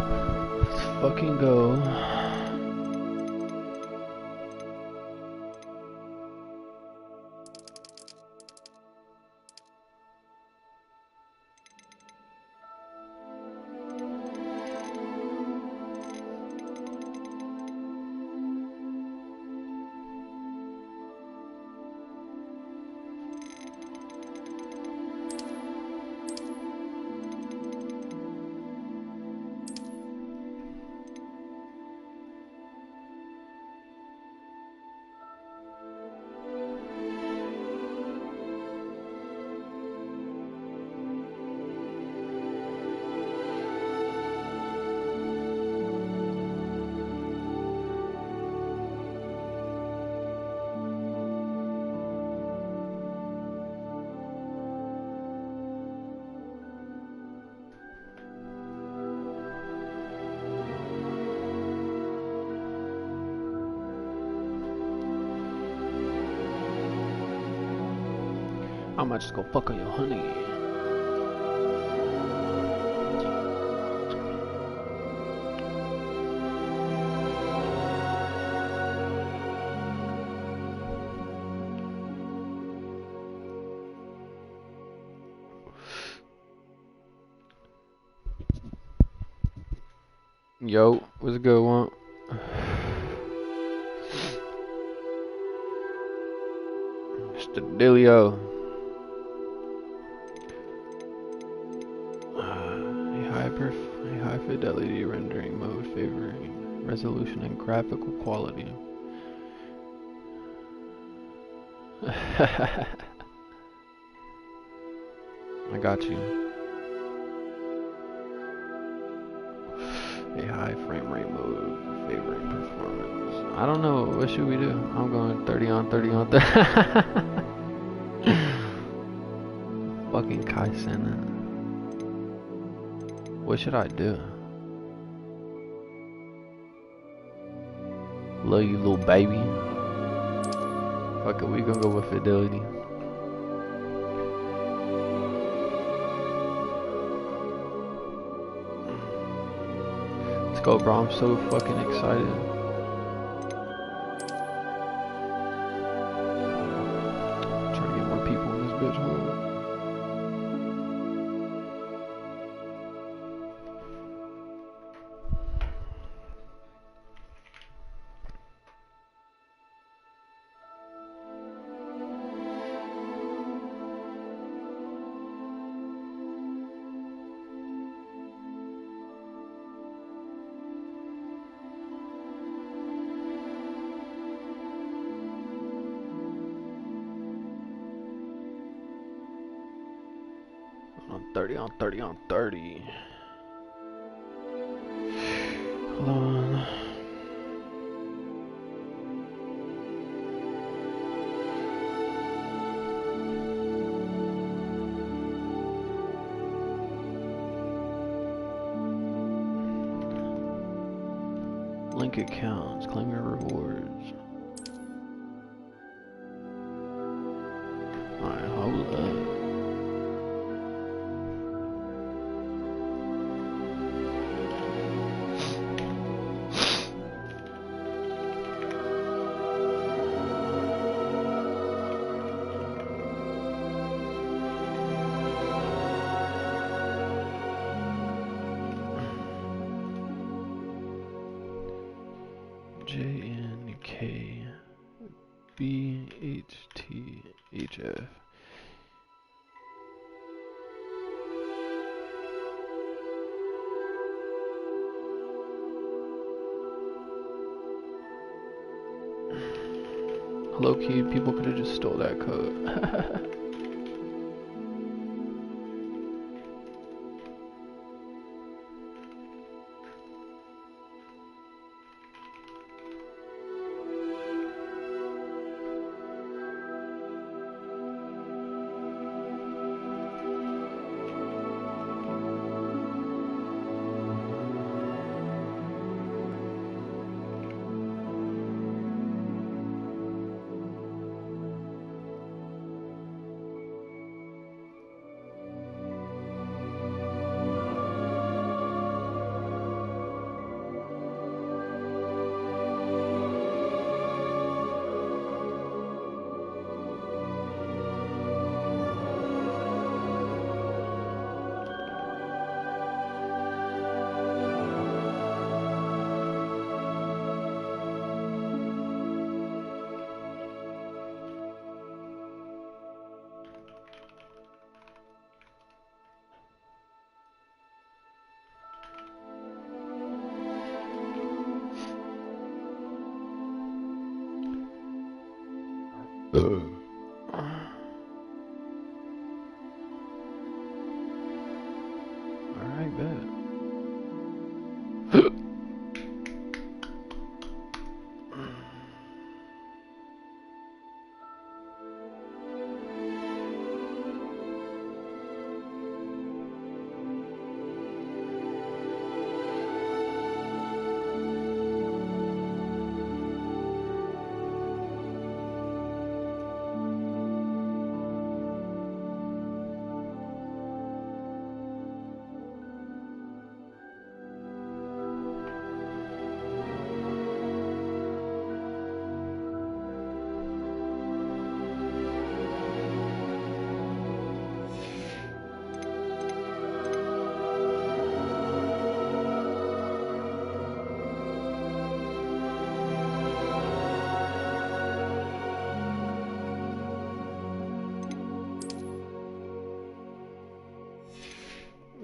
Let's fucking go. I might just go fuck on your honey. Yo, what's a good one? Mr. Dilio. A high fidelity rendering mode favoring resolution and graphical quality. I got you. A high frame rate mode favoring performance. I don't know. What should we do? I'm going 30 on 30 on 30. Fucking Kai Senna. What should I do? Love you, little baby. Fuck it, we gonna go with fidelity. Let's go, bro. I'm so fucking excited. Trying to get more people in this bitch hole. On 30 on 30 on 30. Hold on. Link accounts, claim your rewards. Alright, hold up. JNKBHTHF. Low key, people could have just stole that code.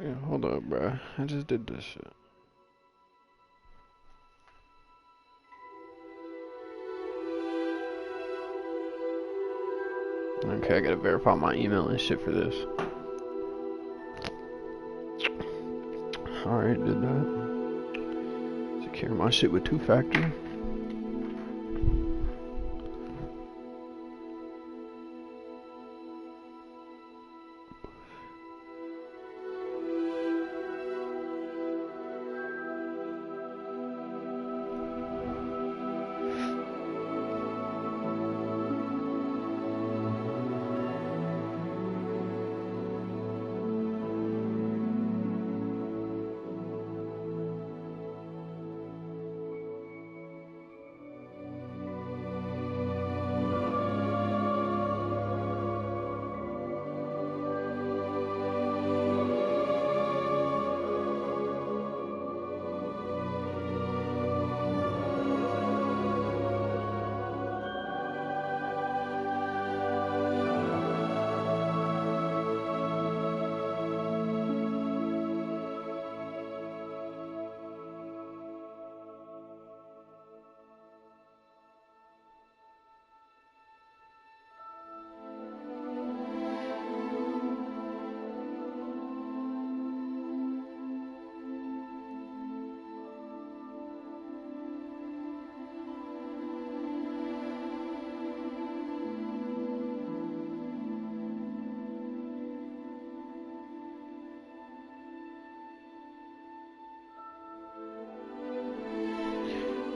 Yeah, hold up, bro. I just did this shit. Okay, I gotta verify my email and shit for this. Alright, did that. Secure my shit with 2-factor.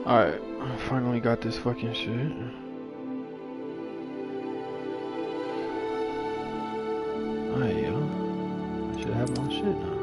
Alright, I finally got this fucking shit. Alright, yo. I should have my shit now.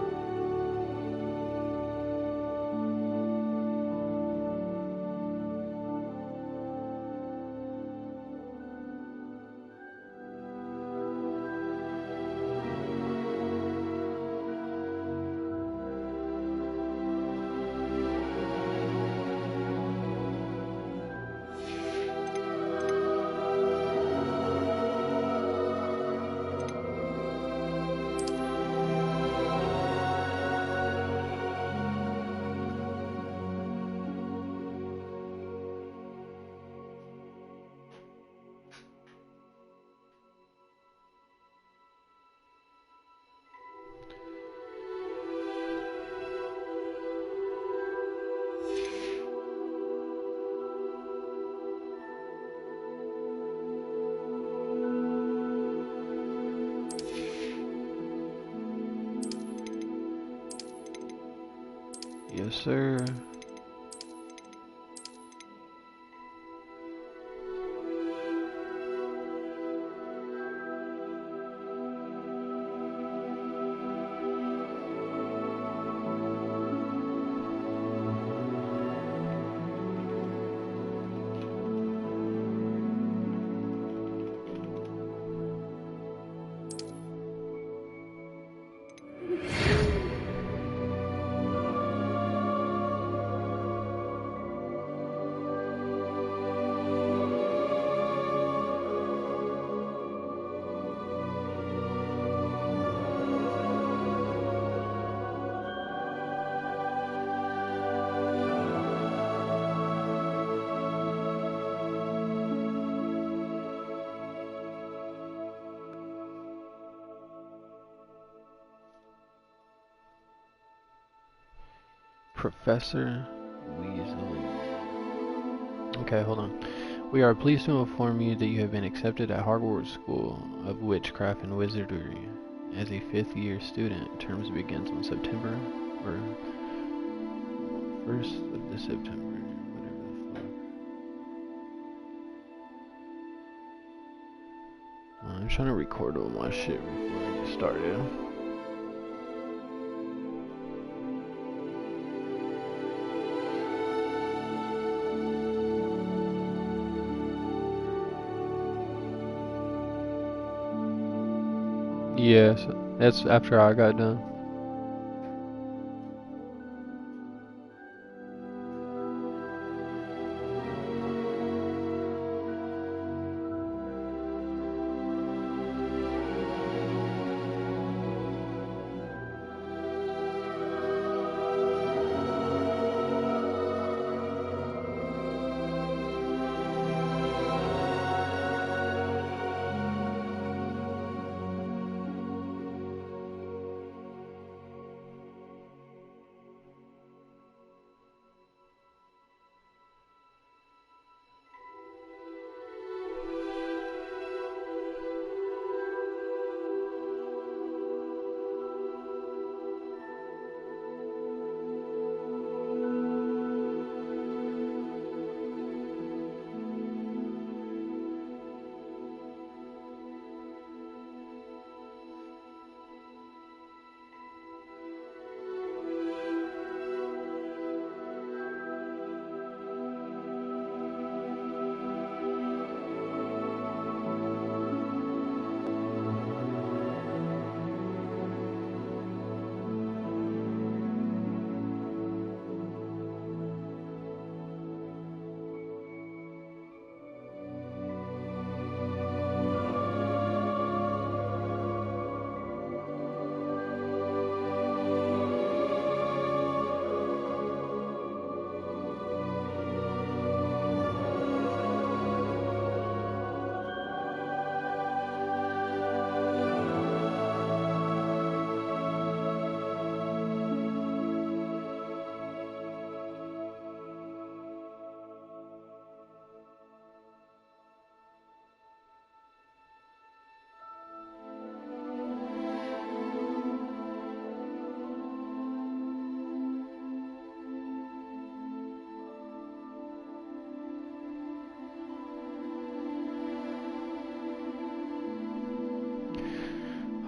Yes, sir. Professor Weasley. Okay, hold on. We are pleased to inform you that you have been accepted at Hogwarts School of Witchcraft and Wizardry as a 5th-year student. Terms begins on September or 1st of the September, whatever the fuck. I'm trying to record all my shit before I get started. Yes, that's after I got done.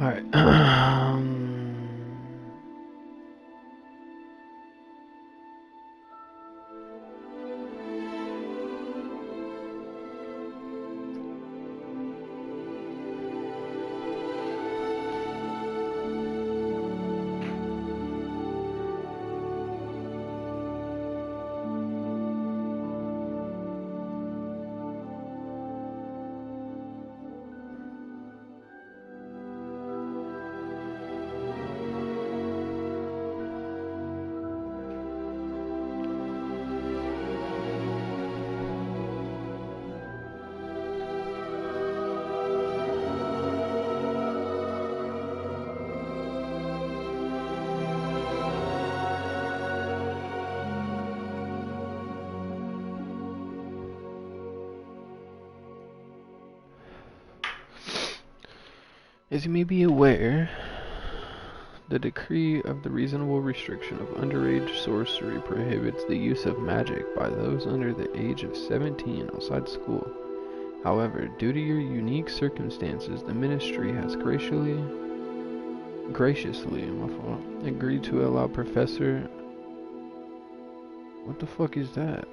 Alright. As you may be aware, the decree of the reasonable restriction of underage sorcery prohibits the use of magic by those under the age of 17 outside school. However, due to your unique circumstances, the ministry has graciously agreed to allow Professor... What the fuck is that?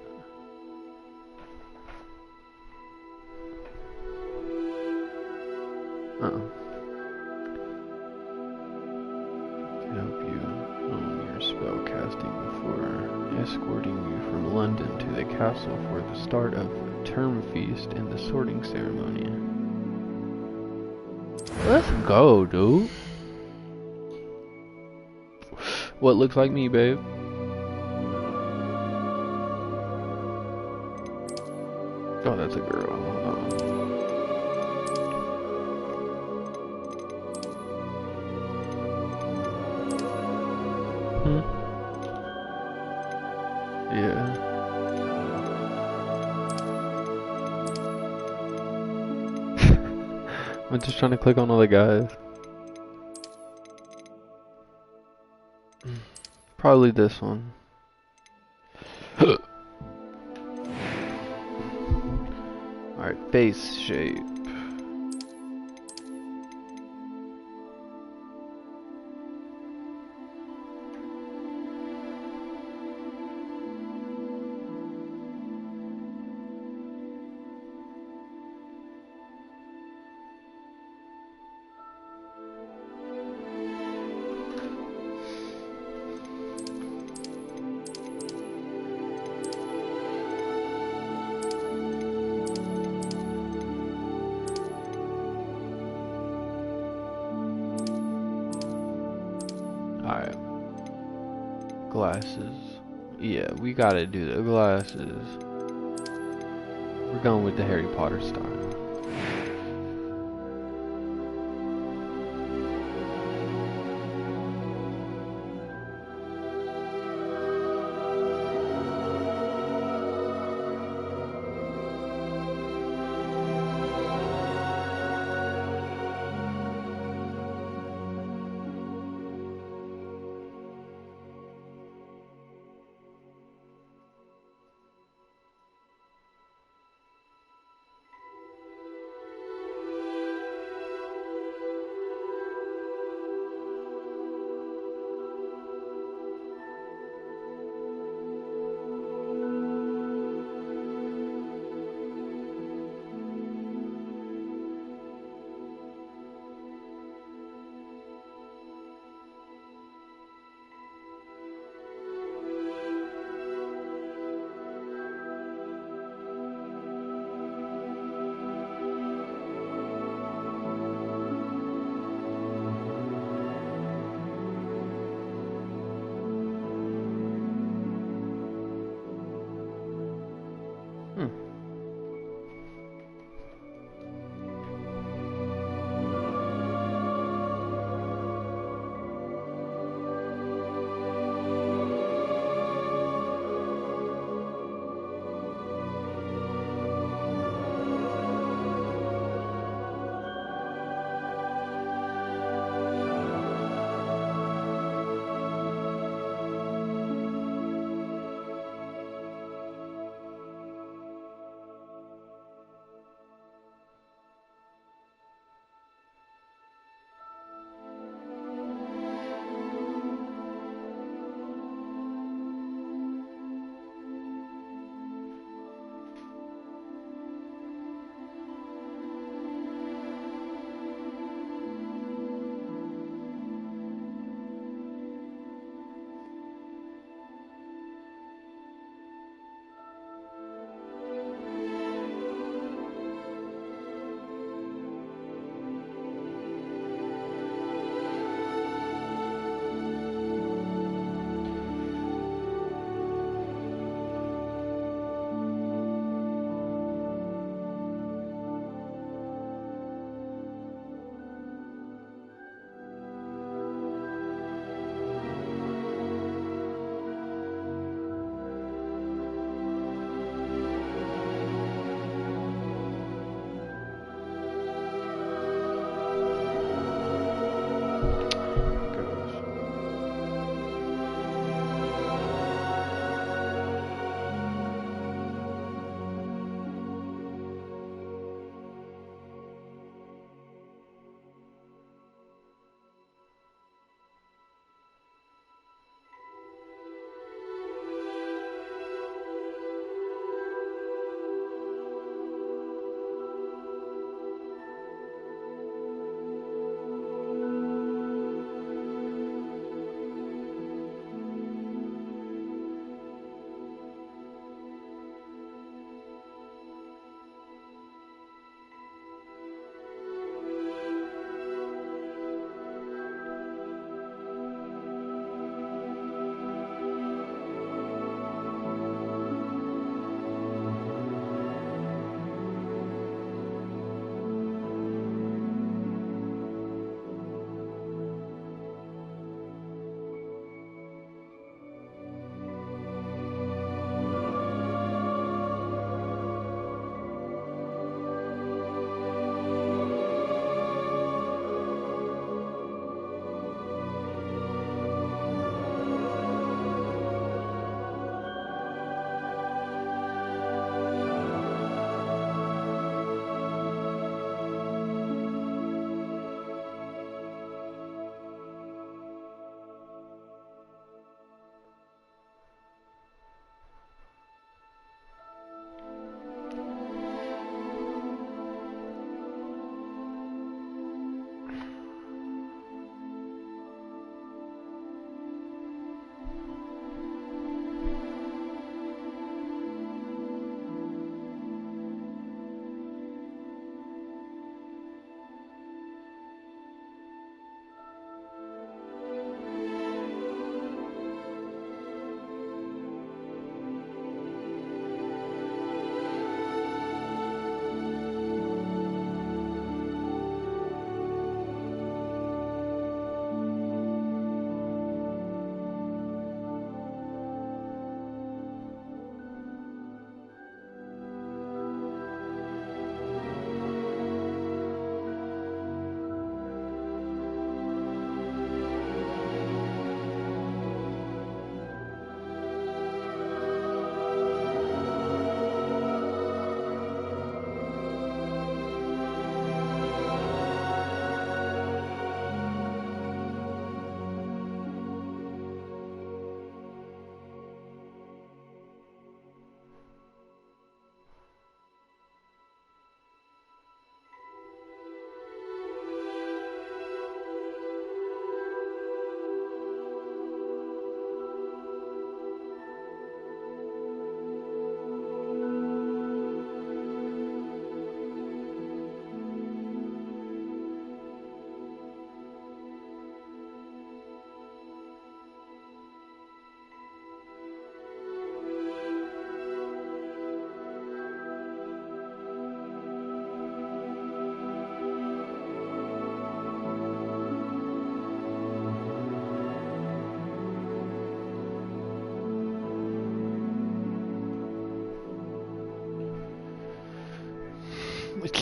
Help you hone your spell casting before escorting you from London to the castle for the start of the term feast and the sorting ceremony. Let's go, dude. What looks like me, babe? Oh, that's a girl. Hold on. Yeah. I'm just trying to click on all the guys. Probably this one. Alright, face shape. Alright. Glasses. Yeah, we gotta do the glasses. We're going with the Harry Potter style.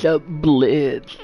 the blitz.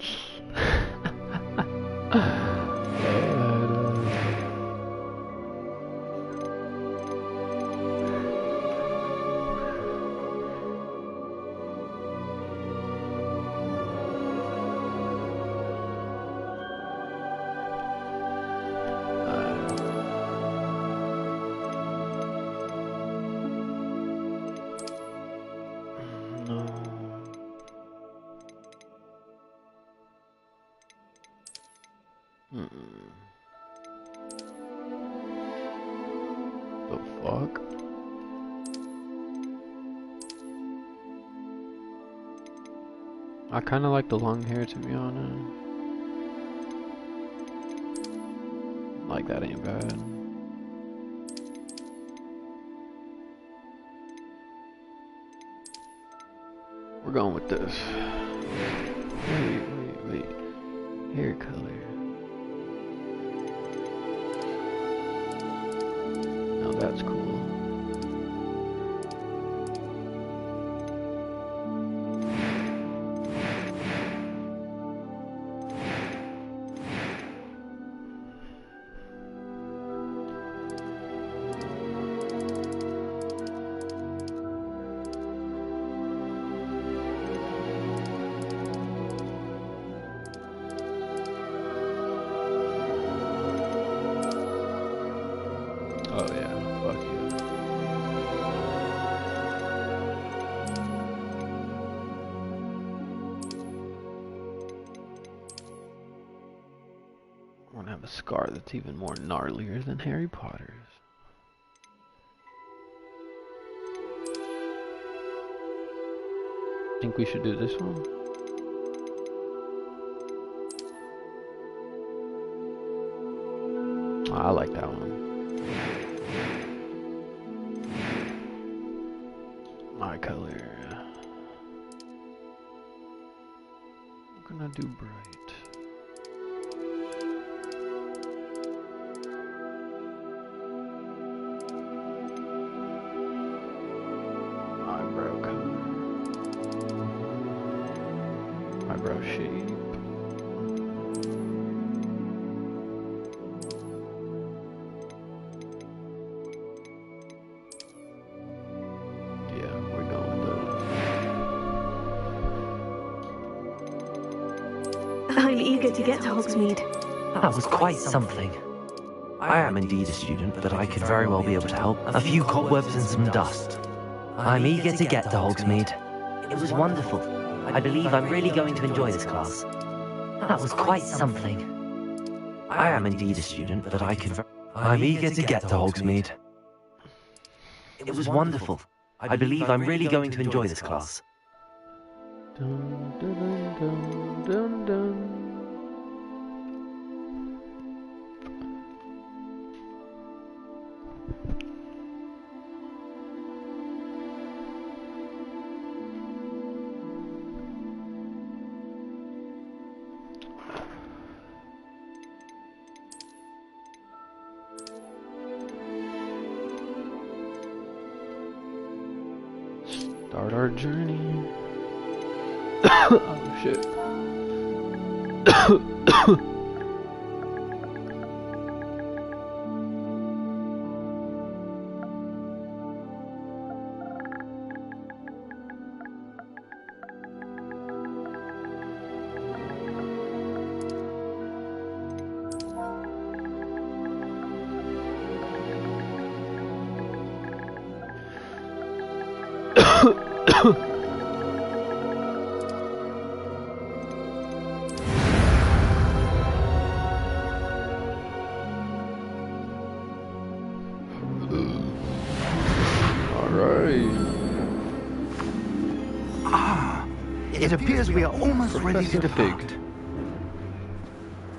The fuck? I kinda like the long hair, to be honest. Like, that ain't bad. We're going with this. Wait. Hair color. Now that's cool. Oh yeah, fuck you. I want to have a scar that's even more gnarlier than Harry Potter's. Think we should do this one? I like that one. My color. I'm gonna do bright. Eyebrow color. Eyebrow shape. I'm eager to get to Hogsmeade. That was quite something. I am indeed a student, but I could very well be able to help. A few cobwebs and some dust. I'm eager to get to Hogsmeade. It was wonderful. I believe I'm really going to enjoy this class. That was quite something. I am indeed a student, but I'm eager to get to Hogsmeade. It was wonderful. I believe I'm really going to enjoy this class. Dun, dun, dun, dun, dun. Start our journey. Oh shit. It appears we are almost ready to depart.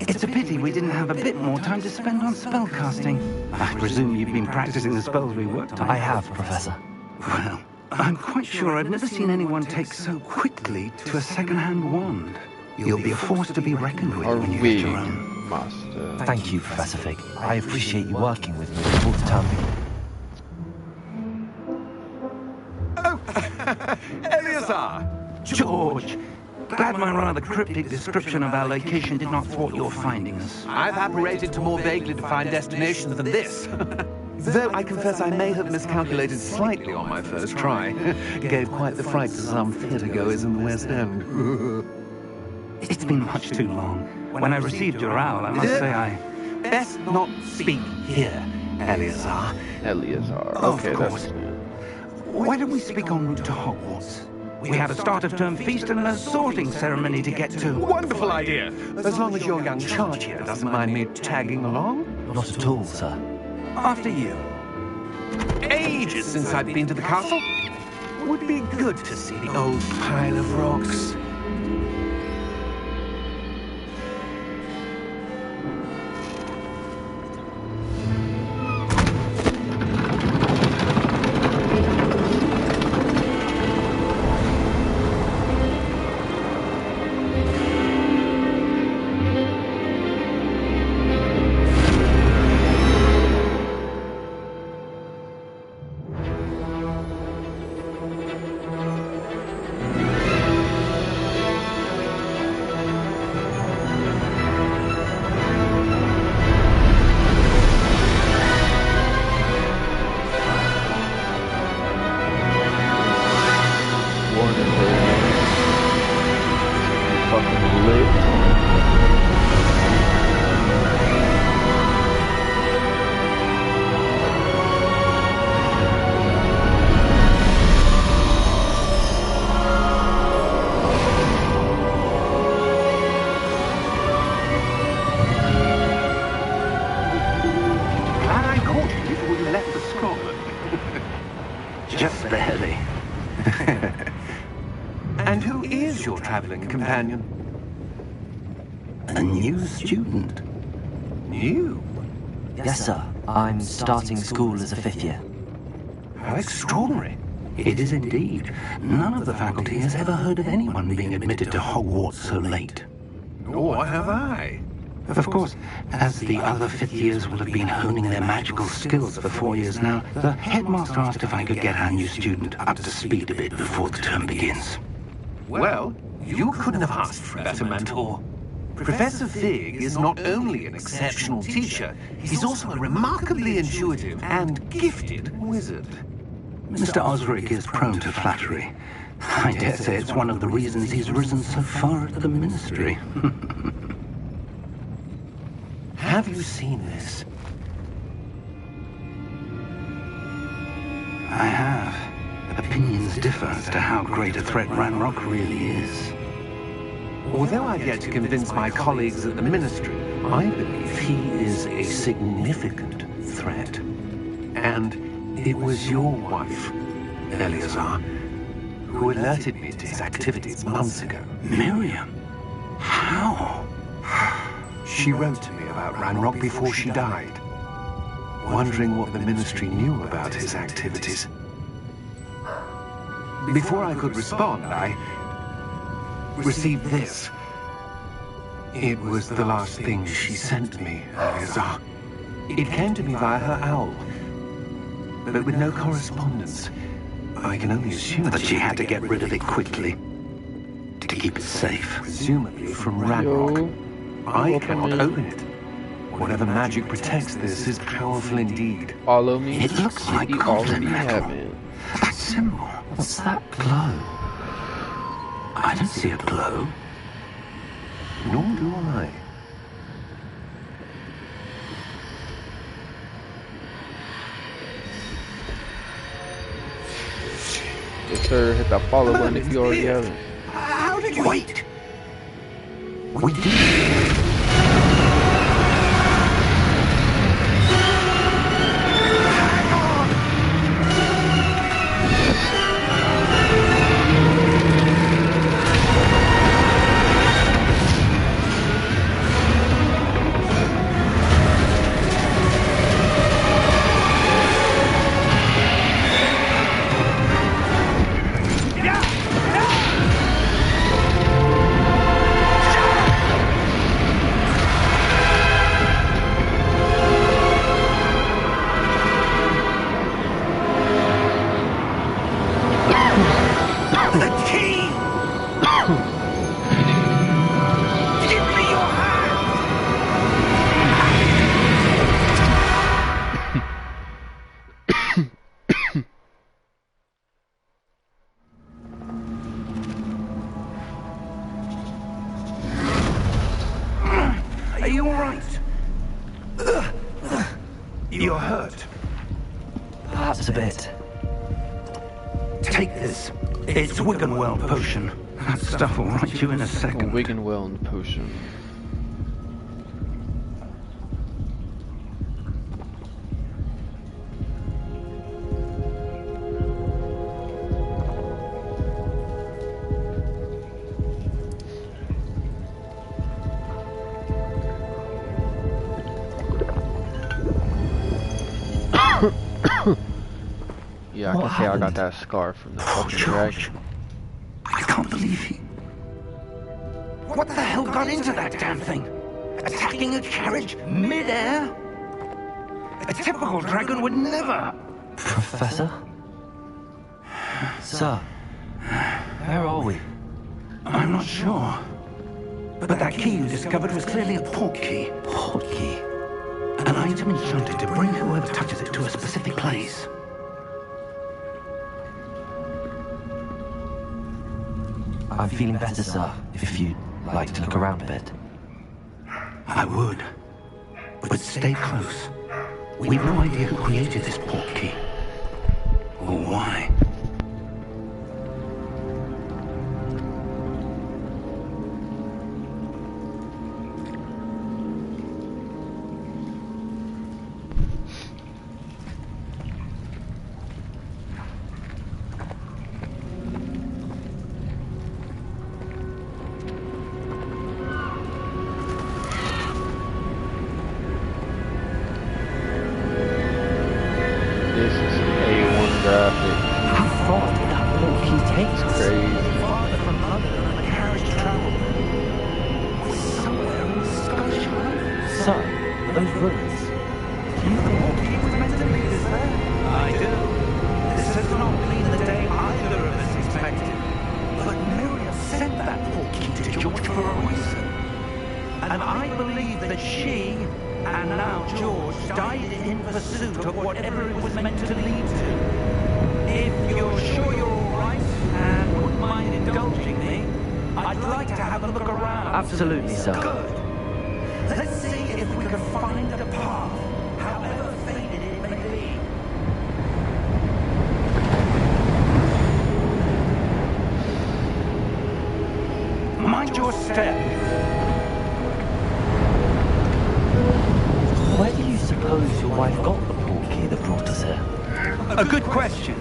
It's a pity we didn't have a bit more time to spend on spellcasting. I presume you've been practicing the spells we worked on. I have, Professor. Well, I'm quite sure I've never seen anyone take so quickly to a second-hand wand. You'll be a force to be reckoned with when you get your own. Master. Thank you, Professor Fig. I appreciate you working with me all the time. Oh, Eleazar! George! Glad my rather cryptic description of our location did not thwart your findings. I've apparated to more vaguely defined destinations than this. Though I confess I may have miscalculated slightly on my first try. Gave quite the fright to some theatre-goers in the West End. It's been much too long. When I received your owl, I must say I... Best not speak here, Eleazar. Eleazar. Of Okay, course. Why don't we speak en route to Hogwarts? We have a start-of-term feast and a sorting ceremony to get to. Wonderful idea! As long as your young charge here doesn't mind me tagging along. Not at all, sir. After you. Ages since I've been to the castle. Would be good to see the old pile of rocks. Just barely. And who is your traveling companion? A new student. New? Yes, sir. I'm starting school as a 5th year. How extraordinary. It is indeed. None of the faculty has ever heard of anyone being admitted to Hogwarts so late. Nor have I. Of course, as the other 5th years will have been honing their magical skills for 4 years now, the headmaster asked if I could get our new student up to speed a bit before the term begins. Well, you couldn't have asked for a better mentor. Professor Fig is not only an exceptional teacher, he's also a remarkably intuitive and gifted wizard. Mr. Osric is prone to flattery. I dare say it's one of the reasons he's risen so far at the Ministry. Have you seen this? I have. Opinions differ as to how great a threat Ranrock really is. Although I've yet to convince my colleagues at the Ministry, I believe he is a significant threat. And it was your wife, Eleazar, who alerted me to his activities months ago. Miriam? How? She wrote to me about Ranrock before she died, wondering what the Ministry knew about his activities. Before I could respond, I received this. It was the last thing she sent me, Eleazar. It came to me via her owl, but with no correspondence. I can only assume That she had to get rid of it quickly to keep it safe. presumably from Ranrock. I cannot open it. Whatever magic protects this is powerful indeed. Follow me. It looks like You golden already metal. have it. That symbol, what's that glow? I don't see a glow. Nor do I. Yes, sir. Hit that follow button if you already haven't. How did you... Wait! We did. You're hurt. Perhaps a bit. Take this. It's Wiggenweld potion. That stuff will right you in a second. Wiggenweld potion. Yeah, I can say I got that scar from the fucking dragon. I can't believe he... What the hell got into that damn thing? Attacking a carriage mid-air? A typical dragon would never... Professor? Sir, where are we? I'm not sure. But that key you discovered was clearly a port key. Port key? An item enchanted to bring whoever touches it to a specific place. I'm feeling better, sir, if you'd like to look around a bit. I would. But stay close. We've no idea who created this port key. Or why. This is some A1 graphic. How far did that port key take us? Crazy. Farther from London than the carriage traveled. Somewhere in Scotland. Sir, those ruins. Do you think... He was meant to lead us there. I do. This has not been the day either of us expected. But Miriam sent that port key to George for a reason. And I believe that she, and now George, died in pursuit of whatever it was meant to lead to. If you're sure you're all right and wouldn't mind indulging me, I'd like to have a look around. Absolutely, sir. Good. Let's see if we can find a path, however faded it may be. Mind your step. Where do you suppose your wife got the port key that brought us here? A good question.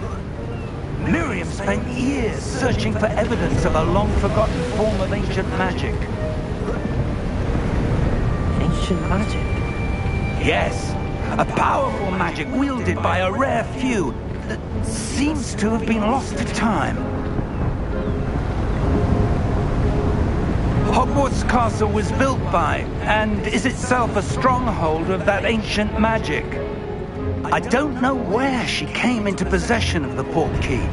Miriam spent years searching for evidence of a long-forgotten form of ancient magic. Ancient magic? Yes, a powerful magic wielded by a rare few that seems to have been lost to time. Hogwarts Castle was built by, and is itself a stronghold of that ancient magic. I don't know where she came into possession of the port key,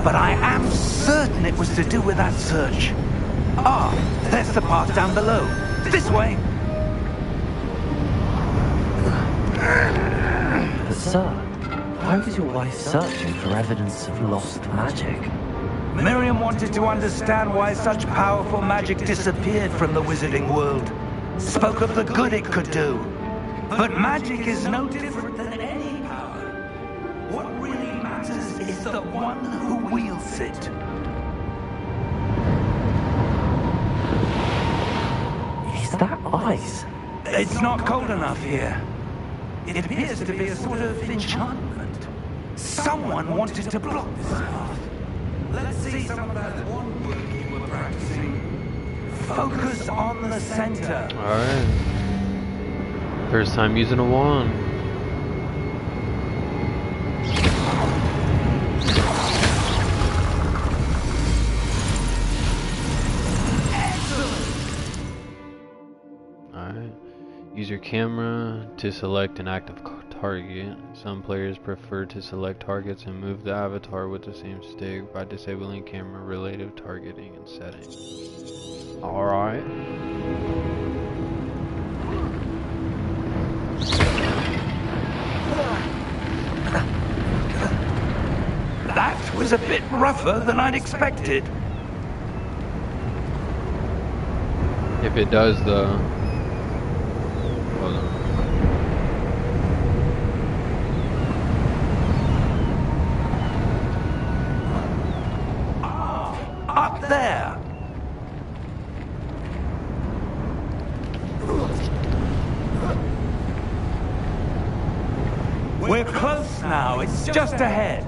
but I am certain it was to do with that search. Ah, there's the path down below. This way. But sir, why was your wife searching for evidence of lost magic? Miriam wanted to understand why such powerful magic disappeared from the wizarding world. Spoke of the good it could do. But magic is no different than any power. What really matters is the one who wields it. Is that ice? It's not cold enough here. It appears to be a sort of enchantment. Someone wanted to block this path. Let's see some of that one work you were practicing. Focus on the center. Alright. First time using a wand. Alright. Use your camera to select an active target. Some players prefer to select targets and move the avatar with the same stick by disabling camera relative targeting and settings. Alright. That was a bit rougher than I'd expected. If it does the... Hold on. We're close now. It's just ahead.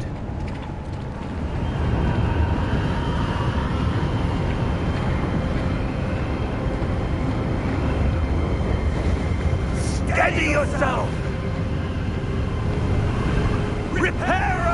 Steady yourself! Reparo!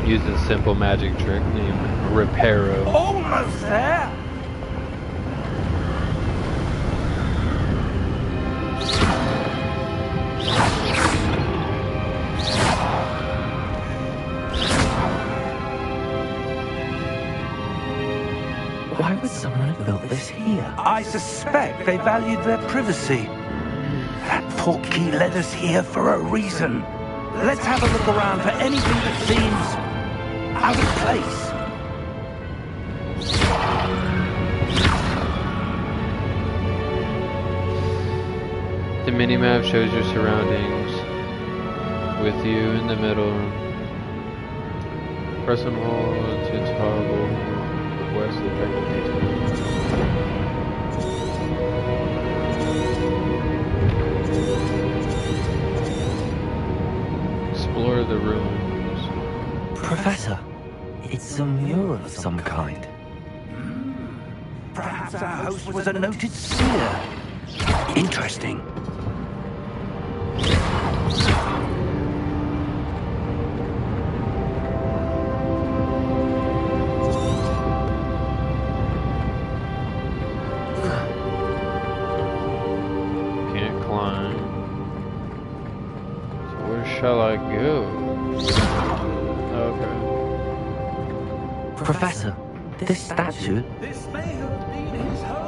Use a simple magic trick named Reparo. Almost there! Why would someone have built this here? I suspect they valued their privacy. That portkey led us here for a reason. Let's have a look around for anything that seems out of place. The mini-map shows your surroundings with you in the middle. Press and hold to toggle request objective details. Explore the ruins. Professor, it's a mural of some kind. Perhaps our host was a noted seer. Interesting. Can't climb. So where shall I go? Okay. Professor, this statue... This may have been his home.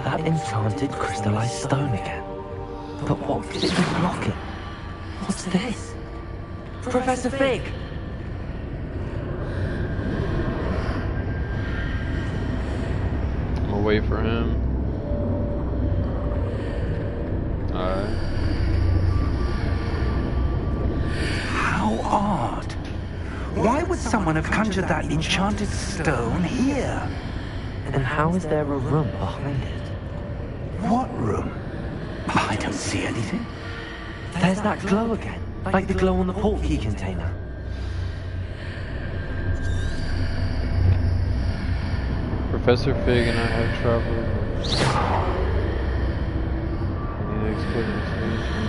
That enchanted crystallized stone again. But what could it be blocking? What's this? Professor Fig! I'm gonna wait for him. Alright. How odd. Why would someone have conjured that enchanted stone here? And how is there a room behind it? What room? I don't see anything. There's that glow again, like the glow on the portkey container. Professor Fig and I have traveled. I need to explore the station.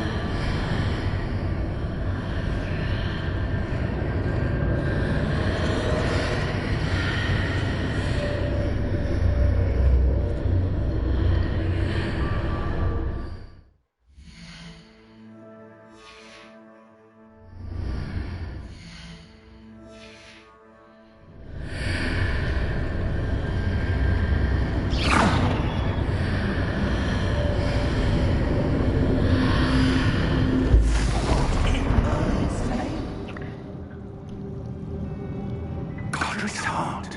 Godric's heart.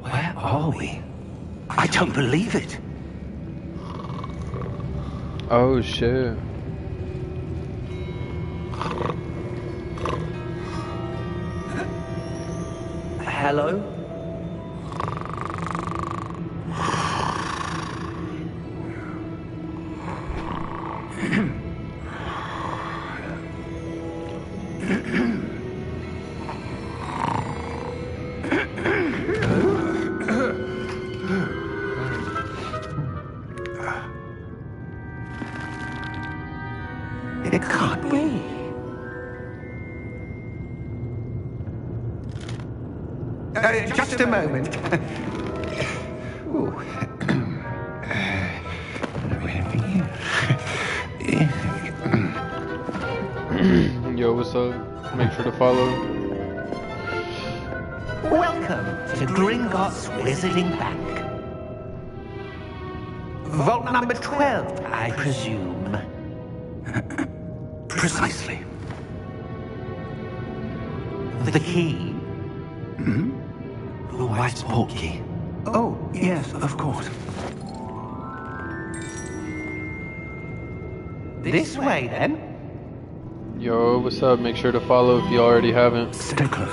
Where are we? I don't believe it. Oh shit. Hello? It can't be. Just a moment. Ooh. Yo, what's up? Make sure to follow. Welcome to Gringotts Wizarding Bank. Vault number 12, I presume. Precisely. The key? Your wife's portkey. Oh, yes, of course. This way, then. Yo, what's up? Make sure to follow if you already haven't. Stay close.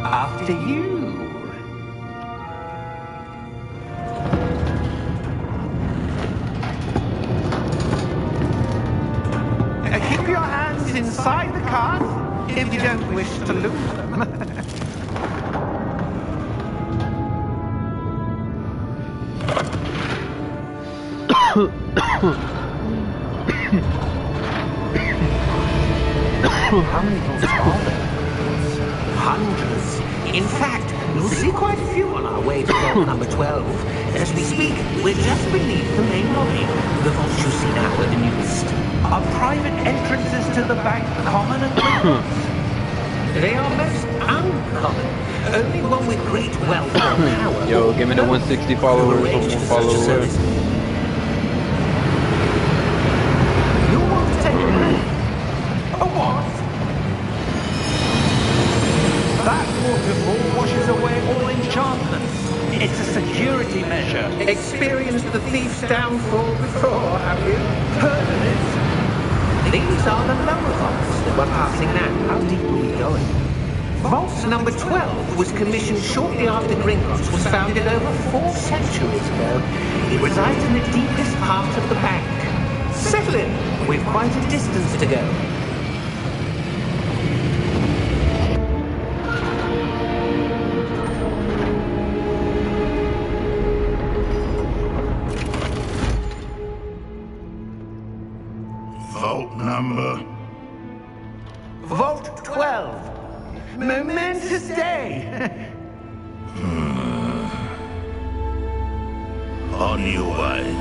After you. Keep your hands inside the cart if you don't wish to lose them. How many vaults are there? Hundreds. In fact, we'll see quite a few on our way to vault number 12. As we speak, we're just beneath the main lobby. The vaults you see now are the newest. Are private entrances to the bank common and common? They are most uncommon. Only one with great wealth or power. Yo, give me the 160 followers. I'm gonna follow away. You want to take a break? A what? That waterfall washes away all enchantments. It's a security measure. Experienced the thief's downfall before, have you? Heard of it? These are the lower vaults that we're passing now. How deep are we going? Vault number 12 was commissioned shortly after Gringotts was founded over 4 centuries ago. It resides in the deepest part of the bank. Settle in. We've quite a distance to go. Vault number. Vault 12. Momentous day. On your wine.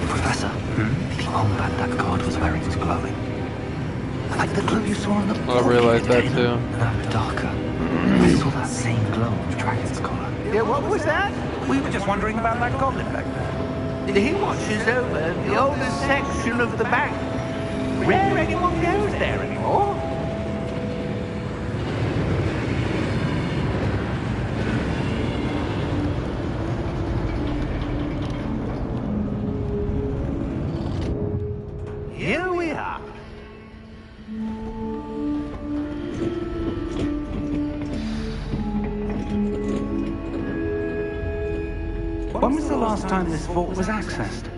Professor, the armband that guard was wearing was glowing. Like the glow you saw on the I realized that too. No, darker. I saw that same glow on the dragon's collar. Yeah, what was that? We were just wondering about that goblin back there. He watches over the oldest section of the bank. Rare anyone goes there anymore. Here we are. When was the last time this vault was accessed?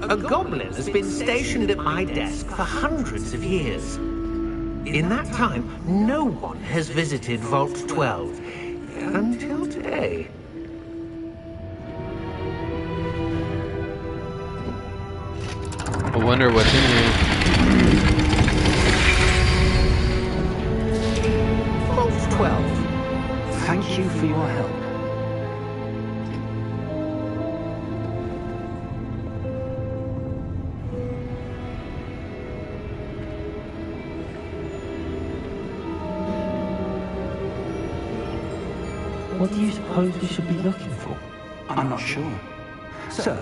A goblin has been stationed at my desk for hundreds of years. In that time, no one has visited Vault 12 until today. I wonder what's in here. Vault 12. Thank you for your help. What do you suppose we should be looking for? I'm not sure. Sir,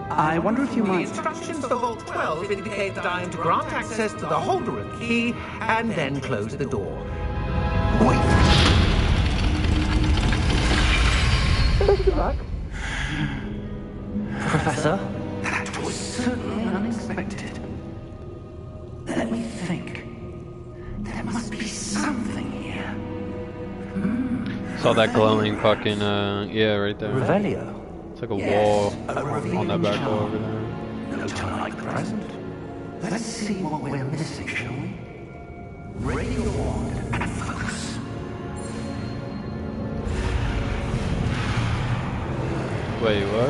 I wonder if you The might... instructions for Vault 12 indicate that I am to grant access to the holder of the key and then close the door. Wait! Professor? That was certainly unexpected. Let me think. There must be something here. Saw that glowing fucking, yeah, right there. Revelio. It's like a Yes, wall a revealing on that back wall over charm. there. No time like the present. Let's see what we're missing, shall we? Raise your wand and focus. Wait, what?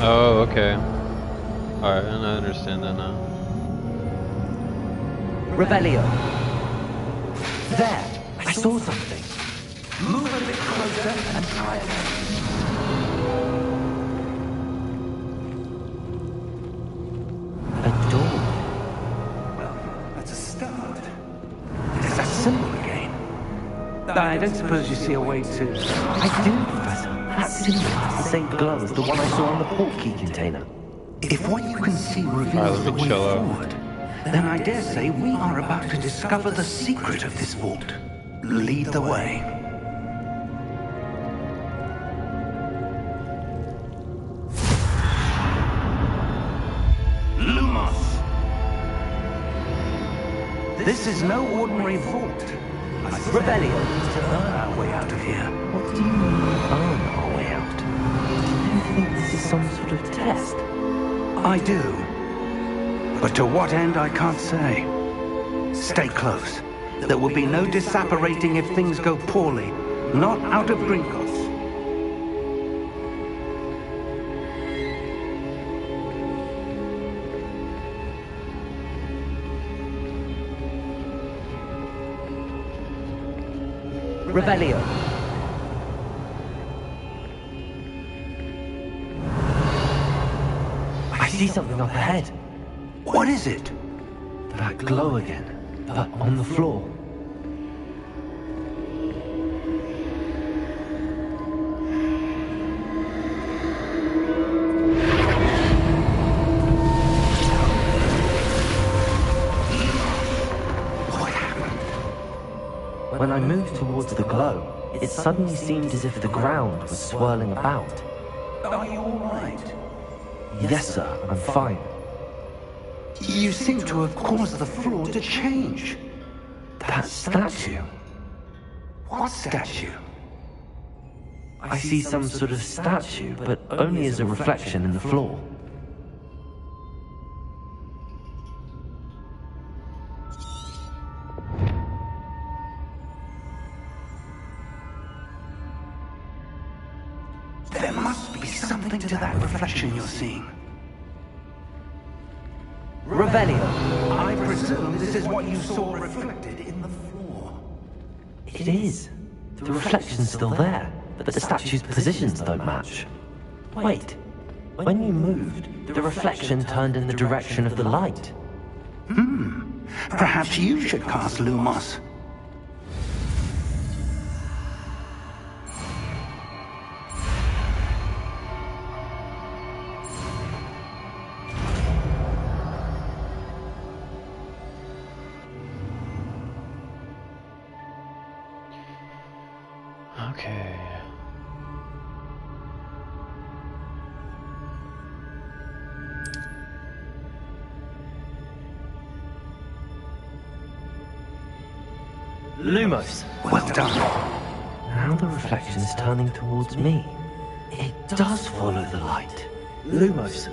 Oh, okay. Alright, and I understand that now. Revelio. There! I saw something. Move a bit closer and try again. A door. Well, that's a start. There's that symbol again. I don't suppose you see a way to... I do, Professor. That symbol has the same glow as the one I saw on the portkey container. If what you can see reveals the way forward, then I dare say we are about to discover the secret of this vault. Lead the way. Lumos! This is no ordinary vault. Revelio. To earn our way out of here. What do you mean, earn our way out? Do you think this is some sort of test? I do. But to what end, I can't say. Stay close. There will be no disapparating if things go poorly. Not out of Brinkos. Revelio. I see something up ahead. What is it? That glow again, but on the floor. What happened? When I moved towards the glow, it suddenly seemed as if the ground was swirling about. Are you all right? Yes, sir, I'm fine. You seem to have caused the floor to change. That statue. What statue? I see some sort of statue, but only as a reflection in the floor. There must be something to that reflection you're seeing. Revelio. I presume this is what you saw reflected in the floor. It is. The reflection's still there, but the statue's positions don't match. Wait. When you moved, the reflection turned in the direction of the light. Perhaps you should cast Lumos. Okay. Lumos. Well done. Now the reflection is turning towards me. It does follow the light. Lumos.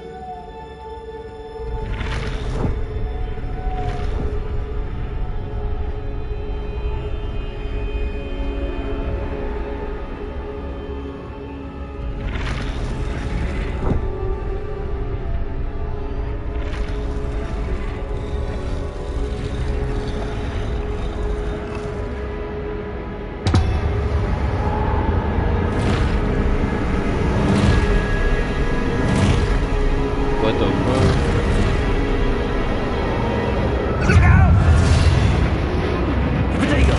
What the fuck? Look out! Potato!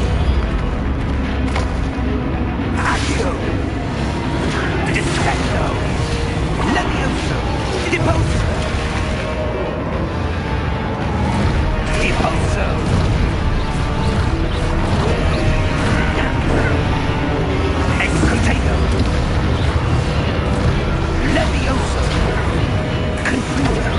Accio! Detecto! Levioso! Deposo! Deposo! Excotato! Levioso! Confuso!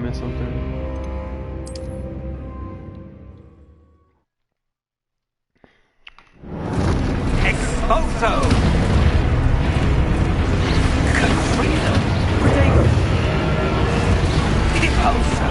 miss something? Exposo! Confredo! Protego! Deposo!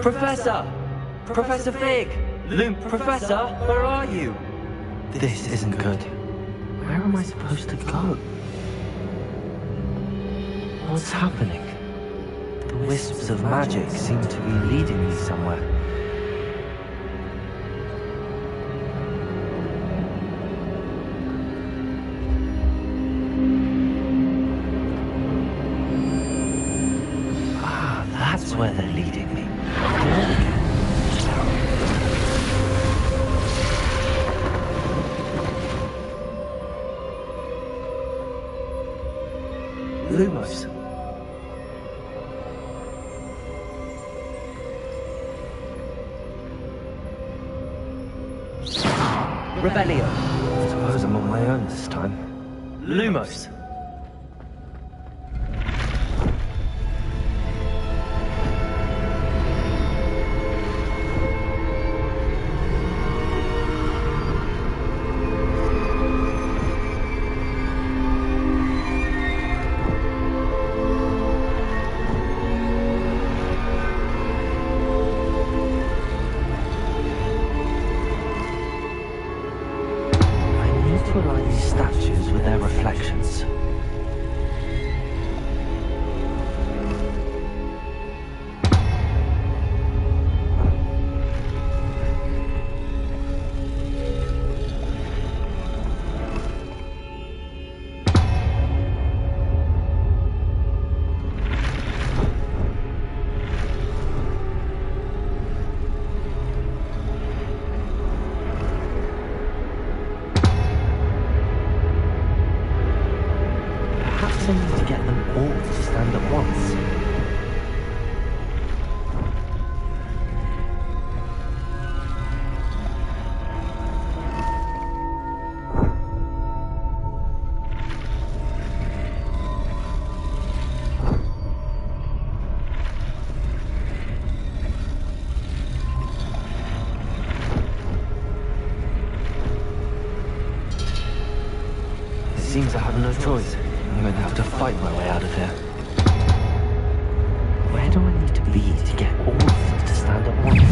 Professor! Professor Fig! Professor, where are you? This isn't good. Where am I supposed to go? What's happening? The wisps of magic seem to be leading me somewhere. Ah, that's where they're leading me. Lumos. Revelio. I suppose I'm on my own this time. Lumos. To align these statues with their reflections. I need to get them all to stand at once. It seems I have no choice. I'm going to have to fight my way out of here. Where do I need to be to get all of them to stand at once?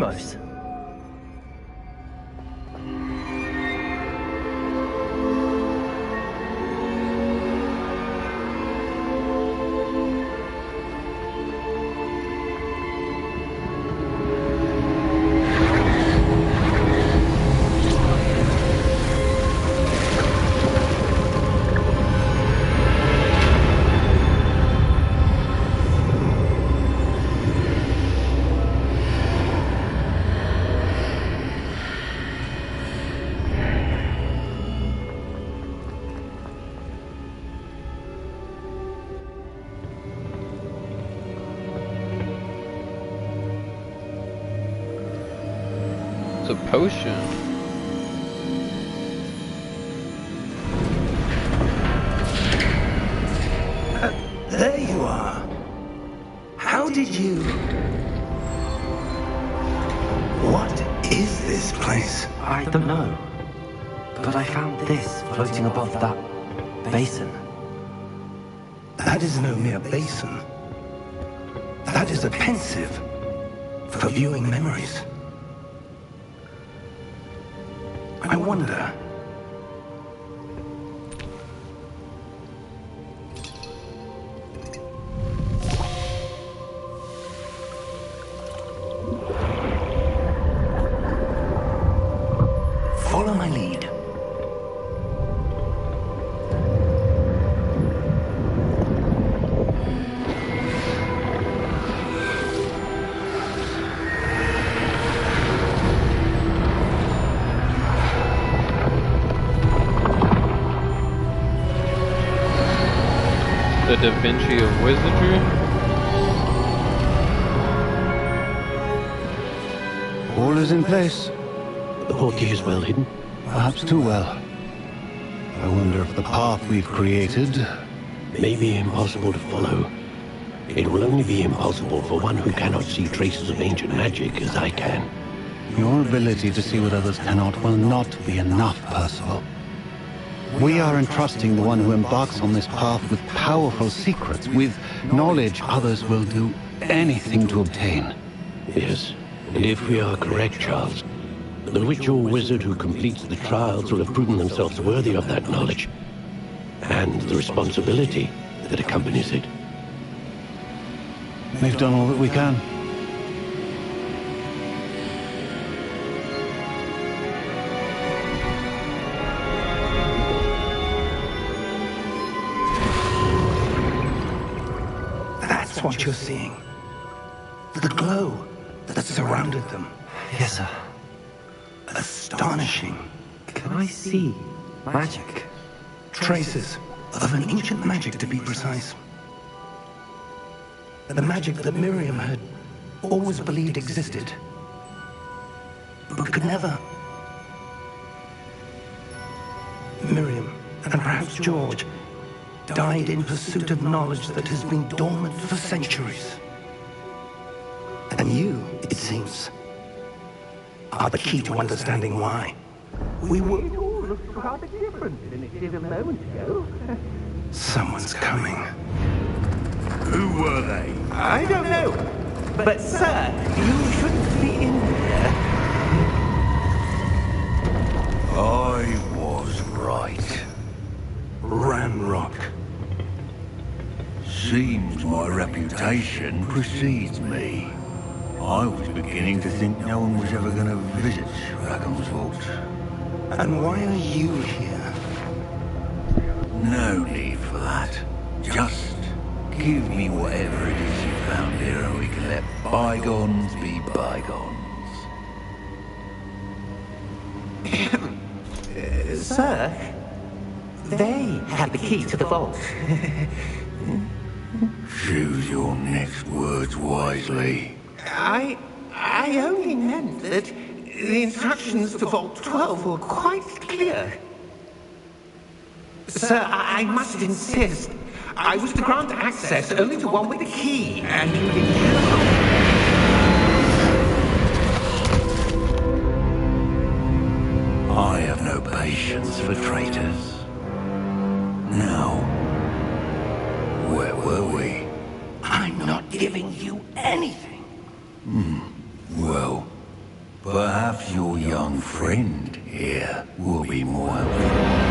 Almost. It's a potion. There you are. How did you... What is this place? I don't know. But I found this floating above that basin. That is no mere basin. That is a pensive for viewing memories. I wonder... Follow my lead. The Da Vinci of Wizardry? All is in place. The portkey is well hidden. Perhaps too well. I wonder if the path we've created... May be impossible to follow. It will only be impossible for one who cannot see traces of ancient magic as I can. Your ability to see what others cannot will not be enough, Percival. We are entrusting the one who embarks on this path with powerful secrets, with knowledge others will do anything to obtain. Yes, and if we are correct, Charles, the witch or wizard who completes the trials will have proven themselves worthy of that knowledge, and the responsibility that accompanies it. We've done all that we can. That's what you're seeing. The glow that surrounded them. Yes, sir. Astonishing. Can I see magic? Traces of an ancient magic, to be precise. The magic that Miriam had always believed existed, but could never. Miriam, and perhaps George, died in pursuit of knowledge that has been dormant for centuries. And you, it seems, are the key to understanding why. We were... It all looks rather different than it did a moment ago. Someone's coming. Who were they? I don't know. But, sir, you shouldn't be in here. I was right. Ramrock. Seems my reputation precedes me. I was beginning to think no one was ever going to visit Ragon's vault. And why are you here? No need for that. Just give me whatever it is you found here and we can let bygones be bygones. Sir, they had the key to the vault. Choose your next words wisely. I only meant that the instructions to Vault 12 were quite clear. Sir, I must insist. I was to grant access only to one with the key, and you did. I have no patience for traitors. Now, where were we? I'm not giving you anything. Well, Perhaps your young friend here will be more helpful.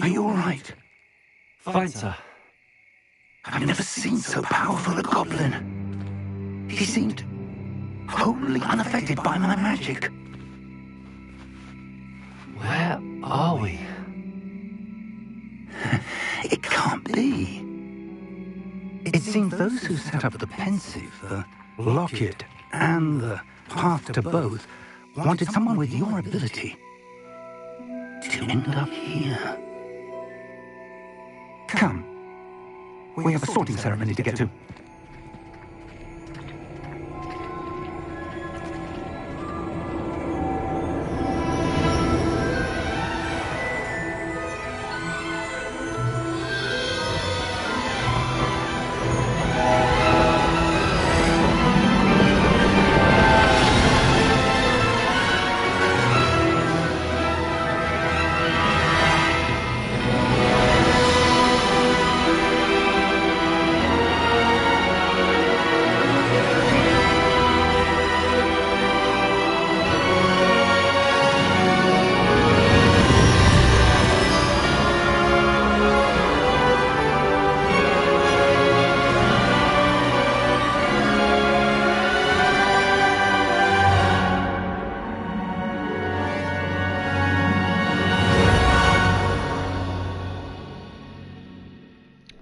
Are you all right? Fine, sir. I've never seen so powerful a goblin. He seemed wholly unaffected by my magic. Where are we? It can't be. It seems those who set up the pensive, the locket, and the path to both wanted someone with your ability to end up here. Come. We have a sorting ceremony to get to.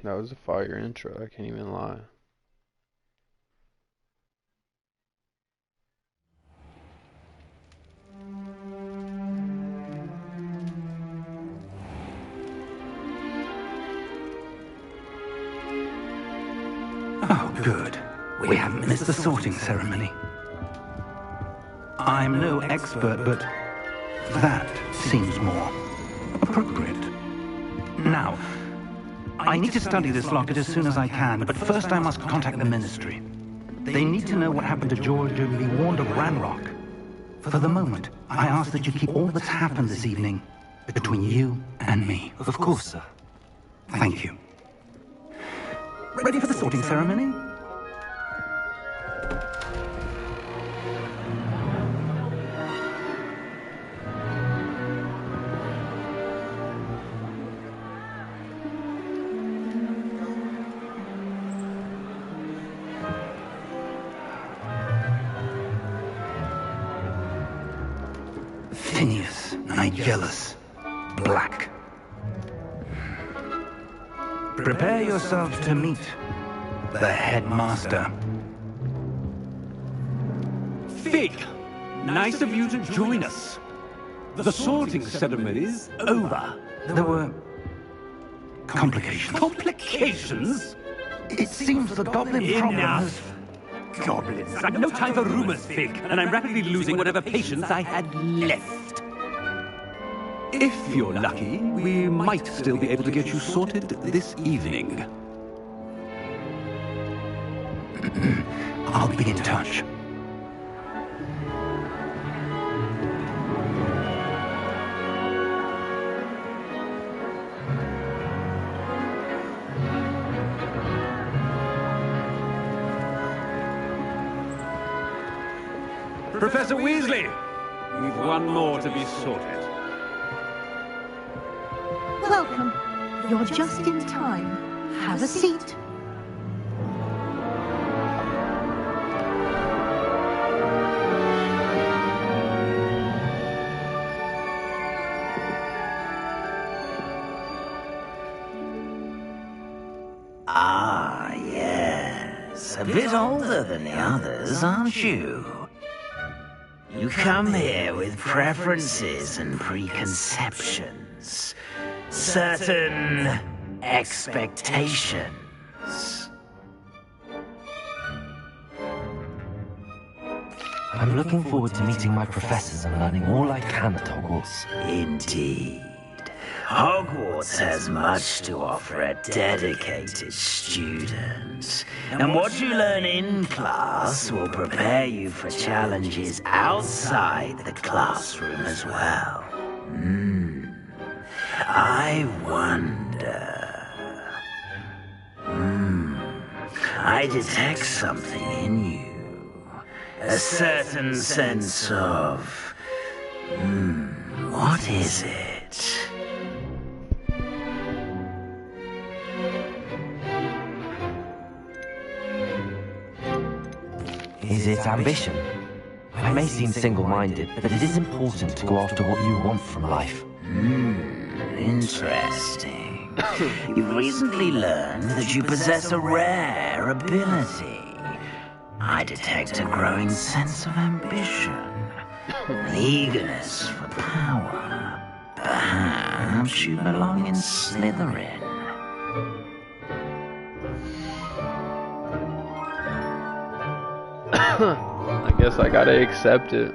That was a fire intro, I can't even lie. Oh, good. We haven't missed the sorting ceremony. I'm no expert, but that seems more appropriate. Now, I need to study this locket as soon as I can, but first I must contact the Ministry. They need to know what happened to George and be warned of Ranrock. For the moment, I ask that you keep all that's happened this evening between you and me. Of course, sir. Thank you. Ready for the sorting ceremony? Phineas, Nigellus, Black. Prepare yourselves to meet the headmaster. Fig! Nice of you to join us. The sorting ceremony's over. There were complications. Complications? It seems the goblin problem has... Goblins. I've no time for rumors, Fig, and I'm rapidly losing whatever patience I had left. If you're lucky, we might still be able to get you sorted this evening. I'll be in touch. Professor Weasley! We've one more to be sorted. Welcome. You're just in time. Have a seat. Ah, yes. A bit older than the others, aren't you? You come here with preferences and preconceptions. Certain expectations. I'm looking forward to meeting my professors and learning all I can at Hogwarts. Indeed. Hogwarts has much to offer a dedicated student. And what you learn in class will prepare you for challenges outside the classroom as well. I wonder... I detect something in you. A certain sense of... what is it? Is it ambition? I may seem single-minded, but it is important to go after what you want from life. Interesting. You've recently learned that you possess a rare ability. I detect a growing sense of ambition, an eagerness for power. Perhaps you belong in Slytherin. I guess I gotta accept it.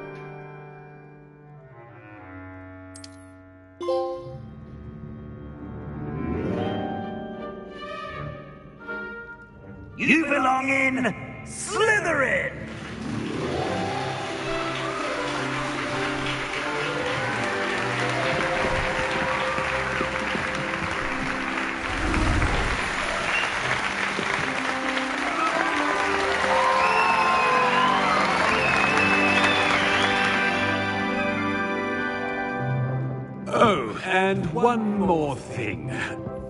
You belong in Slytherin! Oh, and one more thing.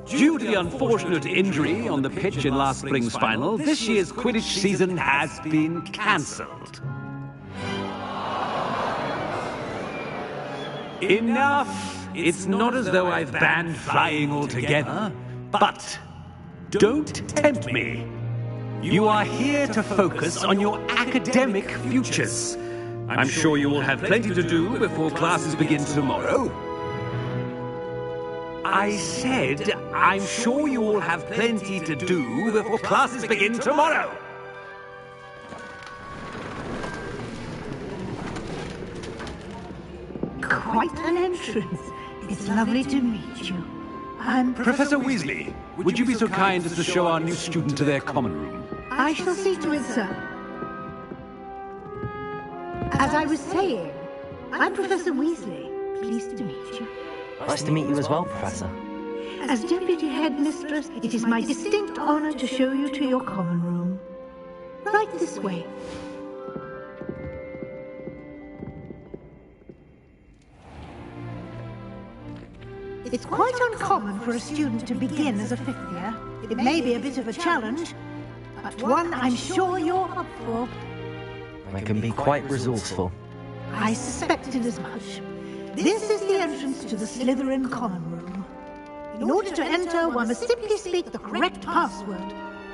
Due to the unfortunate injury on the pitch in last spring's final, this year's Quidditch season has been cancelled. Enough! It's not as though I've banned flying altogether, but don't tempt me. You are here to focus on your academic futures. I'm sure you will have plenty to do before classes begin tomorrow. I said, I'm sure you all have plenty to do before classes begin tomorrow. Quite an entrance. It's lovely to meet you. I'm Professor Weasley, would you be so kind as to show our new student to their common room? I shall see to it, sir. As I was saying, I'm Professor Weasley. Pleased to meet you. Nice to meet you as well, Professor. As Deputy Headmistress, it is my distinct honor to show you to your common room. Right this way. It's quite uncommon for a student to begin as a fifth year. It may be a bit of a challenge, but one I'm sure you're up for. I can be quite resourceful. I suspected as much. This is the entrance to the Slytherin common room. In order to enter, one must simply speak the correct password.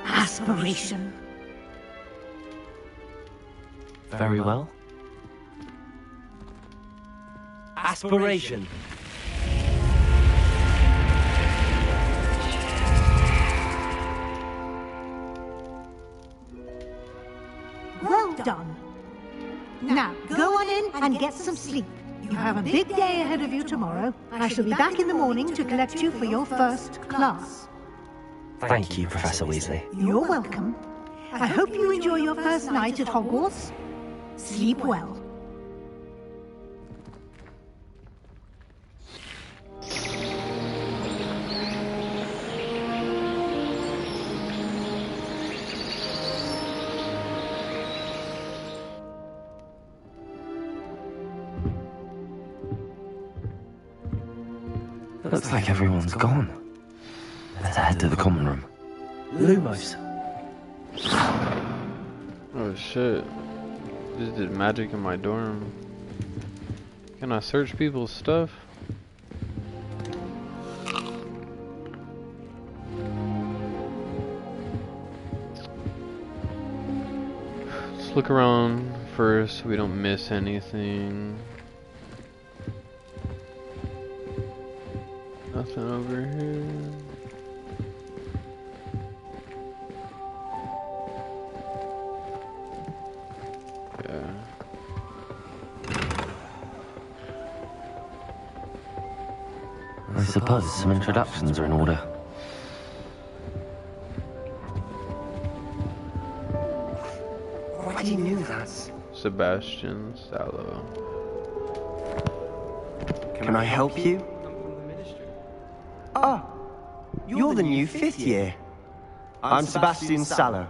Aspiration. Very well. Aspiration. Well done. Now, go on in and get some sleep. You have a big day ahead of you tomorrow. I shall be back in the morning to collect you for your first class. Thank you, Professor Weasley. You're welcome. I hope you enjoy your first night at Hogwarts. Sleep well. Looks like everyone's gone. Let's head to the common room. Lumos. Oh shit. Just did magic in my dorm. Can I search people's stuff? Let's look around first so we don't miss anything. Nothing over here. Yeah. I suppose some introductions are in order. Already knew that. Sebastian Sallow. Can I help you? Ah, you're the new 5th year. I'm Sebastian Sallow.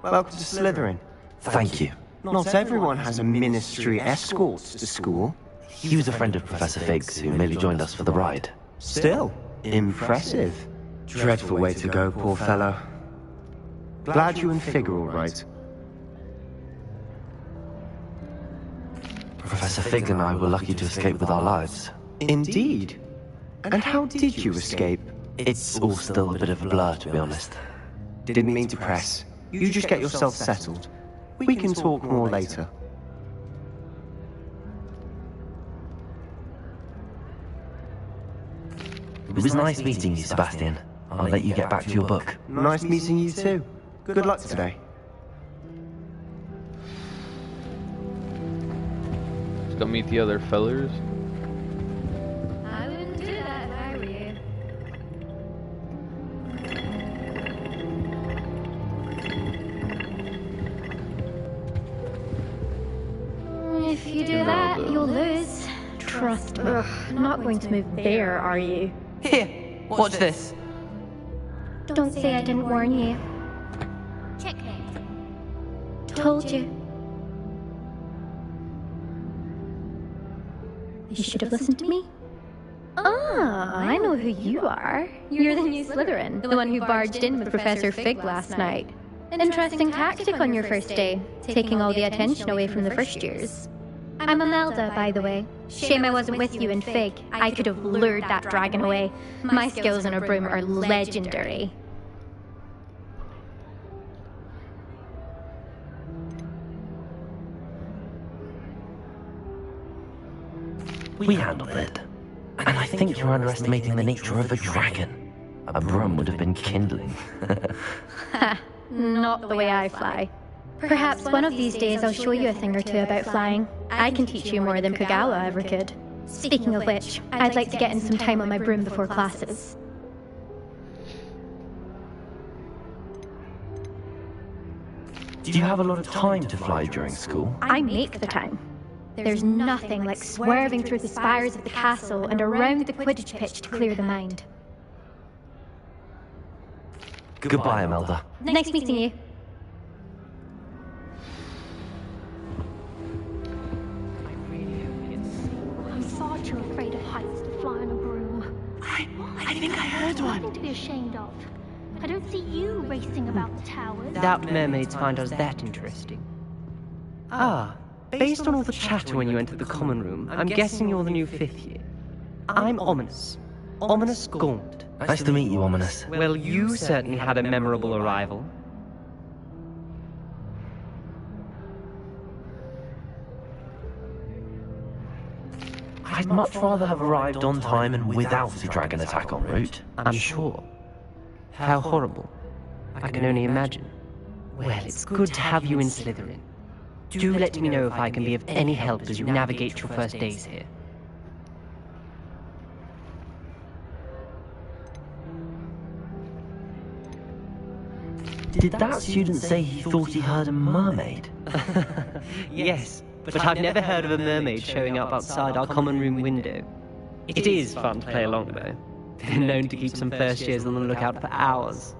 Welcome to Slytherin. Thank you. Not everyone has a ministry escort to school. He was a friend of Professor Fig's who merely joined us for the ride. Still, impressive. Dreadful way to go, poor fellow. Glad you and Fig are all right. Professor Fig and I were lucky to escape with our lives. Indeed. And how did you escape? It's all still a bit of a blur, to be honest. Didn't mean to press. You just get yourself settled. We can talk more later. It was nice meeting you, Sebastian. I'll let you get back to your book. Nice meeting you too. Good luck today. Let's go meet the other fellers. I wouldn't do that if I were you. If you do that, you'll lose. Trust me. Not going to move there, are you? Here, watch this. Don't say I didn't warn you. Checkmate. Told you. You should have listened to me. Ah, I know who you are. You're the new Slytherin, the one who barged in with Professor Fig last night. Interesting tactic on your first day, taking all the attention away from the first years. I'm Imelda, by the way. Shame I wasn't with you in Fig. I could have lured that dragon away. My skills on a broom are legendary. We handled it. And I think you're underestimating the nature of a dragon. A broom would have been kindling. Ha, not the way I fly. Perhaps one of these days I'll show you a thing or two about flying. I can teach you more than Kogawa ever could. Speaking of which, I'd like to get in some time on my broom before classes. Do you have a lot of time to fly during school? I make the time. There's nothing like swerving through the spires of the castle and around the Quidditch pitch to clear the mind. Goodbye, Imelda. Nice meeting you. I'm far too afraid of heights to fly on a broom. I think I heard one. Nothing to be ashamed of. I don't see you racing about the towers. Doubt mermaids find us that interesting. Ah, based on all the chatter when you entered the common room, I'm guessing you're the new 5th year. I'm Ominous. Ominous Gaunt. Nice to meet you, Ominous. Well, you certainly had a memorable arrival. I'd much rather have arrived on time and without a dragon attack en route. I'm sure. How horrible. I can only imagine. Well, it's good to have you in Slytherin. Do let me know if I can be of any help as you navigate your first days here. Did that student say he thought he heard a mermaid? Yes, but I've never heard of a mermaid showing up outside our common room window. It is fun to play along, though. They're known to keep some first years on the lookout for hours.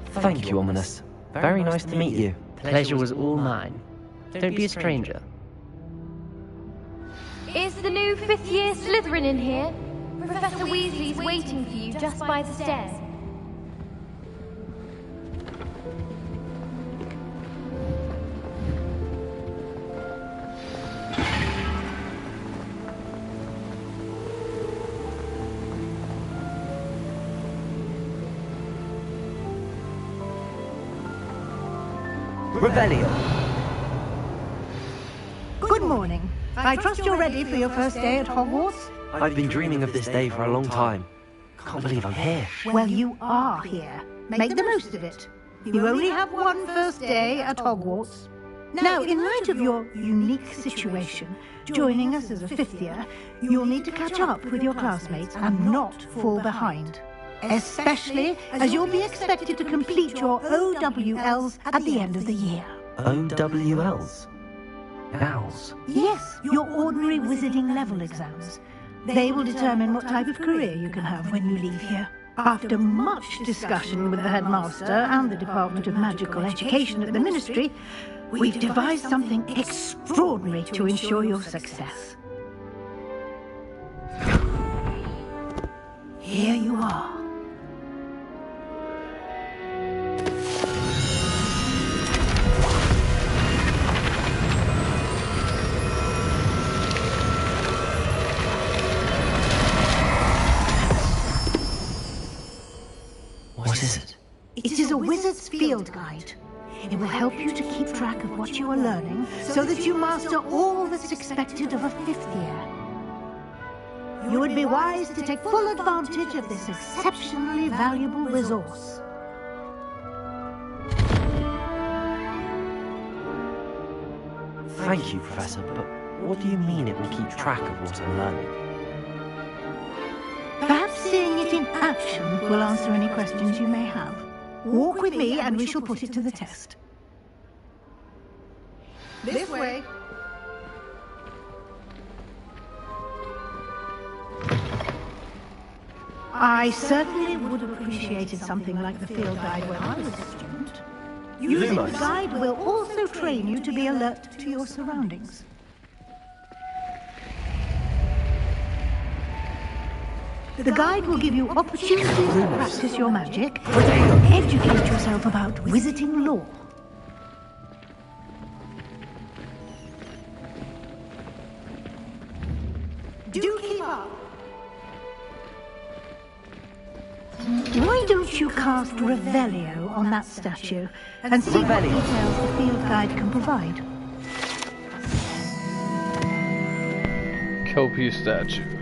Thank you, Ominous. Very nice to meet you. Pleasure was all mine. Don't be a stranger. Is the new 5th year Slytherin in here? Professor Weasley's waiting for you just by the stairs. Revelio. Good morning. I trust you're ready for your first day at Hogwarts? I've been dreaming of this day for a long time. Can't believe I'm here. Well, you are here. Make the most of it. You only have one first day at Hogwarts. Now, in light of your unique situation, joining us as a fifth year, you'll need to catch up with your classmates and not fall behind. Especially as you'll be expected to complete your OWLs at the end of the year. OWLs? Owls? Yes, your ordinary wizarding level exams. They will determine what type of career you can have when you leave here. After much discussion with the headmaster and the Department of Magical Education at the Ministry, we've devised something extraordinary to ensure your success. Here you are. What is it? It is a wizard's field guide. It will help you to keep track of what you are learning so that you master all that's expected of a fifth year. You would be wise to take full advantage of this exceptionally valuable resource. Thank you, Professor, but what do you mean it will keep track of what I'm learning? Perhaps seeing it in action will answer any questions you may have. Walk with me and we shall put it to the test. This way. I certainly would have appreciated something like the field guide when I was a student. Using the guide will also train you to be alert to your surroundings. The guide will give you opportunities to practice your magic and educate yourself about wizarding lore. Do keep up. Why don't you cast Revelio on that statue and see what details the field guide can provide? Kelpie statue.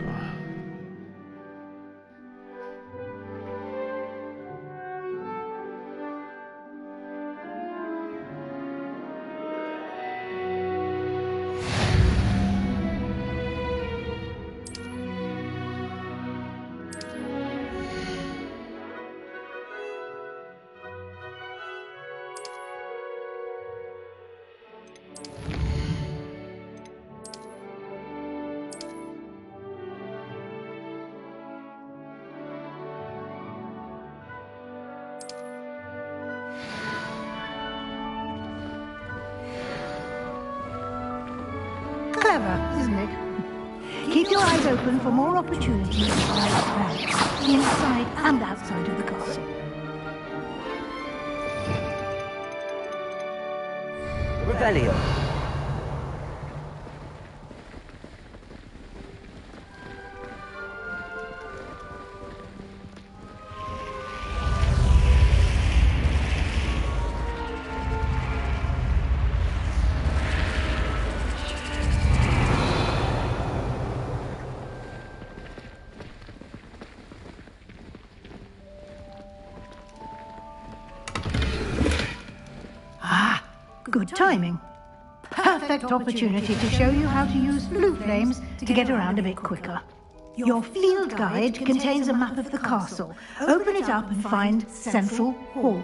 Clever, isn't it? Keep your eyes open for more opportunities to find bags, inside and outside of the castle. Revelio. Good timing. Perfect opportunity to show you how to use blue flames to get around a bit quicker. Your field guide contains a map of the castle. Open it up and find Central Hall.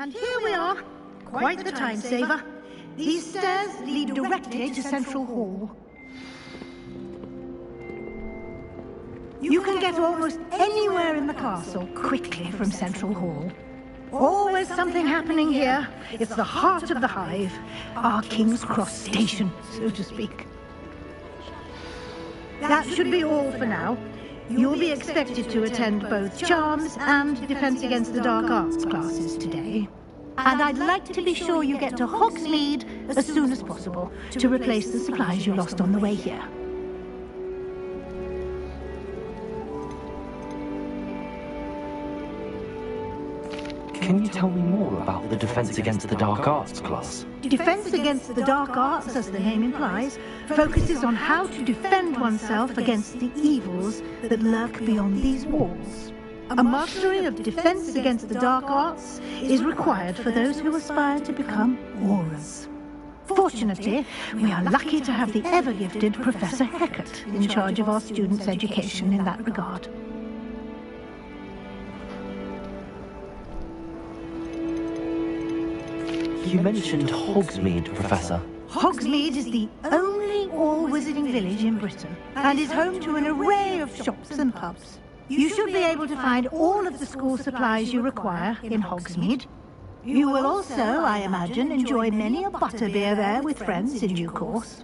And here we are. Quite the time saver. These stairs lead directly to Central Hall. You can get almost anywhere in the castle quickly from Central Hall. Always something happening here. It's the heart of the hive. Our King's Cross station, so to speak. That should be all for now. You'll be expected to attend both Charms and Defense Against the Dark Arts classes today. And I'd like to be sure you get to Hogsmeade as soon as possible to replace the supplies you lost on the way here. Can you tell me more about the Defense Against the Dark Arts class? Defense Against the Dark Arts, as the name implies, focuses on how to defend oneself against the evils that lurk beyond these walls. A mastery of Defense Against the Dark Arts is required for those who aspire to become Aurors. Fortunately, we are lucky to have the ever-gifted Professor Hecat in charge of our students' education in that regard. You mentioned Hogsmeade, Professor. Hogsmeade is the only all-wizarding village in Britain and is home to an array of shops and pubs. You should be able to find all of the school supplies you require in Hogsmeade. You will also, I imagine, enjoy many a butterbeer there with friends in due course.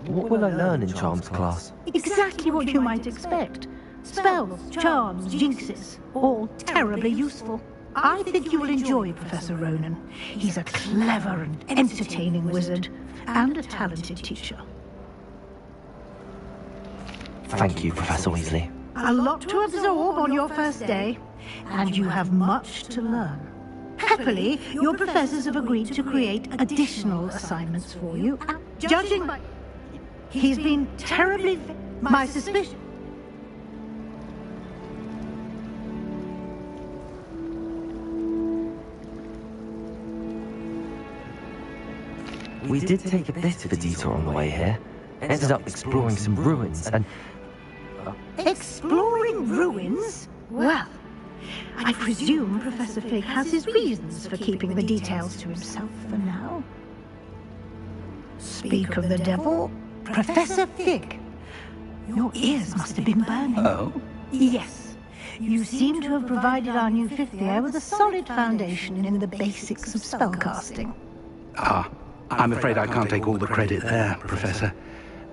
What will I learn in Charms class? Exactly what you might expect. Spells, charms, jinxes, all terribly useful. I think you will enjoy Professor Ronan. He's a clever and entertaining wizard, and a talented teacher. Thank you, Professor Weasley. A lot to absorb on your first day, and you have much to learn. Happily, your professors have agreed to create additional assignments for you. Judging by... He's been terribly... My suspicion... We did take a bit of a detour on the way here. Ended up exploring some ruins and... Exploring ruins? Well, I presume Professor Fig has his reasons for keeping the details to himself for now. Speak of the devil, Professor Fig. Your ears must have been burning. Oh? Yes. You seem to have provided our new fifth year with a solid foundation in the basics of spellcasting. Ah, I'm afraid I can't take all the credit there, Professor.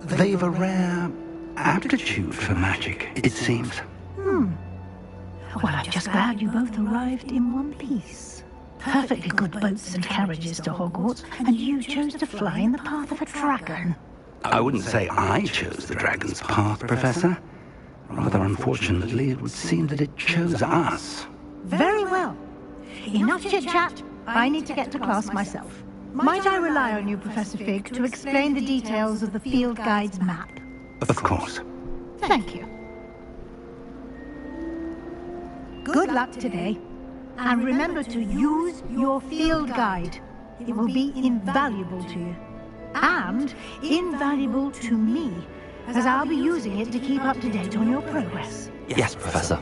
They've a rare aptitude for magic, it seems. Well, I'm just glad you both arrived in one piece. Perfectly good boats and carriages to Hogwarts, and you chose to fly in the path of a dragon. I wouldn't say I chose the dragon's path, Professor. Rather unfortunately, it would seem that it chose us. Very well. Enough chit-chat. I need to get to class myself. Might I rely on you, Professor Fig, to explain the details of the field guide's map? Of course. Thank you. Good luck today. And remember to use your field guide. It will be invaluable to you. And invaluable to me, as I'll be using it to keep up to date on your progress. Yes, Professor.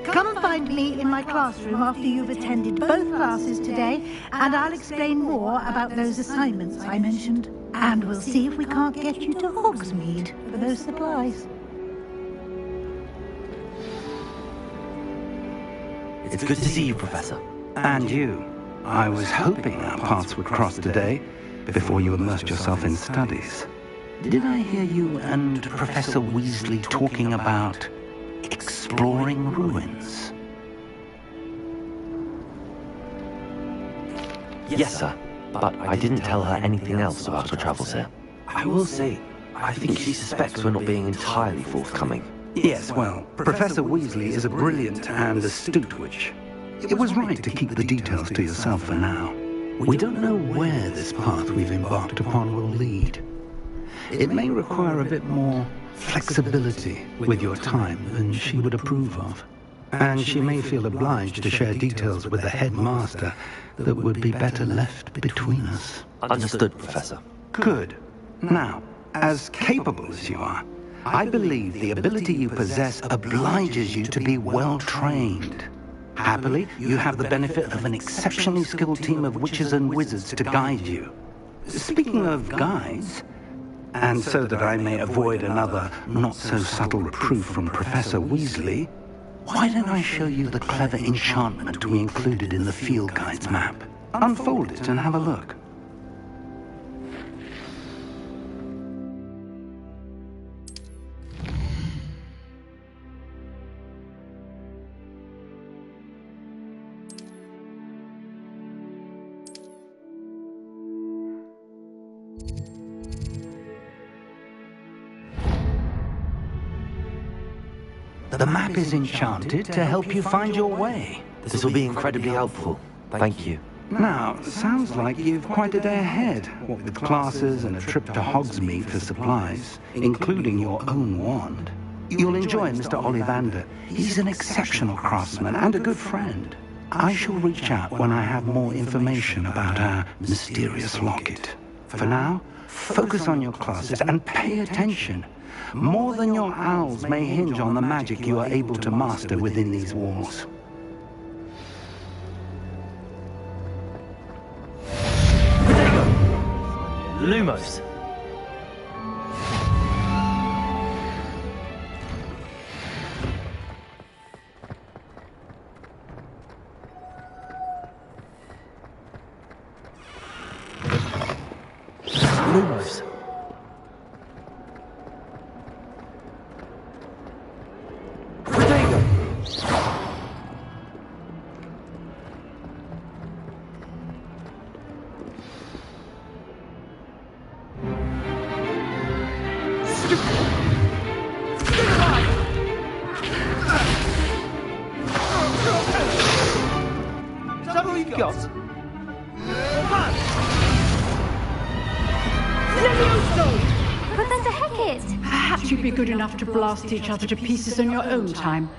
Come and find me in my classroom after you've attended both classes today, and I'll explain more about those assignments I mentioned. And we'll see if we can't get you to Hogsmeade for those supplies. It's good to see you, Professor. And you. I was hoping our paths would cross today, before you immersed yourself in studies. Did I hear you and Professor Weasley talking about exploring ruins? Yes, sir. But I didn't tell her anything else about our travels here. I will say, I think she suspects we're not being entirely forthcoming. Yes, well, Professor Weasley is a brilliant and astute witch. It was right to keep the details to yourself for now. We don't know where this path we've embarked upon will lead. It may require a bit more flexibility with your time than she would approve of. And she may feel obliged to share details with the headmaster that would be better left between us. Understood, Professor. Good. Now, as capable as you are, I believe the ability you possess obliges you to be well trained. Happily, you have the benefit of an exceptionally skilled team of witches and wizards to guide you. Speaking of guides, and so that I may avoid another not-so-subtle reproof from Professor Weasley, why don't I show you the clever enchantment we included in the field guide's map? Unfold it and have a look. The map is enchanted to help you find your way. This will be incredibly helpful. Thank you. Now, sounds like you've quite a day ahead, what with classes and a trip to Hogsmeade for supplies, including your own wand. You'll enjoy Mr. Ollivander. He's an exceptional craftsman and a good friend. I shall reach out when I have more information about our mysterious locket. For now, focus on your classes and pay attention. More than your owls may hinge on the magic you are able to master within these walls. Lumos. Lumos. Good enough to blast each other to pieces on your own time.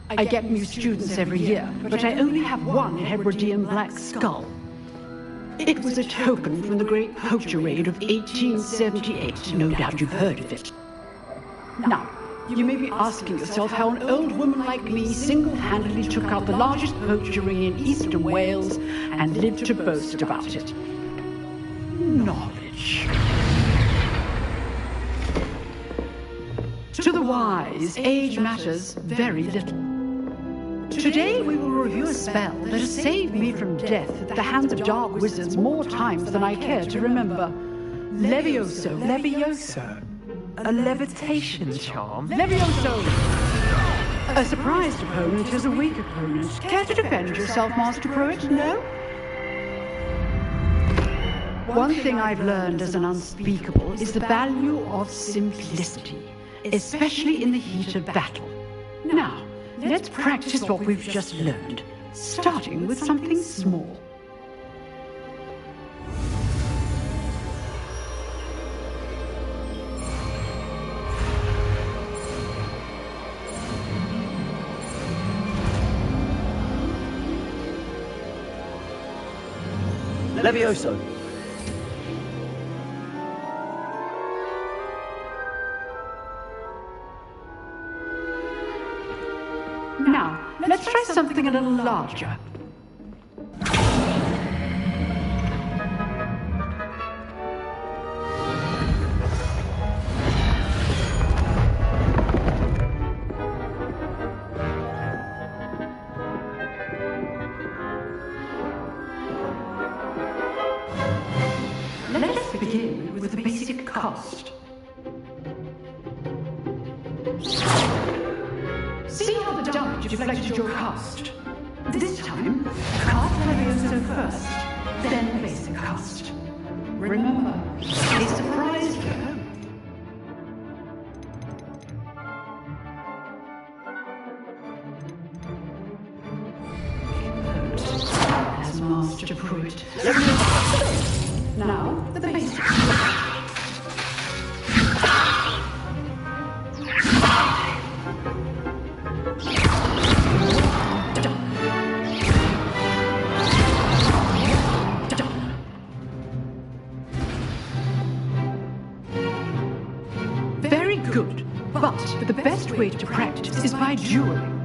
I get new students every year, but I only have one Hebridean black skull. It was a token from the Great Poacher Raid of 1878. No doubt you've heard of it. Now, you may be asking yourself how an old woman like me single-handedly took out the largest poacher ring in eastern Wales and lived to boast about it. Knowledge. To the wise, age matters very little. Today we will review a spell that has saved me from death at the hands of dark wizards more times than I care to remember. Levioso. Levioso? A levitation charm? Levioso! A surprised opponent is a weak opponent. Care to defend yourself, Master Pruitt? No? One thing I've learned as an unspeakable is the value of simplicity, especially in the heat of battle. Now, let's practice what we've just learned, starting with something small. Levioso. Now, let's try something a little larger. Let's begin with the basic cast. See how the damage deflected your cast. This time, cast Levioso first, then basic cast. Remember, a surprise go. As Master Pruitt. Now, the basic. Very good, but the best way to practice is by dueling.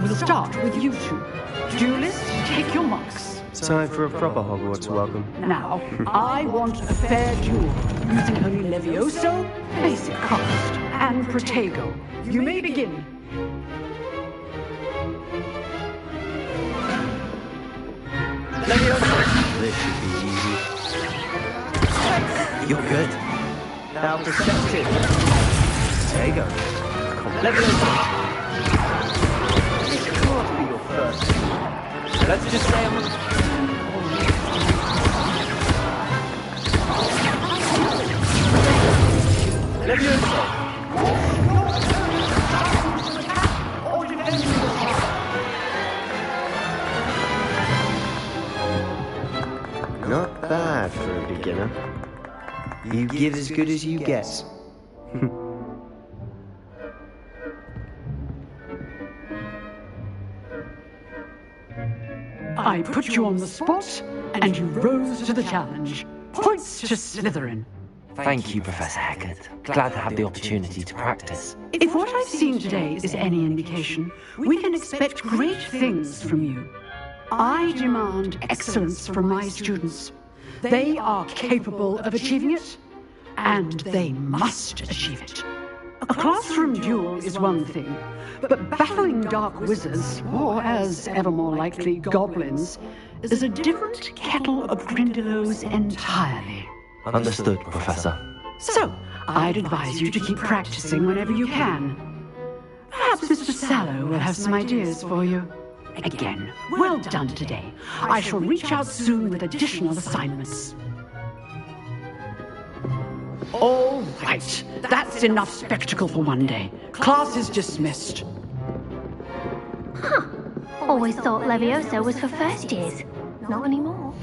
We'll start with you two. Duelists, take your marks. Time for a proper Hogwarts welcome. Now, I want a fair duel, using only Levioso, basic cast, and Protego. You may begin. Levioso! This should be easy. You're good. Now perspective. Protego. Levioso! This can't be your first. Let's just say I'm... Levioso! Not bad for a beginner. You give as good as you get. I put you on the spot, and you rose to the challenge. Points to Slytherin. Thank you, Professor Hecat. Glad to have the opportunity to practice. If what I've seen today is any indication, we can expect great things from you. I demand excellence from my students. They are capable of achieving it, and they must achieve it. A classroom duel is one thing, but battling dark wizards, or as ever more likely, goblins, is a different kettle of Grindylows entirely. Understood, Professor. So, I'd advise you to keep practicing whenever you can. Perhaps Mr. Sallow will have some ideas for you. Again, well done today. I shall reach out soon with additional assignments. All right, that's enough spectacle for one day. Class is dismissed. Huh. Always thought Levioso was for first years. Not anymore.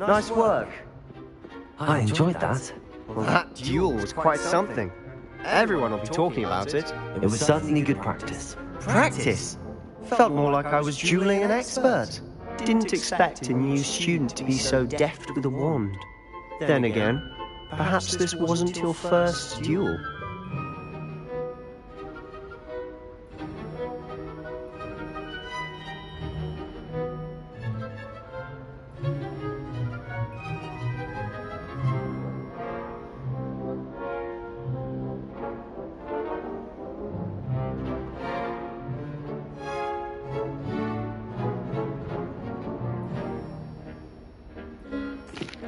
Nice work. I enjoyed that. Well, that duel was quite something. Everyone will be talking about it. It was certainly good practice. Practice? Felt more like I was dueling an expert. Didn't expect a new student to be so deft with a wand. Then again, perhaps this wasn't your first duel.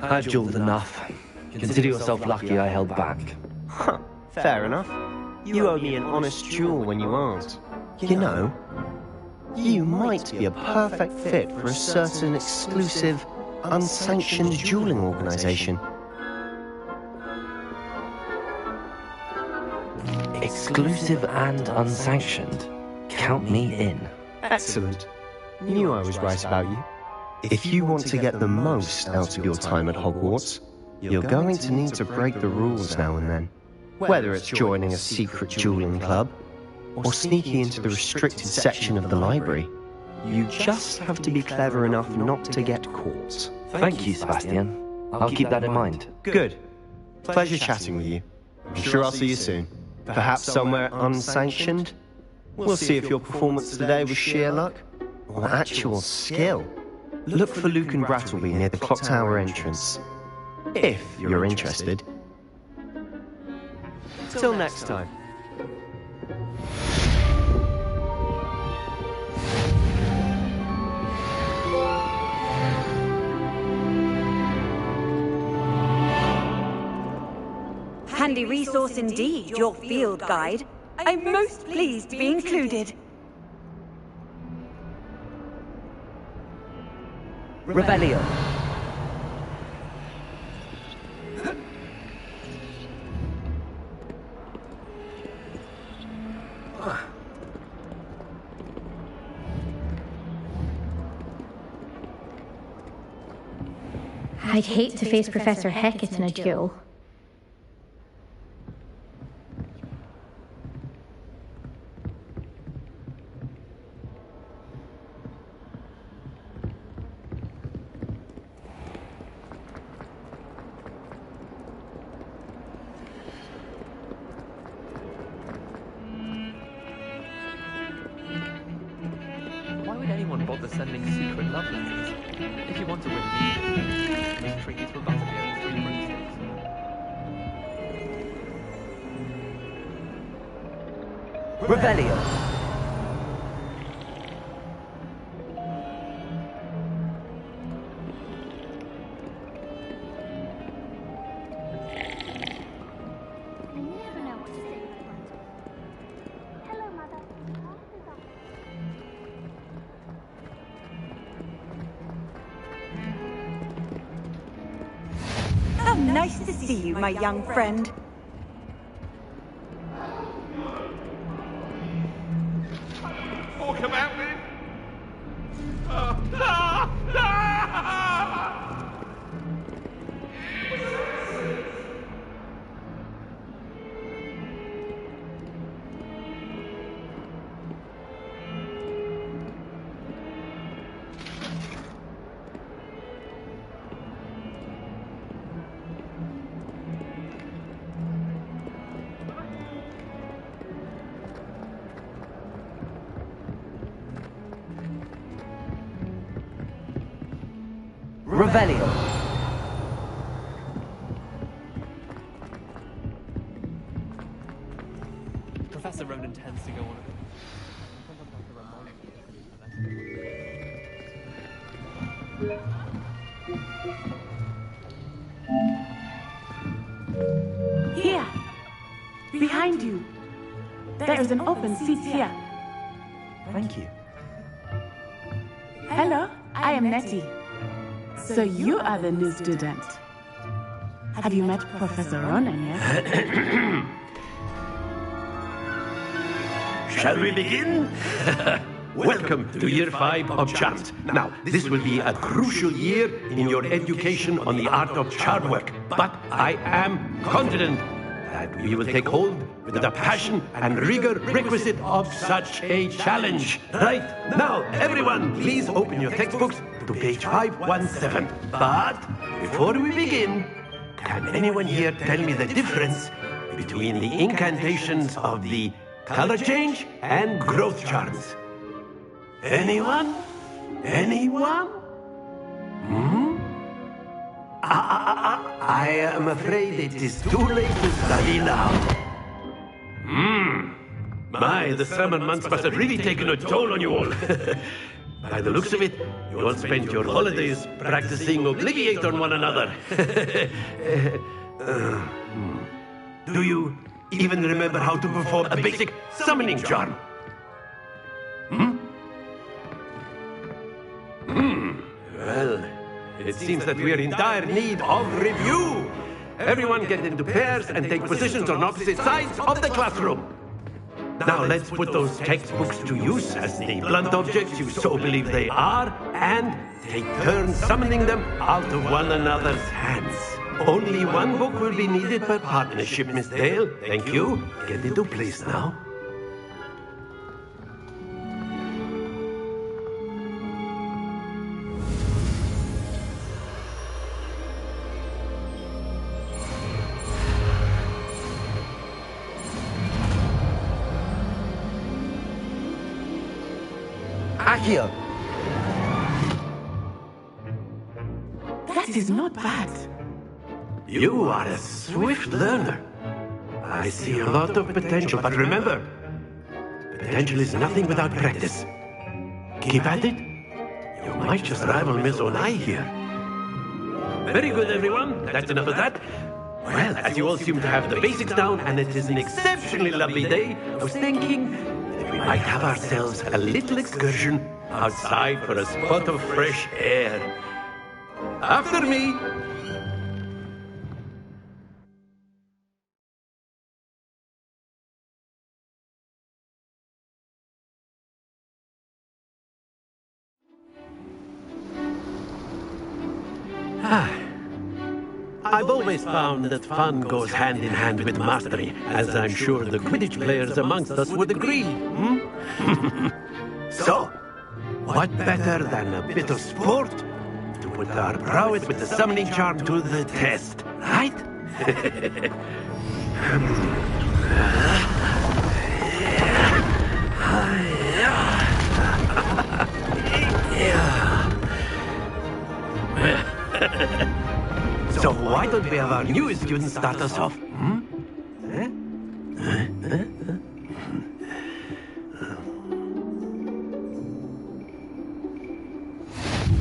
I've dueled enough. Consider yourself lucky I held back. Huh, fair enough. You owe me an honest duel when you aren't. You know, you might be a perfect fit for a certain exclusive, unsanctioned dueling organization. Exclusive and unsanctioned. Count me in. Excellent. Knew I was right about you. If you want to get the most out of your time at Hogwarts, you're going to need to break the rules now and then. Whether it's joining a secret dueling club, or sneaking into the restricted section of the library, you just have to be clever enough not to get caught. Thank you, Sebastian. I'll keep that in mind. Good. Pleasure chatting with you. I'm sure I'll see you soon. Perhaps somewhere unsanctioned? We'll see if your performance today was sheer luck, or actual skill. Look for Luke and Brattleby near the clock tower entrance, if you're interested. Till next time. Handy resource indeed, your field guide. I'm most pleased to be included. Revelio. I'd hate to face Professor Hecat in a duel. Why would anyone bother sending secret love letters? If you want to win me, make trinkets for Butterbeer and 3 broomsticks. Revelio. How nice to see you, my young friend. Talk about me. Revelio. Professor Ronan tends to go on a bit. Here! Behind you! There is an open seat here. Thank you. Hello, I am Nettie. So you are the new student. Have you met Professor Ronan yet? Shall we begin? welcome to year 5 of charms. Now, this will be a crucial year in your education on the art of charm work, but I am confident that we will take hold with the passion and rigor requisite of such a challenge. Right, now, everyone, please open your textbooks to page 517. But before we begin, can anyone here tell me the difference between the incantations of the color change and growth charms? Anyone? Anyone? I am afraid it is too late to study now. My, the summer months must have really taken a toll on you all. By the looks of it, you all spent your holidays practicing Obliviate on one another. Do you even remember how to perform a basic summoning charm? Well, it seems that we are in dire need of review. Everyone get into pairs and take positions on opposite sides of the classroom. Now let's put those textbooks to use as the blunt objects you so believe they are, and take turns summoning them out of one another's hands. Only one book will be needed per partnership, Miss Dale. Thank you. Get into place now. Accio! That is not bad. You are a swift learner. I see a lot of potential, but remember, potential is nothing without practice. Keep at it. You might just rival Miss Onai here. Very good, everyone. That's enough of that. Well, as you all seem to have the basics down, and it is an exceptionally lovely day, I was thinking that we might have ourselves a little excursion outside for a spot of fresh air. After me. I've always found that fun goes hand in hand with mastery, as I'm sure the Quidditch players amongst us would agree. So, what better than a bit of sport to put our prowess with the summoning charm to the test, right? So why don't we have our newest student start us off?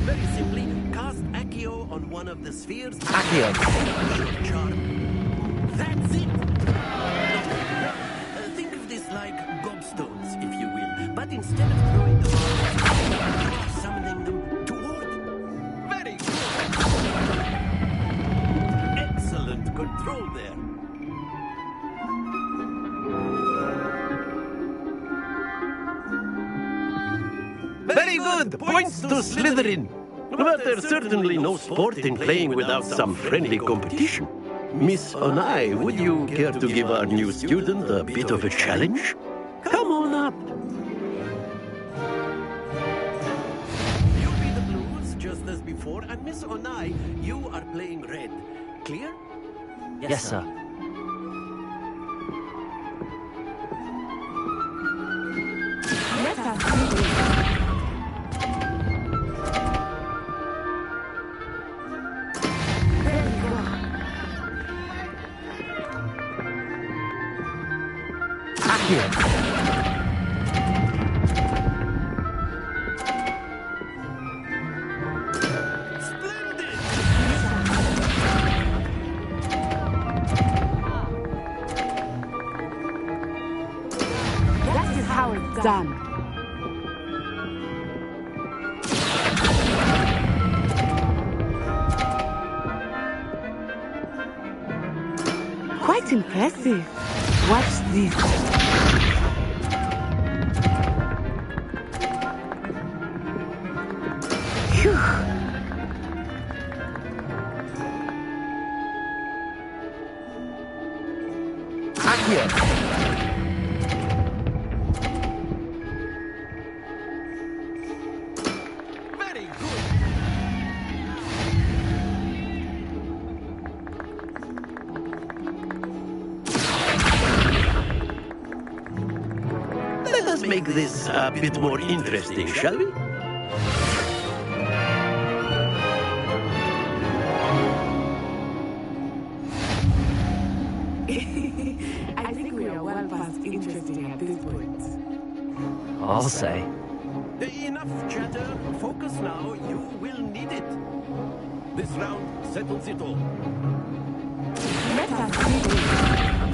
Very simply, cast Accio on one of the spheres. Accio! That's it! Think of this like gobstones, if you will. But instead of throwing them out, summoning them toward. Very good! Excellent control there. Very good! Points to Slytherin! But there's certainly no sport in playing without some friendly competition. Miss Onai, would you care to give our new student a bit of a challenge? Come on up. You'll be the blues, just as before, and Miss Onai, you are playing red. Clear? Yes, sir. Let us do this. That is how it's done. Quite impressive. Watch this. Let us make this a bit more interesting, shall we? I think we are well past interesting at this point. I'll say. Enough chatter. Focus now. You will need it. This round settles it all. Let us begin.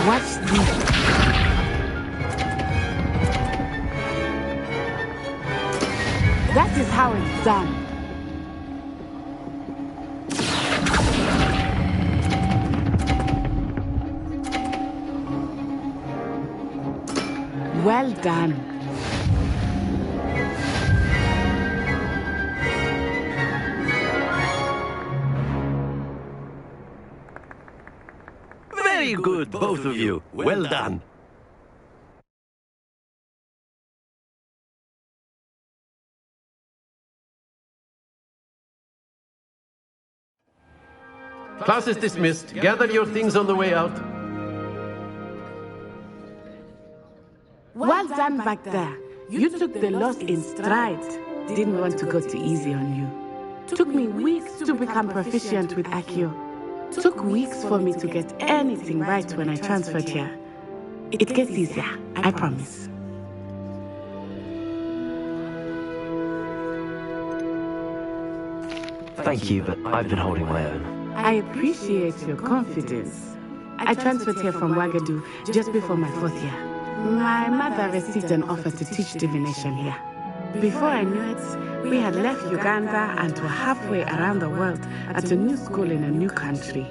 What's this? That is how it's done. Well done. Very good, both of you. Well done. Class is dismissed. Gather your things on the way out. Well done back there. You took the loss in stride. Didn't want to go too easy on you. Took me weeks to become proficient with Accio. Took weeks for me to get anything right when I transferred here. It gets easier, I promise. Thank you, but I've been holding my own. I appreciate your confidence. I transferred here from Wagadu just before my 4th year. My mother received an offer to teach divination here. Before I knew it, we had left Uganda and were halfway around the world at a new school in a new country.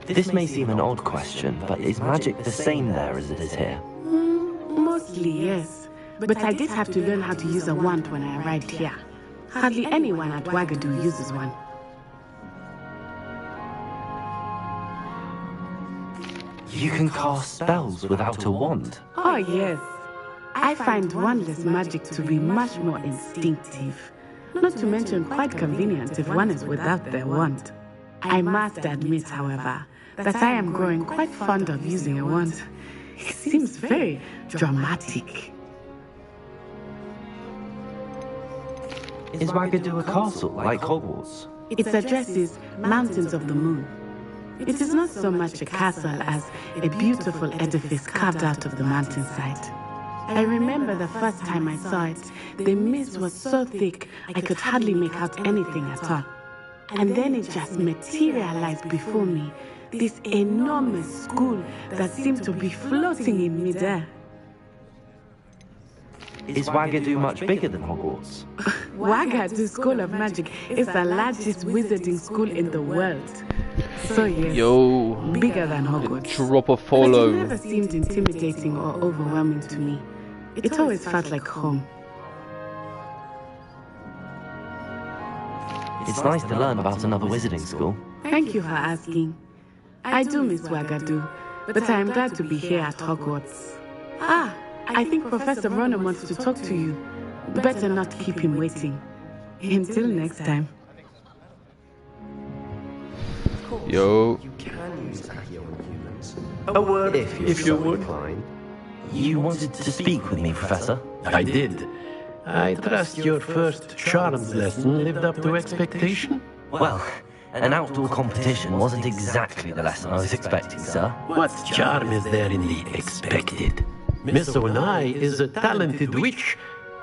This may seem an odd question, but is magic the same there as it is here? Mostly, yes. But I did have to learn how to use a wand when I arrived here. Hardly anyone at Wagadu uses one. You can cast spells without a wand? Oh, yes. I find wandless magic to be much more instinctive. Not to mention quite convenient if one is without their wand. I must admit, however, that I am growing quite fond of using a wand. It seems very dramatic. Is Wagadu a castle, like Hogwarts? Its address is Mountains of the Moon. It is not so much a castle as a beautiful edifice carved out of the mountainside. I remember the first time I saw it, the mist was so thick I could hardly make out anything at all. And then it just materialized before me, this enormous school that seemed to be floating in midair. Is Wagadu much bigger than Hogwarts? Wagadu School of Magic is the largest wizarding school in the world. So yes, bigger than Hogwarts. Drop a follow. But it never seemed intimidating or overwhelming to me. It always felt like home. It's nice to learn about another wizarding school. Thank you for asking. I do miss Wagadu, but I am glad to be here at Hogwarts. I think Professor Ronan wants to talk to you. Better not keep him waiting. Until next time. Yo. You can use Accio on humans. A word, if you would. You wanted to speak with me, Professor? I did. I trust your first charms lesson lived up to expectation? Well, an outdoor competition wasn't exactly the lesson I was expecting, sir. What charm is there in the expected? Miss Onai is a talented witch.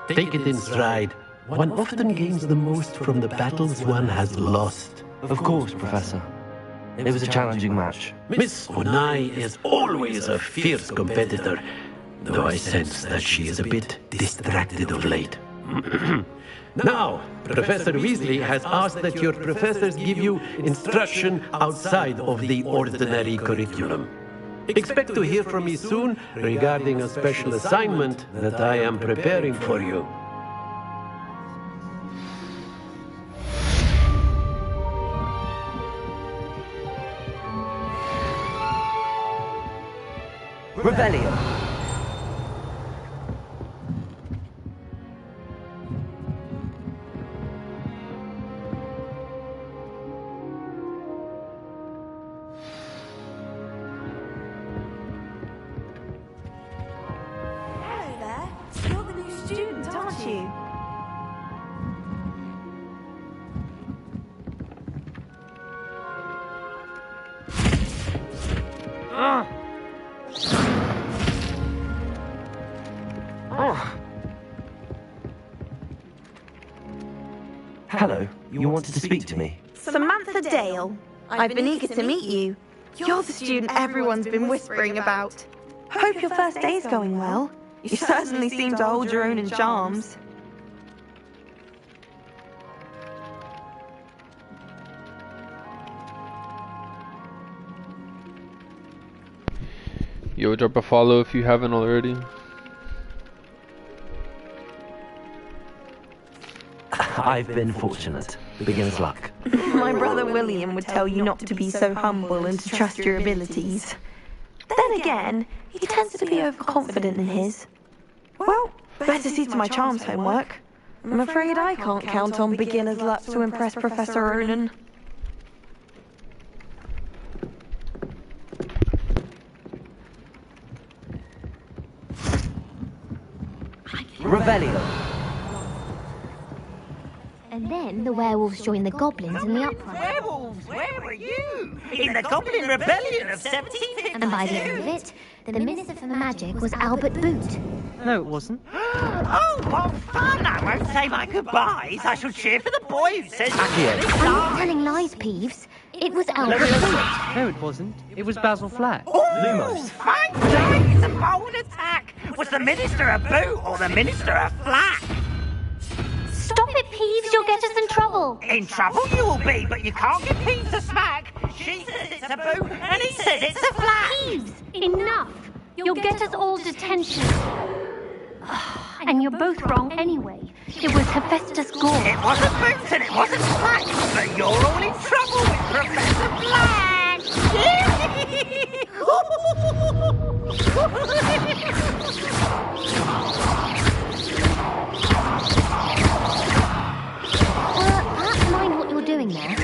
Take it in stride. One often gains the most from the battles one has lost. Of course, Professor. It was a challenging match. Miss Onai is always a fierce competitor, though I sense that she is a bit distracted of late. Now, Professor Weasley has asked that your professors give you instruction outside of the ordinary curriculum. Expect to hear from me soon regarding a special assignment that I am preparing for you. Rebellion! Hello there. You're the new student, aren't you? Hello, you wanted to speak to me? Samantha Dale. I've been eager to meet you. You're the student everyone's been whispering about. Hope your first day's going well. You certainly seem to hold your own in charms. Yo, drop a follow if you haven't already. I've been fortunate. Beginner's luck. My brother William would tell you not to be so humble and to trust your abilities. Then again, he tends to be overconfident in his. Well, better see to my charms homework. I'm afraid I can't count on beginner's luck to impress Professor Ronan. Rebellion! And then the werewolves joined the goblins in the uprising. Werewolves, where were you? In the Goblin Rebellion of 1752. And by the end of it, the Minister for Magic was Albert Boot. No, it wasn't. Oh, what fun! I won't say my goodbyes. I shall cheer for the boy who says... I'm not telling lies, Peeves. It was Albert Boot. No, it wasn't. It was Basil Flack. Lumos. Fine choice! It's a bold attack. Was the Minister a boot or the Minister a flack? Stop it, Peeves. You'll get us in trouble. In trouble you will be, but you can't get Peeves a smack. She says it's a boot, and he says it's a flack. Peeves, enough. You'll get us all detention. And you're both wrong anyway. It was Hephaestus Gore. It wasn't boot and it wasn't flack, but you're all in trouble with Professor Flack. Perhaps mind what you're doing there.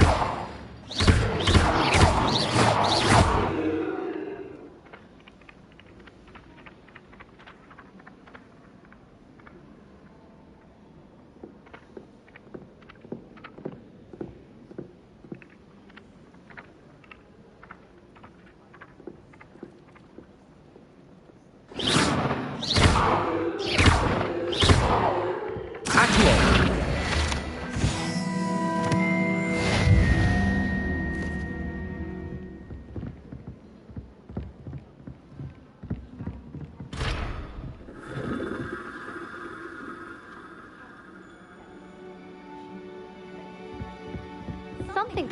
Something.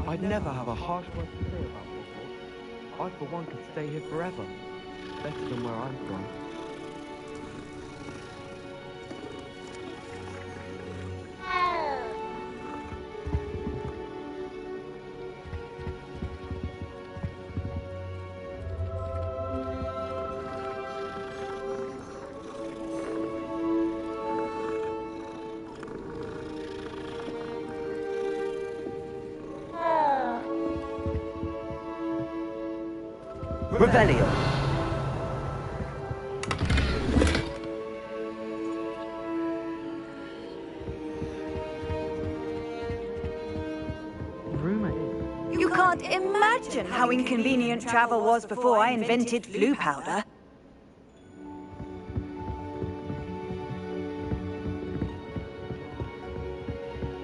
I'd never have a harsh word to say about Hogwarts. I, for one, could stay here forever. Better than where I'm from. Revelio. You can't imagine how inconvenient travel was before I invented flu powder.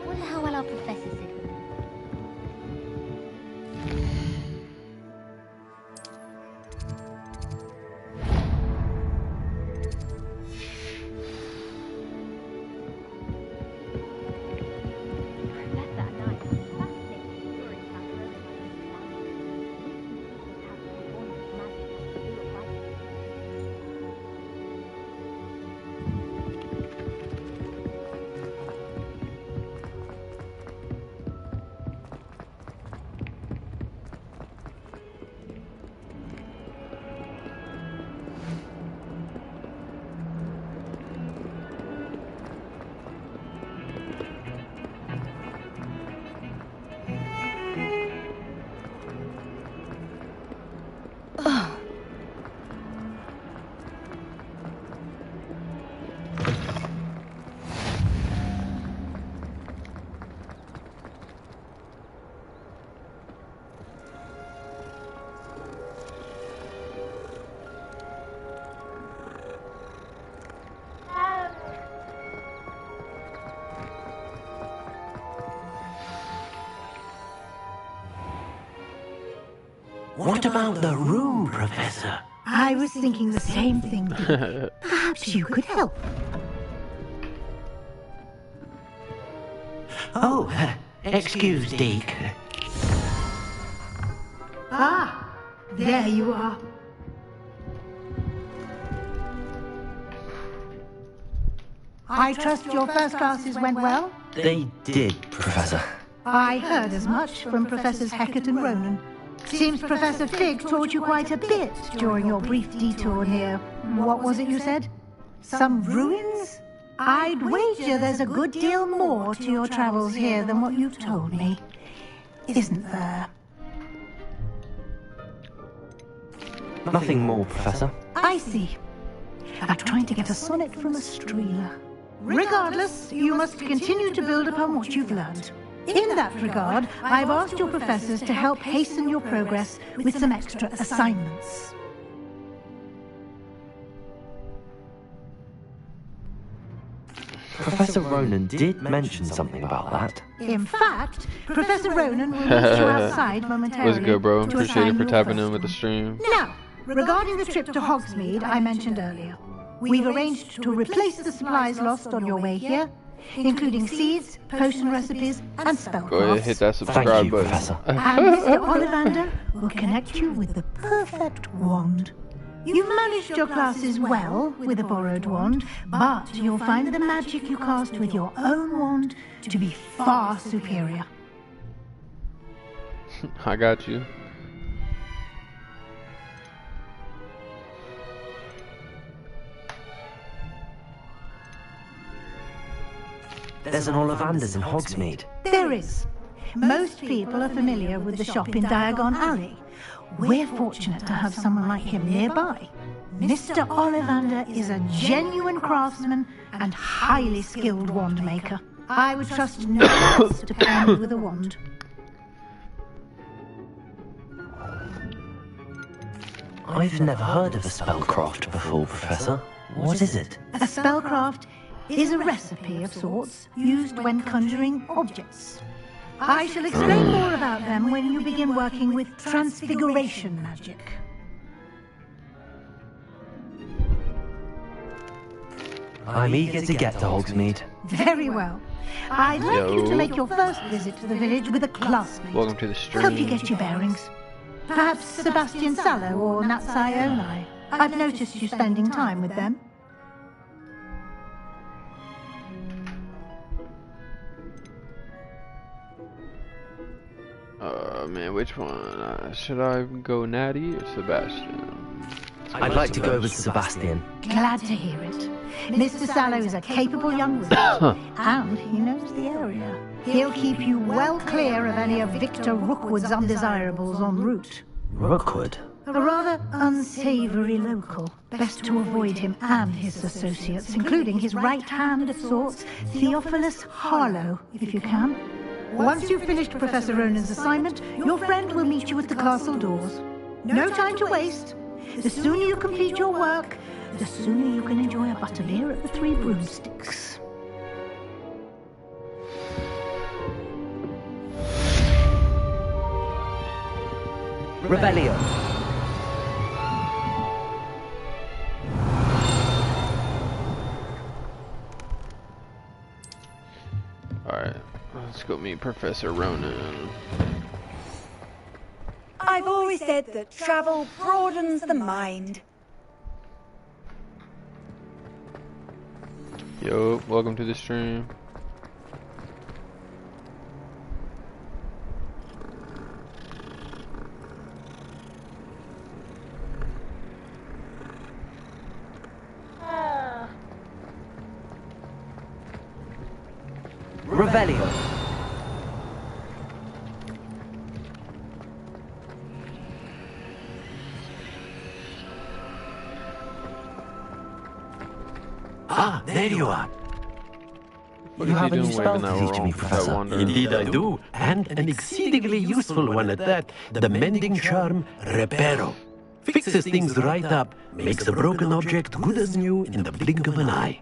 Wonder how well our professor said. What about the room, Professor? I was thinking the same thing. Perhaps you could help. Oh, excuse, Deke. Ah, there you are. I trust your first classes went well? They did, Professor. I heard as much from Professors Hecat and Ronan. Seems Professor Fig taught you quite a bit during your brief detour near... what was it you said? Some ruins? I'd wager there's a good deal more to your travels here than what you've told me. Isn't there? Nothing more, Professor. I see. Like trying to get a sonnet from a streeler. Regardless, you must continue to build upon what you've learned. In that regard, I've asked your professors to help hasten your progress with some extra assignments. Professor Ronan did mention something about that. In fact, Professor Ronan will meet you outside momentarily. What's good, bro? to Appreciate assign it for your tapping first in with the one. stream. Now, regarding the trip to Hogsmeade I mentioned earlier, we've arranged to replace the supplies lost on your way here, including seeds, potion recipes, and spellcrafts. Go ahead, hit that subscribe Thank you, button. Professor. And Mr. Ollivander will connect you with the perfect wand. You've managed your classes well with a borrowed wand, but you'll find the magic you cast with your own wand to be far superior. I got you. There's an Ollivander's in Hogsmeade. There is. Most people are familiar with the shop in Diagon Alley. We're fortunate to have someone like him nearby. Mr. Ollivander is a genuine craftsman and highly skilled wand maker. I would trust no one else to pair me with a wand. I've never heard of a spellcraft before, Professor. What is it? A spellcraft is a recipe of sorts used when conjuring objects. I shall explain more about them when you begin working with transfiguration magic. I'm eager to get to Hogsmeade. Very well. I'd like you to make your first visit to the village with a classmate. Welcome to the stream. Help you get your bearings. Perhaps Sebastian Sallow or Natsai Onai. I've noticed you spending time with them. Man, which one? Should I go Natty or Sebastian? I'd like to go with Sebastian. Glad to hear it. Mr. Sallow is a capable young wizard, and he knows the area. He'll keep you well clear of any of Victor Rookwood's undesirables en route. Rookwood? A rather unsavory local. Best to avoid him and his associates, including his right hand of sorts, Theophilus Harlow, if you can. Once you've finished Professor Ronan's assignment, your friend will meet you at the castle doors. No time to waste. The sooner you complete your work, the sooner you can enjoy a butterbeer at the Three Broomsticks. Rebellion! Alright, let's go meet Professor Ronan. I've always said that travel broadens the mind. Yo, welcome to the stream. Revelio. Ah, there you are. What You is he have a new doing spell waving that to teach wrong- me, that Professor. wonder? Indeed I do, and an exceedingly useful one at that. The mending charm, Reparo. Fixes things right up, makes a broken object good as new in the blink of an eye.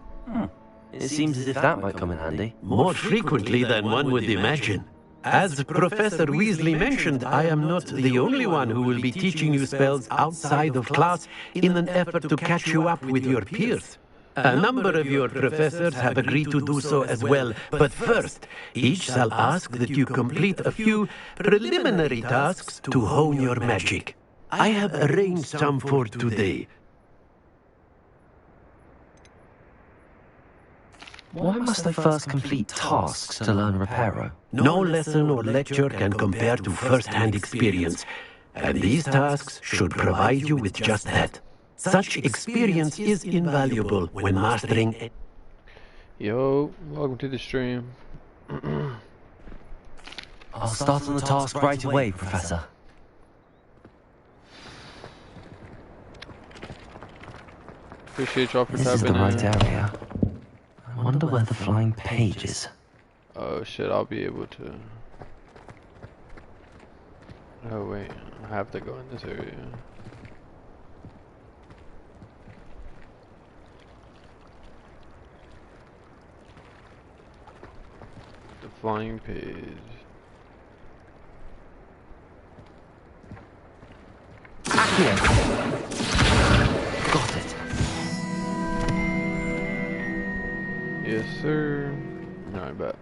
It seems as if that might come in handy. More frequently than one would imagine. As Professor Weasley mentioned, I am not the only one who will be teaching you spells outside of class in an effort to catch you up with your peers. A number of your professors have agreed to do so as well, but first, each shall ask that you complete a few preliminary tasks to hone your magic. I have arranged some for today. Why must I first complete tasks to learn Reparo? No lesson or lecture can compare to first-hand experience, and these tasks should provide you with just that. Such experience is invaluable when mastering it. Yo, welcome to the stream. I'll start on the task right away, Professor. Appreciate y'all for This is the tapping right in. area. I wonder where the flying page is. Oh shit, I'll be able to. Oh wait, I have to go in this area. The flying page. Here. Got it. Yes, sir. No, I bet.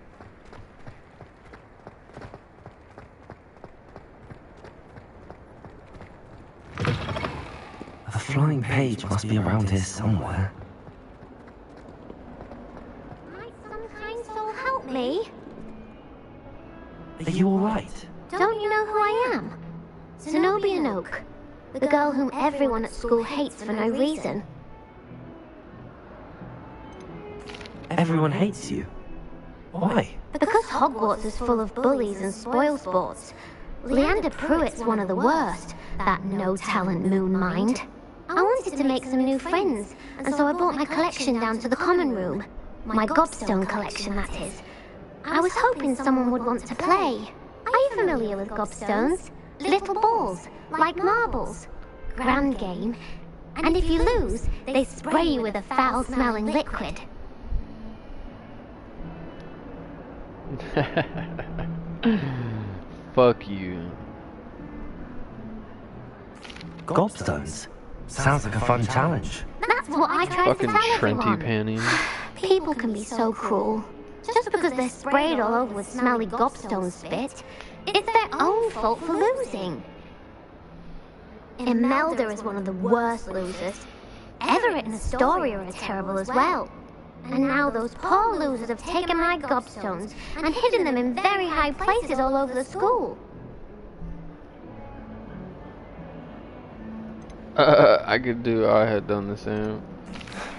The flying page must be around here somewhere. Some kind soul help me. Are you alright? Don't you know who I am? Zenobia Noak, the girl whom everyone at school hates for no reason. Everyone hates you. Why? Because Hogwarts is full of bullies and spoilsports. Leander Pruitt's one of the worst, that no-talent moon mind. I wanted to make some new friends, and so I brought my collection down to the common room. My gobstone collection, that is. I was hoping someone would want to play. Are you familiar with gobstones? Little balls, like marbles. Grand game. And if you lose, they spray you with a foul-smelling liquid. Fuck you. Gobstones? Sounds like a fun challenge. That's what I tried Fucking to tell Trenty everyone. panties. People can be so cruel. Just because they're sprayed all over with smelly gobstone spit, it's their own fault for losing. Imelda is one of the worst losers. Everett and Astoria are terrible as well. And now those poor losers have taken my gobstones and hidden them in very high places all over the school. I had done the same.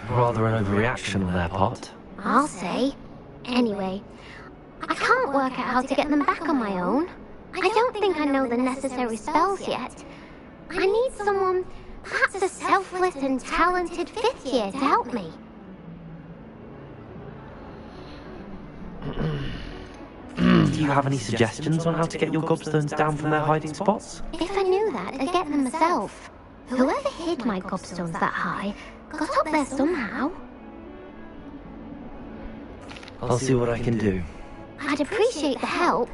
Rather an overreaction on their part. I'll say. Anyway, I can't work out how to get them back on my own. I don't think I know the necessary spells yet. I need someone, perhaps a selfless and talented 5th year to help me. Do you have any suggestions on how to get your gobstones down from their hiding spots? If I knew that, I'd get them myself. Whoever hid my gobstones that high got up there somehow. I'll see what I can do. I'd appreciate the help.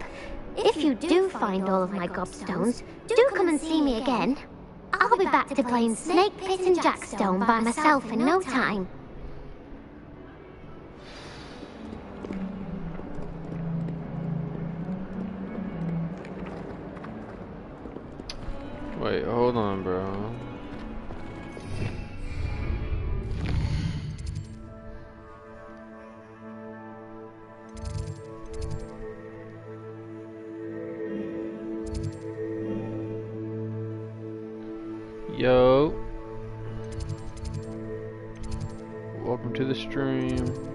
If you do find all of my gobstones, do come and see me again. I'll be back to playing Snake Pit and Jackstone by myself in no time. Wait, hold on, bro. Yo. Welcome to the stream.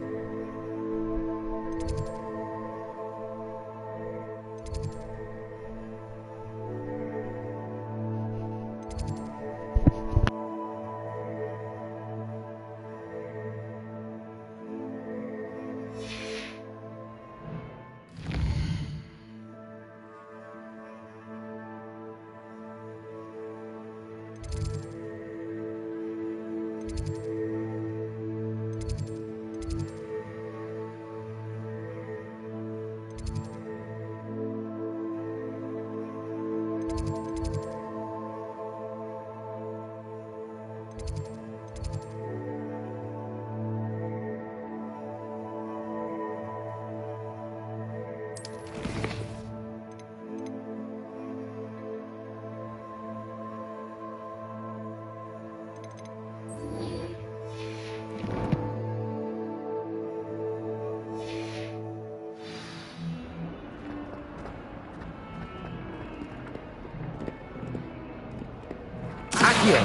Here.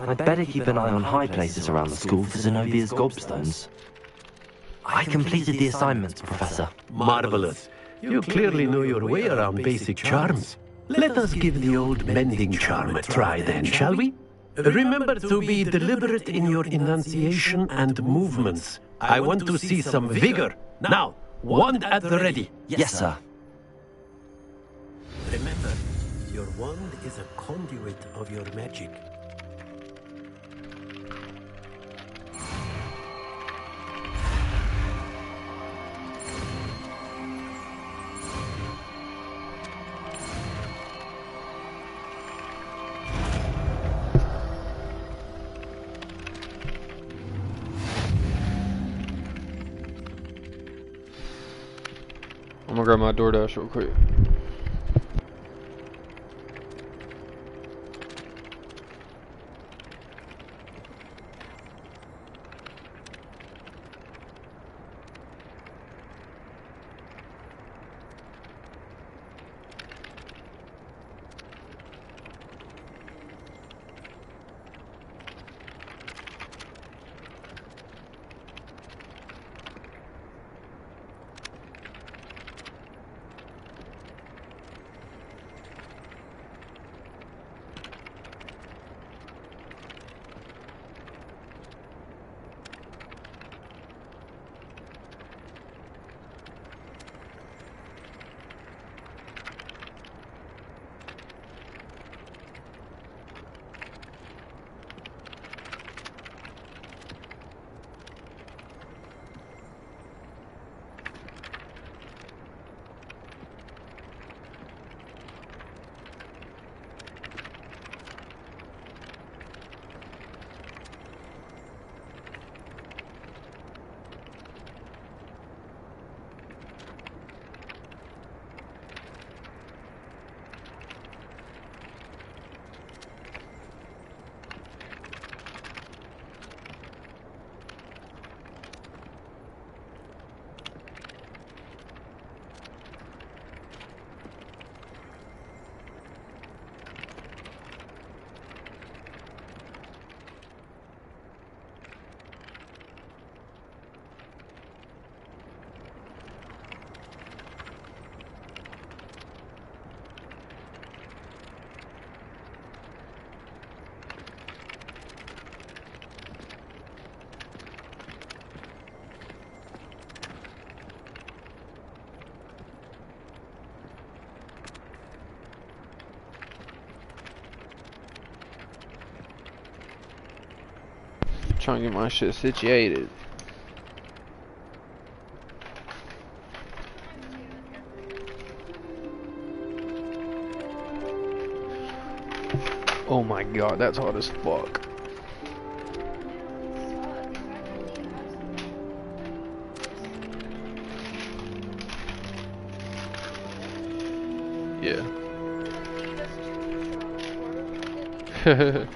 I'd better keep an eye on high places around the school for Zenobia's gobstones. I completed the assignments, Professor. Marvelous. You clearly know your way around basic charms. Let us give the old mending charm a try then, shall we? Remember to be deliberate in your enunciation and movements. I want to see some vigor. Now, wand at the ready. Yes, sir. Remember, your wand is a conduit of your magic. I'm gonna grab my DoorDash real quick. trying to get my shit situated. Oh my god, that's hot as fuck. Yeah. I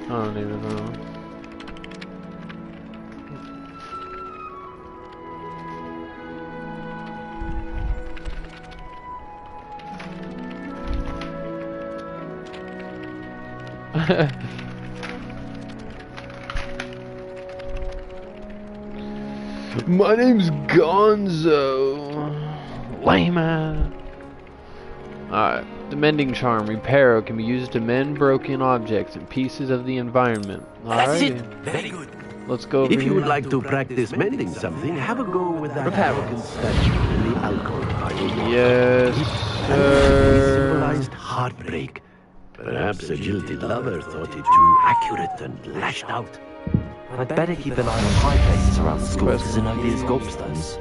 don't even know. My name's Gonzo. Lame. Alright. The mending charm, Reparo, can be used to mend broken objects and pieces of the environment. That's it. Alright. Very good. Let's go over If you would here. like to practice mending something, have a go with that broken statue in the alcove by the wall. Yes, It sir. symbolized heartbreak. Perhaps a jilted lover thought it too accurate and lashed out. I'd better keep an eye on high places around the school for Zenobia's gobstones.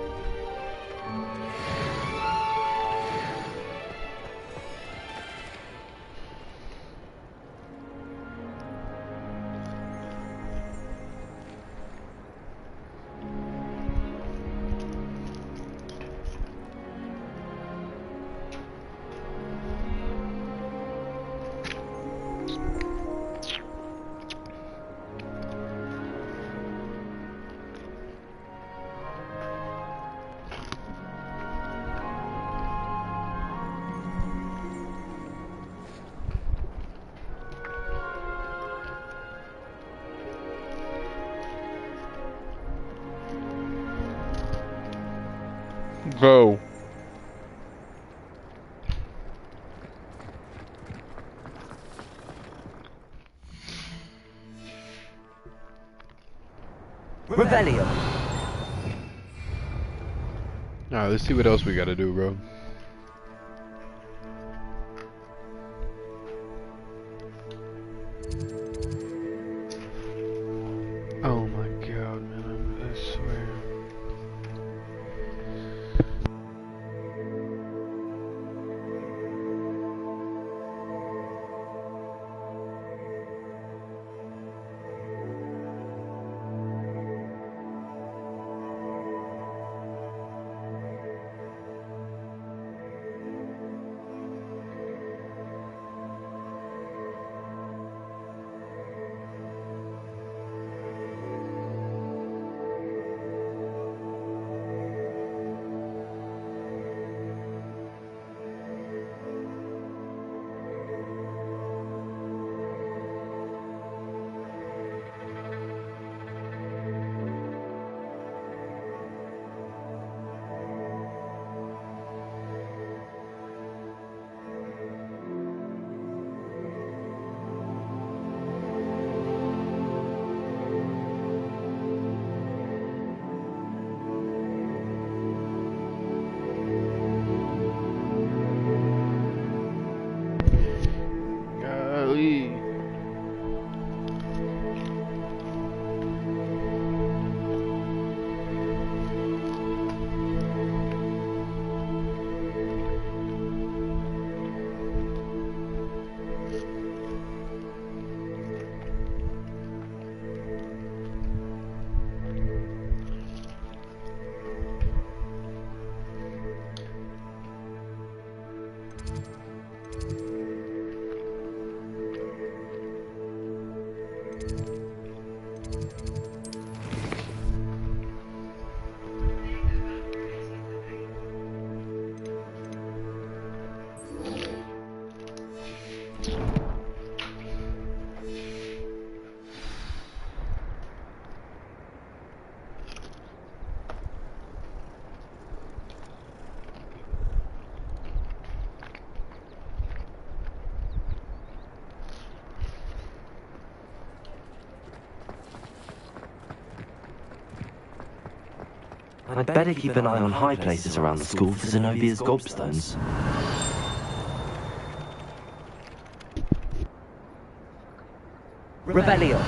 Go. Revelio. Alright, let's see what else we gotta do, bro. Oh my god, man, I swear. Golly. I'd better keep an eye on high places around the school for Zenobia's gobstones. Revelio.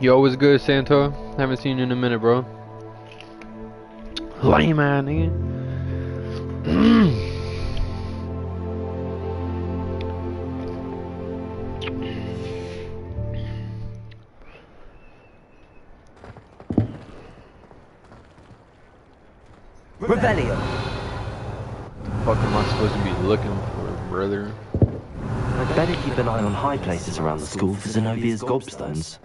Yo, what's good, Santo? Haven't seen you in a minute, bro. Lame man, nigga. Rebellion. What the fuck am I supposed to be looking for, brother? I'd better keep an eye on high places around the school for Zenobia's gobstones.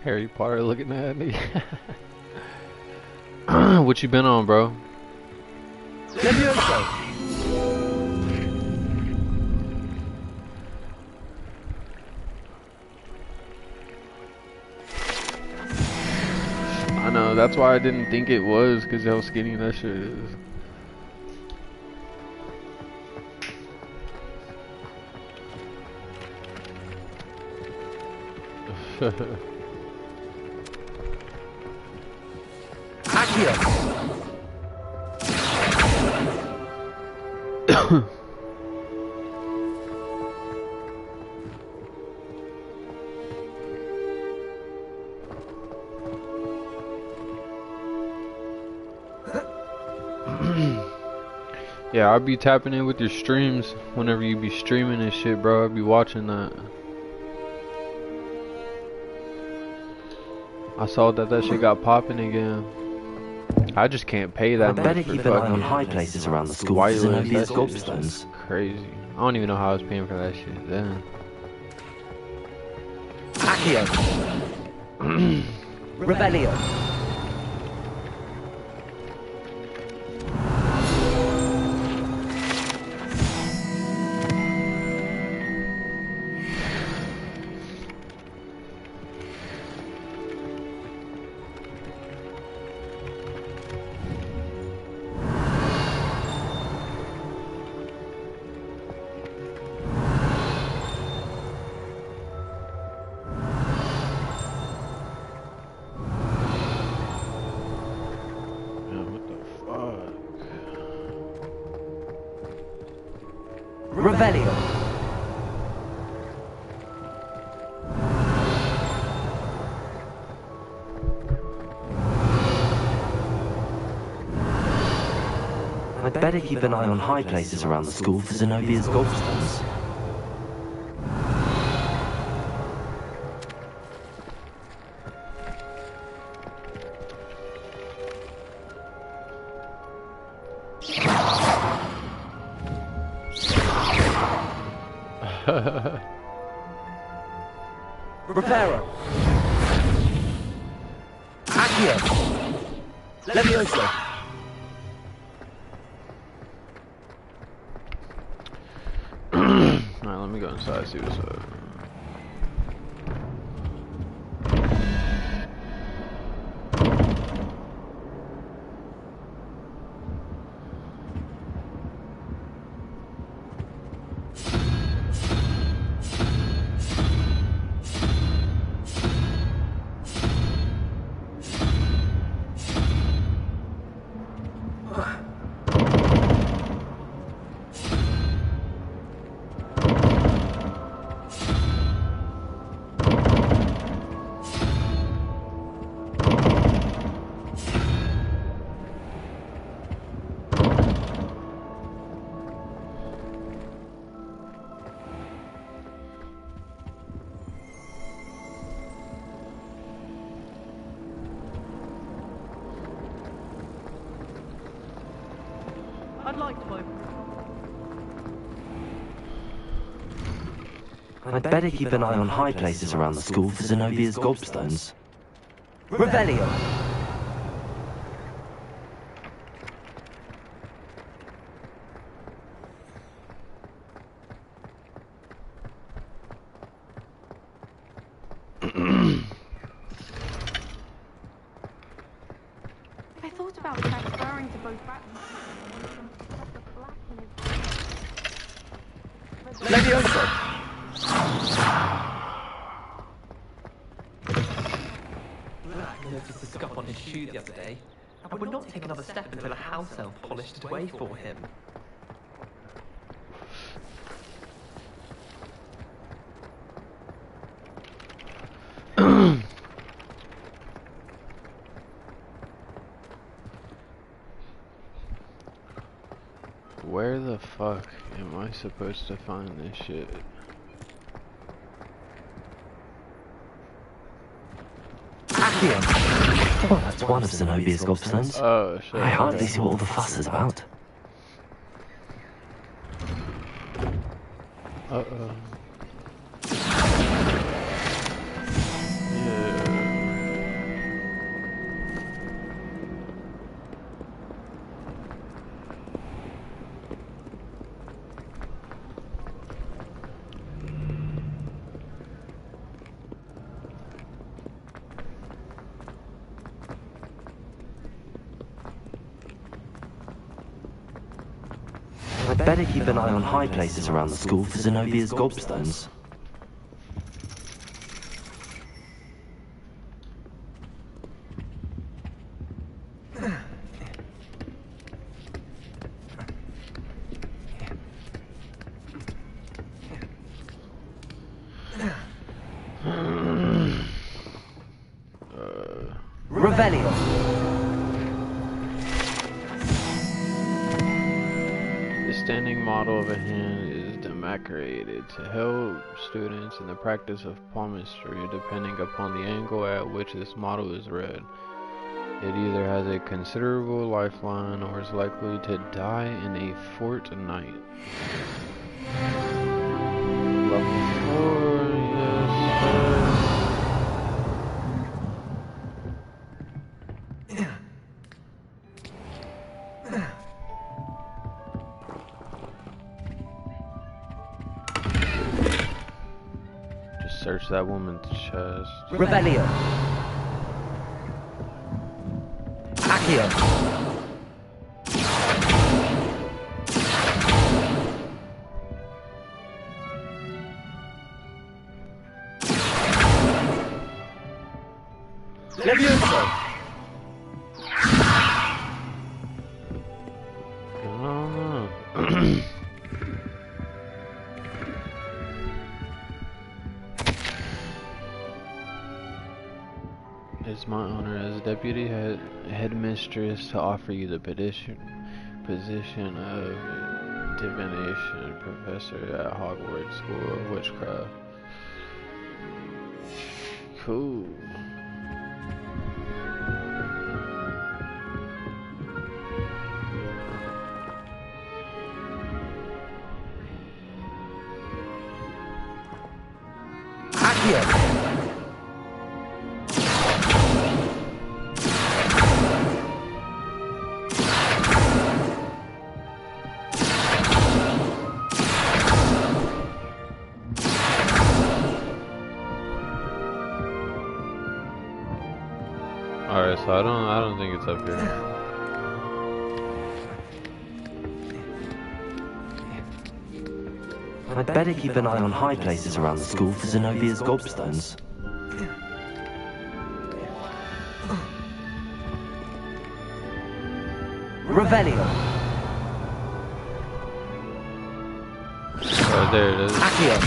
Harry Potter looking at me. What you been on, bro? I know, that's why I didn't think it was, because how skinny that shit is. Yeah, I'll be tapping in with your streams whenever you be streaming and shit, bro. I'll be watching that. I saw that shit got popping again. I just can't pay that much. Better keep an eye on high places around the school for Zenobia's gobstones. Crazy. I don't even know how I was paying for that shit then. Accio. Rebellion. Rebellion. I'd better keep an eye on high places around the school for Zenobia's gobstones. Reparo. Accio. Levioso. Alright, let me go inside, see what's up. I'd like to buy. I'd better keep an eye on high places around the school for Zenobia's gobstones. Revelio. I thought about transferring to both battles. Levioso! Black noticed the scuff on his shoe the other day, and would not take another step until a house elf polished it away for him. Where the fuck am I supposed to find this shit? Oh, that's one of Zenobia's gobstones. Oh, shit. I hardly see what all the fuss is about. Uh-oh. I'd better keep an eye on high places around the school for Zenobia's gobstones. Revelio! The standing model of a hand is demarcated to help students in the practice of palmistry depending upon the angle at which this model is read. It either has a considerable lifeline or is likely to die in a fortnight. Level 4, yes. Just search that woman's chest. Revelio! Accio! Levioso! It's my honor as deputy headmistress to offer you the position of divination professor at Hogwarts School of Witchcraft. Cool. Accio! Alright, so I don't think it's up here. I'd better keep an eye on high places around the school for Zenobia's gobstones. Revelio! Oh, there it is. Accio!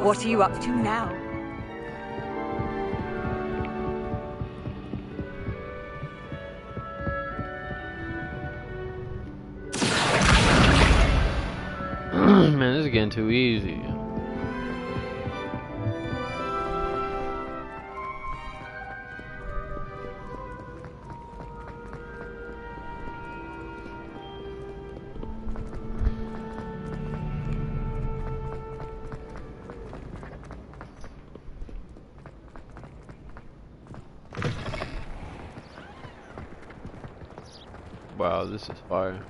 What are you up to now? Man, this is getting too easy. Wow, this is fire.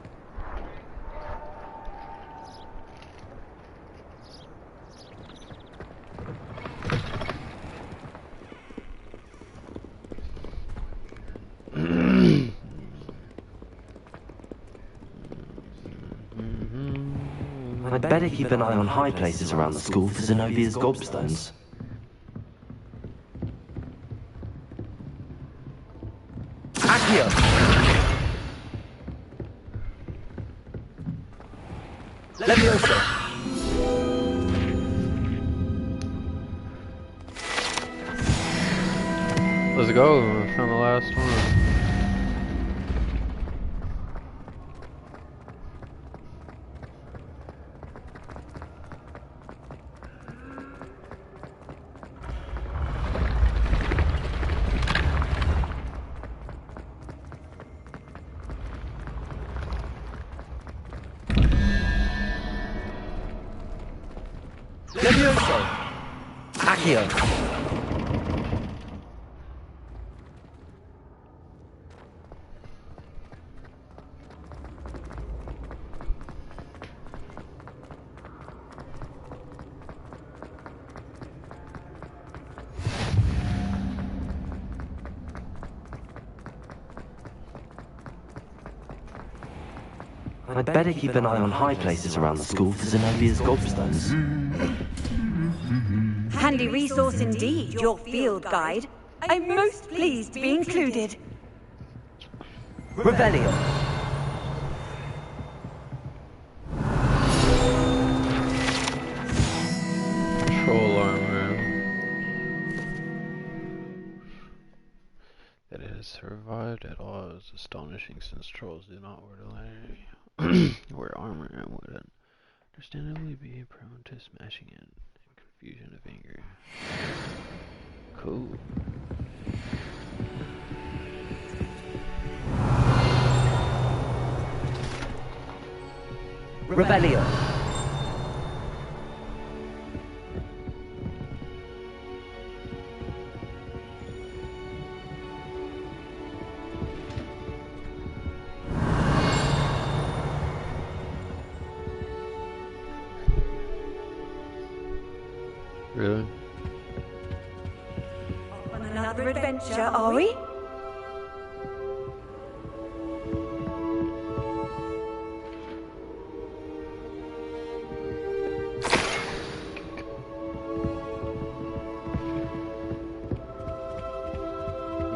better keep an eye on high places around the school for Zenobia's gobstones. Accio! Levioso! Let's go. I found the last one. Levioso! Accio! I'd better keep an eye on high places around the school for Zenobia's gobstones. Handy resource indeed, your field guide. I'm most pleased to be included. Revelio! Troll armor. That it has survived at all is astonishing since trolls do not wear armor and would understandably be prone to smashing it in confusion of anger. Cool. Revelio! Really? On another adventure, are we?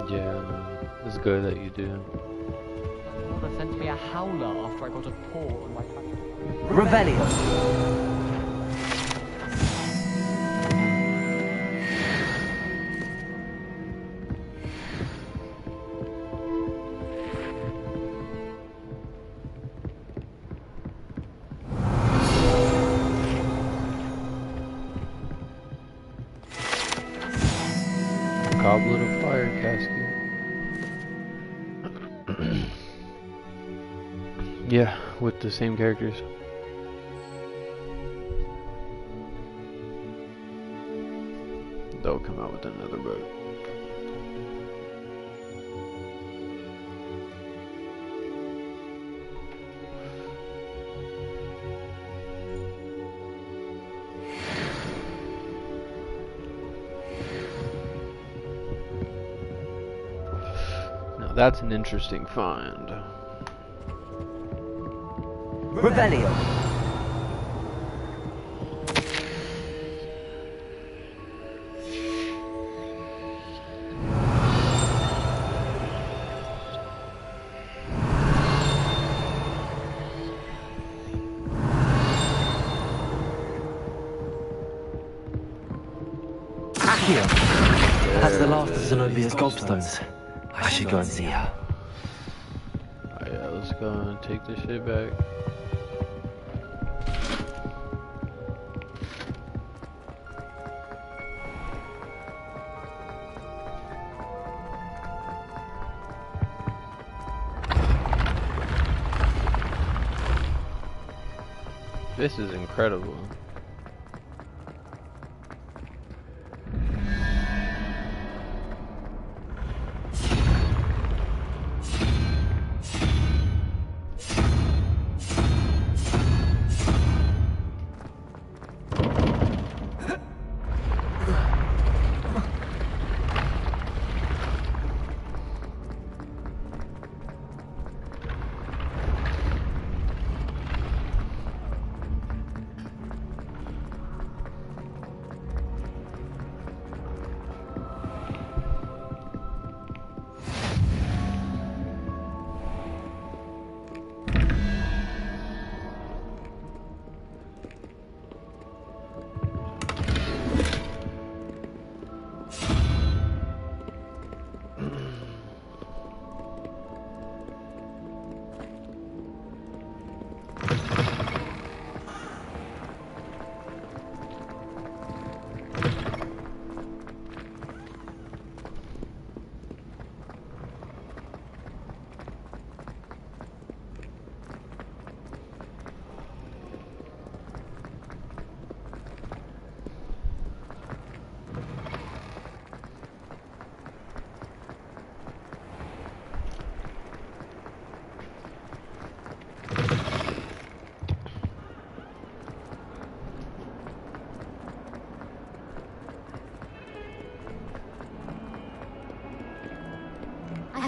Yeah, man. It's good that you do. My mother sent me a howler after I got a paw on my back. Revelio! Goblet of fire casket. Yeah, with the same characters. They'll come out with another book. Now that's an interesting find. Revelio! Accio! That's the last of Zenobia's gobstones. I should go and see her. Alright, yeah, let's go and take this shit back. This is incredible.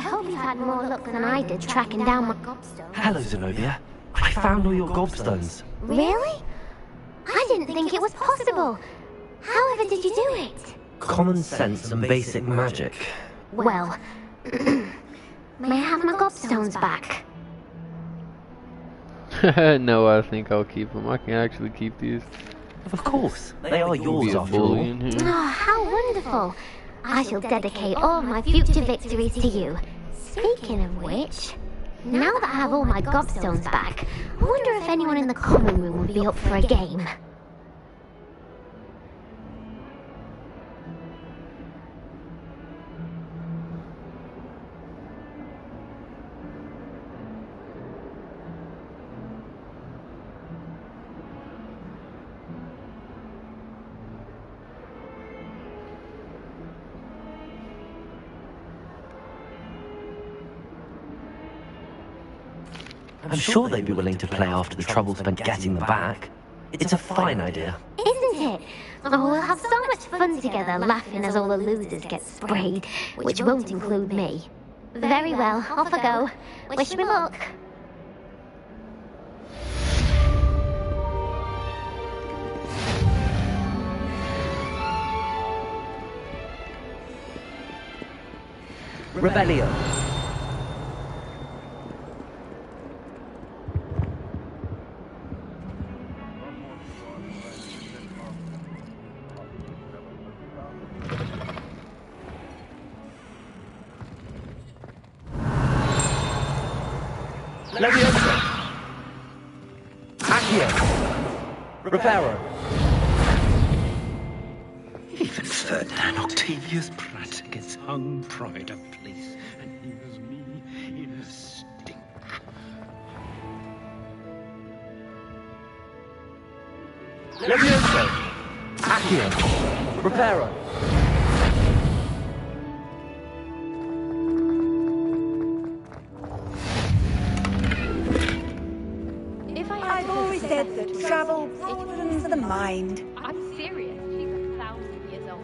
hope you've had more luck than I did tracking down my gobstone. Hello, Zenobia. I found all your gobstones. Really? I didn't think it was possible. However did you do it? Common sense and basic magic. Well, may I have my gobstones back? No, I think I'll keep them. I can actually keep these. Of course. They are yours after all. Oh, how wonderful. I shall dedicate all my future victories to you. Speaking of which, now that I have all my gobstones back, I wonder if anyone in the common room would be up for a game. I'm sure they'd be willing to play after the trouble spent getting them back. It's a fine idea. Isn't it? Oh, we'll have so much fun together laughing as all the losers get sprayed, which won't include me. Very well, off I go. Wish me luck. Rebellion. Leviosa! Accio! Reparo! Even Ferdinand Octavius Pratt gets hung pride of place, and here's me in a stink. Leviosa! Accio! Reparo! I've always said that travel broadens the mind. I'm serious. She's 1,000 years old.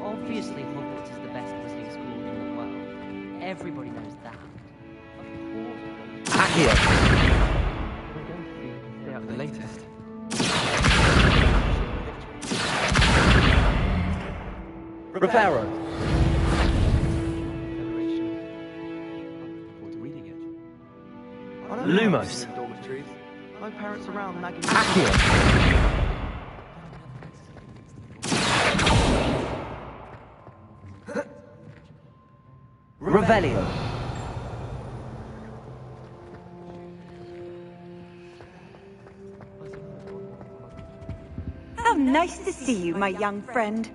Obviously, Hogwarts is the best wizarding school in the world. Everybody knows that. Accio! Stay out the latest. Reparo! Lumos! Dormitories. No parents around nagging. Accio! Revelio! How nice to see you, my young friend.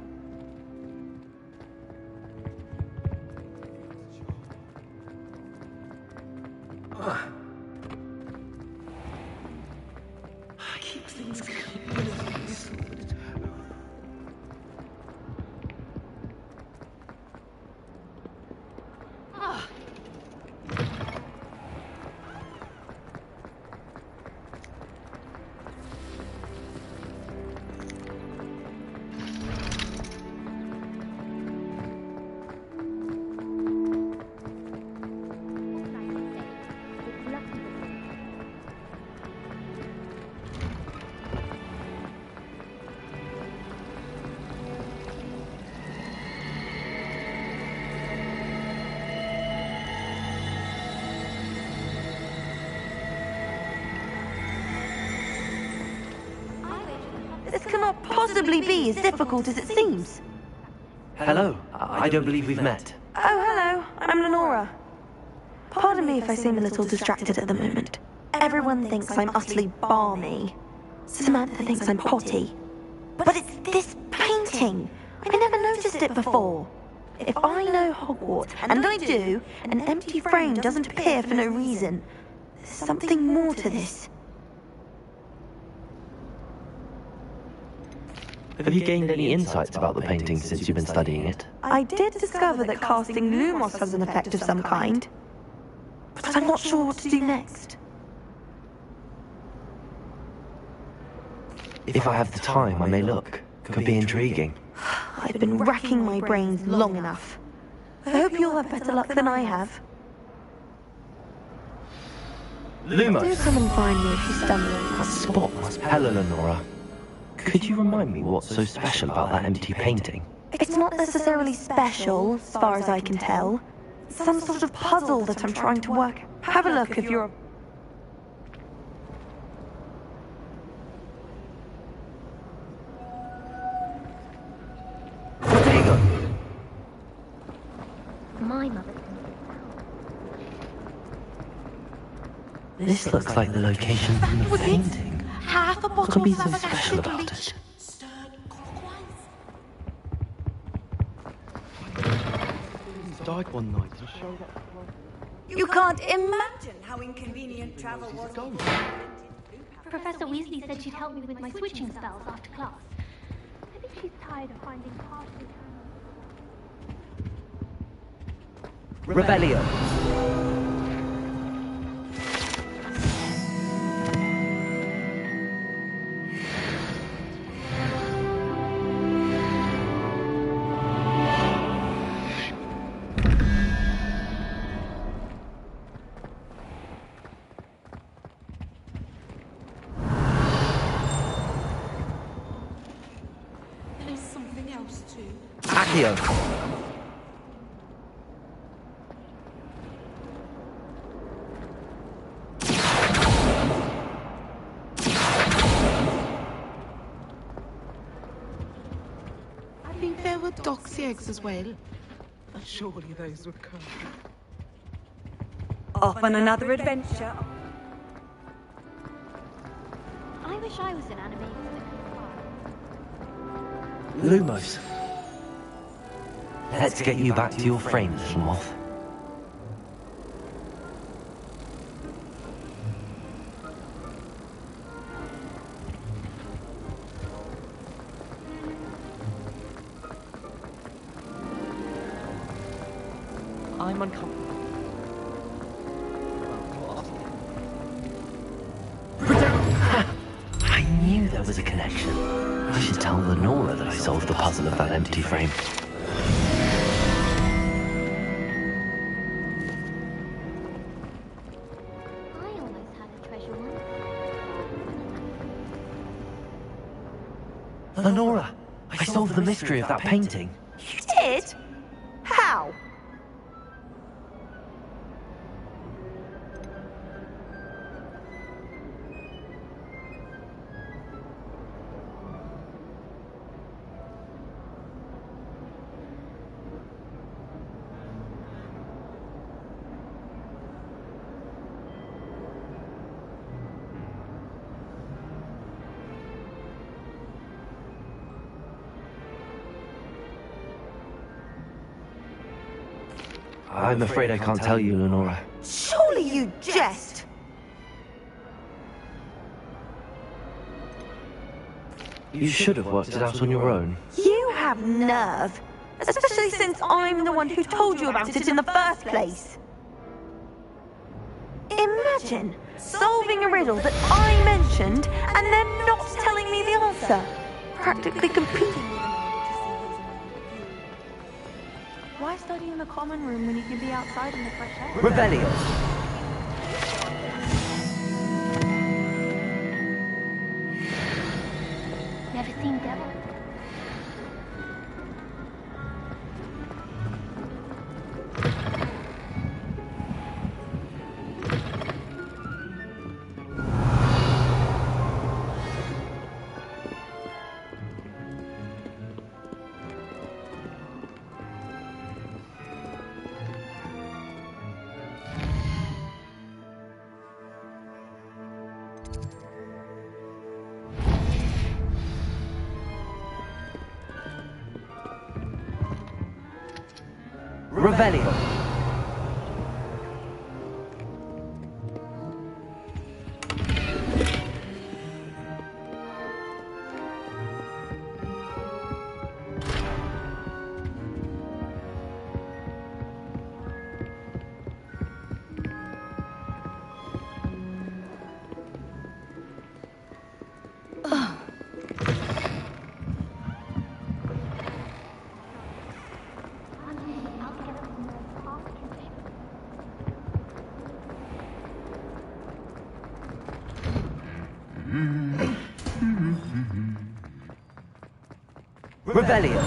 I keep things clean. This cannot possibly be as difficult as it seems. Hello, I don't believe we've met. Oh, hello. I'm Lenora. Pardon me if I seem a little distracted at the moment. Everyone thinks I'm utterly balmy. Samantha thinks I'm potty. But it's this painting. I never noticed it before. If I know Hogwarts, and I do, an empty frame doesn't appear for no reason. There's something more to this. Have you gained any insights about the painting since you've been studying it? I did discover that casting Lumos has an effect of some kind, but I'm not sure what to do next. If I have the time, I may look. Could be intriguing. I've been racking my brains long enough. I hope you'll have better luck than I have. Lumos! Do come and find me if you stumble. That spot must tell Eleonora. Could you remind me what's so special about that empty painting? It's not necessarily special, as far as I can tell. It's some sort of puzzle that I'm trying to work. Have a look if you're... My mother. This looks like the location from the painting. Half a bottle What could be of so that special acid about bleach. it? He's died one night to show that. You can't imagine how inconvenient travel was. Professor Weasley said she'd help me with my switching spells after class. I think she's tired of finding partially Rebellion! There's something else too. Accio! I think there were doxy eggs as well. Surely those were cursed. Off on another adventure. I wish I was an anime. Lumos. Let's get you back to your frame, little moth. I'm uncomfortable. I knew there was a connection. I should tell Lenora that I solved the puzzle of that empty frame. I always had a treasure one. Lenora! I solved the mystery of that painting. You did? How? I'm afraid I can't tell you, Lenora. Surely you jest! You should have worked it out on your own. You have nerve. Especially since I'm the one who told you about it in the first place. Imagine solving a riddle that I mentioned and then not telling me the answer. Practically competing with an Why study in the common room when you can be outside in the fresh air? Rebellion! Never seen devil. Revelio. Rebellion!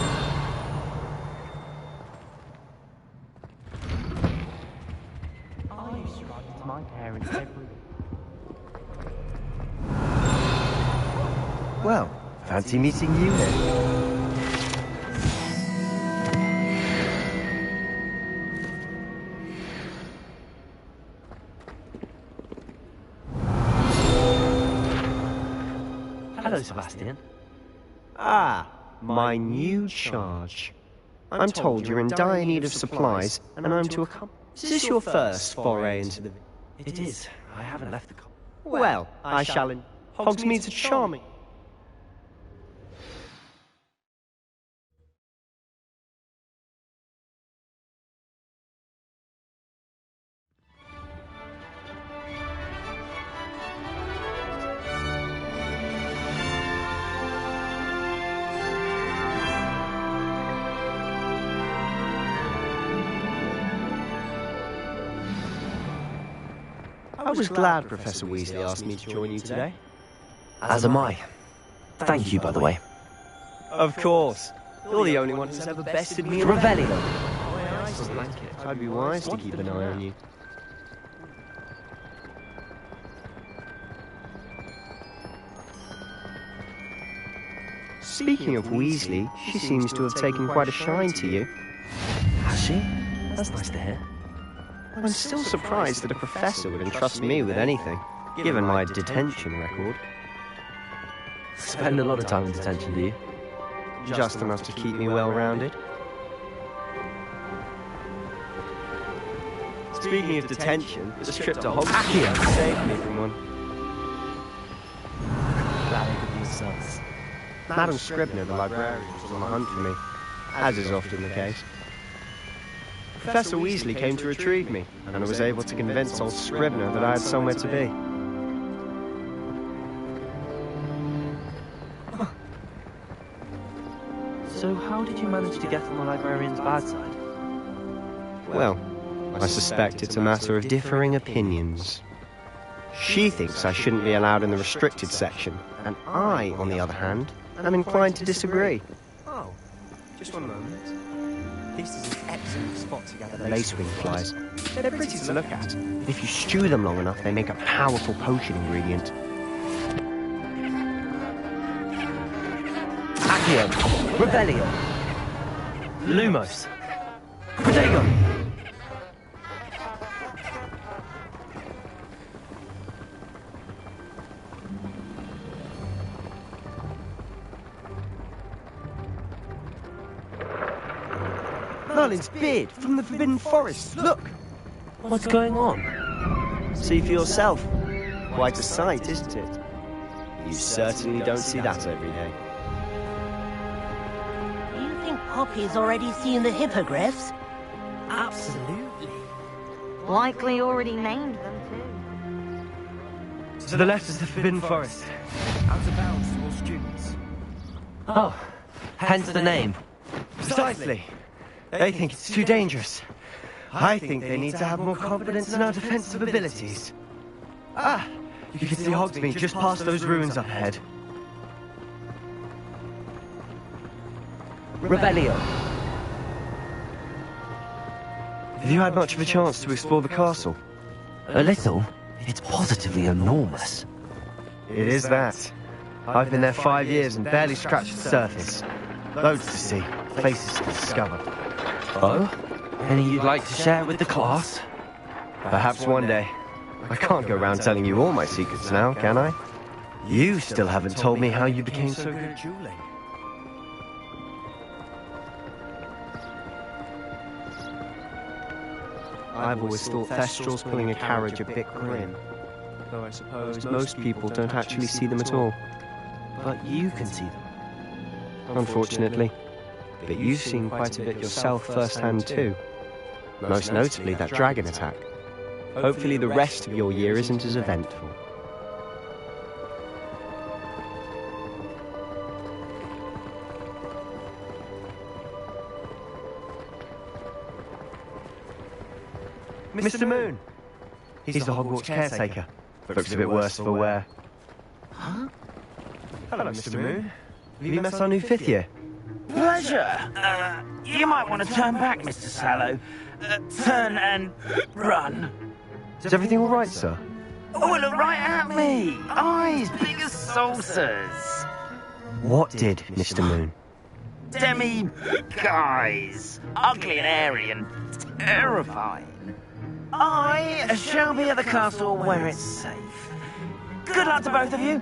I used to write to my parents every... Well, fancy meeting you then. Hello, Sebastian. Ah, my new charge. I'm told you're in dire need of supplies, and I'm to accompany... Is this your first foray into the... It is. I haven't left the... Well, I shall... Hogsmeade's a charming... I was glad Professor Weasley asked me to join you today. As am I. Thank you, by the way. Of course. You're the only one who's ever bested me. Revelio! I'd be wise to keep an eye on you. Speaking of Weasley, she seems to have taken quite a shine to you. Has she? That's nice to hear. I'm still surprised that a professor would entrust me with anything, given my detention record. Spend a lot of time in detention, do you? Just enough to keep me well-rounded. Speaking of detention, this trip to Hogwarts saved me from one. Glad I could use service. Madam Scribner, the librarian, was on the hunt for me, as is often the case. Professor Weasley came to retrieve me, and I was able to convince old Scribner that I had somewhere to be. So how did you manage to get on the librarian's bad side? Well, I suspect it's a matter of differing opinions. She thinks I shouldn't be allowed in the restricted section, and I, on the other hand, am inclined to disagree. Oh, just one moment. This is an excellent spot to gather Lacewing flies. They're pretty to look at. If you stew them long enough, they make a powerful potion ingredient. Accio! Rebellion! Lumos! Protego! Merlin's beard from the Forbidden Forest. Look! What's going on? See for yourself. Quite a sight, isn't it? You certainly don't see that every day. You think Poppy's already seen the hippogriffs? Absolutely. Likely already named them too. To the left is the Forbidden Forest. Out of bounds to all students. Oh, hence the name. Precisely. They think it's too dangerous. I think they need to have more confidence in our defensive abilities. Ah! You can see Hogsmeade just past those ruins up ahead. Rebellion. Have you had much of a chance to explore the castle? A little. It's positively enormous. It is that. I've been there 5 years and barely scratched the surface. Loads to see, places to discover. Oh? Any you'd like to share with the class? Perhaps one day. I can't go around telling you all my secrets now, can I? You still haven't told me how you became so good at dueling. I've always thought Thestrals pulling a carriage a bit grim. Though I suppose most people don't actually see them at all. But you can see them. Unfortunately. But you've seen quite a bit yourself firsthand too. Most notably that dragon attack. Hopefully the rest of your year isn't as eventful. Mr. Moon! He's the Hogwarts caretaker. Looks a bit worse for wear. Huh? Hello, Mr. Moon. Have you met our new 5th year? Pleasure. You might want to turn back, Mr. Sallow. Turn and run. Is everything all right, sir? Oh, look right at me. Eyes big as saucers. What did, Mr. Moon? Guys. Ugly and airy and terrifying. I shall be at the castle where it's safe. Good luck to both of you.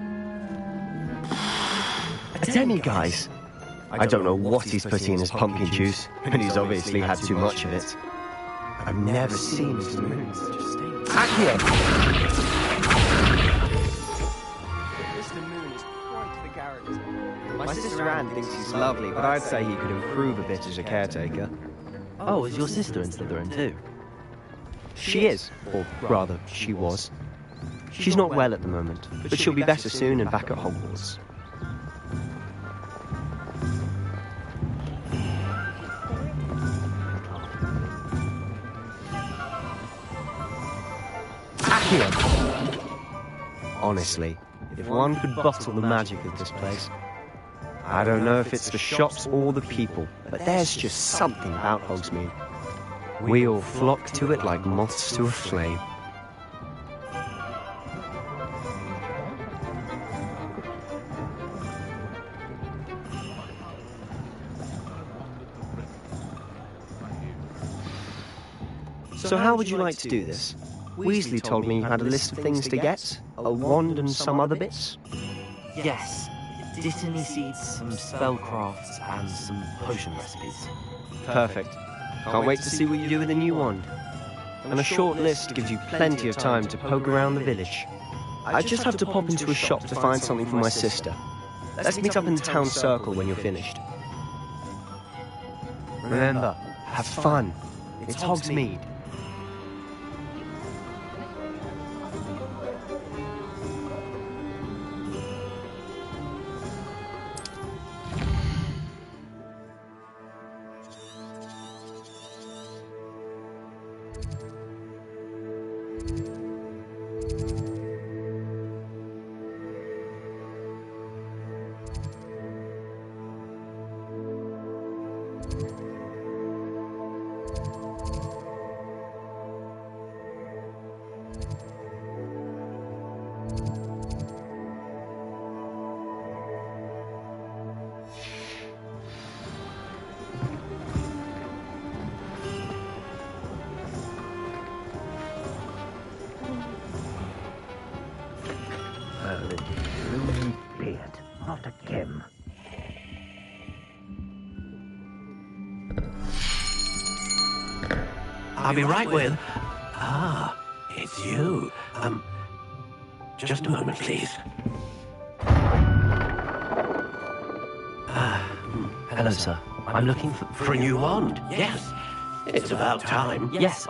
Demi-guise? I don't know what he's putting in his pumpkin juice, but he's obviously had too much of it. I've never seen Mr. Moon such a state. Accio! Mr. Moon is quite the character. My sister Anne thinks he's lovely, but I'd say he could improve a bit as a caretaker. Oh, is your sister in Slytherin too? She is, or rather, she was. She's not well at the moment, but she'll be better soon and back at Hogwarts. Honestly, if one could bottle the magic of this place. I don't know if it's the shops or the people, but there's just something about Hogsmeade. We all flock to it like moths to a flame. So how would you like to do this? Weasley told me you had a list of things to get, a wand and some other bits. Yes. Dittany seeds, some spellcrafts, and some potion recipes. Perfect. Can't wait to see what you do with the new wand. And a short list gives you plenty of time to poke around the village. I just have to pop into a shop to find something for my sister. Let's meet up in the town circle when you're finished. Remember, have fun. It's Hogsmeade. Not again. I'll be right with... Ah, it's you. Just a moment, please. Hello, sir. I'm looking For a new wand, yes. It's about time. Yes,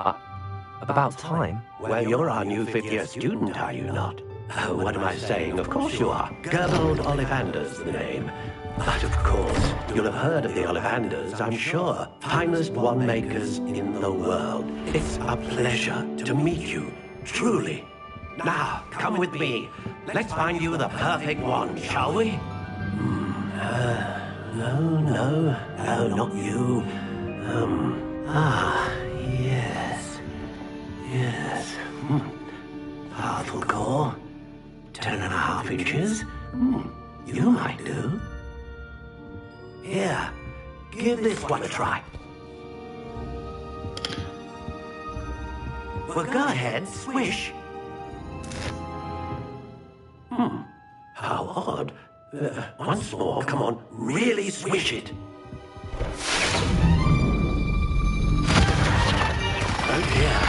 about time? Well, you're our new 5th year student, are you not? Oh, what am I saying? Of course you are. Gerbold Ollivander's the name. But of course, you'll have heard of the Ollivanders, I'm sure. Finest wand makers in the world. It's a pleasure to meet you, truly. Now, come with me. Let's find you the perfect wand, shall we? No, not you. Yes. Parthlecore. 10.5 inches. You might do. Here, give this one a try. Well, go ahead, swish. How odd. Once more, come on, really swish it. Oh dear.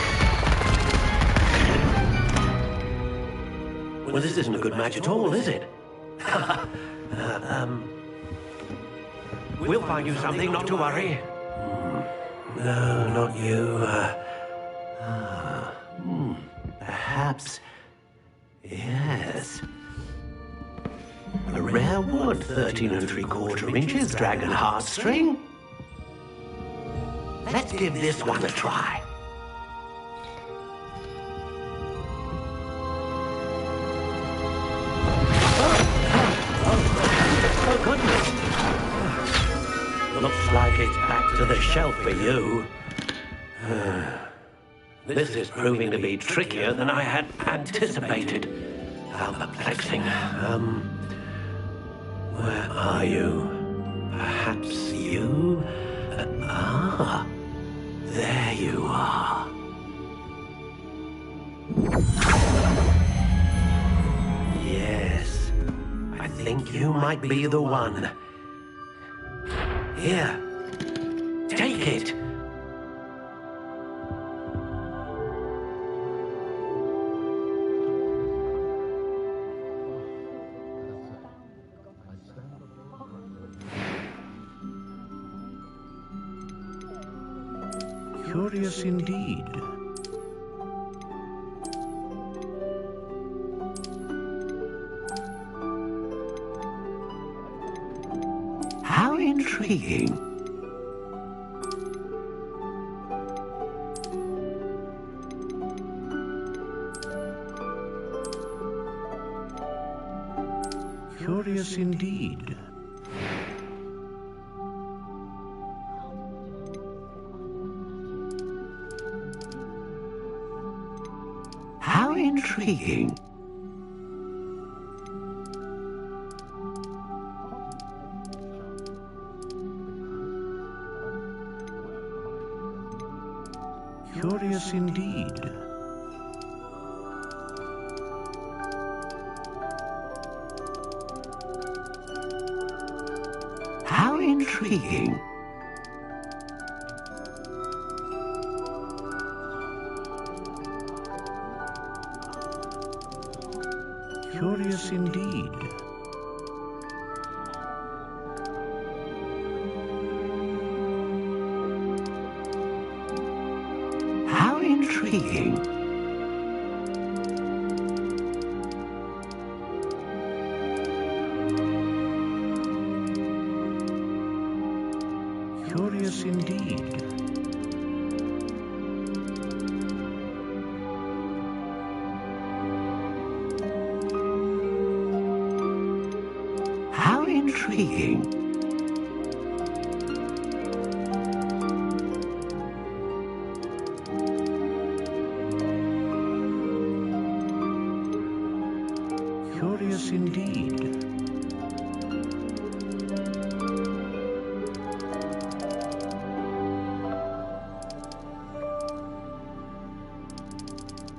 Well, this isn't a good match at all, is it? We'll find you something, not to worry. No, not you. Perhaps... Yes. A rare wood, 13 3/4 inches, dragon heartstring. Let's give this one a try. like it's back to the shelf for you. This is proving to be trickier than I had anticipated. How perplexing. Where are you? Perhaps you? There you are. Yes, I think you might be the one. Here, take it. Curious indeed. How intriguing. Curious indeed. How intriguing. Curious indeed. How intriguing. Curious indeed. How intriguing. Curious indeed. How intriguing. Curious indeed.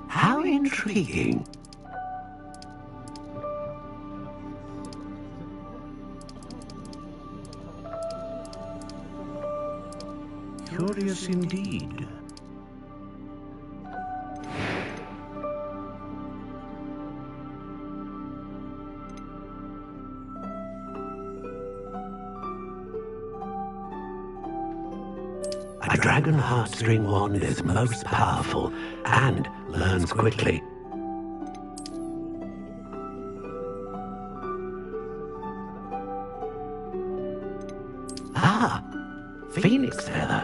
How intriguing. Curious indeed. A dragon heartstring wand is most powerful and learns quickly. Phoenix feather.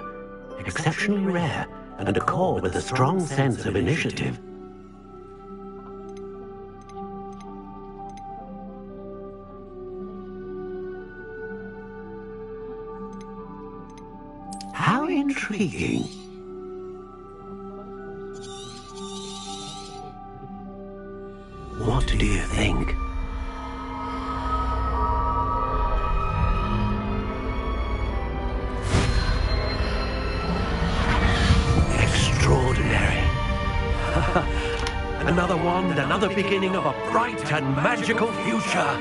Exceptionally rare, and a core with a strong sense of initiative. How intriguing. What do you think? Extraordinary. Another wand, another beginning of a bright and magical future.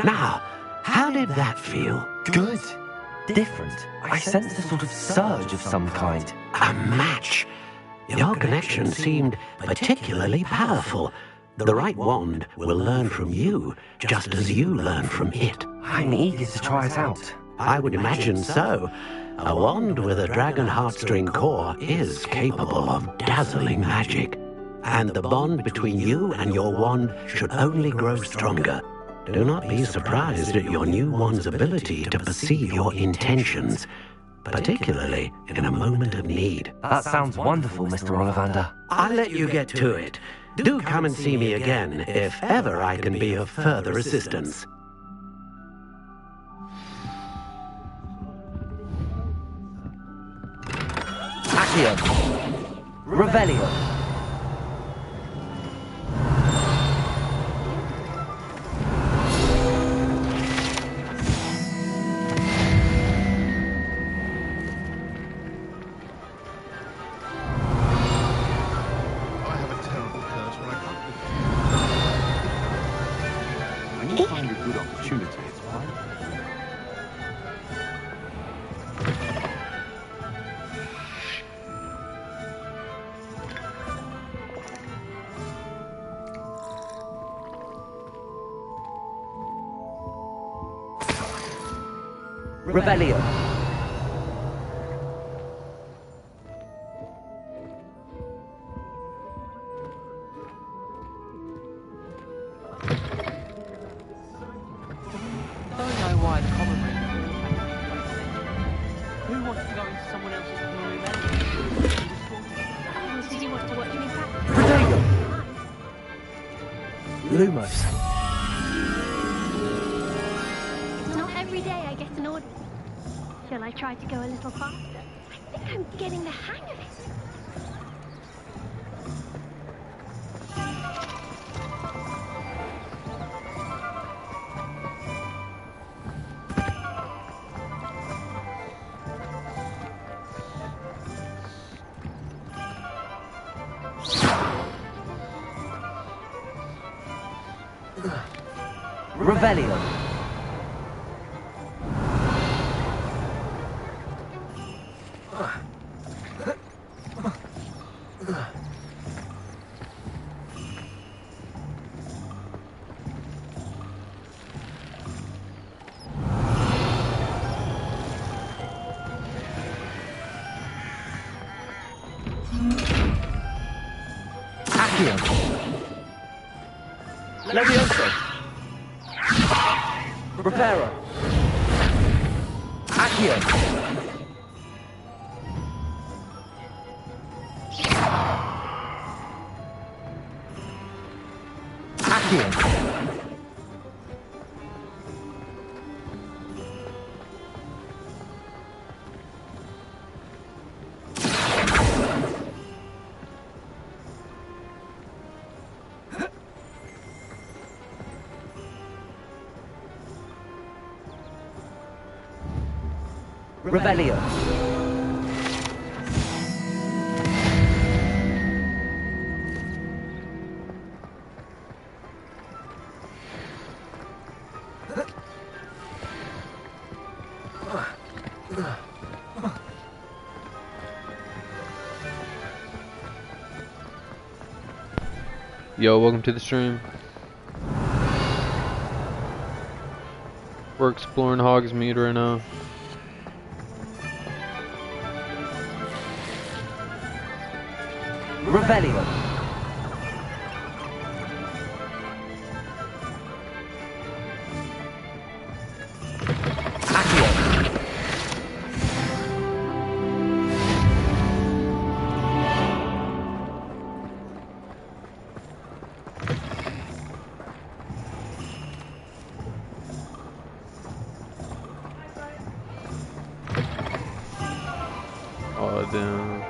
Now, how did that feel? Good. Different. I sense a sort of surge of some kind. A match. Your connection seemed particularly powerful. The right wand will learn from you, just as you learn from it. I'm eager to try it out. I would imagine so. A wand with a dragon heartstring core is capable of dazzling magic. And the bond between you and your wand should only grow stronger. Do not be surprised at your new wand's ability to perceive your intentions, particularly in a moment of need. That sounds wonderful, Mr. Ollivander. I'll let you get to it. Do come and see me again if ever I can be of further assistance. Accio. Revelio. Revelio. Don't know why the common room who wants to go into someone else's common room anyway? Did you want to watch me practice? Lumos. It's not every day I get an order. Shall I try to go a little faster? I think I'm getting the hang of it. Revelio. Accio. Levioso. Reparo. Accio. Accio. Revelio. Yo, welcome to the stream. We're exploring Hogsmeade right now. Revelio. Accio. Oh damn.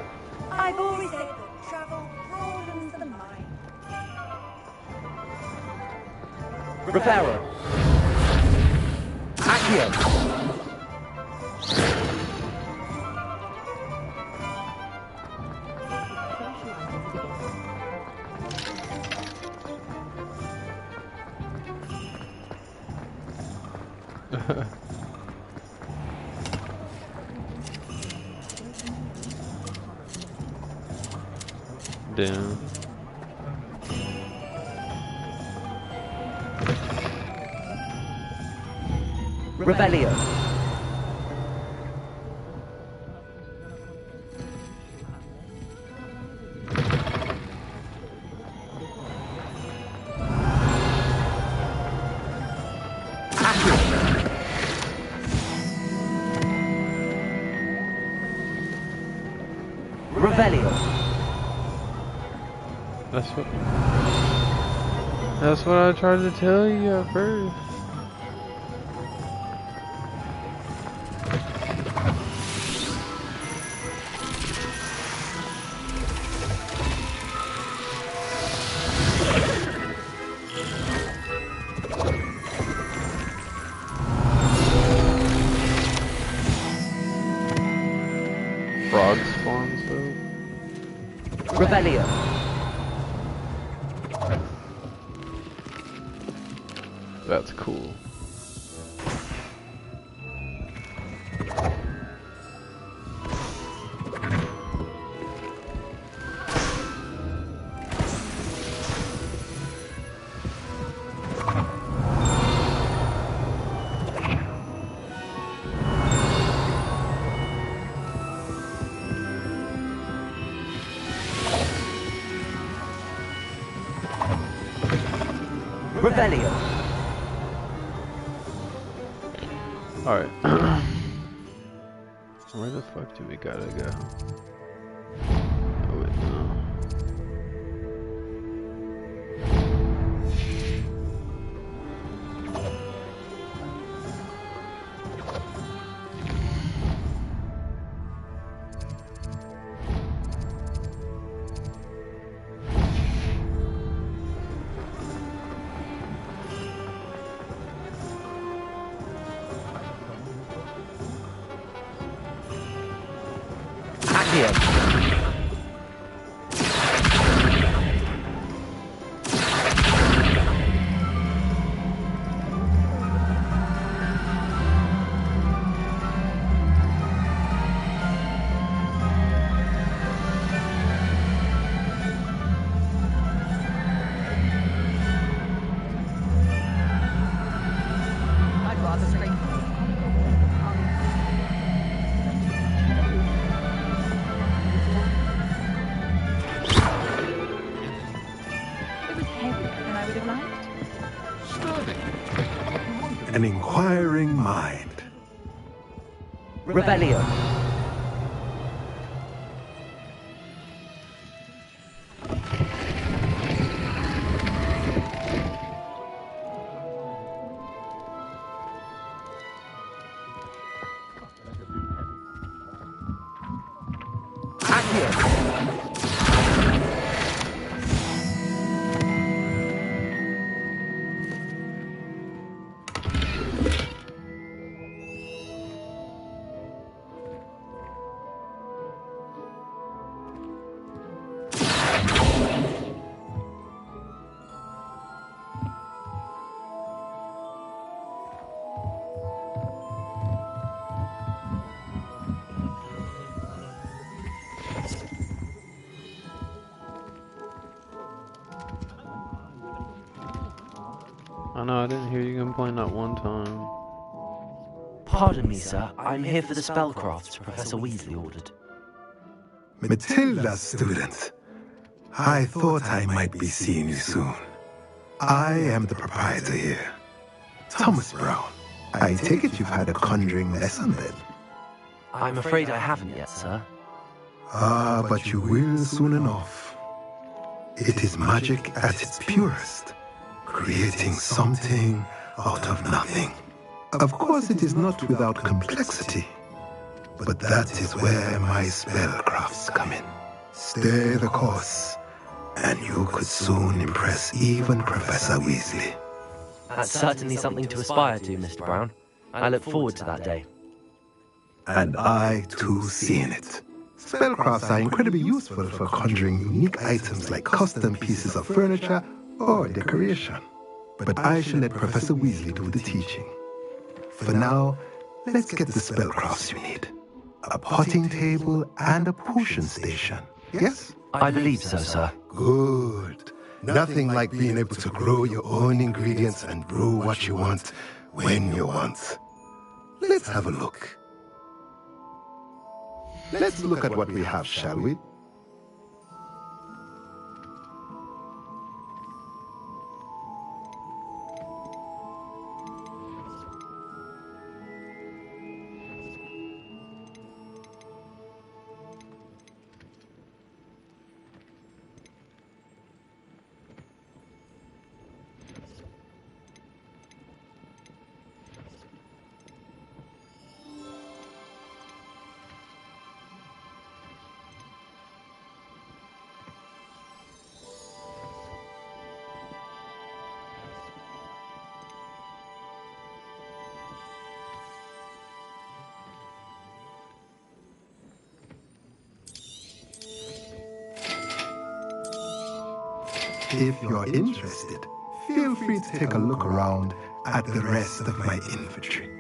I've always said that travel broadens the mind. Reparo. Accio. Damn. Revelio. Revelio. That's what I tried to tell you at first. Frog spawns though. Rebellion. That's cool. Rebellion. Alright. Where the fuck do we gotta go? Oh wait, no. An inquiring mind. Rebellion. I know, I didn't hear you complain that one time. Pardon me, sir. I'm here for the spellcrafts Professor Weasley ordered. Matilda, student. I thought I might be seeing you soon. I am the proprietor here, Thomas Brown. I take it you've had a conjuring lesson then? I'm afraid I haven't yet, sir. Ah, but you will soon enough. It is magic at its purest, creating something out of nothing. Of course, it is not without complexity, but that is where my spellcrafts come in. Stay the course, and you could soon impress even Professor Weasley. That's certainly something to aspire to, Mr. Brown. I look forward to that day. And I, too, see in it. Spellcrafts are incredibly useful for conjuring unique items like custom pieces of furniture or decoration. But I shall let Professor Weasley do the teaching. For now, let's get the spellcrafts you need. A potting table and a potion station. Yes? I believe so, sir. Good. Nothing like being able to grow your own ingredients and brew what you want when you want. Let's have a look. Let's look at what we have, shall we? If you're interested, feel free to take a look around at the rest of my infantry.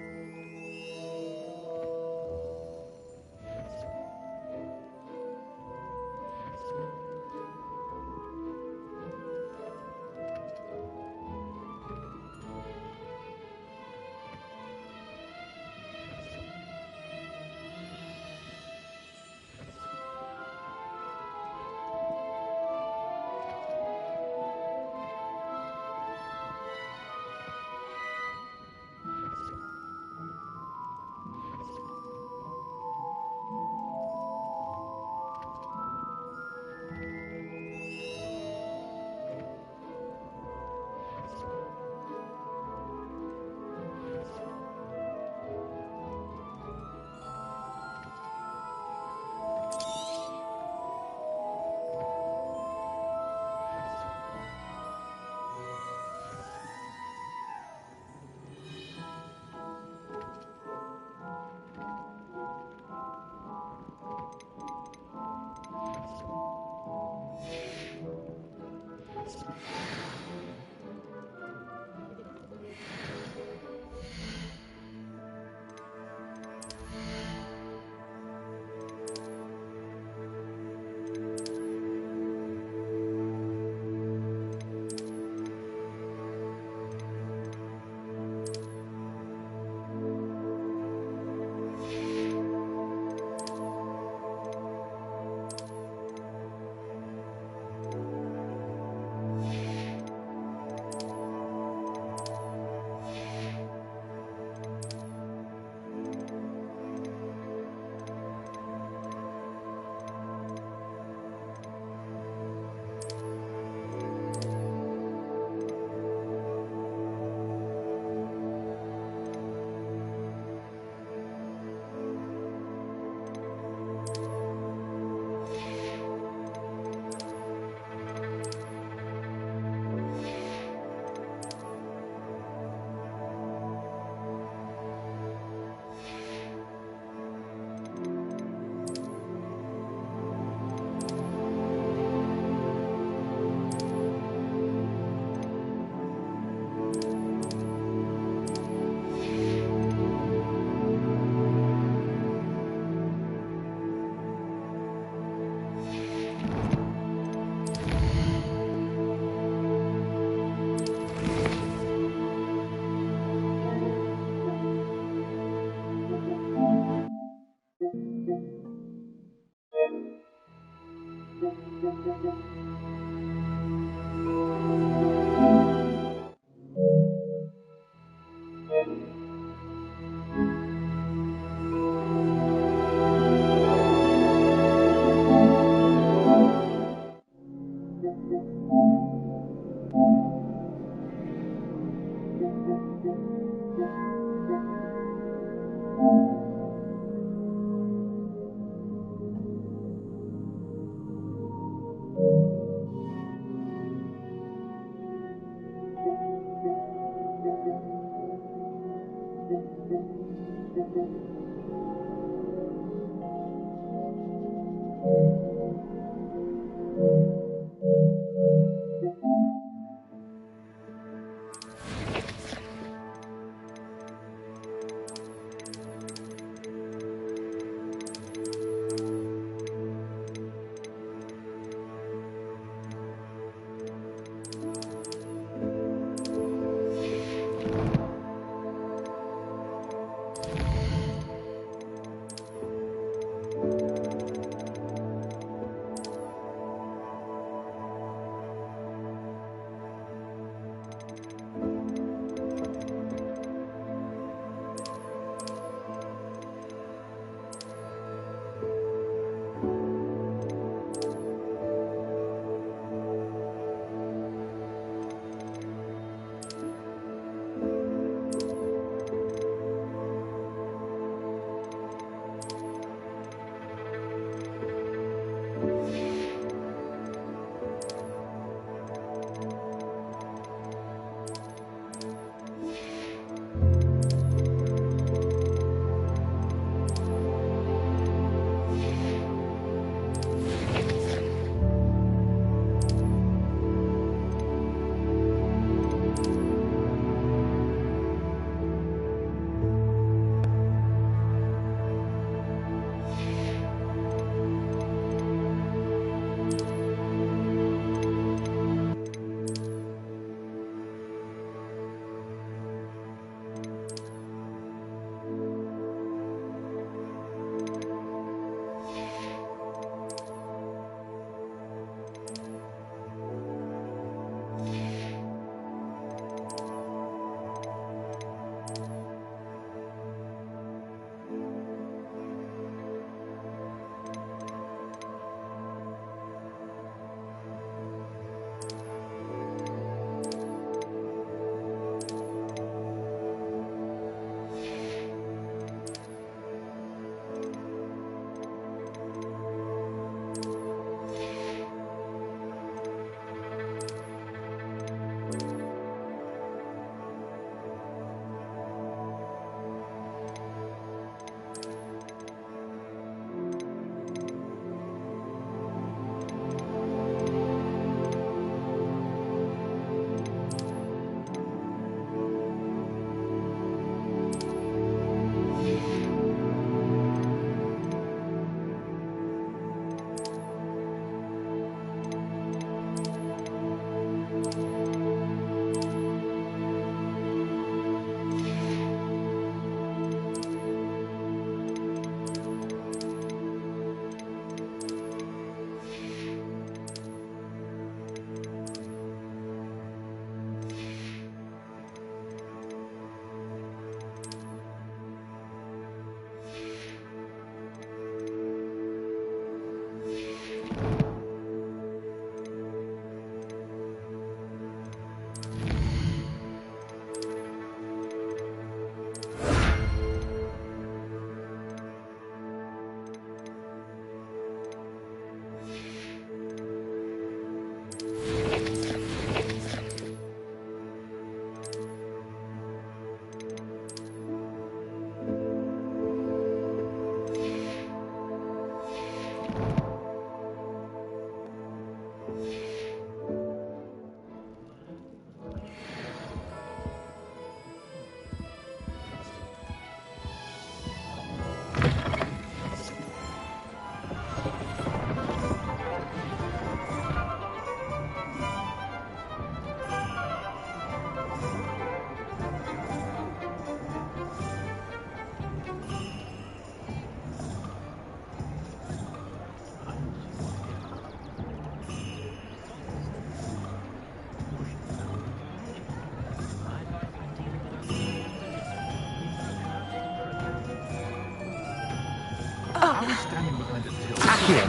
I was standing behind a till.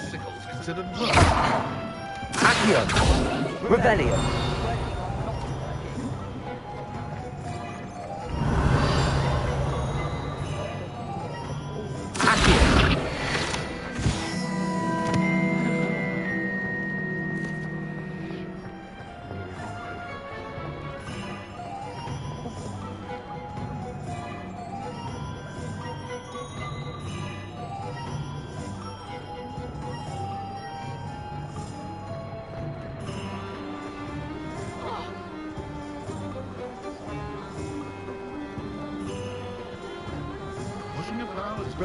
Sickles considered work. Accio! Revelio!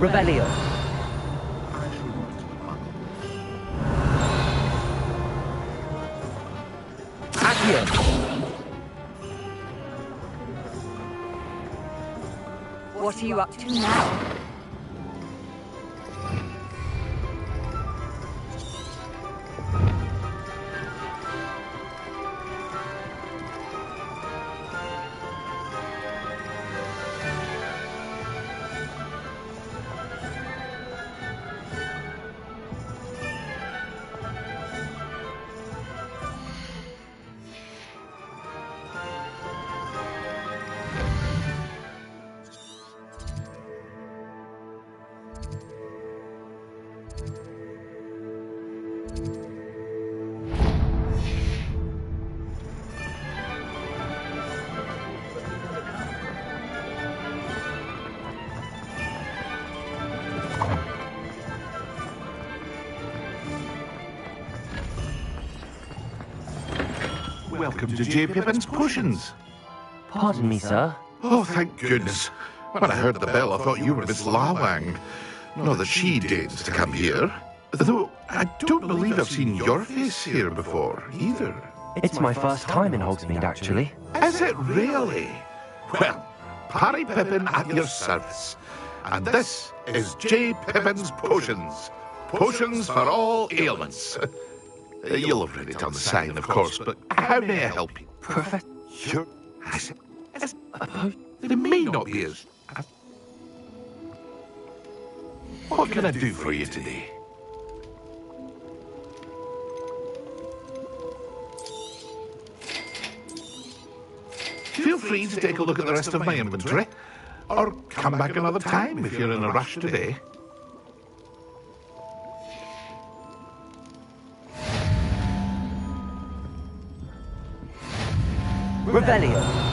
Revelio. Accio. What are you up to now? Welcome to J. Pippin's Potions. Pardon me, sir. Oh, thank goodness. When I heard the bell, I thought you were Miss Lawang. Not that she deigns to come here. Though I don't believe I've seen your face here before, either. It's my first time in Hogsmeade, actually. Is it really? Well, Parry Pippin at your service. And this is J. Pippin's Potions. Potions for all ailments. You'll have read it on the sign, of course, but how may I help you? Professor? Sure. They may not be as... What can I do for you today? Feel free to take a look at the rest of my inventory, or come back another time if you're in a rush today. Revelio.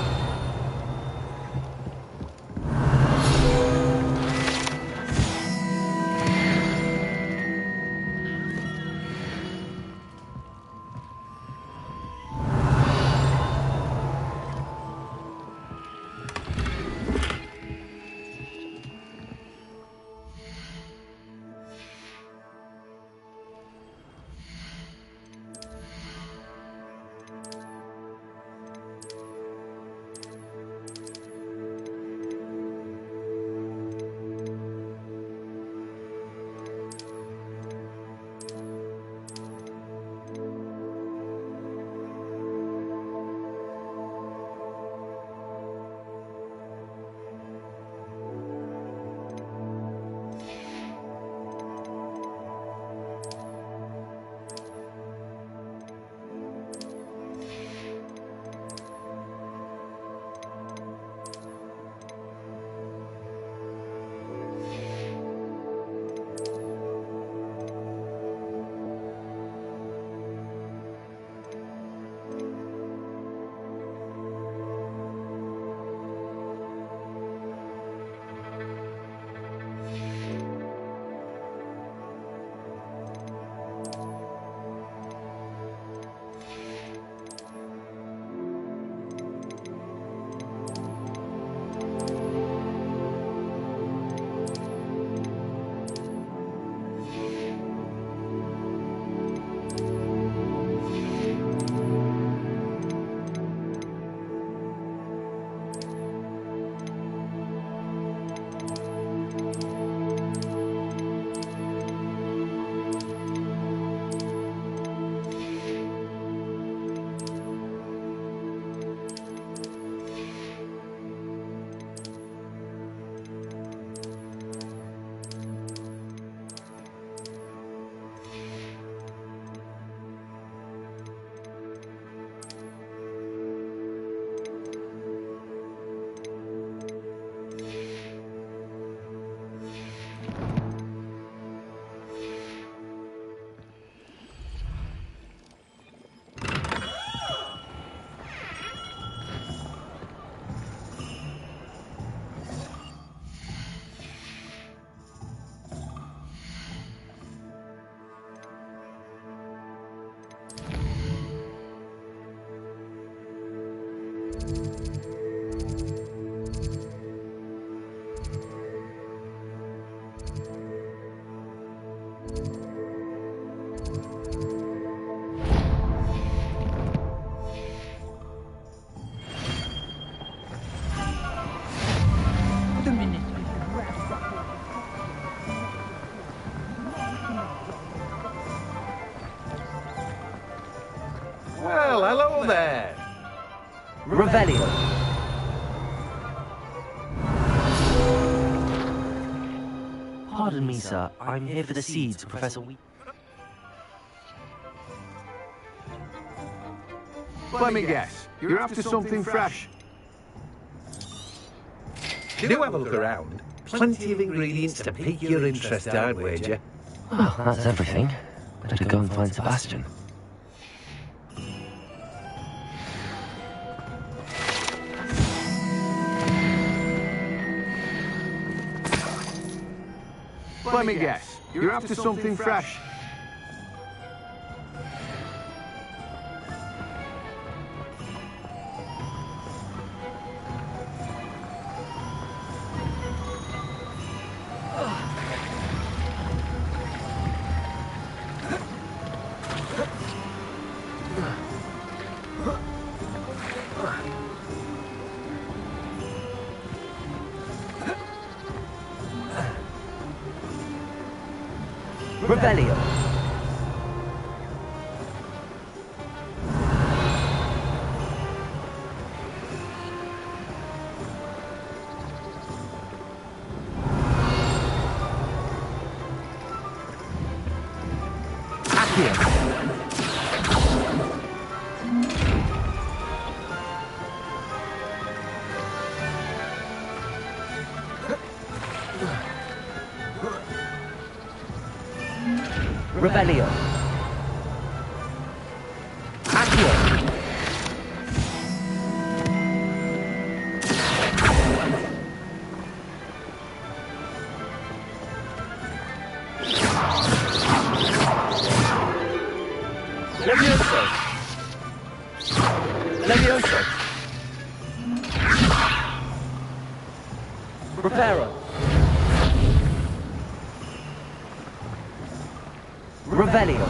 Well, hello there. Revelio. Pardon me, sir. I'm here for the seeds, Professor Wheat. Let me guess. You're after something fresh. Do have a look around. Plenty of ingredients to pique your interest, I'd wager. Well, that's everything. Better go and find Sebastian. Let me guess. You're after something fresh. Revelio. Revelio. Accio. Levioso. Levioso. Reparo. Revelio.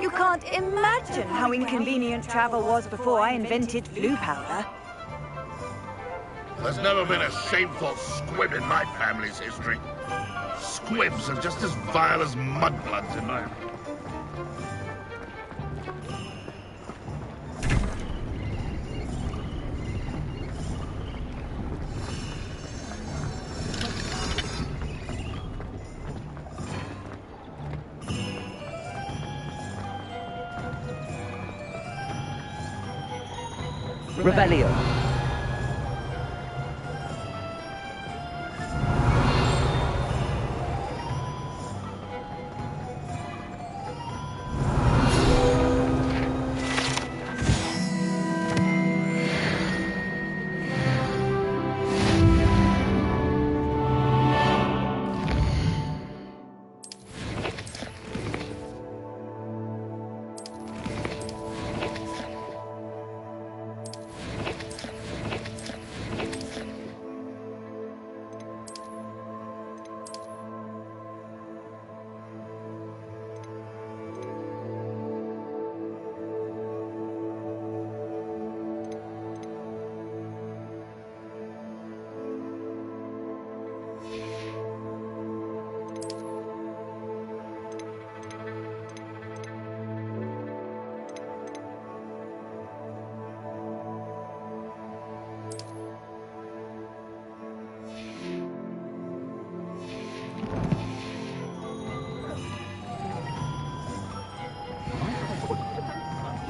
You can't imagine how inconvenient travel was before I invented flu powder. There's never been a shameful squib in my family's history. Squibs are just as vile as mudbloods in my opinion. Revelio.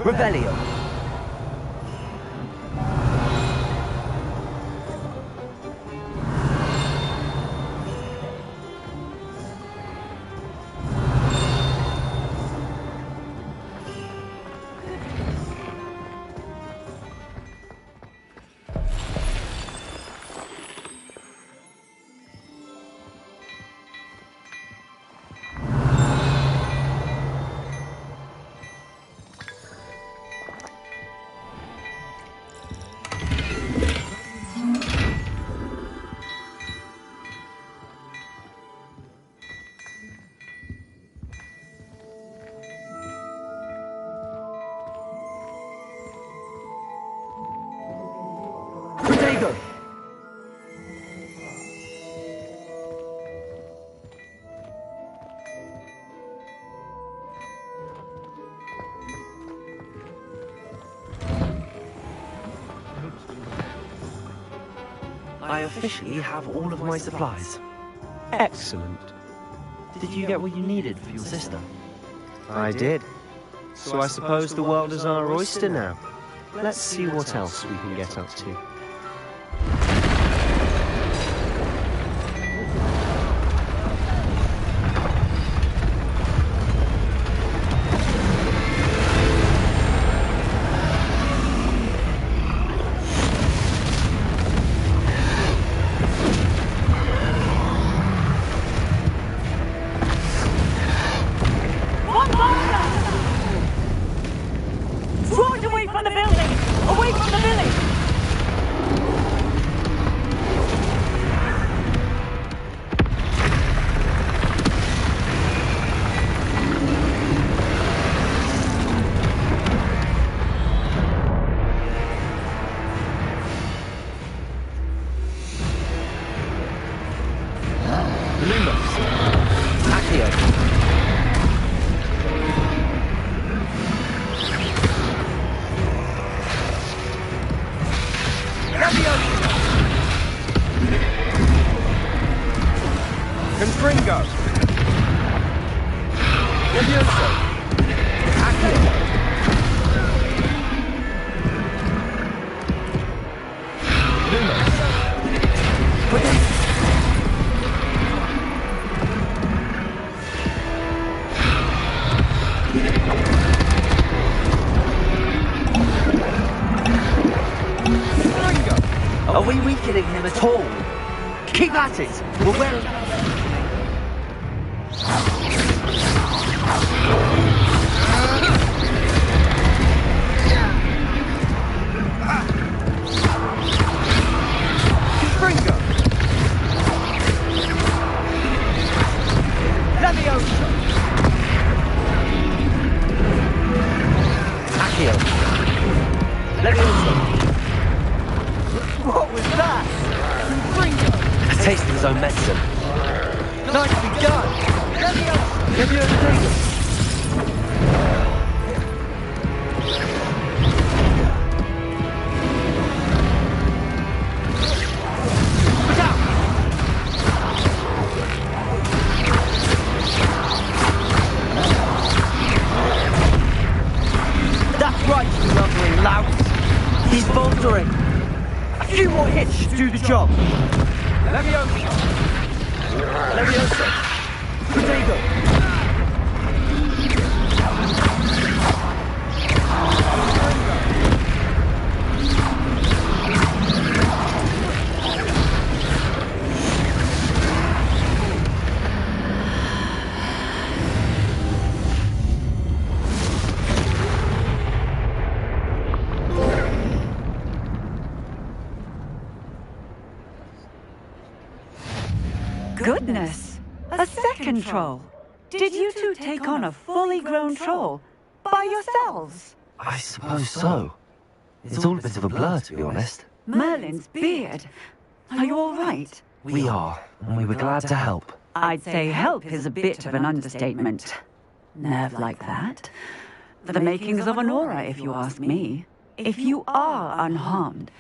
Revelio. I officially have all of my supplies. Excellent. Did you get what you needed for your sister? I did. So I suppose the world is our oyster now. Let's see what else we can get up to. Are we weakening him at all? Keep at it! We're well... Confringo! Leviosa! Accio! Leviosa! What was that? Confringo! A taste of his own medicine. Nicely done! Leviosa! Leviosa! He's bolstering. A few more hits should do the job. Leviosa. Leviosa. Protego. Goodness! A second troll! Did you two take on a fully grown troll? By yourselves? I suppose so. It's all a bit of a blur, to be honest. Merlin's beard! Are you all right? We are, and we were glad to help. I'd say help is a bit of an understatement. Nerve like that? The makings of an aura, if you ask me. If you are unharmed,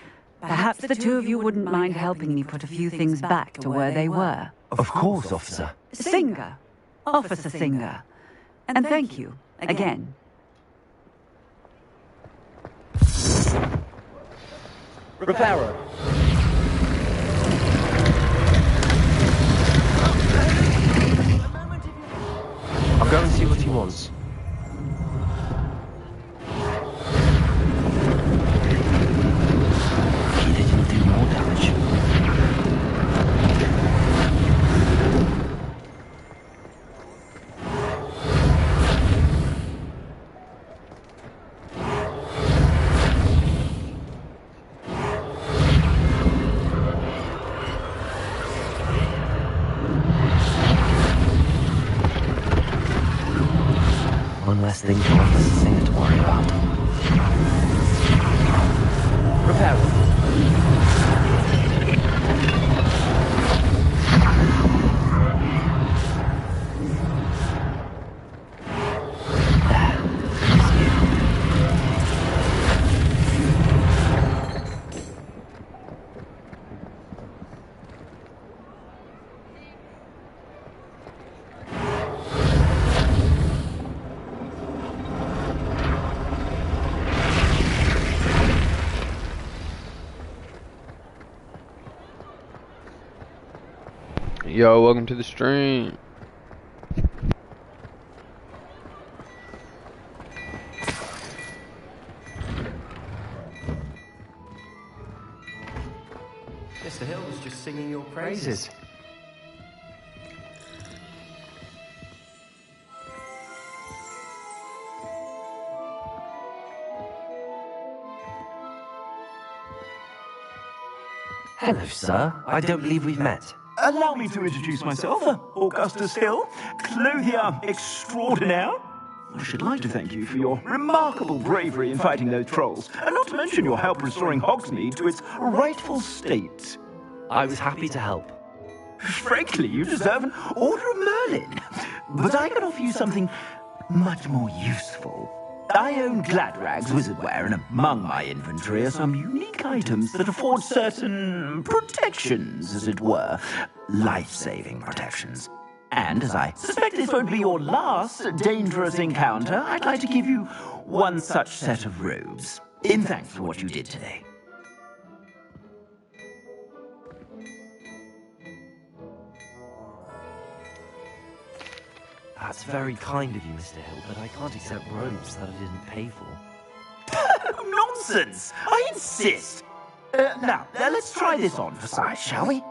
perhaps the two of you wouldn't mind helping me put a few things back to where they were. Of course, officer. Singer. Officer Singer. And thank you, again. Reparo. I'll go and see what he wants. He didn't do more damage. One less thing for Officer Singer to worry about. Reparo. Yo, welcome to the stream. Mr. Hill was just singing your praises. Hello, sir. I don't believe we've met. Allow me to introduce myself, Augustus Hill, clothier extraordinaire. I should like to thank you for your remarkable bravery in fighting those trolls, and not to mention your help restoring Hogsmeade to its rightful state. I was happy to help. Frankly, you deserve an Order of Merlin. But I can offer you something much more useful. I own Gladrag's wizardware, and among my inventory are some unique items that afford certain protections, as it were. Life-saving protections. And as I suspect this won't be your last dangerous encounter, I'd like to give you one such set of robes, in thanks for what you did today. That's very kind of you, Mr. Hill, but I can't accept robes that I didn't pay for. Nonsense! I insist! Now, let's try this on for size, shall we?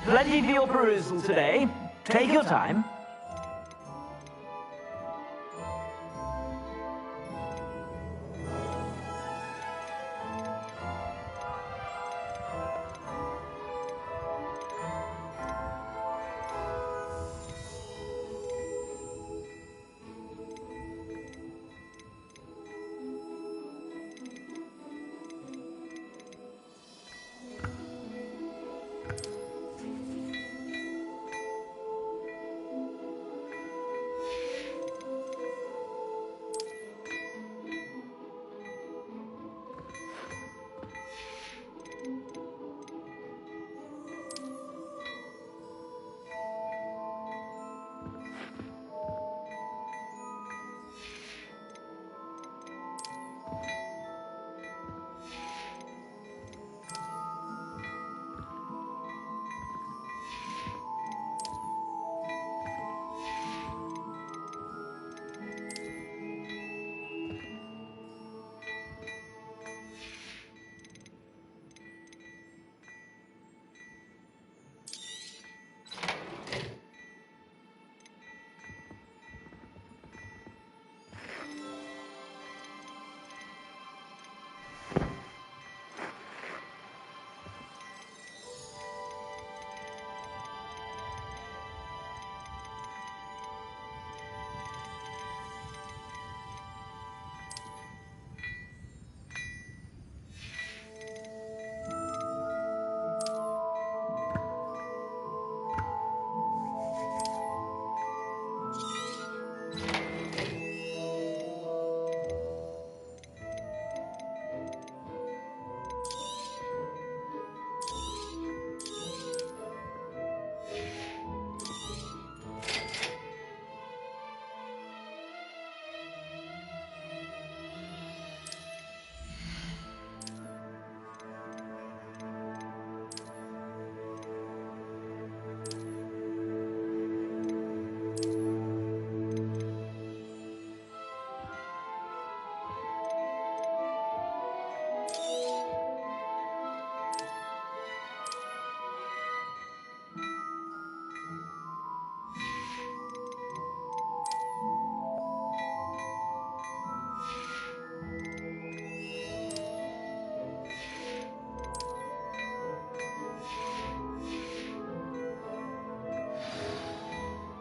Plenty for your perusal today. Take your time.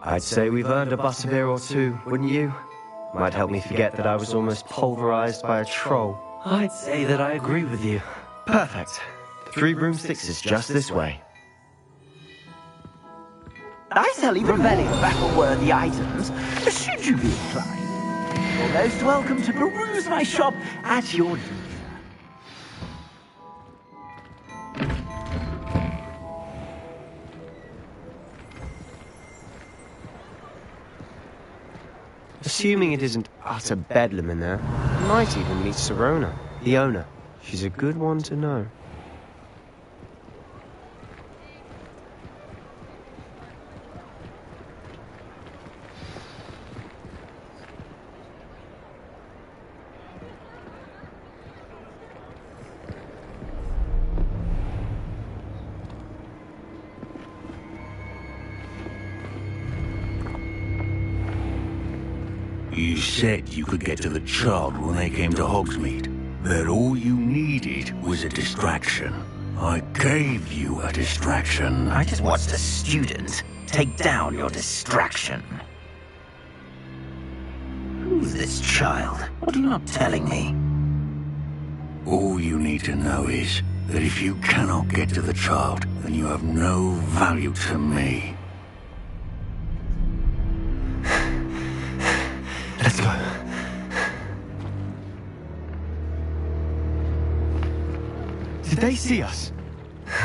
I'd say we've earned a butterbeer or two, wouldn't you? Might help me forget that I was almost pulverized by a troll. I'd say that I agree with you. Perfect. 3 broomsticks is just this way. I sell even more battle-worthy items, should you be inclined. You're most welcome to peruse my shop at your leisure. Assuming it isn't utter bedlam in there, you might even meet Serona, the owner. She's a good one to know. You said you could get to the child when they came to Hogsmeade. That all you needed was a distraction. I gave you a distraction. I just watched a student take down your distraction. Who's this child? What are you not telling me? All you need to know is that if you cannot get to the child, then you have no value to me. Let's go. Did they see us?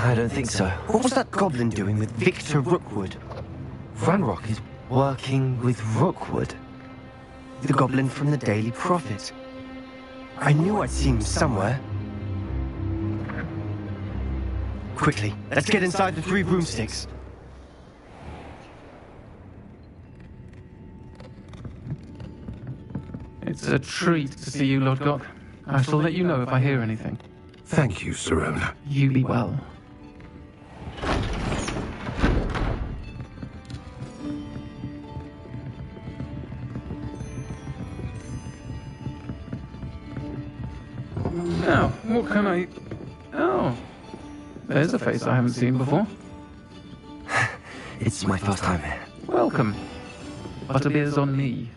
I don't think so. What was that goblin doing with Victor Rookwood? Ranrock is working with Rookwood. The goblin from the Daily Prophet. I knew I'd seen him somewhere. Quickly, let's get inside the 3 broomsticks. It's a treat to see you, Lodgok. I shall let you know if I hear anything. Thank you, Sirona. You be well. Now, what can I... Oh, there's a face I haven't seen before. It's my first time here. Welcome. Butterbeer's on me.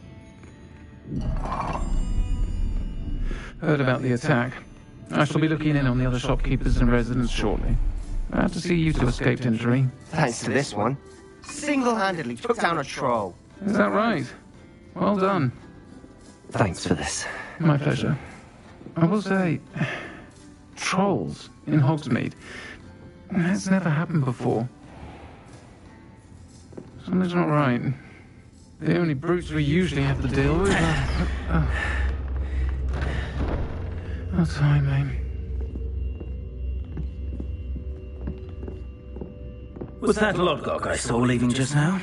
Heard about the attack. I shall be looking in on the other shopkeepers and residents shortly. Glad to see you two escaped injury. Thanks to this one. Single-handedly took down a troll. Is that right? Well done. Thanks for this. My pleasure. I will say, trolls in Hogsmeade. That's never happened before. Something's not right. The only brutes we usually have to deal with are... Oh, timing. Was that Lodgok I saw leaving just now?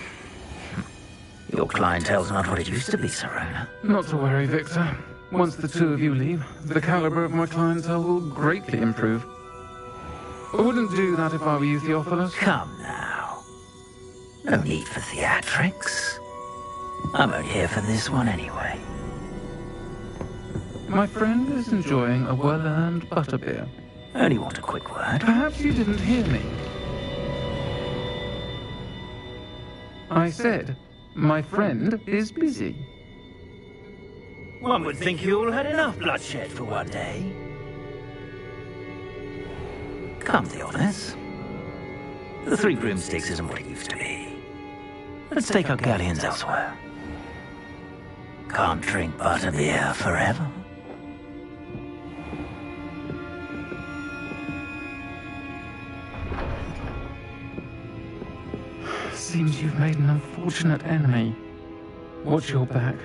Your clientele's not what it used to be, Sirona. Not to worry, Victor. Once the two of you leave, the caliber of my clientele will greatly improve. I wouldn't do that if I were you, Theophilus. Come now. No need for theatrics. I'm only here for this one anyway. My friend is enjoying a well-earned butterbeer. Only want a quick word. Perhaps you didn't hear me. I said, my friend is busy. One would think you all had enough bloodshed for one day. Come, Theophilus. The 3 broomsticks isn't what it used to be. Let's take our galleons elsewhere. Can't drink butterbeer forever. Seems you've made an unfortunate enemy. Watch your back.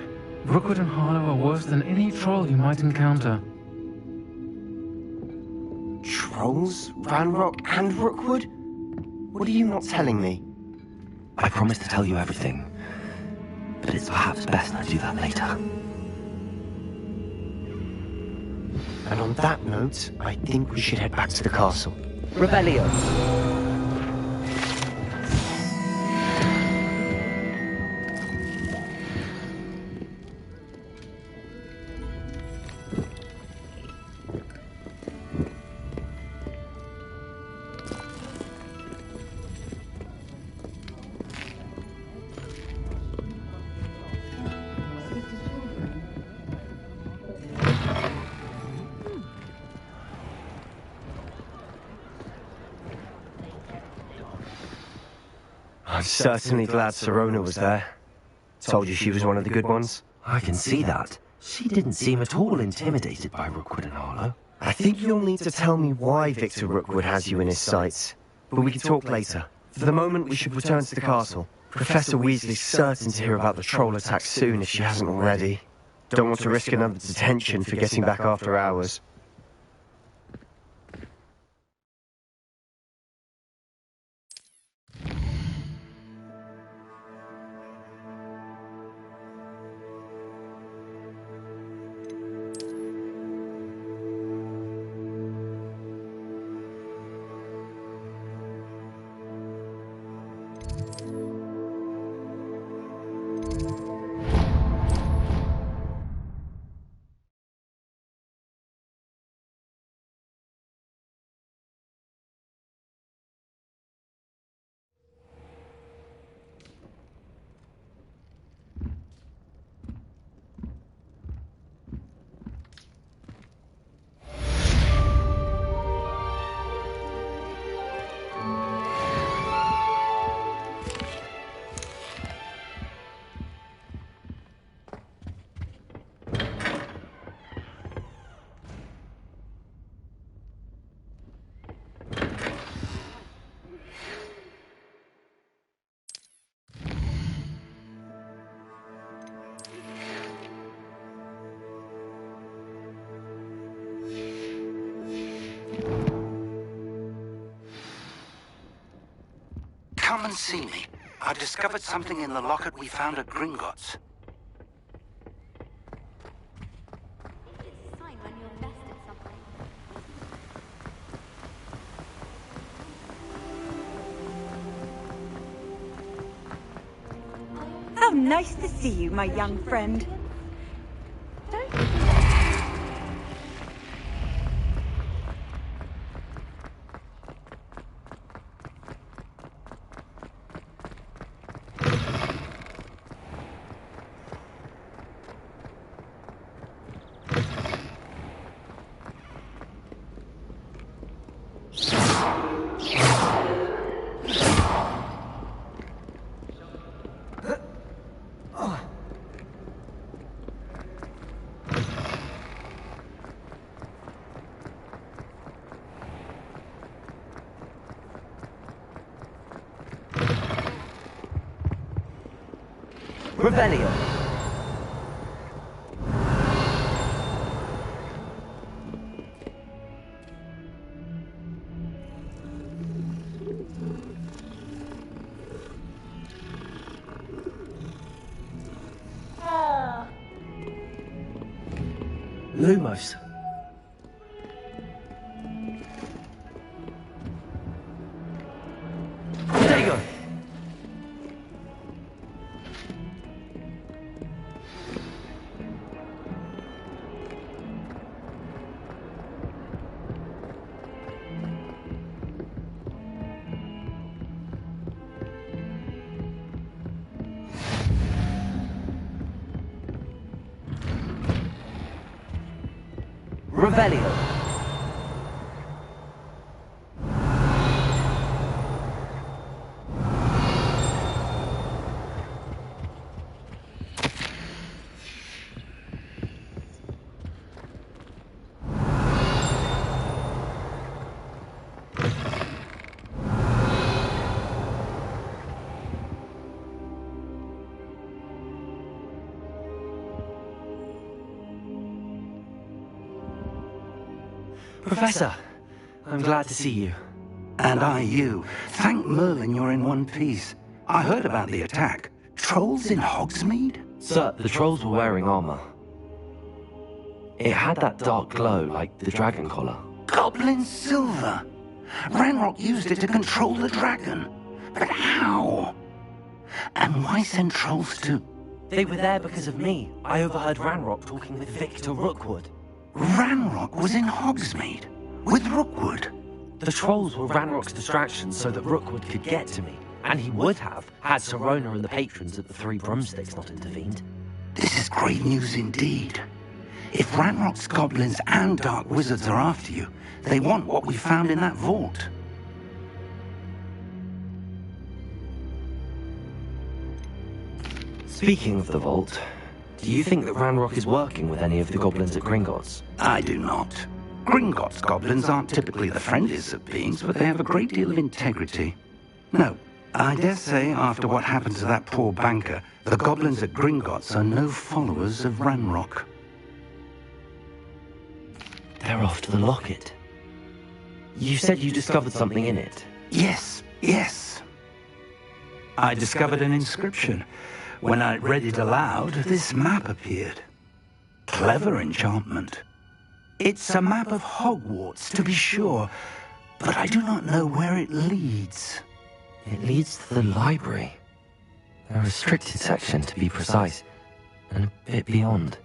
Rookwood and Harlow are worse than any troll you might encounter. Trolls? Ranrock and Rookwood? What are you not telling me? I promise to tell you everything, but it's perhaps best I do that later. And on that note, I think we should head back to the castle. Rebellion. I'm certainly glad Sirona was there. Told you she was one of the good ones. I can see that. She didn't seem at all intimidated by Rookwood and Harlow. I think you'll need to tell me why Victor Rookwood has you in his sights. But we can talk later. For the moment, we should return to the castle. Professor Weasley's certain to hear about the troll attack soon if she hasn't already. Don't want to risk another detention for getting back after hours. come and see me. I've discovered something in the locket we found at Gringotts. How nice to see you, my young friend. Revelio. Lumos. There you go. Revelio. Professor, I'm glad to see you. And I you. Thank Merlin you're in one piece. I heard about the attack. Trolls in Hogsmeade? Sir, the trolls were wearing armor. It had that dark glow like the dragon collar. Goblin silver! Ranrock used it to control the dragon. But how? And why send trolls to... They were there because of me. I overheard Ranrock talking with Victor Rookwood. Ranrock was in Hogsmeade? With Rookwood? The trolls were Ranrock's distractions so that Rookwood could get to me. And he would have, had Sirona and the patrons at the Three Broomsticks not intervened. This is great news indeed. If Ranrock's goblins and dark wizards are after you, they want what we found in that vault. Speaking of the vault, do you think that Ranrock is working with any of the goblins at Gringotts? I do not. Gringotts goblins aren't typically the friendliest of beings, but they have a great deal of integrity. No, I dare say after what happened to that poor banker, the goblins at Gringotts are no followers of Ranrock. They're off to the locket. You said you discovered something in it. Yes, yes. I discovered an inscription. When I read it aloud, this map appeared. Clever enchantment. It's a map of Hogwarts, to be sure, but I do not know where it leads. It leads to the library. A restricted section, to be precise, and a bit beyond.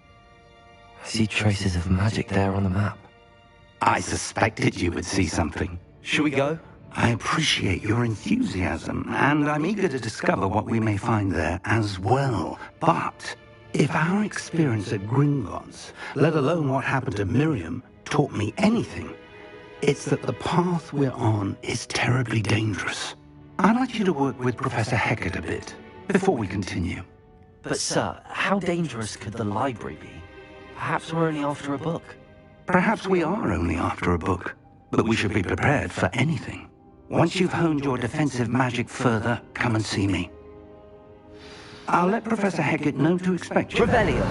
I see traces of magic there on the map. I suspected you would see something. Should we go? I appreciate your enthusiasm, and I'm eager to discover what we may find there as well. But if our experience at Gringotts, let alone what happened to Miriam, taught me anything, it's that the path we're on is terribly dangerous. I'd like you to work with Professor Hecat a bit before we continue. But sir, how dangerous could the library be? Perhaps we're only after a book. Perhaps we are only after a book, but we should be prepared for anything. Once you've honed your defensive magic further, come and see me. I'll let Professor Hecat know to expect you. Revelio.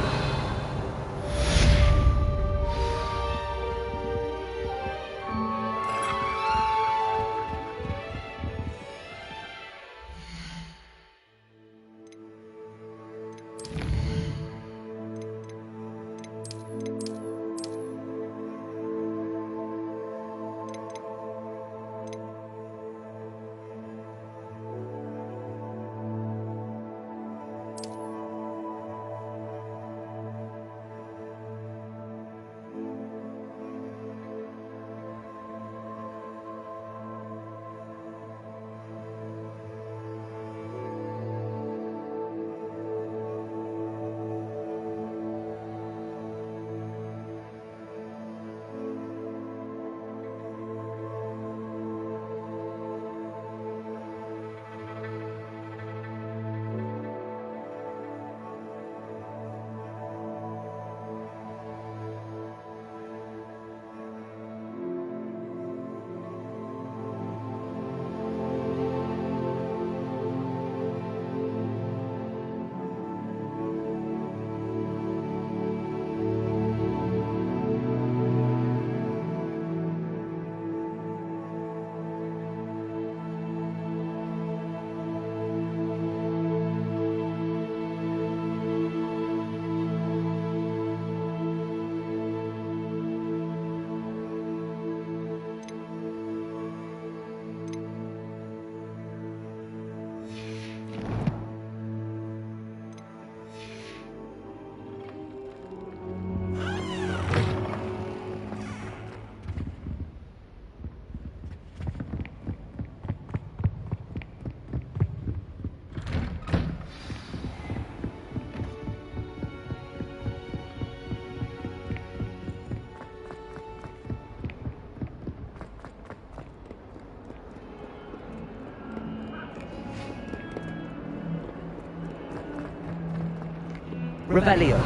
Revelio.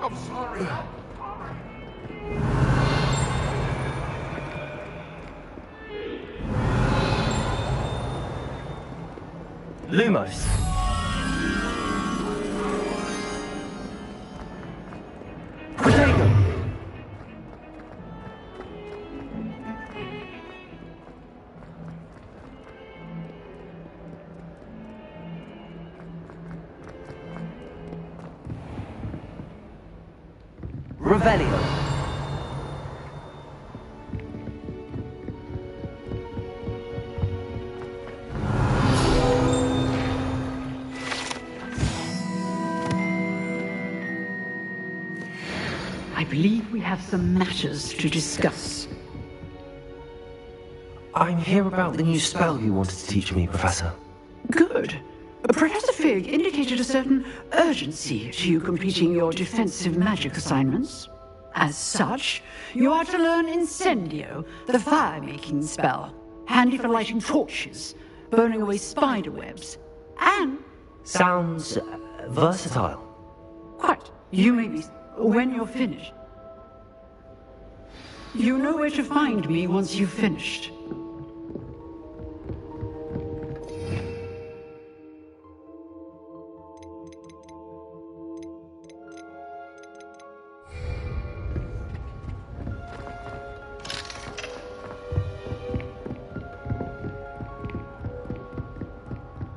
I'm sorry. Lumos. Revelio. I believe we have some matters to discuss. I'm here about the new spell you wanted to teach me, Professor. Good. Professor Fig indicated a certain urgency to you completing your defensive magic assignments. As such, you are to learn Incendio, the fire-making spell, handy for lighting torches, burning away spider webs, and... Sounds versatile. Quite. You may be... when you're finished. You know where to find me once you've finished.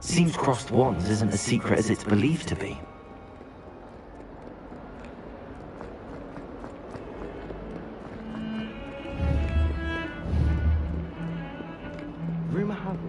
Seems crossed wands isn't as secret as it's believed to be. Rumor has it.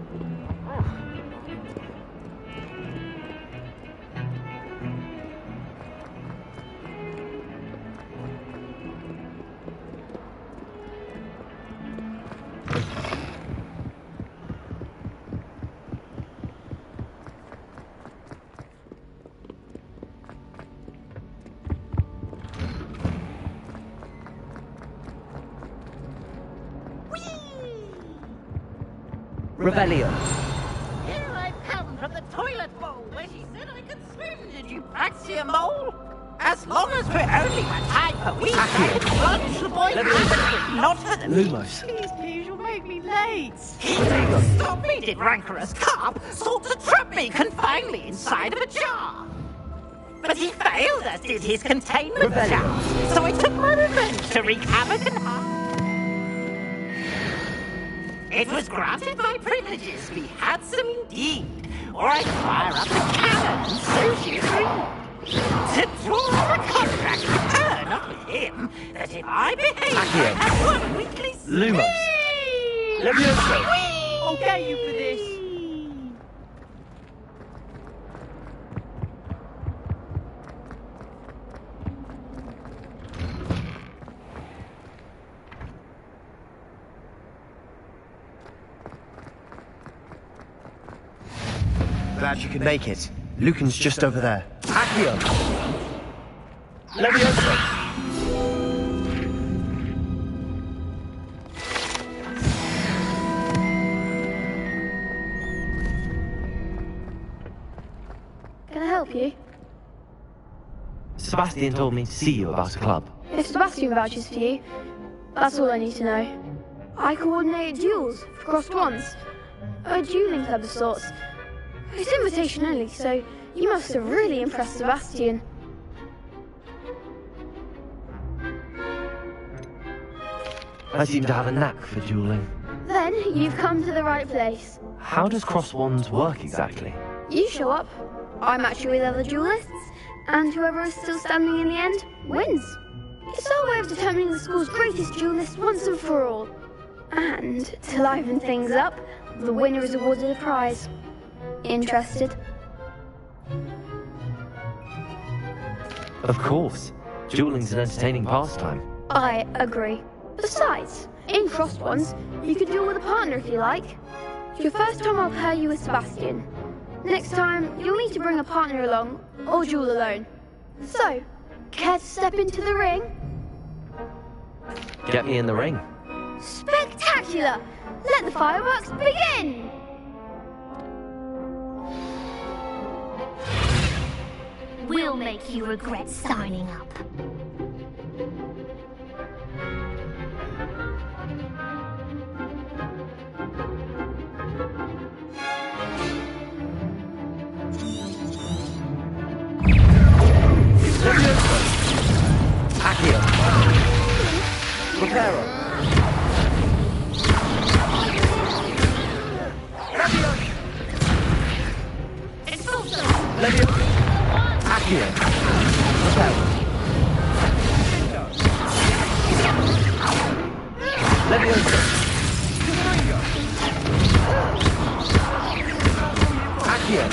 Revelio. Here I've come from the toilet bowl where she said I could swim. Did you Praxia mole? As long as we're only one time per week, I could plunge the boy out, not for the Lumos. Please, you'll make me late. Stop me, did rancorous carp sought to trap me, confine me inside of a jar. But he failed, as did his containment jars. So I took my revenge to wreak havoc and harm. It was granted my privileges, be handsome indeed, or I'd fire up the cannon, so she agreed. To draw the contract with her, not with him, that if I behave, I'd have one weekly Lumos. Leviosa! I'll get you for this. Glad you could make it. Lucan's just over there. Accio. Leviosa. Can I help you? Sebastian told me to see you about a club. If Sebastian vouches for you, that's all I need to know. I coordinate duels for crossed wands. A dueling club of sorts. It's invitation only, so you must have really impressed Sebastian. I seem to have a knack for dueling. Then you've come to the right place. How does cross wands work exactly? You show up, I match you with other duelists, and whoever is still standing in the end wins. It's our way of determining the school's greatest duelist once and for all. And to liven things up, the winner is awarded a prize. Interested? Of course. Dueling's an entertaining pastime. I agree. Besides, in crossed ones, you could duel with a partner if you like. Your first time I'll pair you with Sebastian. Next time, you'll need to bring a partner along, or duel alone. So, care to step into the ring? Get me in the ring. Spectacular! Let the fireworks begin! will make you regret signing up. Accio. Preparo. Accio. Preparo. Leviosa. Accio.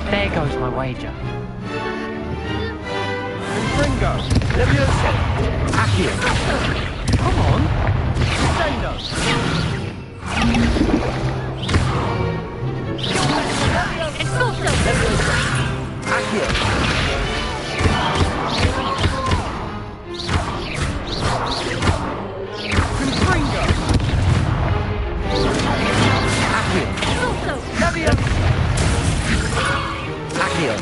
There goes my wager. Ringo. Leviosa. Accio. Come on. Stendo. Leviosa. Accio. Ringo. Accio. Leviosa. Accio.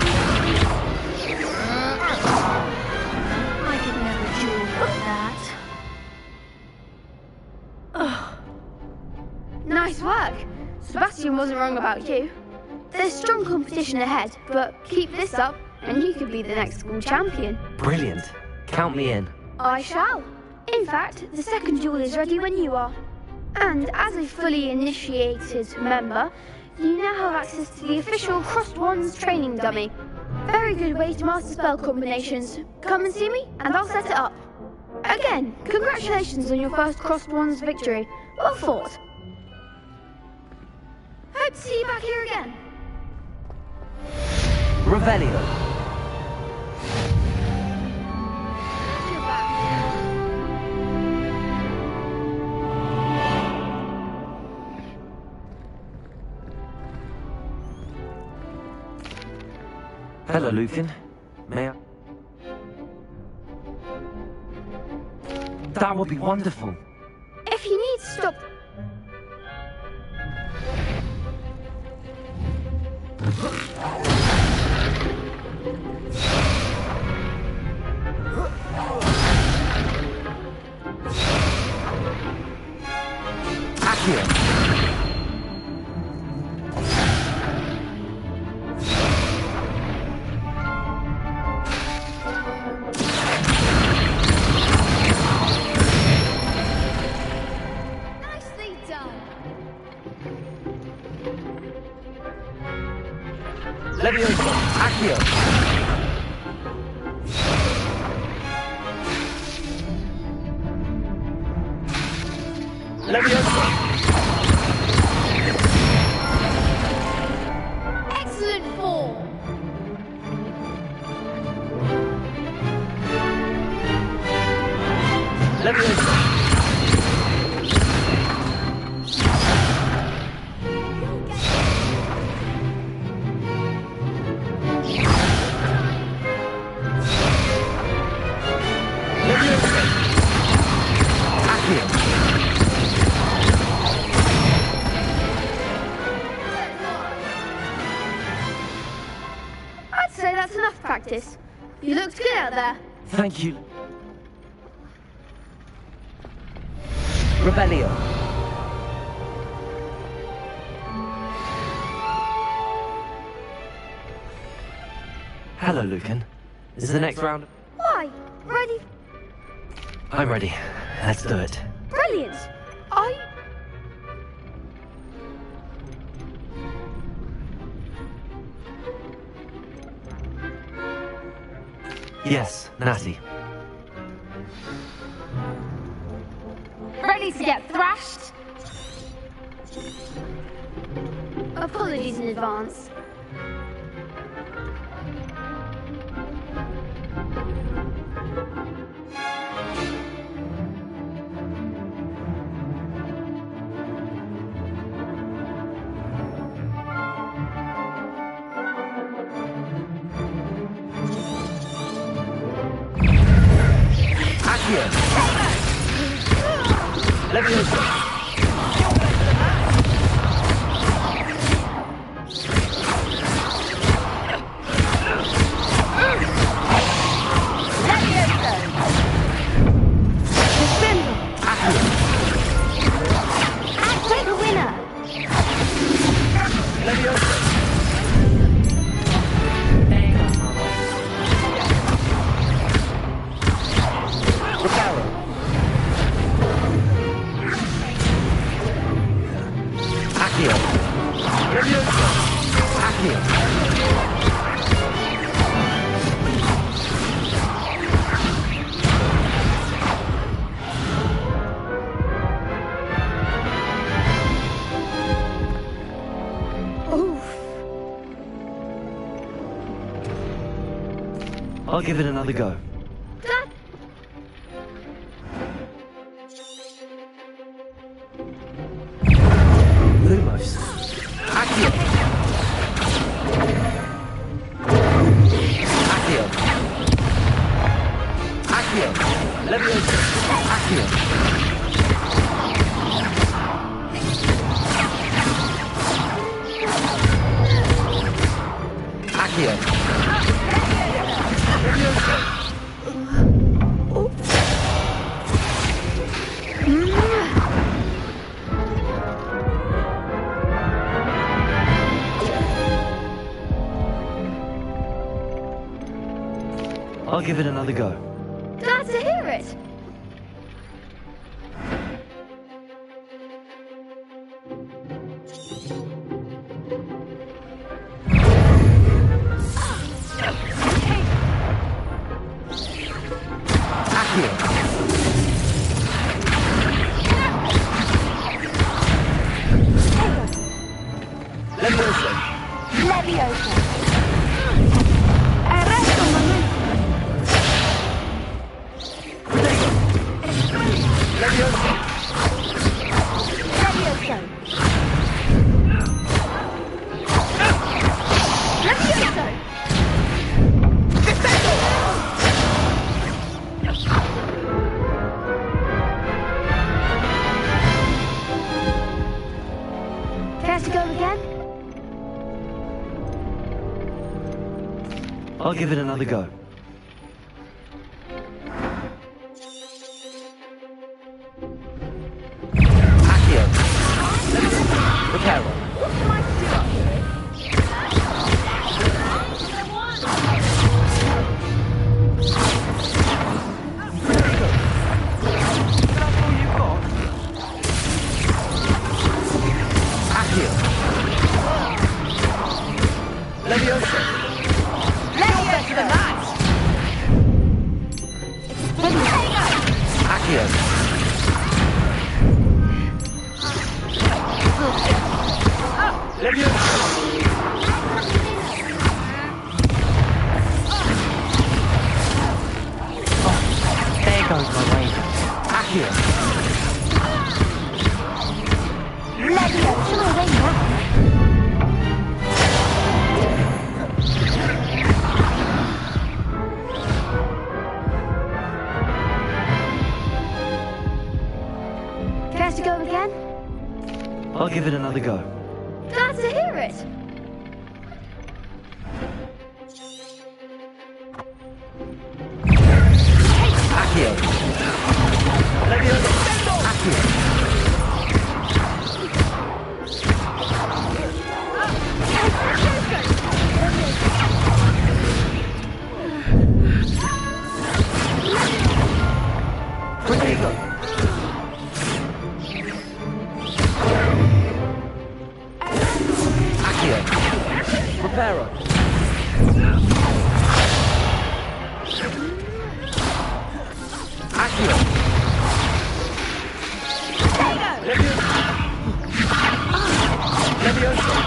I could never duel like that. Nice work. Sebastian wasn't wrong about you. There's strong competition ahead, but keep this up and you could be the next school champion. Brilliant. Count me in. I shall. In fact, the second duel is ready when you are. And as a fully initiated member, you now have access to the official Crossed Wands training dummy. Very good way to master spell combinations. Come and see me, and I'll set it up. Again, congratulations on your first Crossed Wands victory. Well fought. Hope to see you back here again. Revelio. Hello, Lucan. May I? That would be wonderful. If you need to stop... Accio. Nicely done. Leviosa. Accio. Leviosa. Excellent form. Leviosa. Leviosa. Accio. I'd say that's enough practice. You looked good out there. Thank you. Revelio. Hello, Lucan. Is the next round? Why? Ready? I'm ready. Let's do it. Brilliant. Yes, Natty. Ready to get thrashed? Apologies in advance. Leviosa. I'll give it another go. Lumos. Accio. Accio. Accio. Leviosa. Accio. Accio. I'll give it another go. Glad to hear it. I'll give it another go. Accio. Reparo. Accio. Leviosa. Accio. There goes my way. Accio. Cares to go again? I'll give it another go. Glad to hear it. Accio. Leviosa. Accio. Protego. Accio. Reparo. Accio. Leviosa.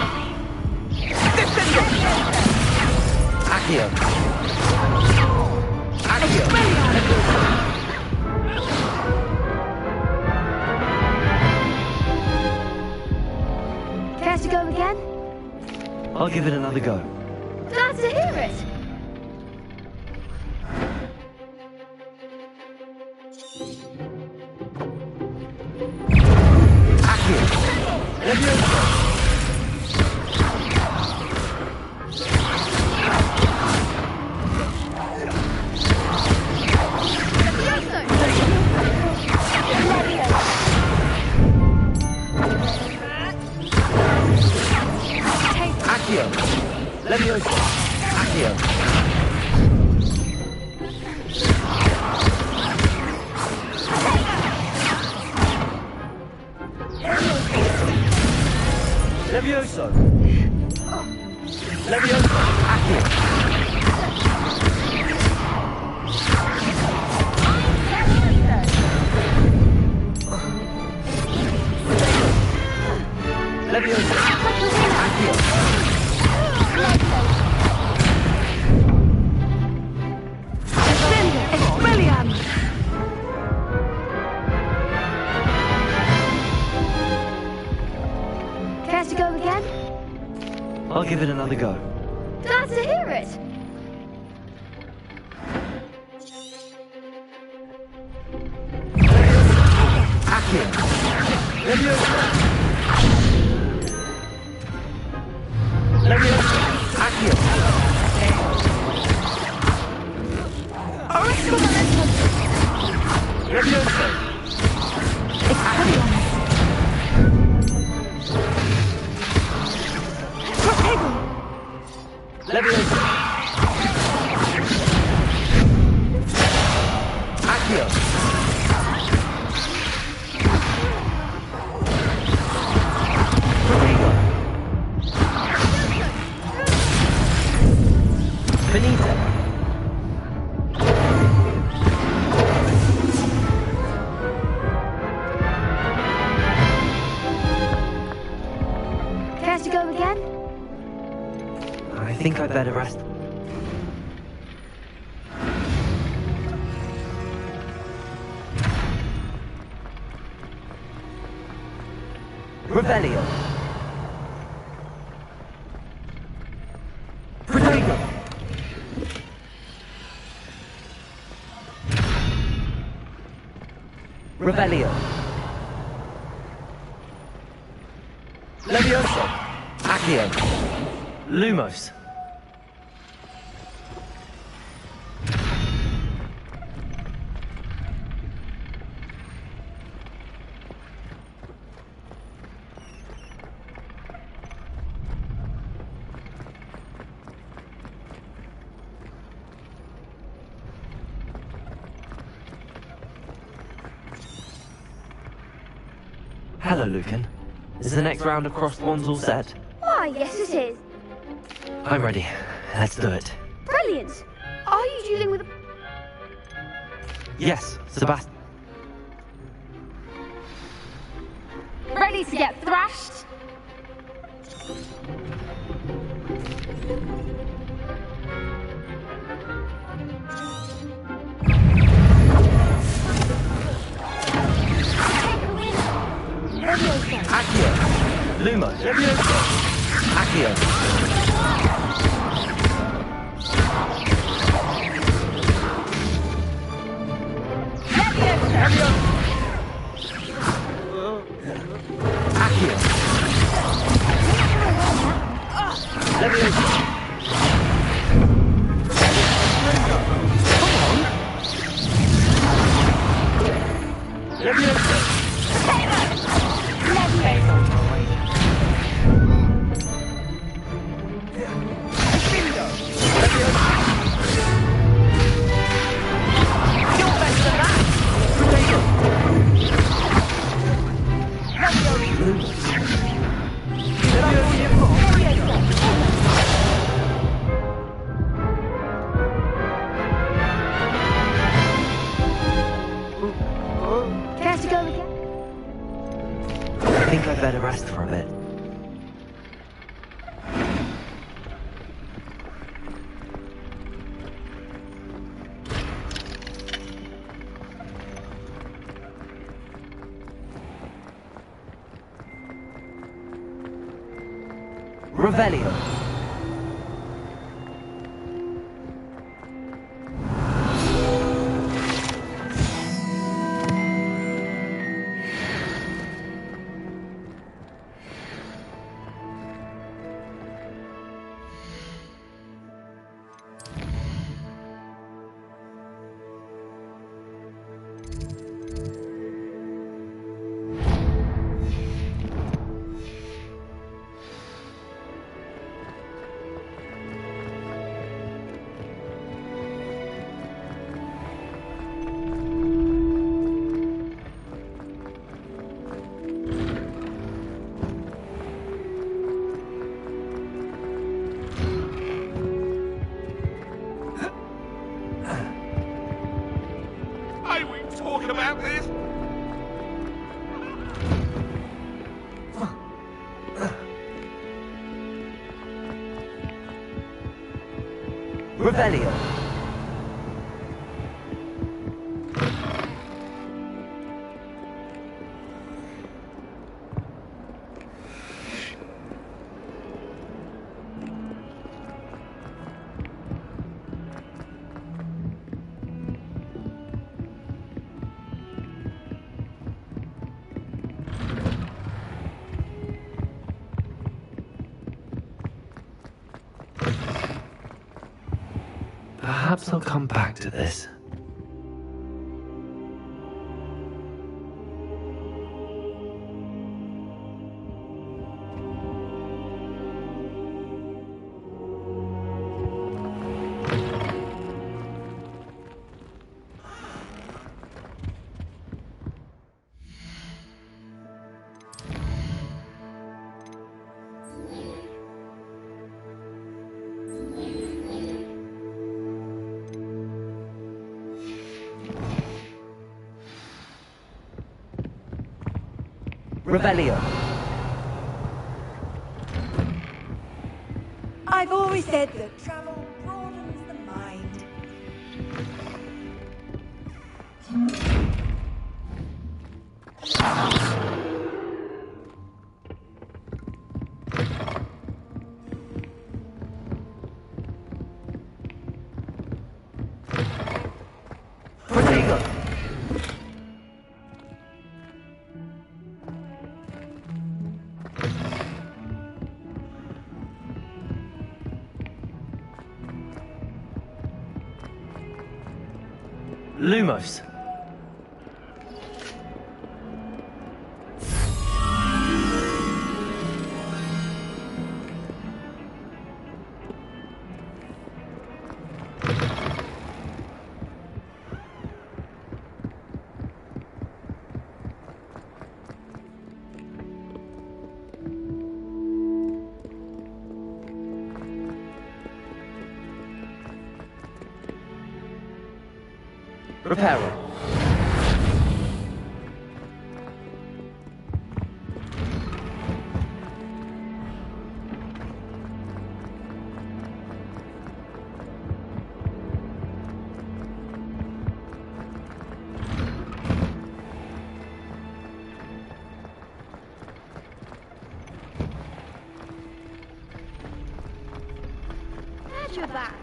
Accio. Accio. Cares to go again? I'll give it another go. Glad to hear it. Accio. Leviosa. Accio. Leviosa. Accio. give it another go. Glad to hear it. Accio! Leviosa! Leviosa! Accio! Leviosa! Leviosa! Accio! Benita! Care to go again? I think I'd better rest. Revelio! Protego! Revelio! Levioso! Accio! Lumos! Hello, Lucan. Is the next round of crossed wands all set? Why, yes it is. I'm ready. Let's do it. Brilliant. Are you dealing with a... Yes, Sebastian. Ready to get thrashed? Accio! Lumos! Levioso! Accio! Accio! Levioso! Come on! Levioso! Care to go again? I think I'd better rest for a bit. Revelio. About this? Revelio. Perhaps I'll come back to this. Revelio. I've always said that travel broadens the mind. Lumos. Reparo. Glad you're back.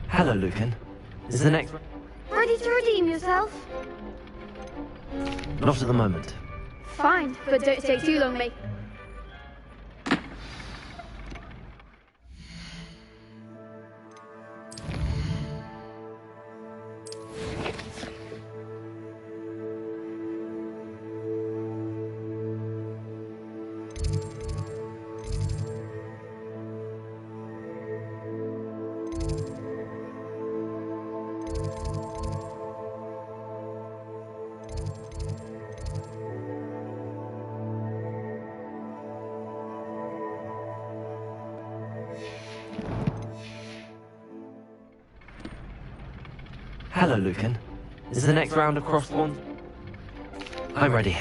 Hello, Lucan. Is the next... Ready to redeem yourself? Not at the moment. Fine, but don't take too long, mate. Hello, Lucan. Is the next round across one? I'm ready.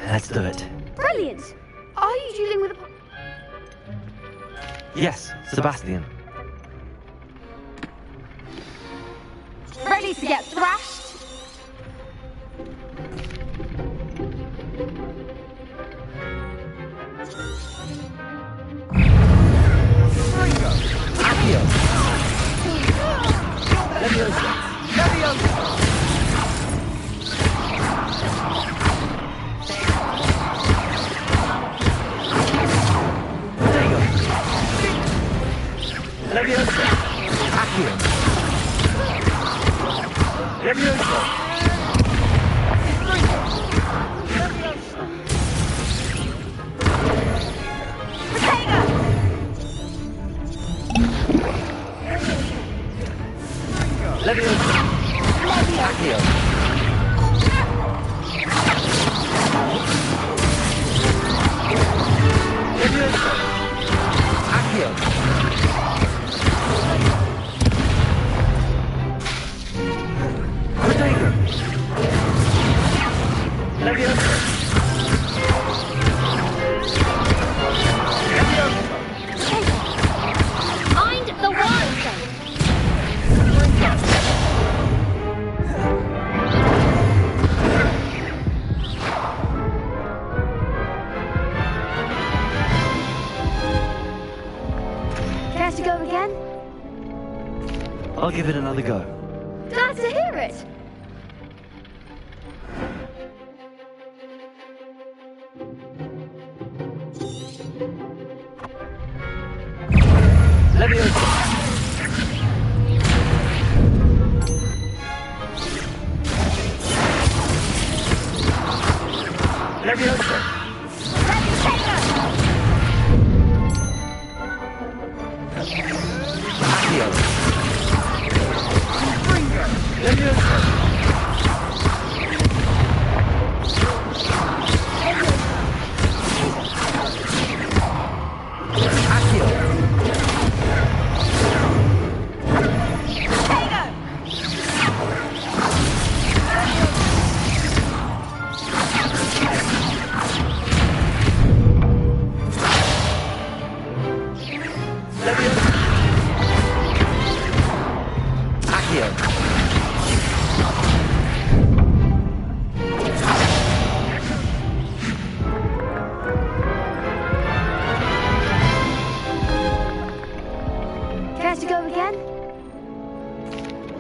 Let's do it. Brilliant! Are you dealing with a... Yes, Sebastian. Ready to get thrashed? Mind the wall! Care to go again? I'll give it another go. Glad to hear it. Care to go again?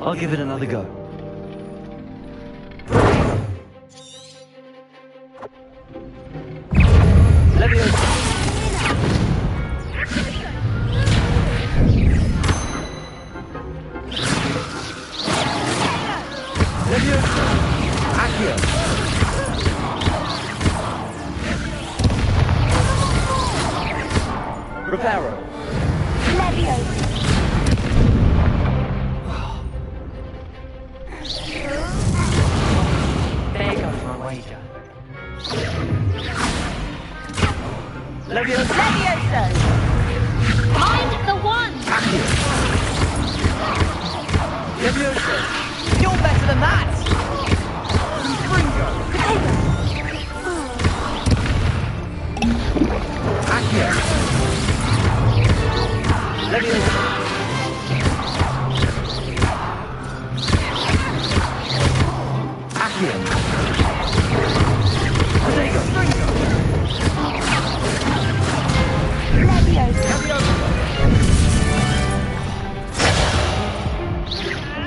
I'll give it another go. Reparo. There goes my wager. Levioso! Mind the wand! Levioso. You're better than that. Accio. Levioso.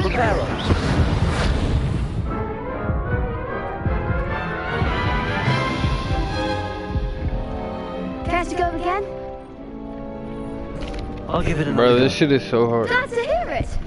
Reparo. Care to go again? I'll give it another Bro, go. this shit is so hard. Glad to hear it.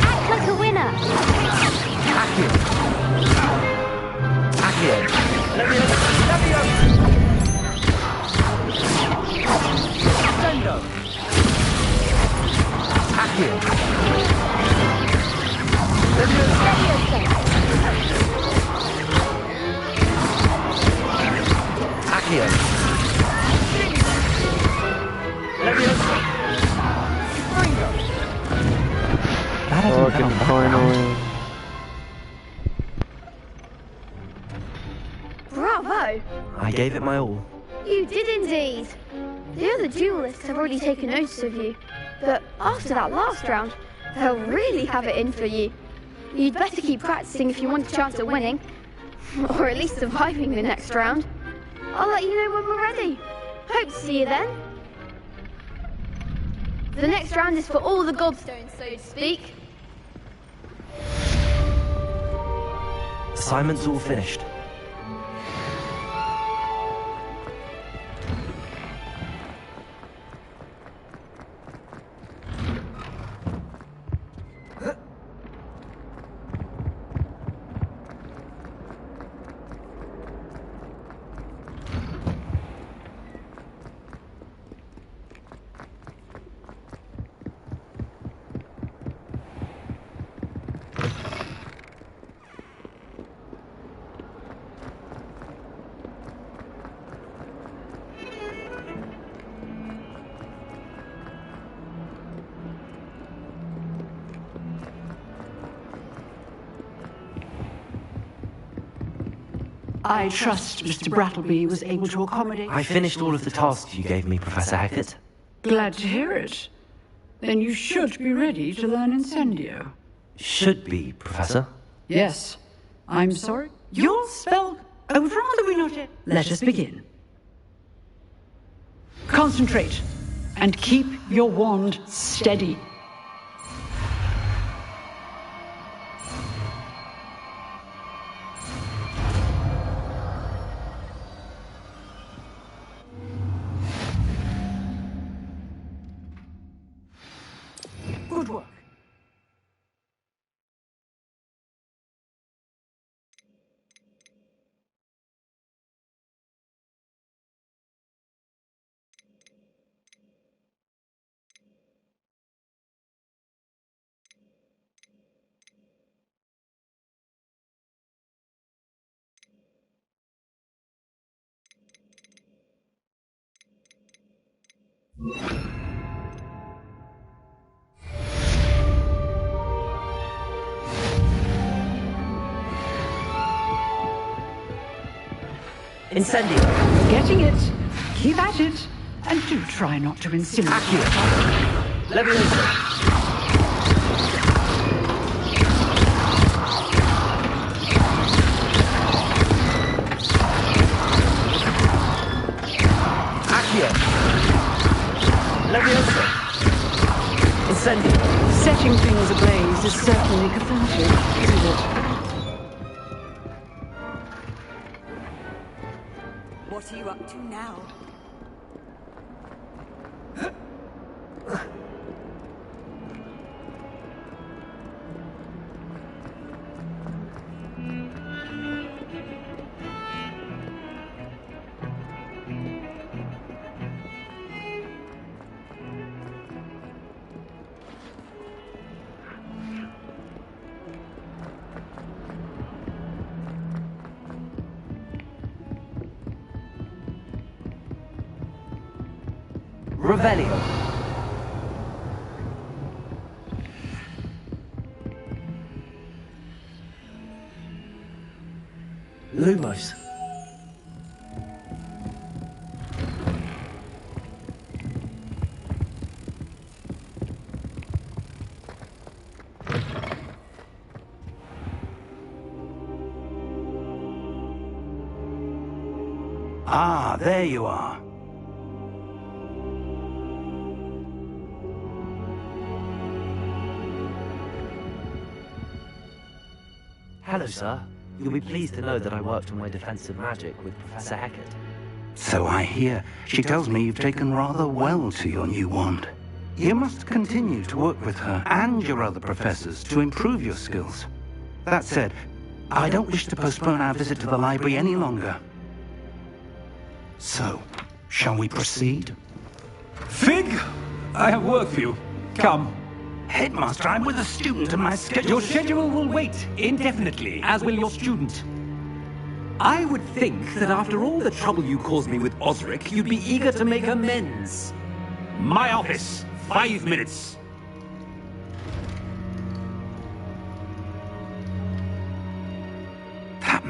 Act like a winner! Finally. Bravo! I gave it my all. You did indeed. The other duelists have already taken notice of you, but after that last round, they'll really have it in for you. You'd better keep practicing if you want a chance at winning, or at least surviving the next round. I'll let you know when we're ready. Hope to see you then. The next round is for all the godstones, so to speak. Assignment's all finished. I trust Mr. Brattleby was able to accommodate... I finished all of the tasks you gave me, Professor Hackett. Glad to hear it. Then you should be ready to learn Incendio. Should be, Professor. Yes. I'm sorry. Your spell... I would rather we not... Let us begin. Concentrate. And keep your wand steady. Good work. Incendio. Getting it. Keep at it. And do try not to incinerate. Leviosa. Accio. Leviosa. Incendio. Setting things ablaze is certainly cathartic, isn't it? What are you up to now? Revelio. Lumos. Ah, there you are. Hello, sir. You'll be pleased to know that I worked on my defensive magic with Professor Hackett. So I hear. She tells me you've taken rather well to your new wand. You must continue to work with her and your other professors to improve your skills. That said, I don't wish to postpone our visit to the library any longer. So, shall we proceed? Fig, I have work for you. Come. Headmaster, I'm with a student and my schedule... Your schedule will wait indefinitely, as will your student. I would think that after all the trouble you caused me with Osric, you'd be eager to make amends. My office, 5 minutes.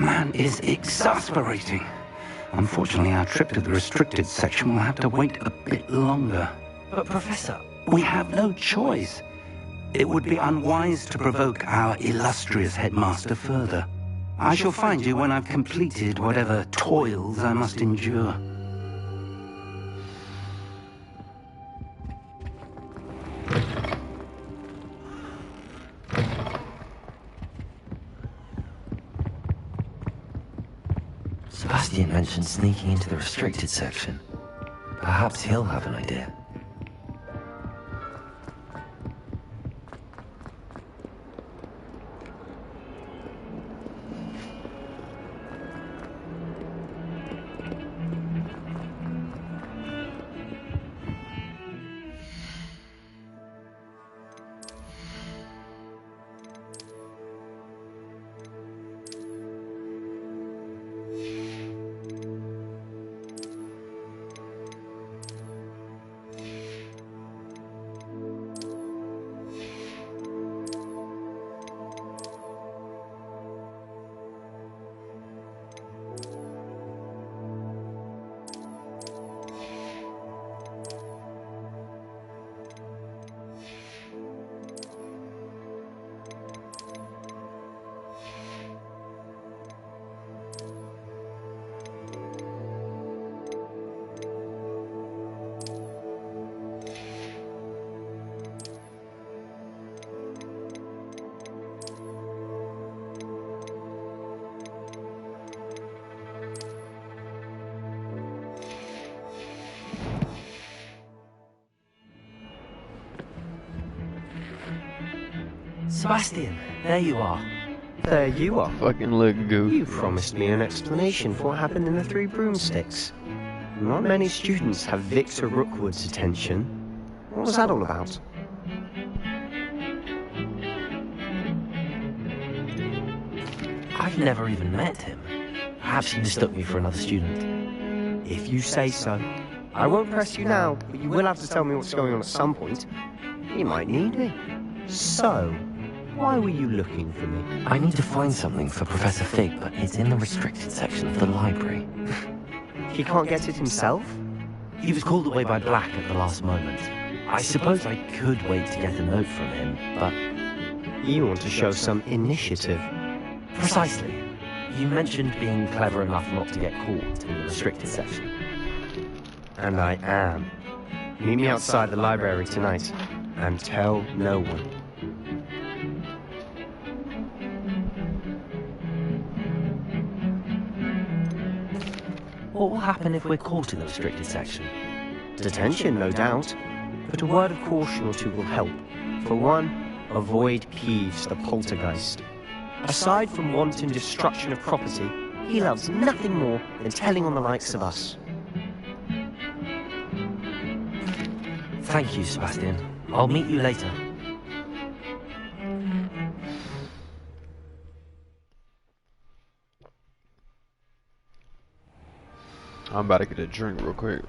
man is exasperating. Unfortunately, our trip to the restricted section will have to wait a bit longer. But Professor... We have no choice. It would be unwise to provoke our illustrious headmaster further. I shall find you when I've completed whatever toils I must endure. Sebastian mentioned sneaking into the restricted section. Perhaps he'll have an idea. Sebastian, there you are. There you are. Fucking look goof. You promised me an explanation for what happened in the Three Broomsticks. Not many students have Victor Rookwood's attention. What was that all about? I've never even met him. Perhaps he mistook me for another student. If you say so. I won't press you now, but you will have to tell me what's going on at some point. You might need me. So, why were you looking for me? I need to find something for Professor Fig, but it's in the restricted section of the library. He can't get it himself? He was called away by Black at the last moment. I suppose I could wait to get a note from him, but... You want to show some initiative. Precisely. You mentioned being clever enough not to get caught in the restricted section. And I am. Meet me outside the library tonight, and tell no one. What will happen if we're caught in the restricted section? Detention, no doubt. But a word of caution or two will help. For one, avoid Peeves, the poltergeist. Aside from wanton destruction of property, he loves nothing more than telling on the likes of us. Thank you, Sebastian. I'll meet you later. I'm about to get a drink real quick.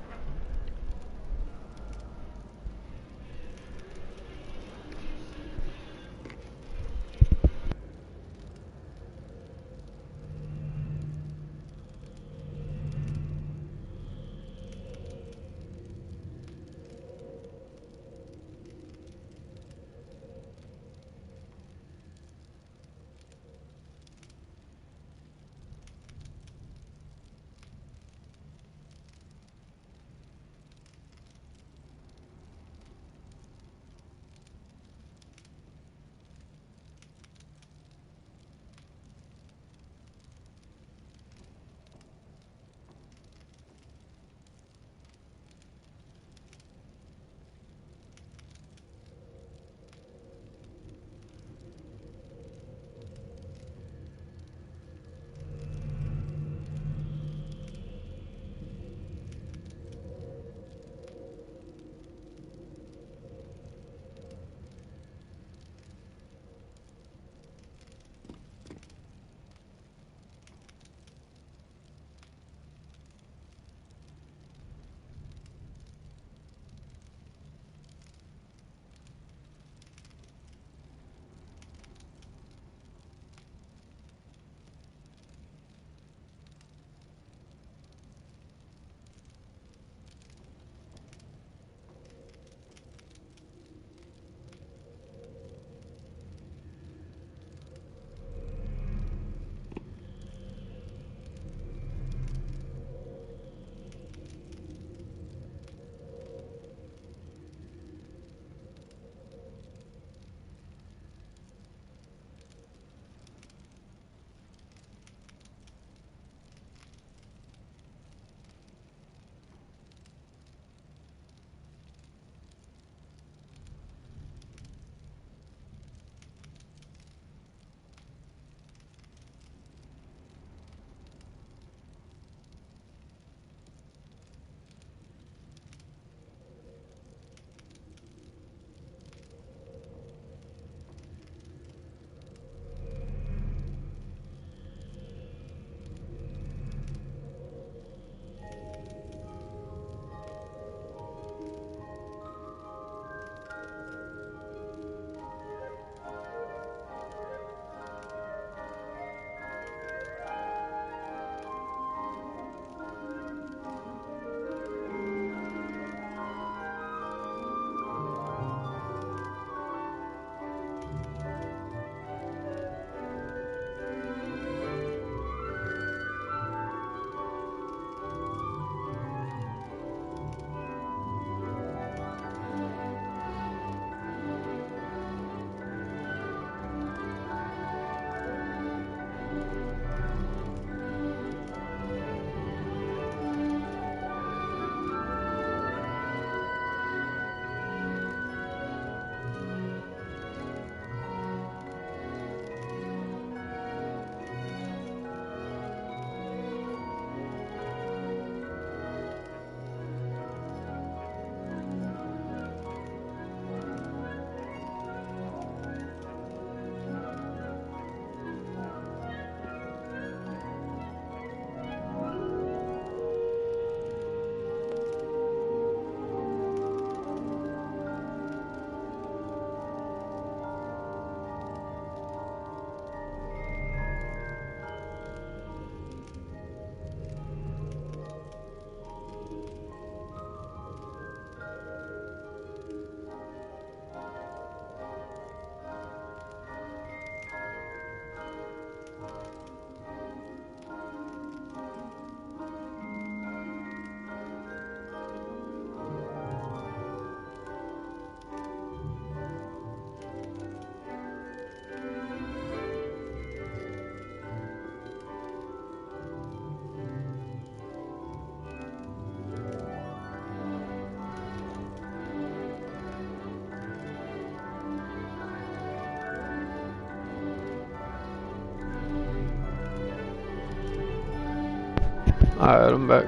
Alright, I'm back.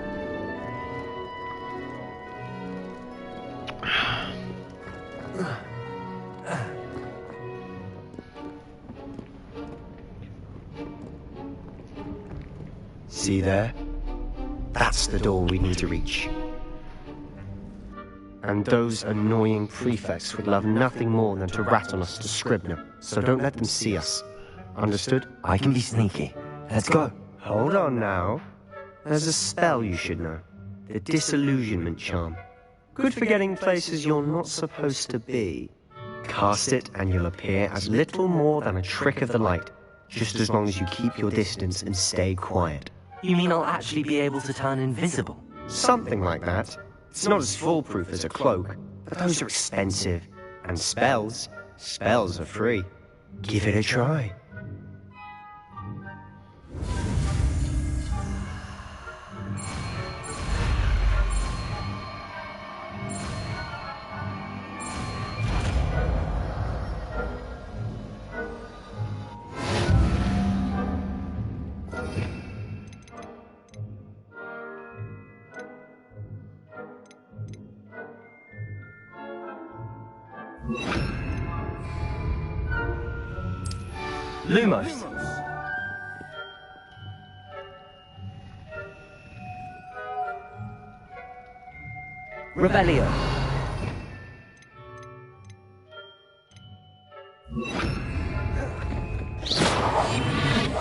See there? That's the door we need to reach. And those annoying prefects would love nothing more than to rat on us to Scribner, so don't let them see us. Understood? I can be sneaky. Let's go. Hold on now. There's a spell you should know. The Disillusionment Charm. Good for getting places you're not supposed to be. Cast it and you'll appear as little more than a trick of the light, just as long as you keep your distance and stay quiet. You mean I'll actually be able to turn invisible? Something like that. It's not as foolproof as a cloak, but those are expensive. And spells are free. Give it a try. Lumos! Revelio!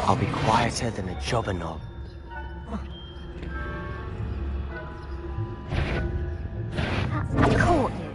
I'll be quieter than a jobberknob. That's caught you.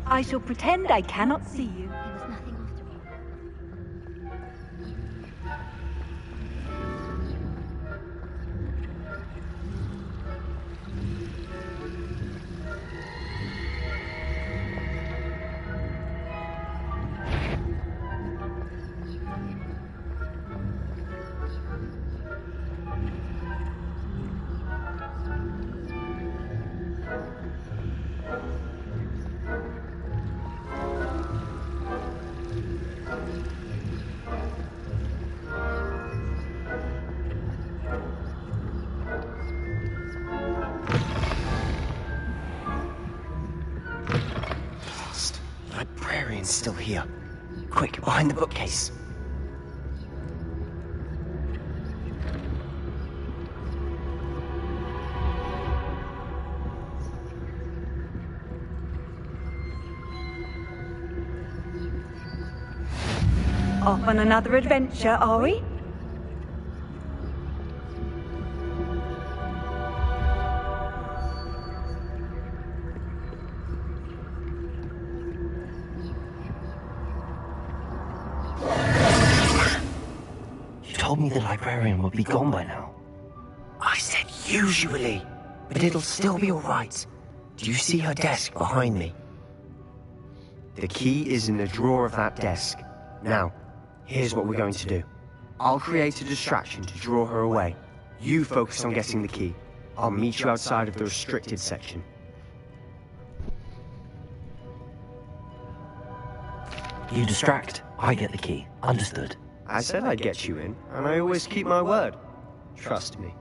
I shall pretend I cannot see you. It was nothing after all. Librarian's still here. Quick, behind the bookcase. Off on another adventure, are we? You told me the librarian would be gone by now. I said usually, but it'll still be alright. Do you see her desk behind me? The key is in the drawer of that desk. Now, here's what we're going to do. I'll create a distraction to draw her away. You focus on getting the key. I'll meet you outside of the restricted section. You distract, I get the key. Understood. I said I'd get you in, and I always keep my word. Trust me.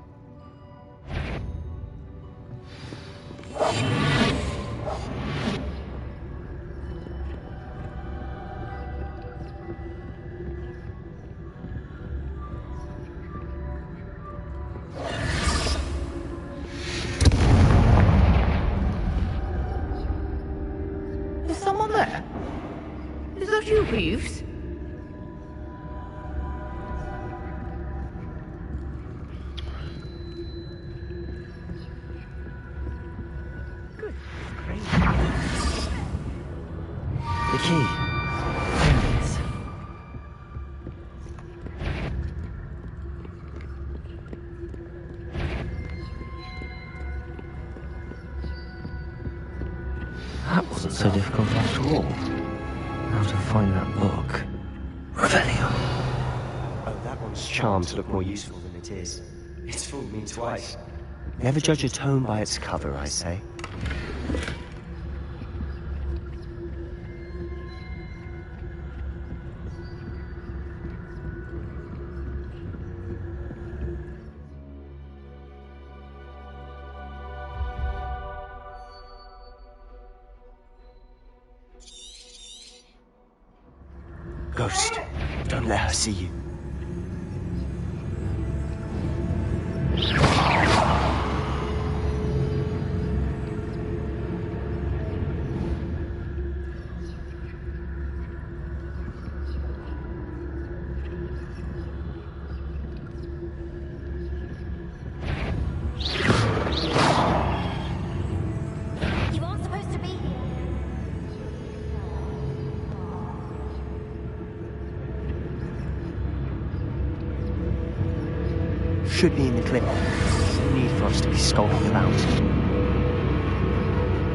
Is someone there? Is that you, Reeves? The key. There it is. That wasn't so difficult after all. How to find that book. Revelio. Oh, that one's charmed to look more useful than it is. It's fooled me twice. Never judge a tome by its cover, I say. Ghost, don't let her see you. You aren't supposed to be here. Should be in the clip. There's no need for us to be skulking about.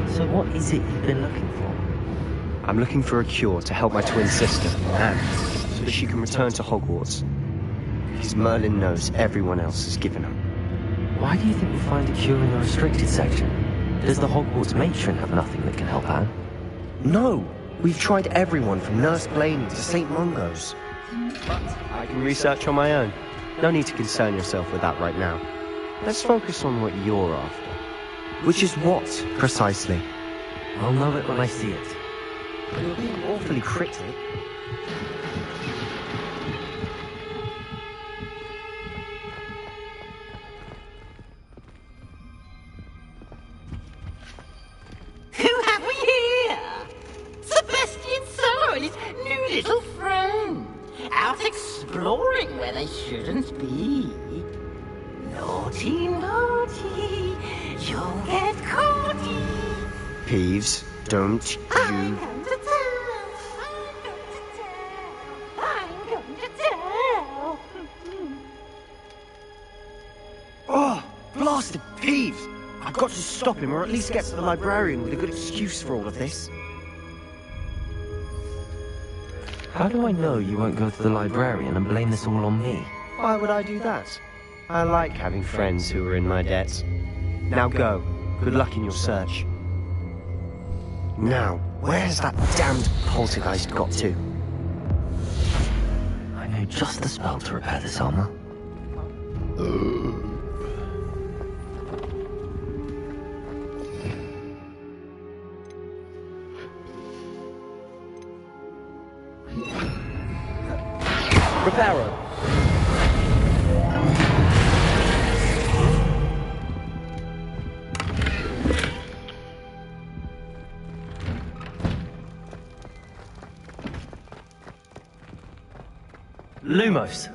So what is it you've been looking for? I'm looking for a cure to help my twin sister, Anne, so that she can return to Hogwarts. Because Merlin knows everyone else has given up. Why do you think we'll find a cure in the restricted section? Does the Hogwarts matron have nothing that can help Anne? No! We've tried everyone from Nurse Blaney to St. Mungo's. But I can research on my own. No need to concern yourself with that right now. Let's focus on what you're after. Which is what, precisely? I'll know it when I see it. You're being awfully cryptic. Who have we here? Sebastian Summer and his new little friend. Out exploring where they shouldn't be. Naughty, naughty, you'll get caughty. Peeves, don't you... I'm going to tell. Oh, blasted Peeves! I've got to stop him, or at least get to the librarian with a good excuse for all of this. How do I know you won't go to the librarian and blame this all on me? Why would I do that? I like having friends who are in my debt. Now go. Good luck in your search. Now, where's that damned poltergeist got to? I know just the spell to repair this armor. Reparo. Lumos.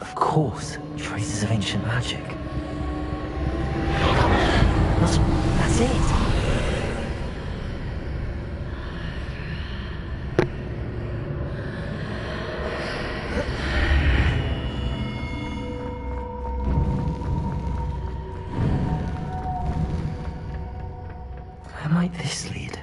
Of course, traces of ancient magic. That's it. Where might this lead?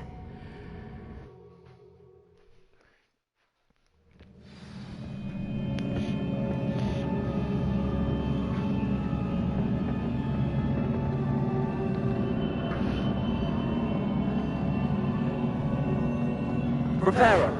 Reparo.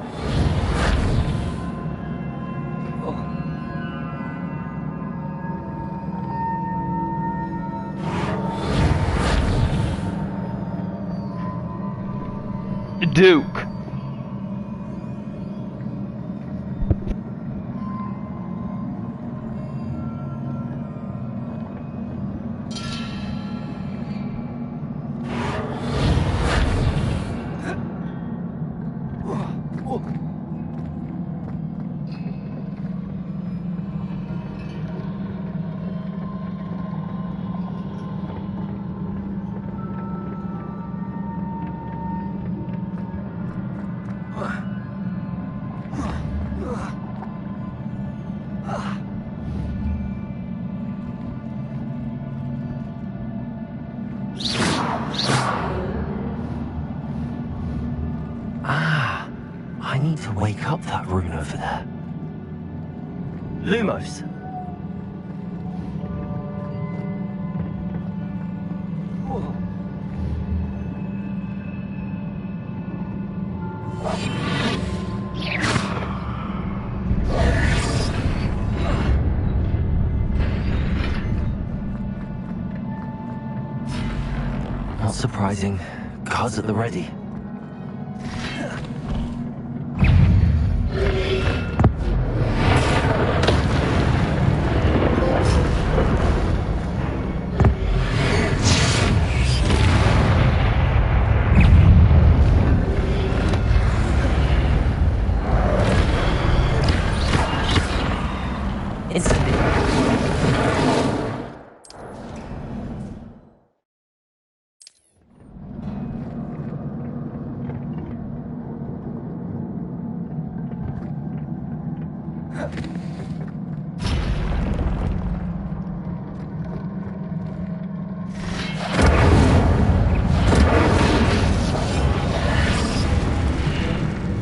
Duke. wake up that rune over there. Lumos. Not surprising. Guards at the ready.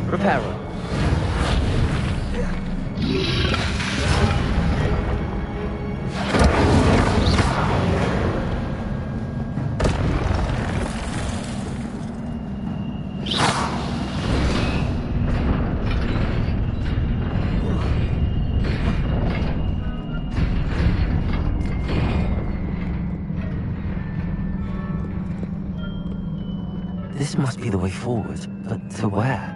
Reparo. This must be the way forward, but to where?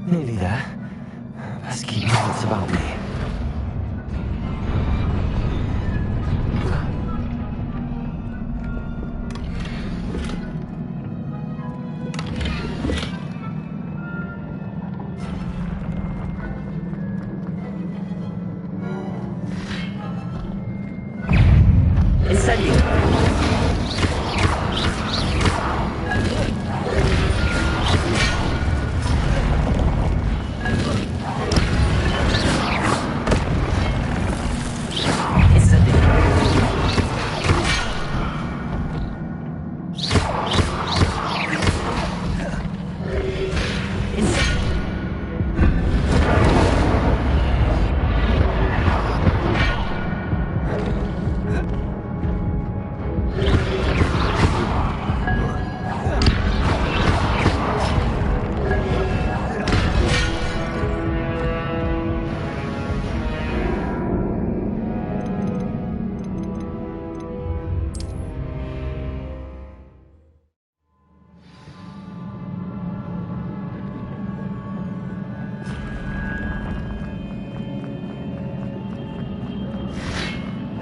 Nearly there. Best keep my wits about me.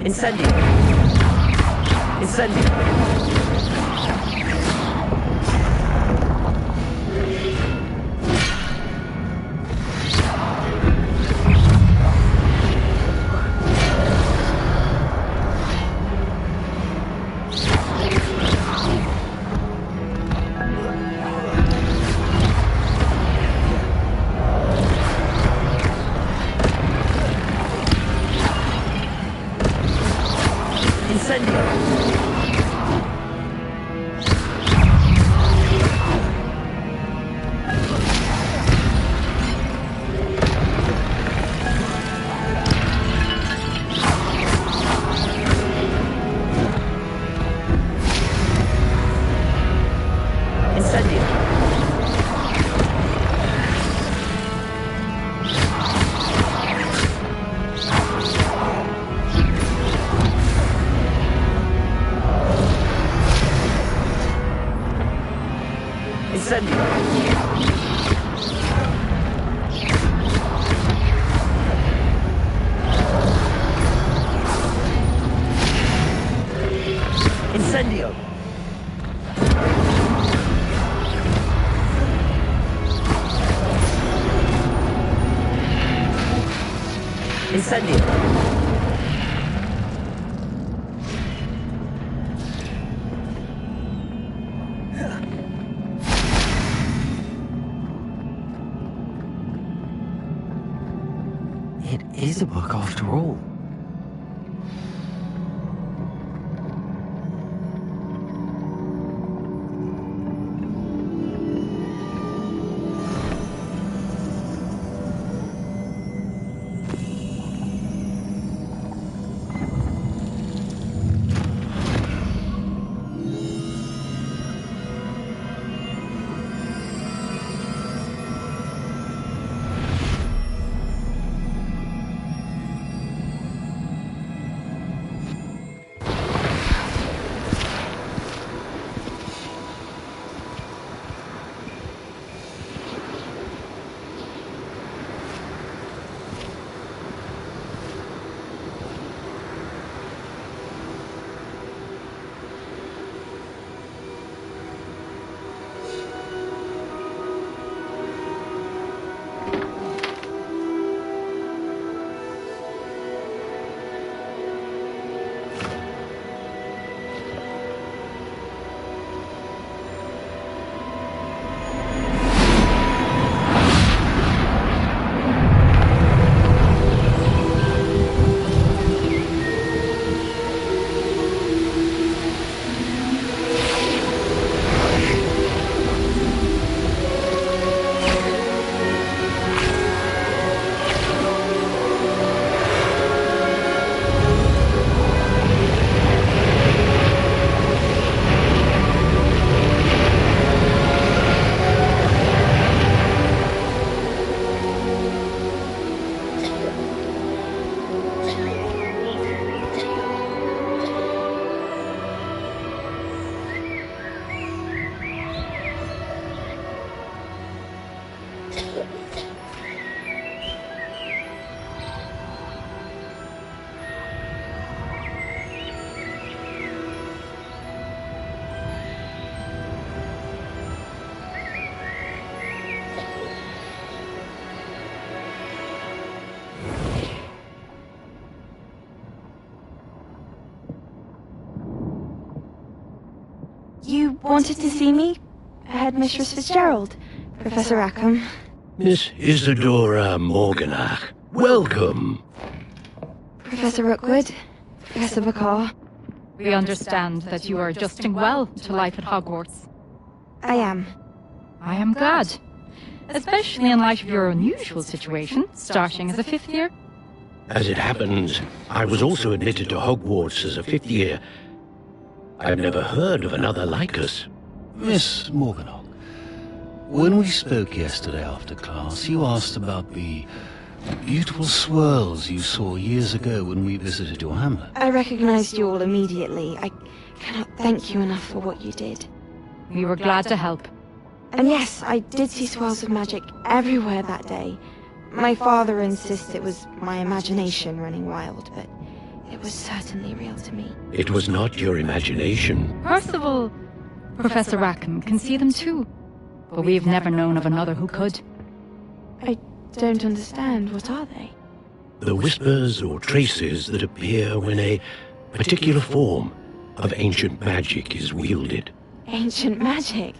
Incendio! Incendio! Incendio! Incendio! It is a book after all. You wanted to see me? Headmistress Fitzgerald, Professor Rackham. Miss Isadora Morganach, welcome. Professor Rookwood, Professor Bakar. We understand that you are adjusting well to life at Hogwarts. I am. I am glad. Especially in light of your unusual situation, starting as a 5th year. As it happens, I was also admitted to Hogwarts as a 5th year. I've never heard of another like us. Miss Morganach, when we spoke yesterday after class, you asked about the beautiful swirls you saw years ago when we visited your hamlet. I recognized you all immediately. I cannot thank you enough for what you did. We were glad to help. And yes, I did see swirls of magic everywhere that day. My father insists it was my imagination running wild, but it was certainly real to me. It was not your imagination. Percival, Professor Rackham can see them too. But we've never known of another who could. I don't understand. What are they? The whispers or traces that appear when a particular form of ancient magic is wielded. Ancient magic?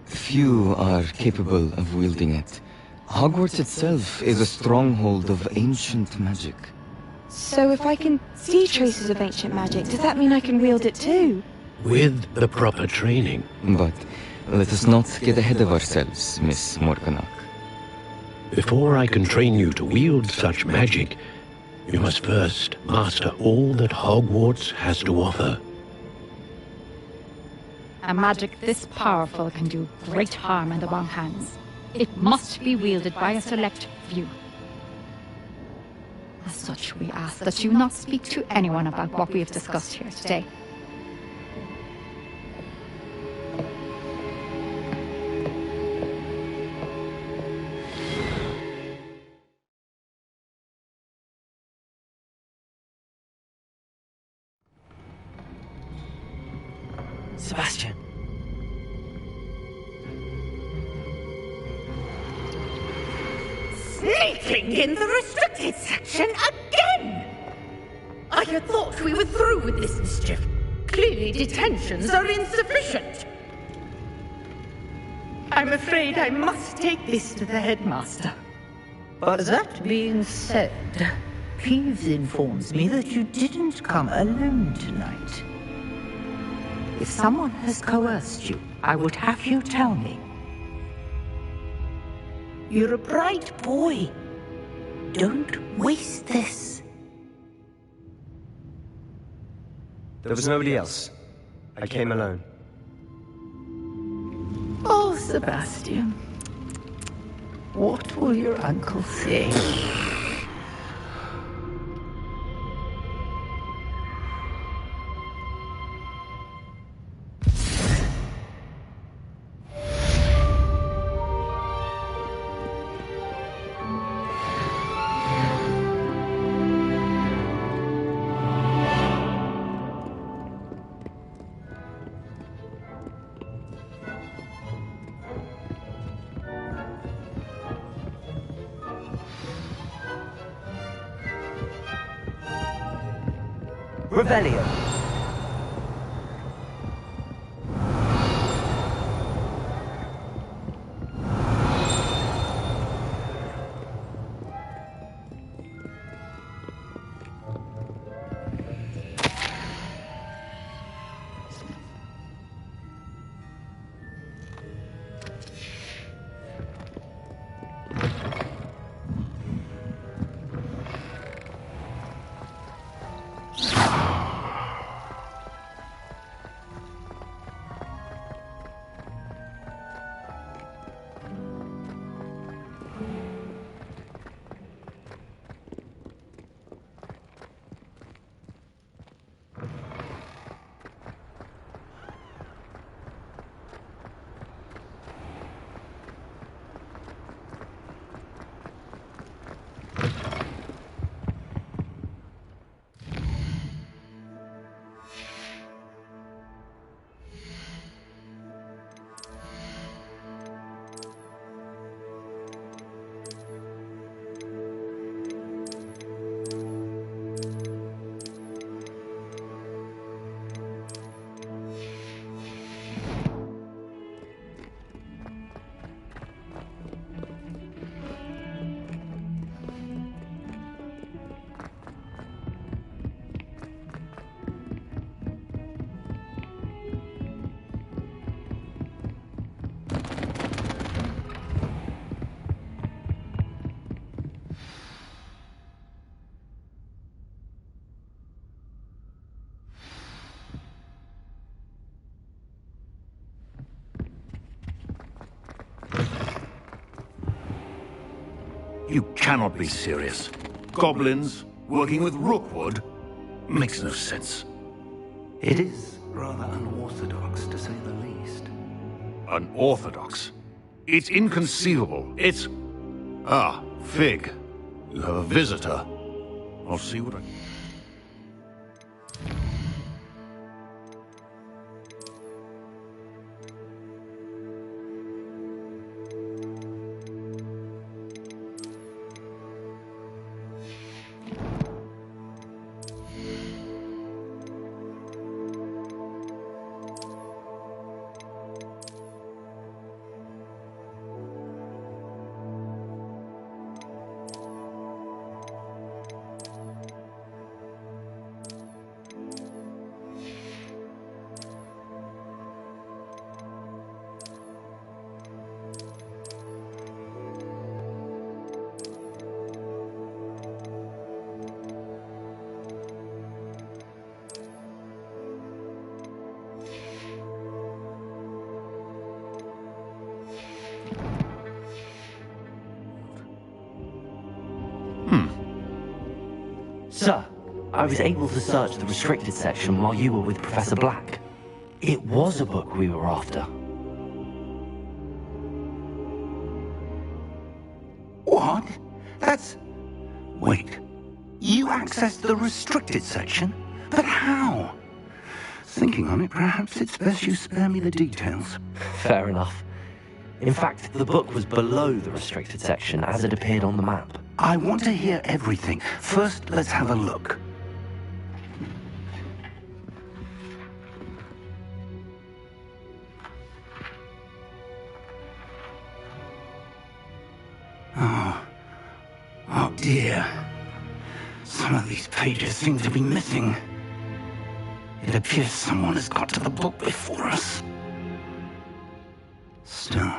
Few are capable of wielding it. Hogwarts itself is a stronghold of ancient magic. So if I can see traces of ancient magic, does that mean I can wield it too? With the proper training. But let us not get ahead of ourselves, Miss Morganach. Before I can train you to wield such magic, you must first master all that Hogwarts has to offer. A magic this powerful can do great harm in the wrong hands. It must be wielded by a select few. As such, we ask that you not speak to anyone about what we have discussed here today. Sebastian. Sneaking in the restricted section again! I had thought we were through with this mischief. Clearly detentions are insufficient. I'm afraid I must take this to the headmaster. But that being said, Peeves informs me that you didn't come alone tonight. If someone has coerced you, I would have you tell me. You're a bright boy. Don't waste this. There was nobody else. I came alone. Oh, Sebastian. What will your uncle say? Revelio. You cannot be serious. Goblins working with Rookwood? Makes no sense. It is rather unorthodox, to say the least. Unorthodox? It's inconceivable. It's... Ah, Fig. You have a visitor. I'll see what I... Sir, I was able to search the restricted section while you were with Professor Black. It was a book we were after. What? That's... Wait. You accessed the restricted section? But how? Thinking on it, perhaps it's best you spare me the details. Fair enough. In fact, the book was below the restricted section as it appeared on the map. I want to hear everything. First, let's have a look. Oh dear. Some of these pages seem to be missing. It appears someone has got to the book before us. Still,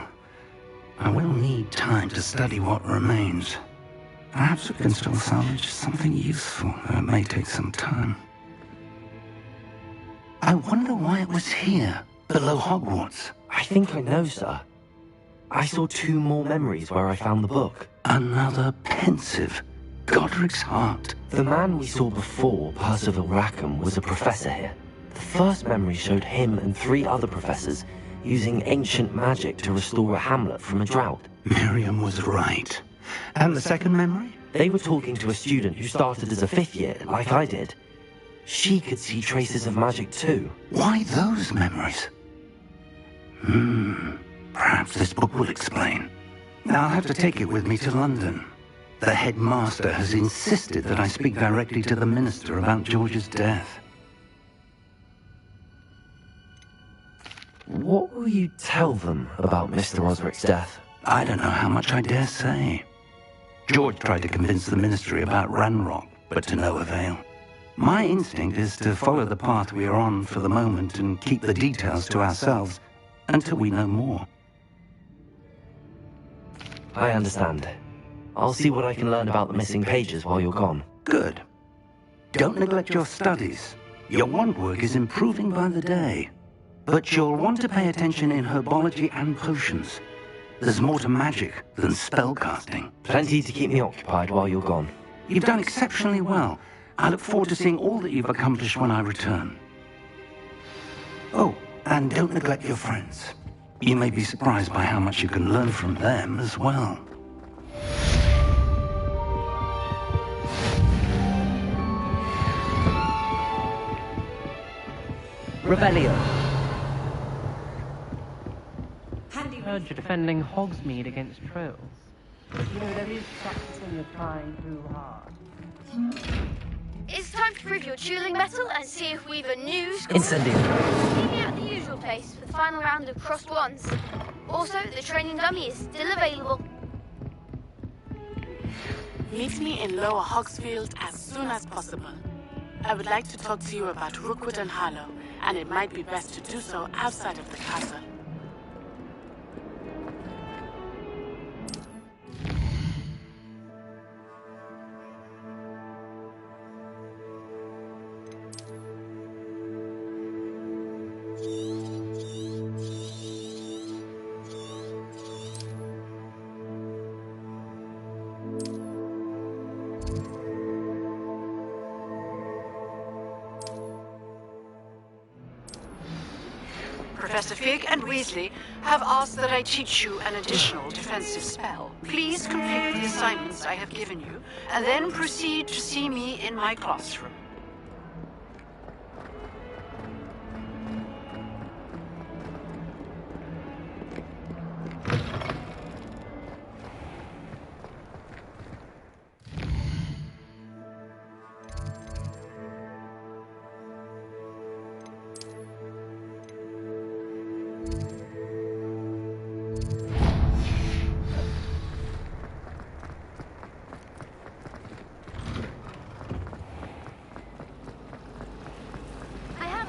I will need time to study what remains. Perhaps we can still salvage something useful, though it may take some time. I wonder why it was here, below Hogwarts. I think I know, sir. I saw 2 more memories where I found the book. Another pensive. Godric's heart. The man we saw before, Percival Rackham, was a professor here. The first memory showed him and 3 other professors using ancient magic to restore a hamlet from a drought. Miriam was right. And the second memory? They were talking to a student who started as a 5th year, like I did. She could see traces of magic too. Why those memories? Perhaps this book will explain. I'll have to take it with me to London. The headmaster has insisted that I speak directly to the minister about George's death. What will you tell them about Mr. Osric's death? I don't know how much I dare say. George tried to convince the ministry about Ranrock, but to no avail. My instinct is to follow the path we are on for the moment and keep the details to ourselves until we know more. I understand. I'll see what I can learn about the missing pages while you're gone. Good. Don't neglect your studies. Your wand work is improving by the day. But you'll want to pay attention in herbology and potions. There's more to magic than spellcasting. Plenty to keep me occupied while you're gone. You've done exceptionally well. I look forward to seeing all that you've accomplished when I return. Oh, and don't neglect your friends. You may be surprised by how much you can learn from them as well. Revelio. Heard you're defending Hogsmeade against trolls. You know, there is practice when you're trying too hard. It's time to prove your dueling mettle and see if we've a new score. Incendio. Leaving at the usual pace for the final round of crossed wands. Also, the training dummy is still available. Meet me in Lower Hogsfield as soon as possible. I would like to talk to you about Rookwood and Harlow, and it might be best to do so outside of the castle. Professor Fig and Weasley have asked that I teach you an additional defensive spell. Please complete the assignments I have given you, and then proceed to see me in my classroom.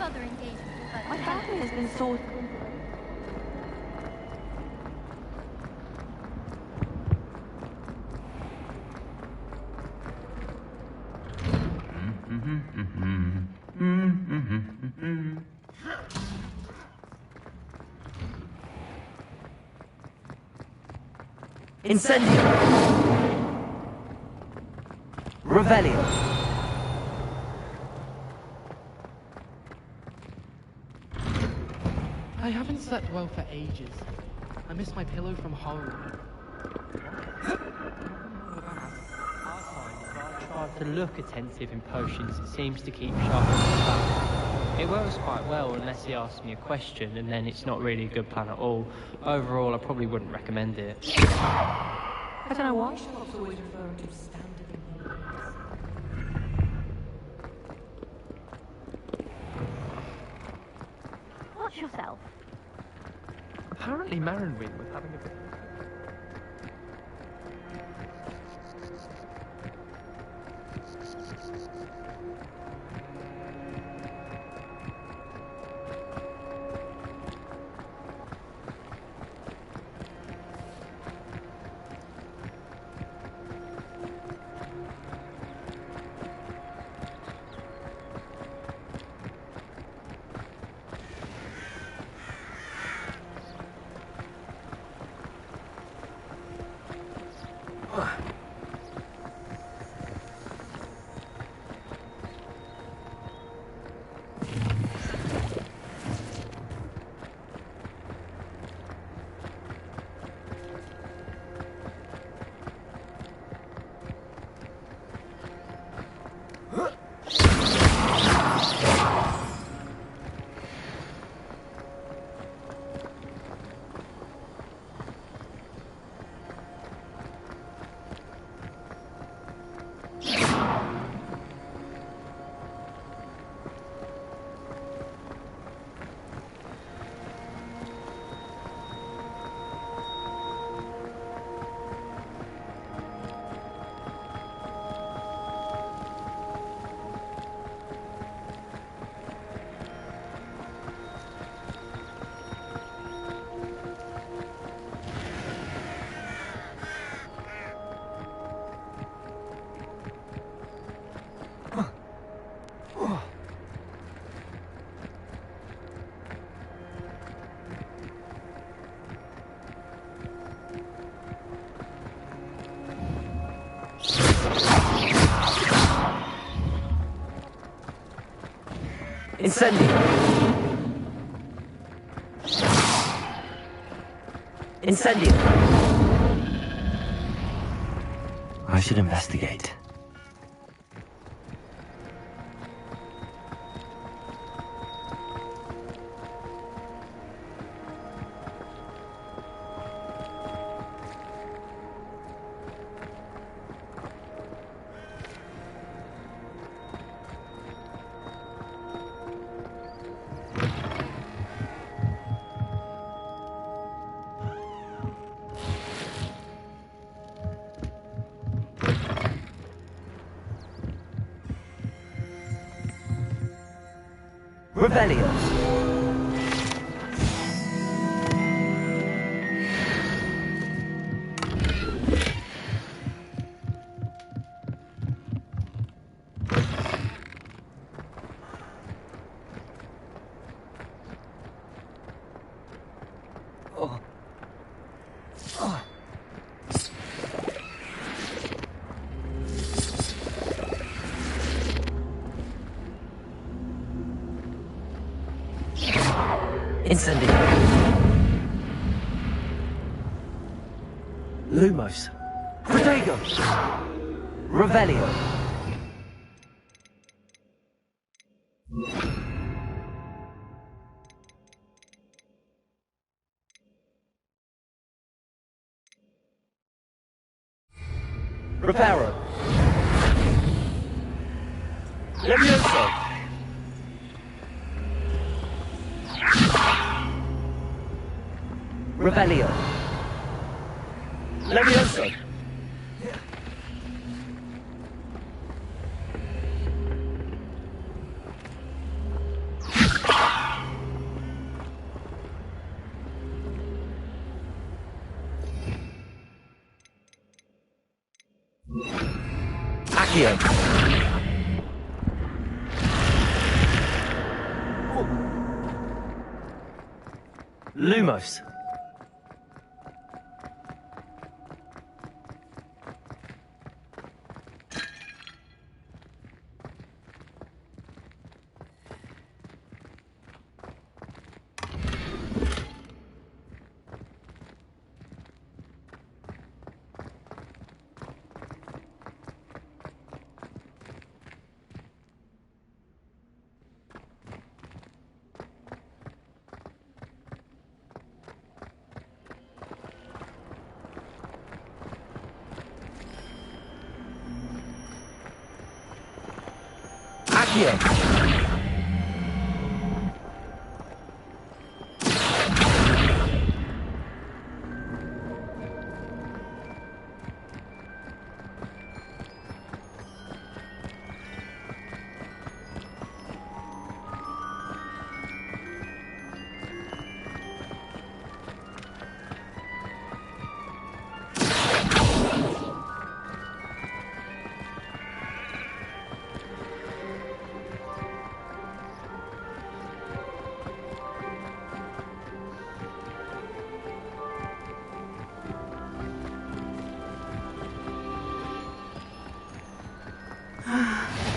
Other engagements, but my family has been sorted. Incendio! Revelio! I haven't slept well for ages. I miss my pillow from home. To look attentive in potions, it seems to keep sharp on the back. It works quite well unless he asks me a question, and then it's not really a good plan at all. Overall, I probably wouldn't recommend it. I don't know why Sherlock's always referring to standard ingredients. Watch yourself. Apparently Marinwin was having a bit. Incendio! Incendio! I should investigate. Revelio. Incendio. Lumos. Protego. Revelio. Reparo. Levioso. Revelio. Levioso. Accio. Lumos.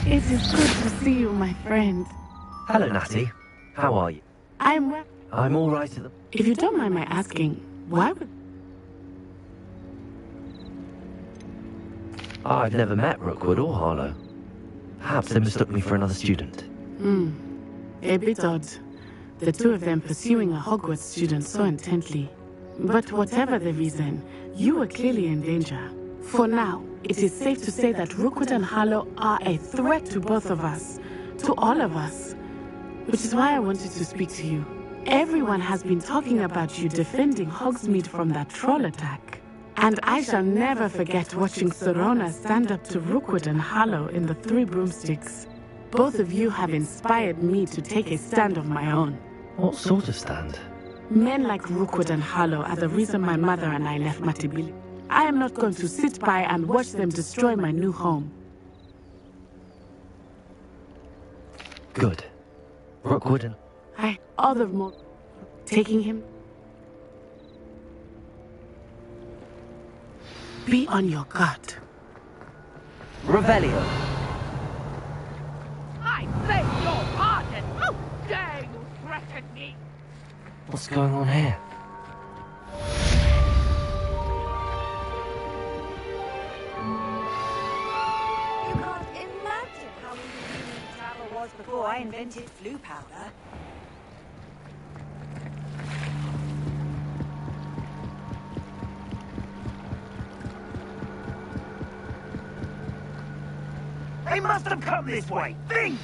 It is good to see you, my friend. Hello, Natty. How are you? I'm well. I'm all right at the... If you don't mind my asking, why would... I've never met Rookwood or Harlow. Perhaps they mistook me for another student. A bit odd. The two of them pursuing a Hogwarts student so intently. But whatever the reason, you were clearly in danger. For now, it is safe to say that Rookwood and Harlow are a threat to both of us. To all of us. Which is why I wanted to speak to you. Everyone has been talking about you defending Hogsmeade from that troll attack. And I shall never forget watching Sorona stand up to Rookwood and Harlow in the Three Broomsticks. Both of you have inspired me to take a stand of my own. What sort of stand? Men like Rookwood and Harlow are the reason my mother and I left Matibili. I am not going to sit by and watch them destroy my new home. Good. Rookwood and... all the more... taking him... Be on your guard. Revelio. I beg your pardon! How dare you threaten me! What's going on here? You can't imagine how inconvenient travel was before I invented flu powder. They must have come this way! Think!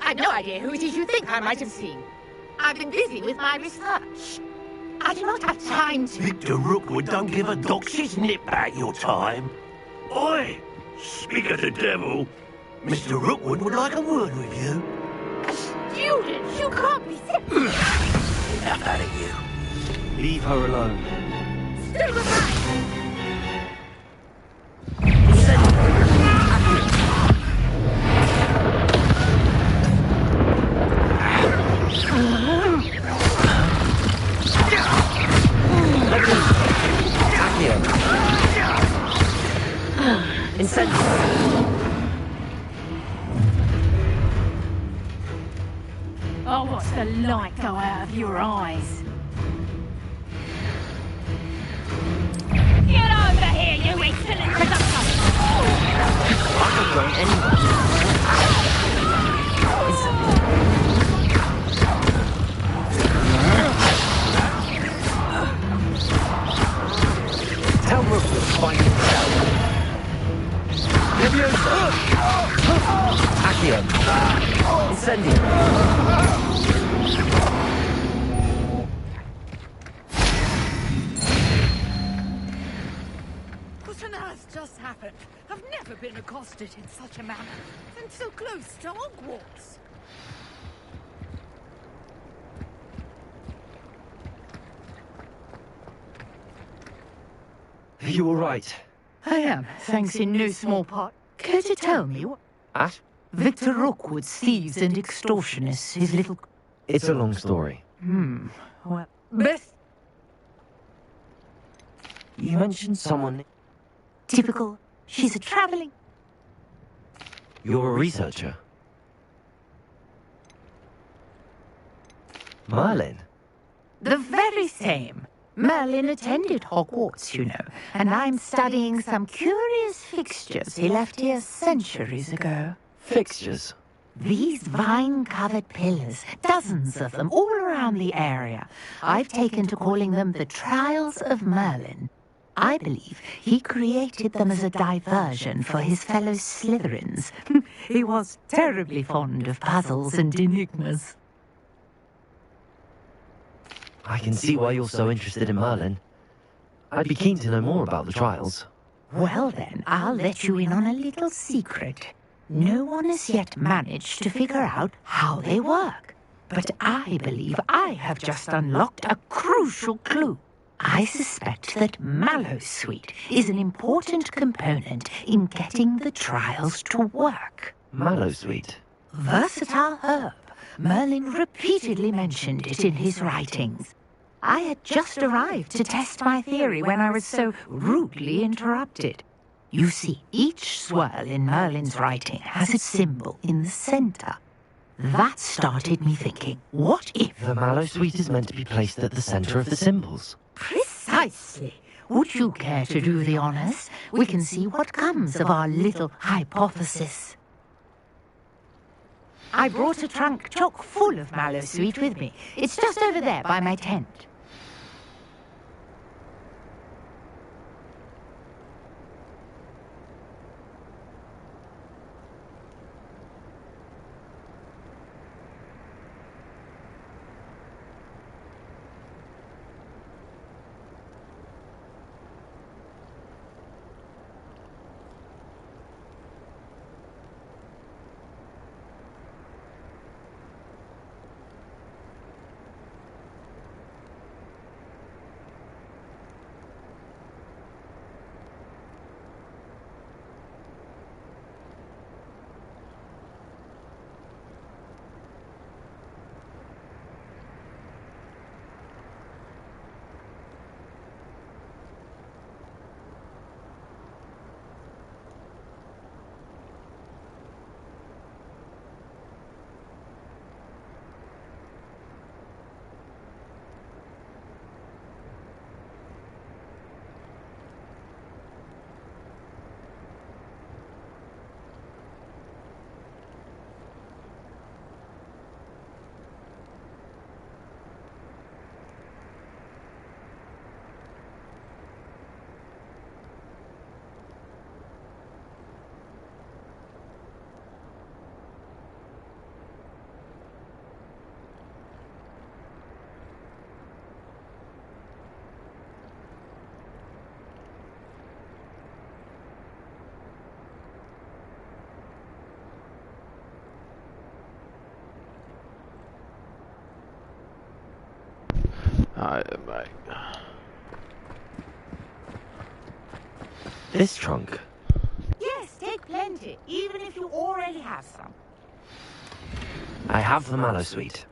I've no idea who it is you think I might have seen. I've been busy with my research. I do not have time to... Victor Rookwood don't give a doxy's nip back your time. Oi! Speak of the devil. Mr. Rookwood would like a word with you. Students, you can't be serious. Enough out of you. Leave her alone. Stay behind! Oh, what's the light go out of your eyes. Get over here, you insolent presumption! I'm not going anywhere. Tell Rook to find himself. Leviosa! Accio! Incendio! What on earth just happened? I've never been accosted in such a manner, and so close to Hogwarts. Are you alright? I am, thanks in no small part. Care to tell me what? Ash? Victor Rookwood's thieves and extortionists, his little... It's a long story. Well, best... You mentioned someone... Typical. She's a travelling... You're a researcher? Merlin? The very same. Merlin attended Hogwarts, you know, and I'm studying some curious fixtures he left here centuries ago. Fixtures? These vine-covered pillars, dozens of them, all around the area. I've taken to calling them the Trials of Merlin. I believe he created them as a diversion for his fellow Slytherins. He was terribly fond of puzzles and enigmas. I can see why you're so interested in Merlin. I'd be keen to know more about the trials. Well then, I'll let you in on a little secret. No one has yet managed to figure out how they work. But I believe I have just unlocked a crucial clue. I suspect that Mallowsweet is an important component in getting the trials to work. Mallowsweet? Versatile herb. Merlin repeatedly mentioned it in his writings. I had just arrived to test my theory when I was so rudely interrupted. You see, each swirl in Merlin's writing has its symbol in the center. That started me thinking, what if... The Mallowsweet is meant to be placed at the center of the symbols. Precisely. Would you care to do the honors? We can see what comes of our little hypothesis. I brought a trunk chock full of Mallowsweet with me. It's just over there by my tent. This trunk? Yes, take plenty, even if you already have some. I have the Mallowsweet.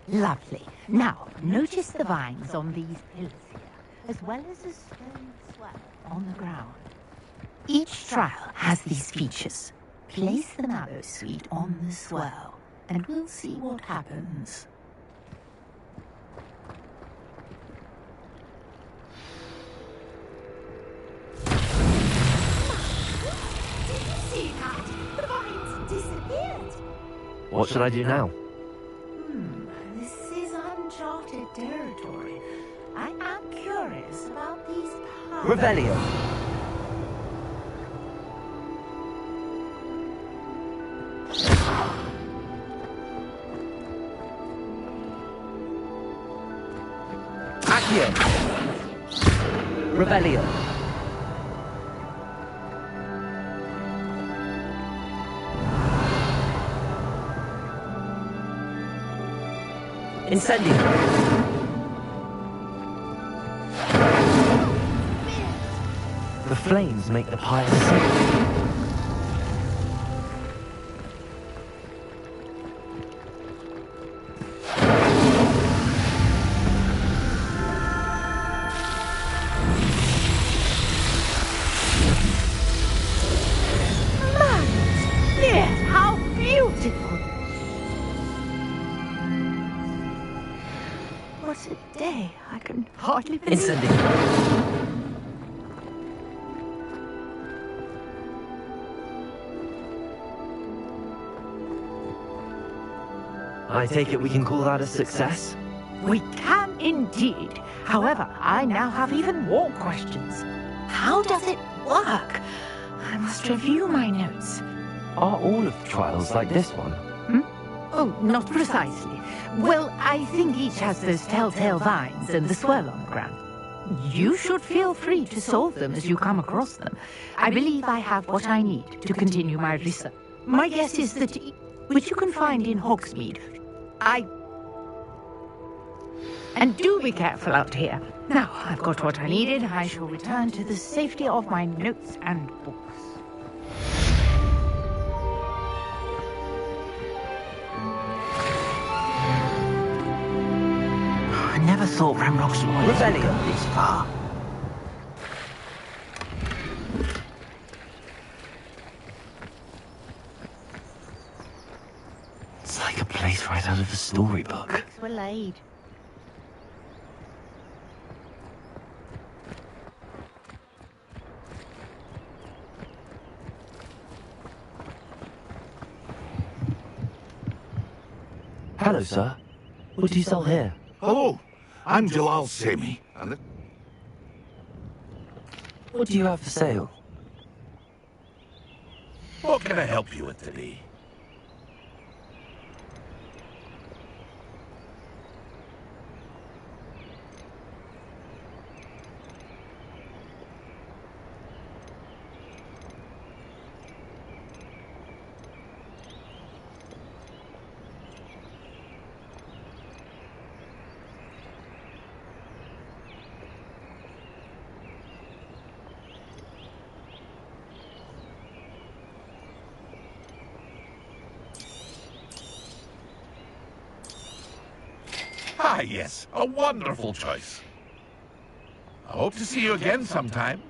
Lovely. Now, notice the vines on these pillars here, as well as a stone swirl on the ground. Each trial has these features. Place the Mallowsweet on the swirl, and we'll see what happens. What should I do now? This is uncharted territory. I am curious about these powers. Revelio! Accio! Revelio! Incendio! The flames make the pyre sink. Yes, how beautiful! What a day. I can hardly believe it. I take it we can call that a success? We can indeed. However, I now have even more questions. How does it work? I must review my notes. Are all of the trials like this one? Oh, not precisely. Well, I think each has those telltale vines and the swirl on the ground. You should feel free to solve them as you come across them. I believe I have what I need to continue my research. My guess is that, which you can find in Hogsmeade, And do be careful out here. Now, I've got what I needed. I shall return to the safety of my notes and books. I never thought Ramrock's lawyers would go this far. It's like a place right out of a storybook. Were laid. Hello, sir. What do you sell here? Hello, I'm Jalal Sami. And What do you have for sale? what can I help you with today? Ah, yes, a wonderful choice. I hope to see you again sometime.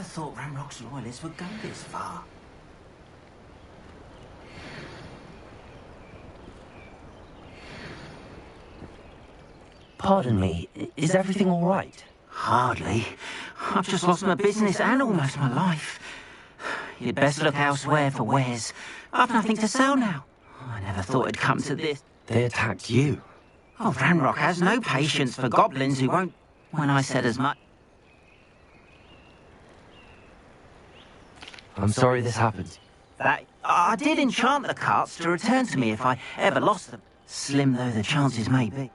thought Ramrock's loyalists would go this far. Pardon me, is everything all right? Hardly. I've just lost my business and almost my life. You'd best look elsewhere for wares. I've nothing to sell now. I never thought it'd come to this. They attacked you. Oh, Ramrock has no patience for goblins who won't... When I said as much... I'm sorry this happened. I did enchant the carts to return to me if I ever lost them. Slim though the chances may be.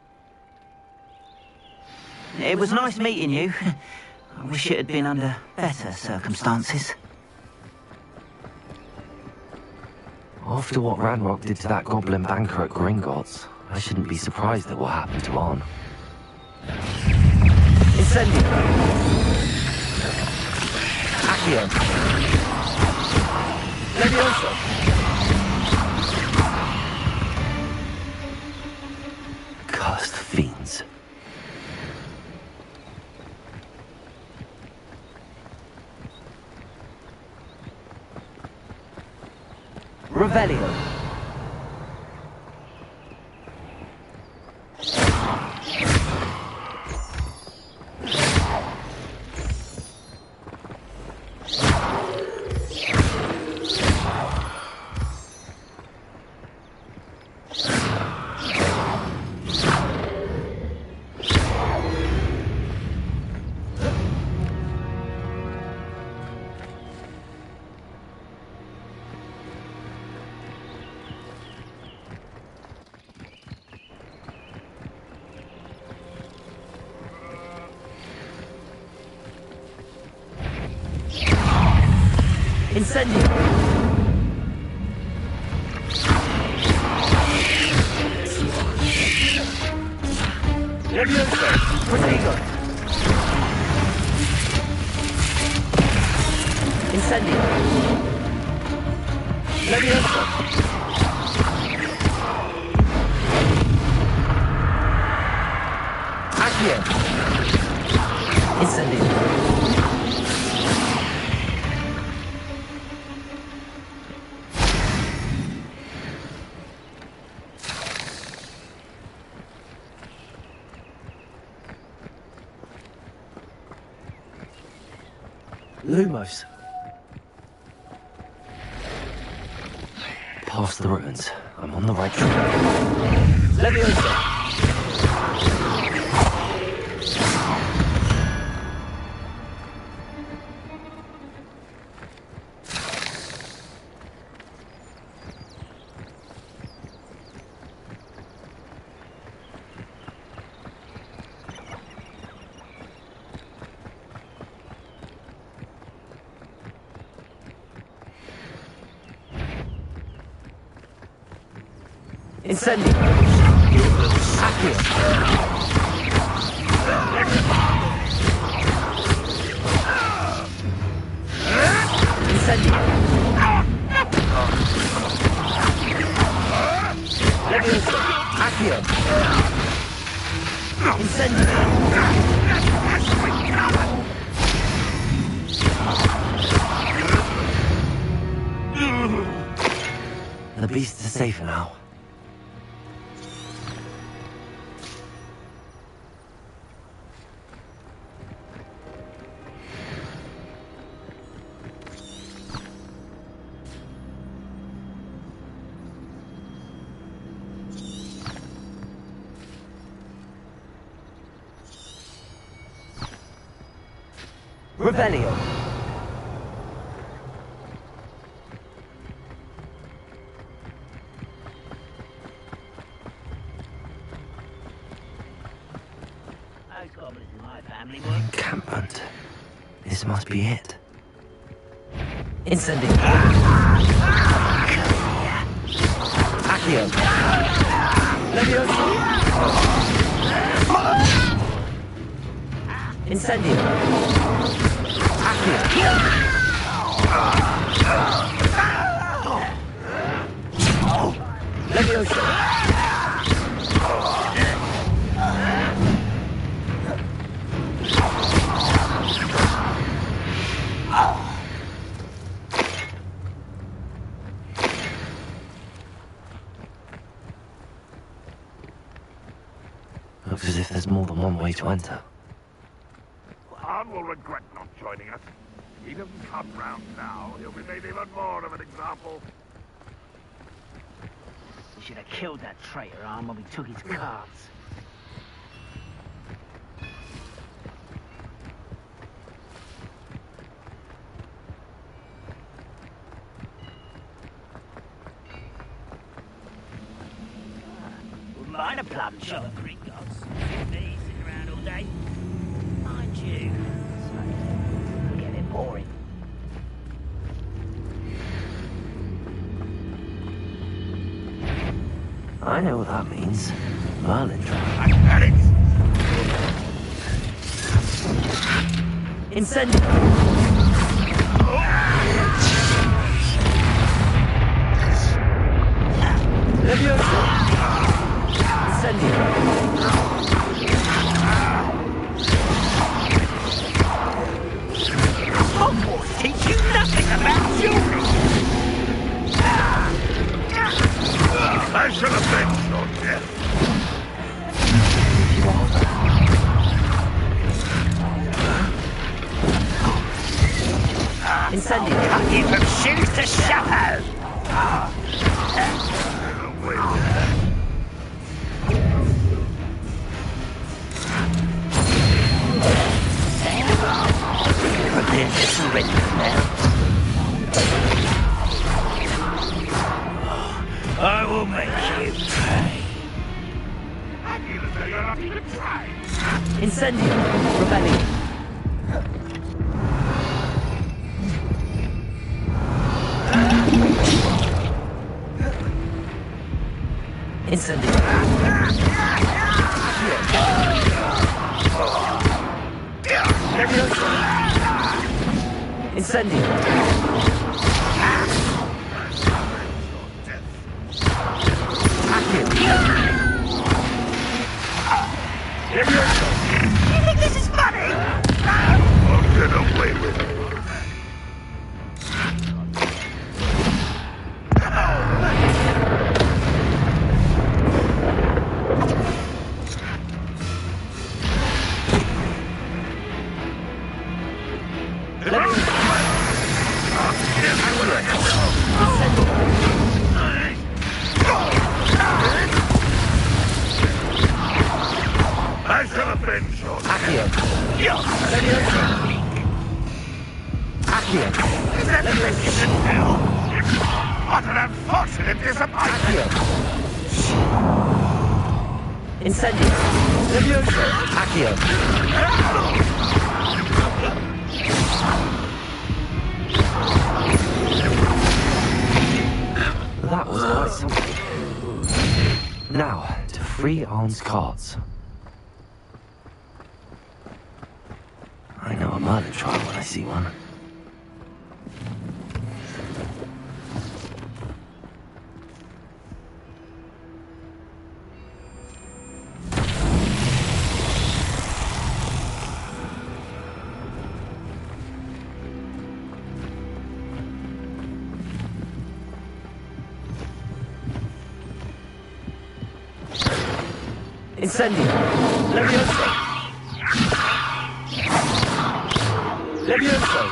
It was nice meeting you. I wish it had been under better circumstances. After what Ranrock did to that goblin banker at Gringotts, I shouldn't be surprised at what happened to Arn. Incendio! Accio! Levioso! Cursed fiends. Revelio. Incendio! Levioso! Protego! Incendio! Levioso! Accio! Incendio! Lumos. Past the ruins. I'm on the right track. Levioso! Incendio! Accio! Incendio! Levioso! Accio! Incendio! The beasts are safer now. Revelio. Encampment. This must be it. Incendio. Accio. Levioso. Incendio. Accio. Levioso. Looks as if there's more than one way to enter. Han will regret not joining us. If he doesn't come round now, he'll be made even more of an example. We should have killed that traitor, Han, when we took his cards. Wouldn't mind a plum shot of Greek gods. Me sitting around all day. Mind you, it's getting boring. I know what that means. Merlin trap. Incendio! Levioso! Incendio! Hogwarts teach you nothing about dueling! I should have been your death. Incendio! Cut you from shoes to chapeau! I will make you pay. Incendio! Rebellion! Incendio! Incendio! You think this is funny? I'll get away with it. I shall avenge your death. Is that Legacy hell? What an unfortunate disappointment! Incendio! Levioso! Accio! That was quite something. Now, to free Arn's cards. I know a murder trial when I see one. Incendio! Levioso! Levioso!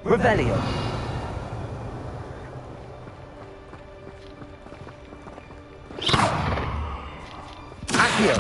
Revelio! Accio!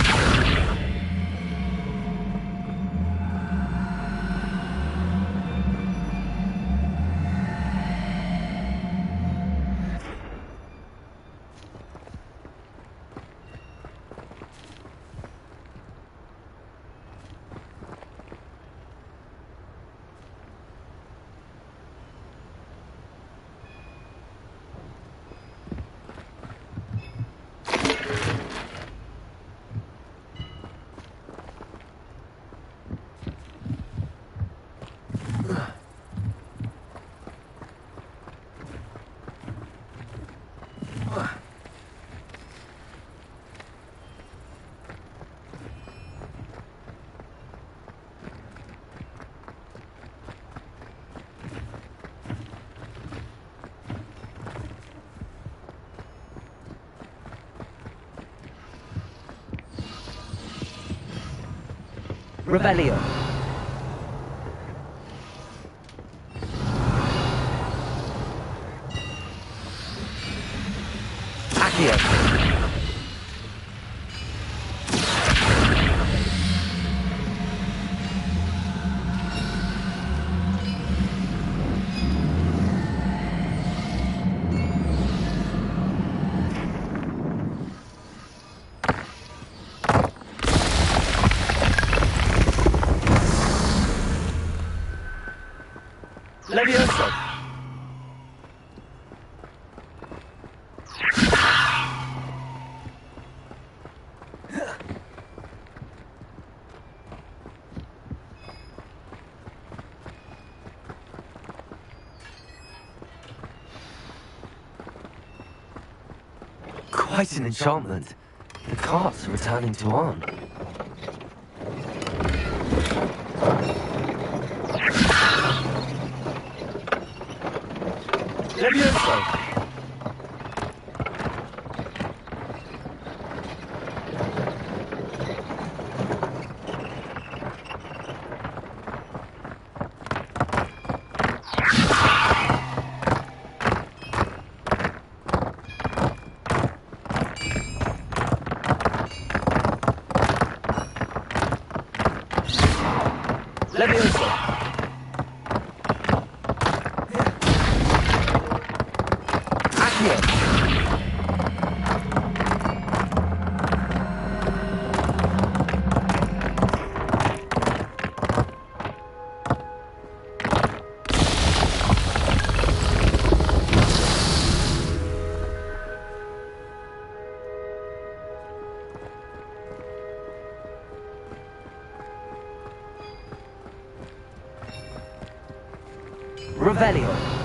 Revelio. Accio. Levioso. Quite an enchantment. The cart's returning to on. Levioso. Levioso. Accio. Revelio.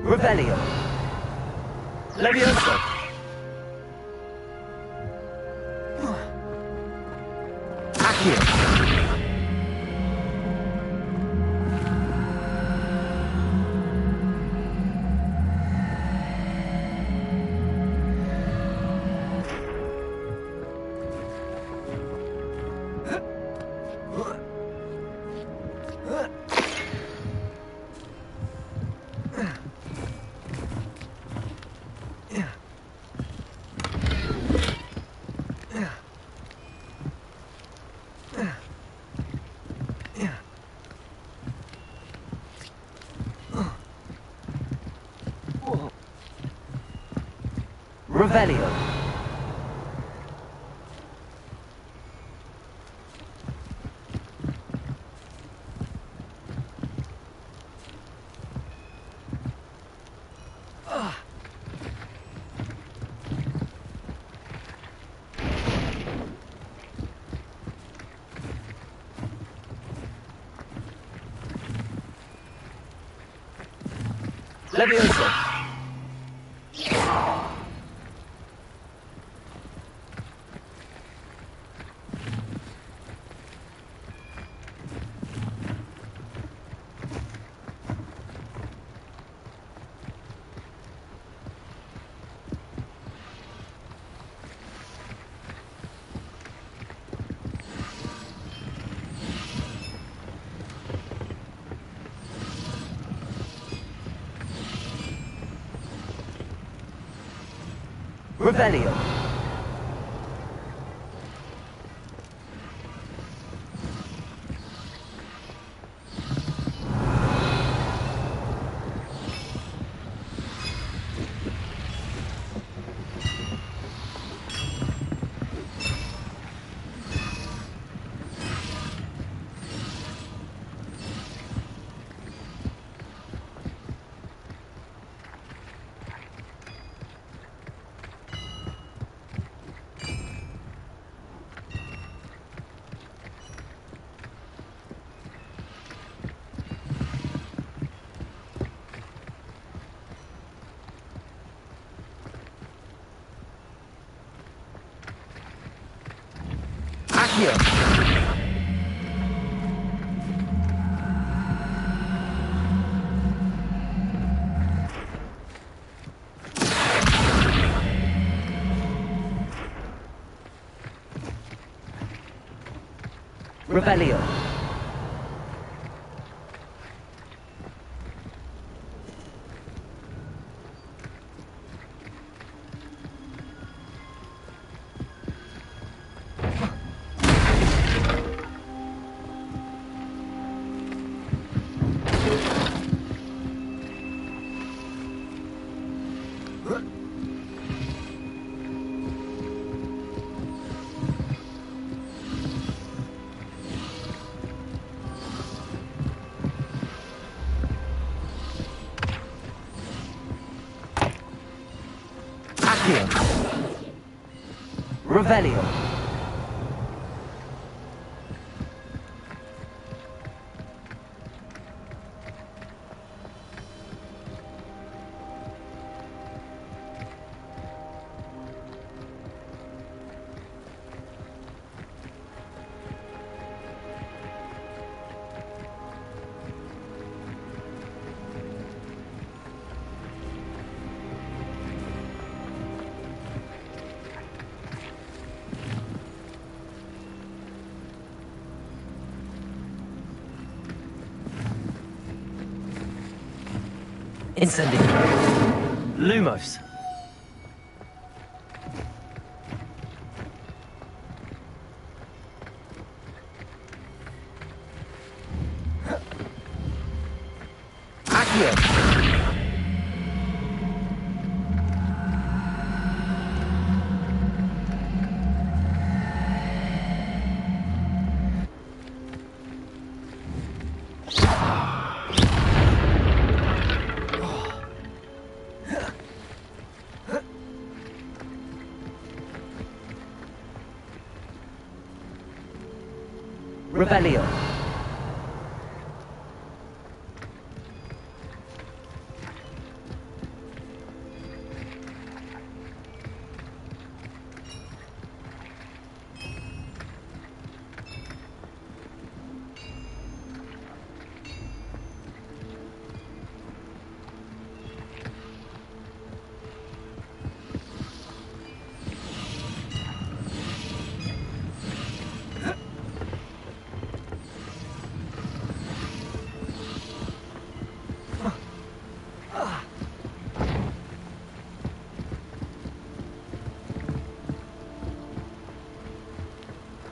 Revelio. Levioso. Accio. Revelio. Levioso. Revelio. Accio. Revelio. Revelio. Incendio. Lumos. Accio. Revelio.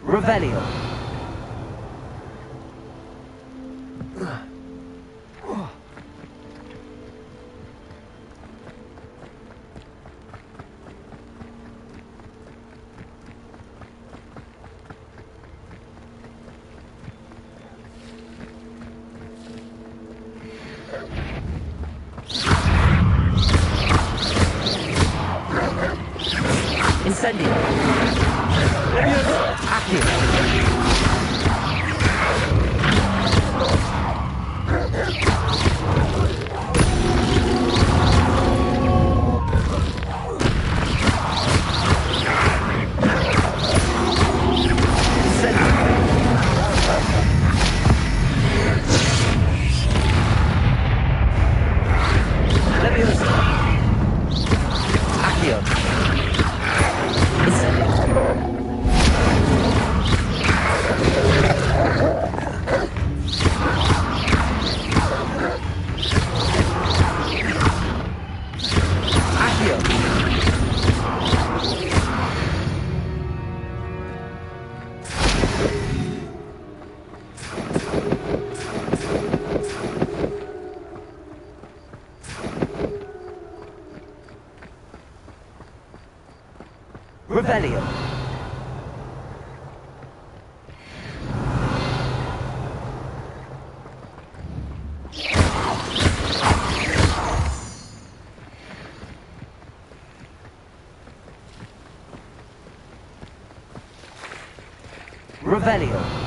Revelio. Incendio. Accio. Revelio. Revelio.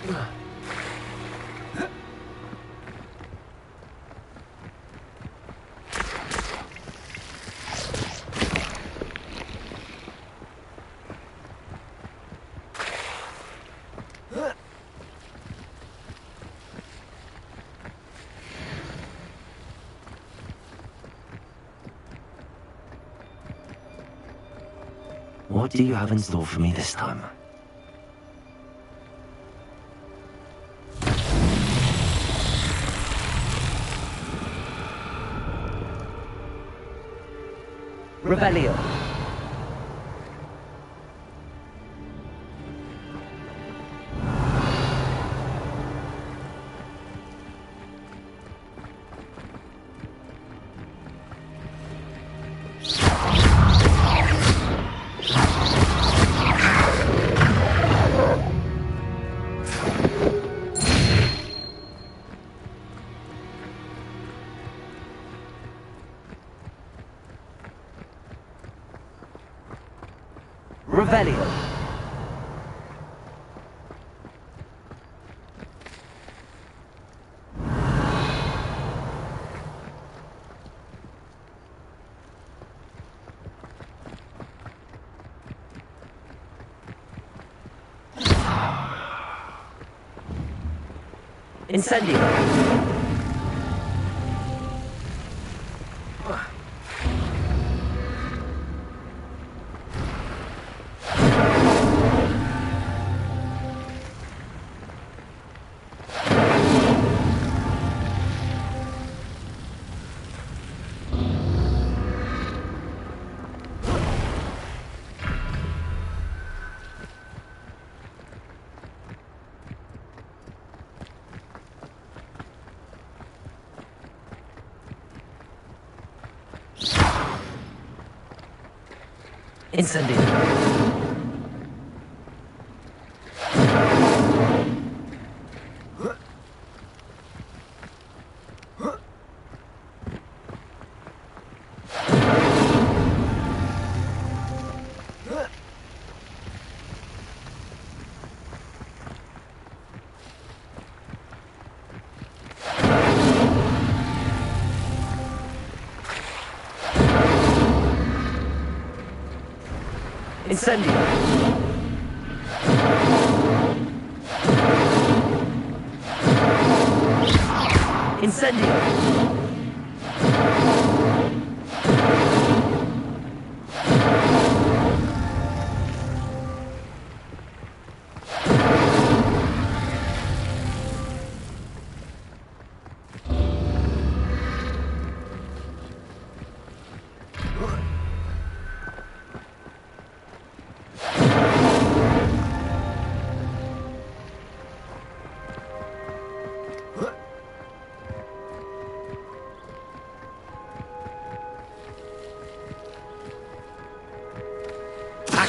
What do you have in store for me this time? Revelio. Revelio. Incendio. Incendio. Incendio. Incendio.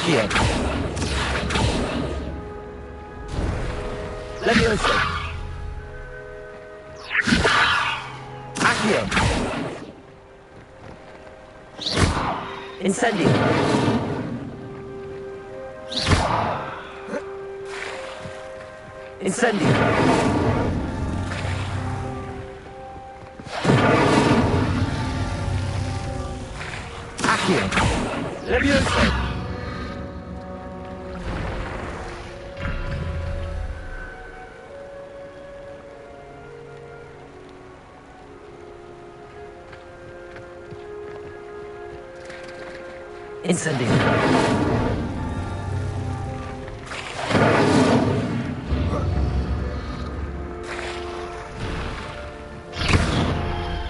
Accio. Levioso. Accio. Incendio. Incendio. Accio. Levioso. Incendio.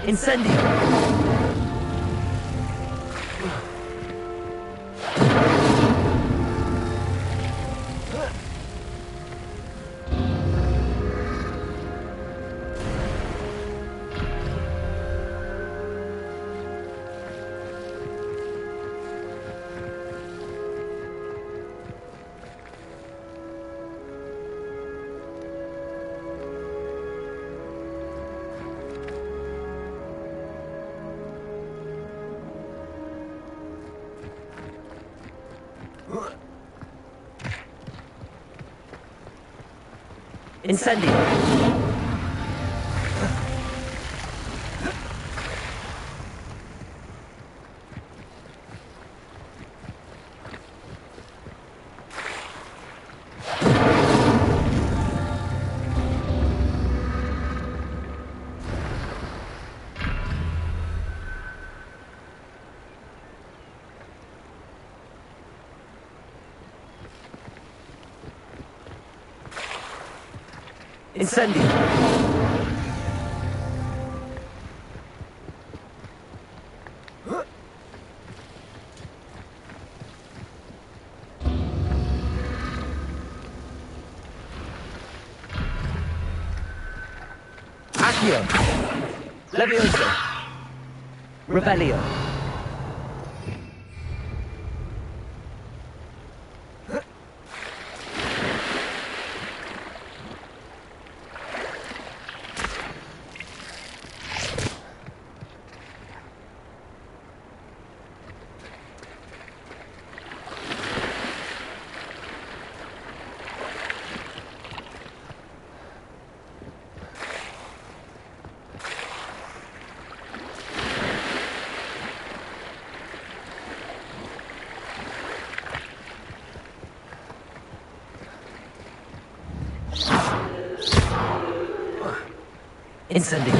Incendio. Incendio. Incendio. Accio. Levioso. Revelio. Incendio.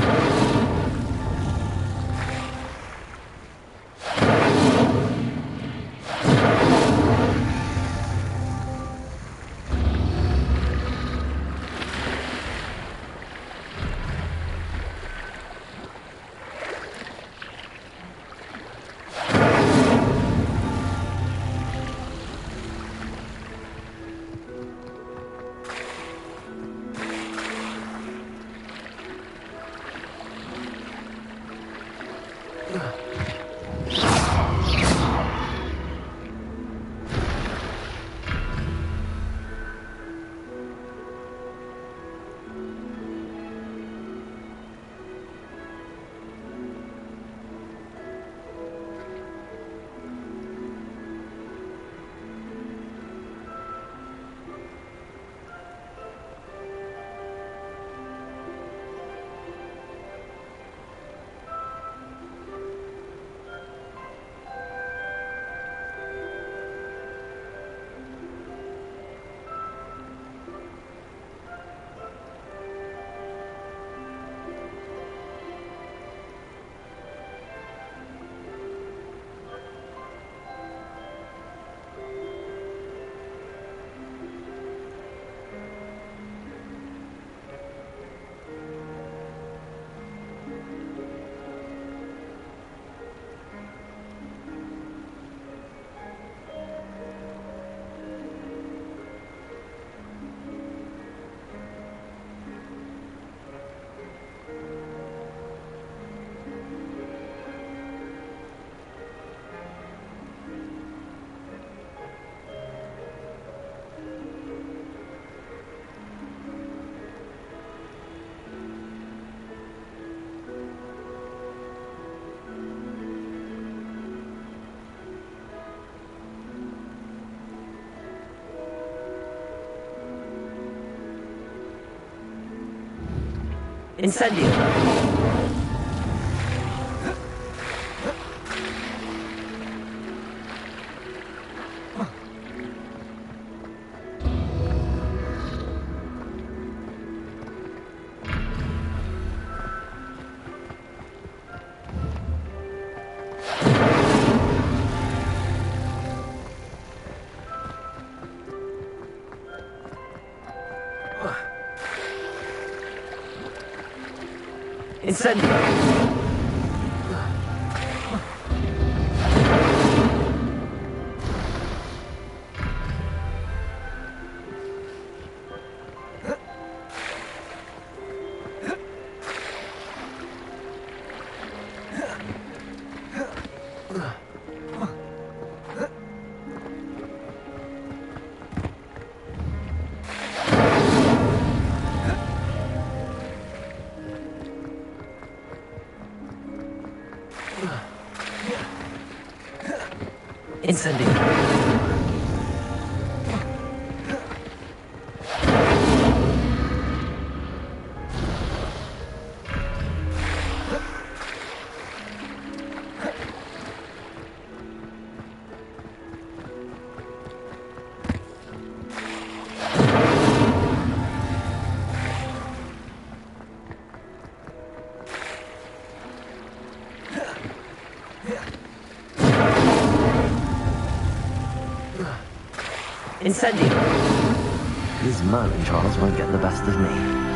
Incendio. Incendio. Incendio. Incendio! These Merlin trials won't get the best of me.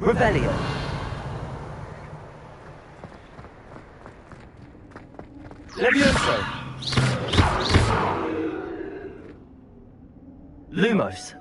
Revelio! Levioso! Lumos!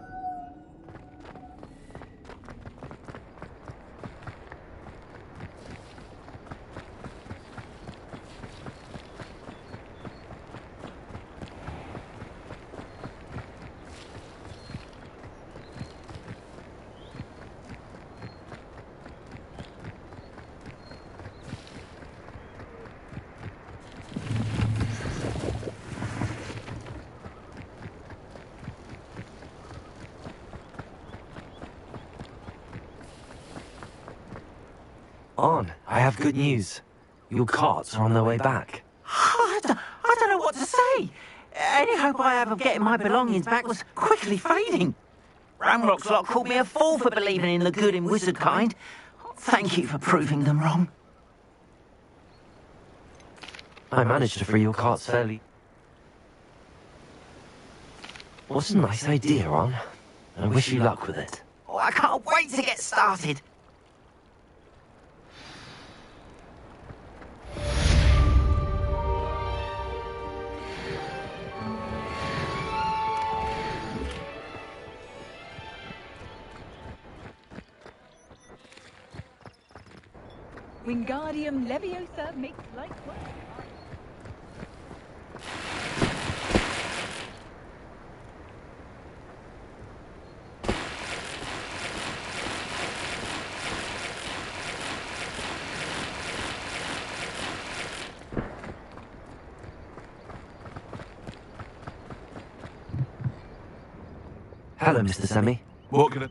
On, I have good news. Your carts are on their way back. I don't know what to say. Any hope I have of getting my belongings back was quickly fading. Ramrock's lot called me a fool for believing in the good in wizard kind. Thank you for proving them wrong. I managed to free your carts fairly. What's a nice idea, On? I wish you luck with it. Oh, I can't wait to get started. Wingardium Leviosa makes light work. Hello, Mr. Semi. What can I...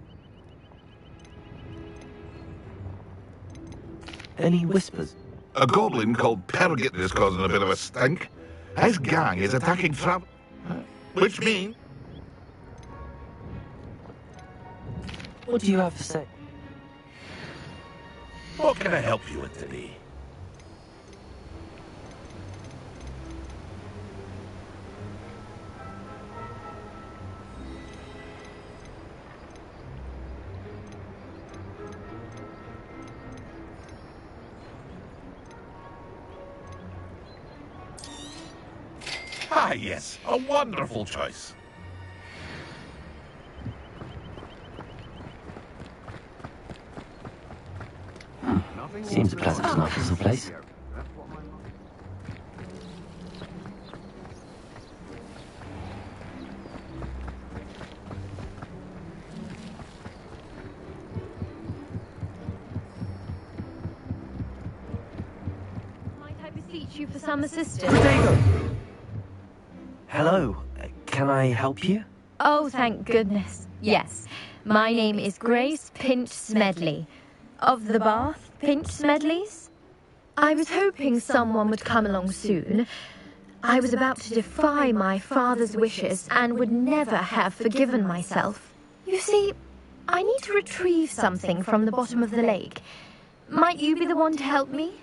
Any whispers? A goblin called Pergit is causing a bit of a stink. His gang is attacking which means... What do you have to say? What can I help you with today? Ah, yes, a wonderful choice. Seems a pleasant enough little place. Might I beseech you for some assistance? Hello, can I help you? Oh, thank goodness. Yes. My name is Grace Pinch Smedley. Of the Bath Pinch Smedleys? I was hoping someone would come along soon. I was about to defy my father's wishes and would never have forgiven myself. You see, I need to retrieve something from the bottom of the lake. Might you be the one to help me?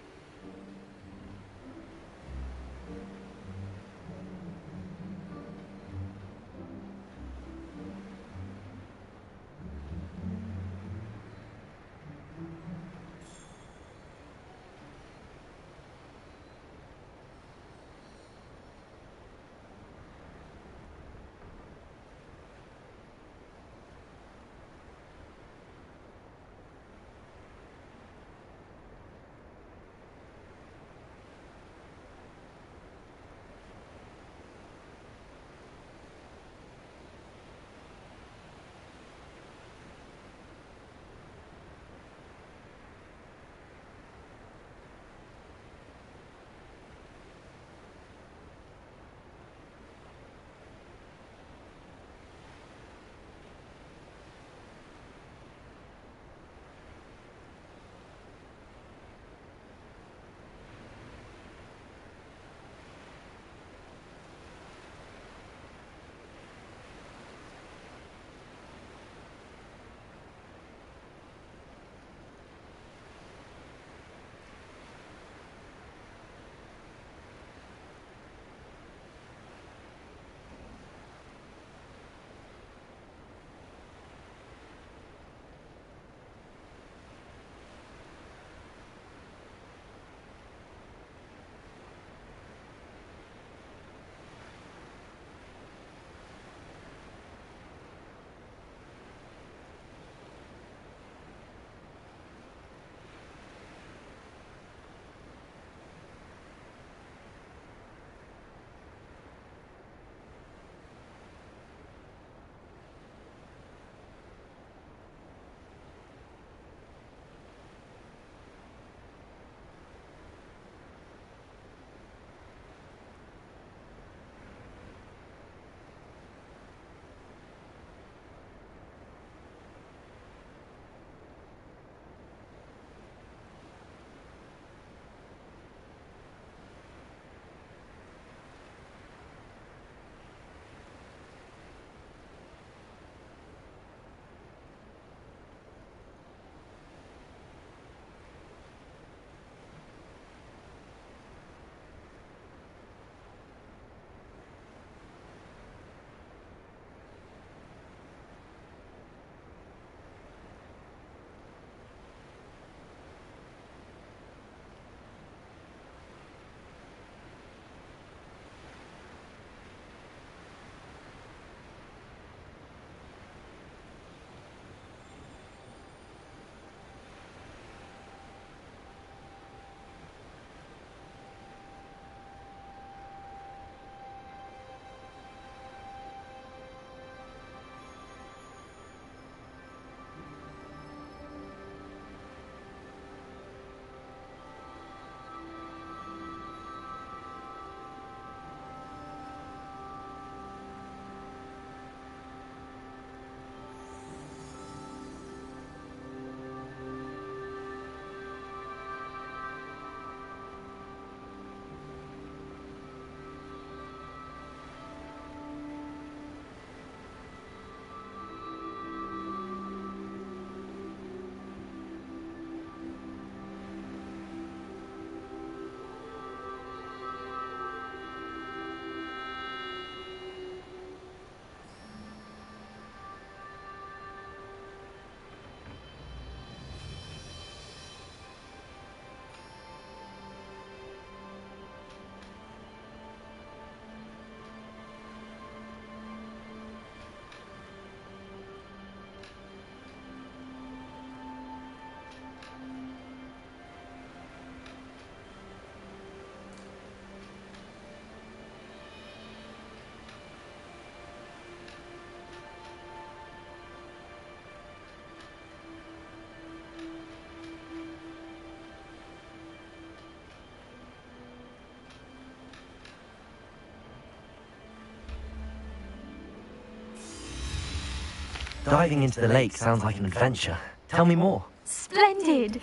Diving into the lake sounds like an adventure. Tell me more. Splendid!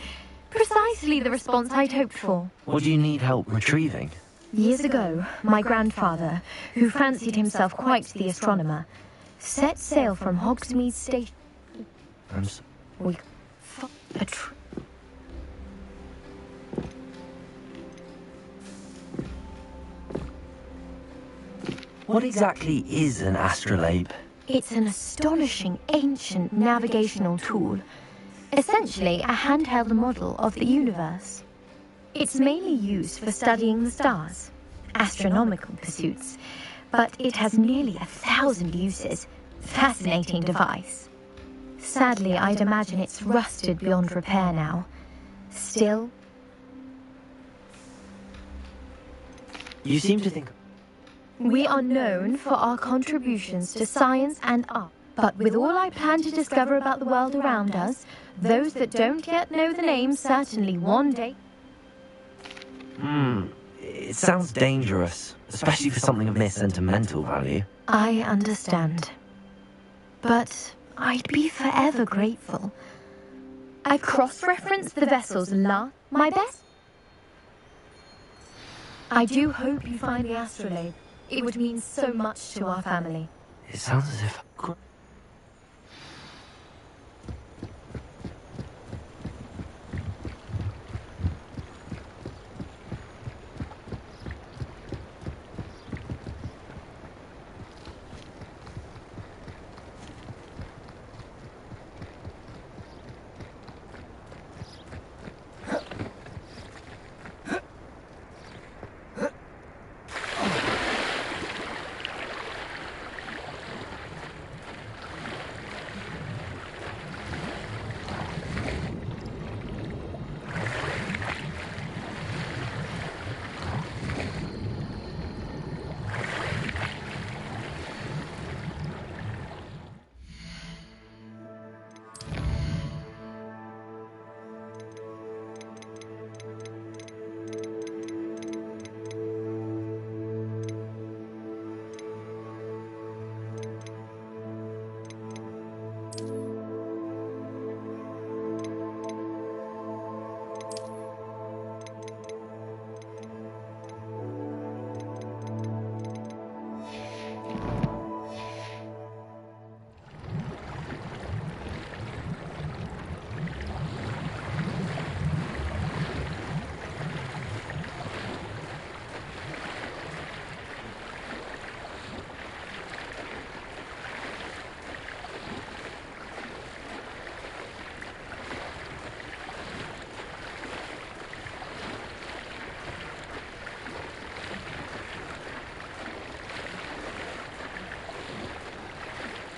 Precisely the response I'd hoped for. What do you need help retrieving? Years ago, my grandfather, who fancied himself quite the astronomer, set sail from Hogsmeade Station. What exactly is an astrolabe? It's an astonishing ancient navigational tool. Essentially, a handheld model of the universe. It's mainly used for studying the stars, astronomical pursuits, but it has nearly 1,000 uses. Fascinating device. Sadly, I'd imagine it's rusted beyond repair now. Still... You seem to think... We are known for our contributions to science and art, but with all I plan to discover about the world around us, those that don't yet know the name certainly one day... It sounds dangerous, especially for something of mere sentimental value. I understand. But I'd be forever grateful. I cross-referenced the vessel's my best. I do hope you find the astrolabe. It would mean so much to our family. It sounds as if...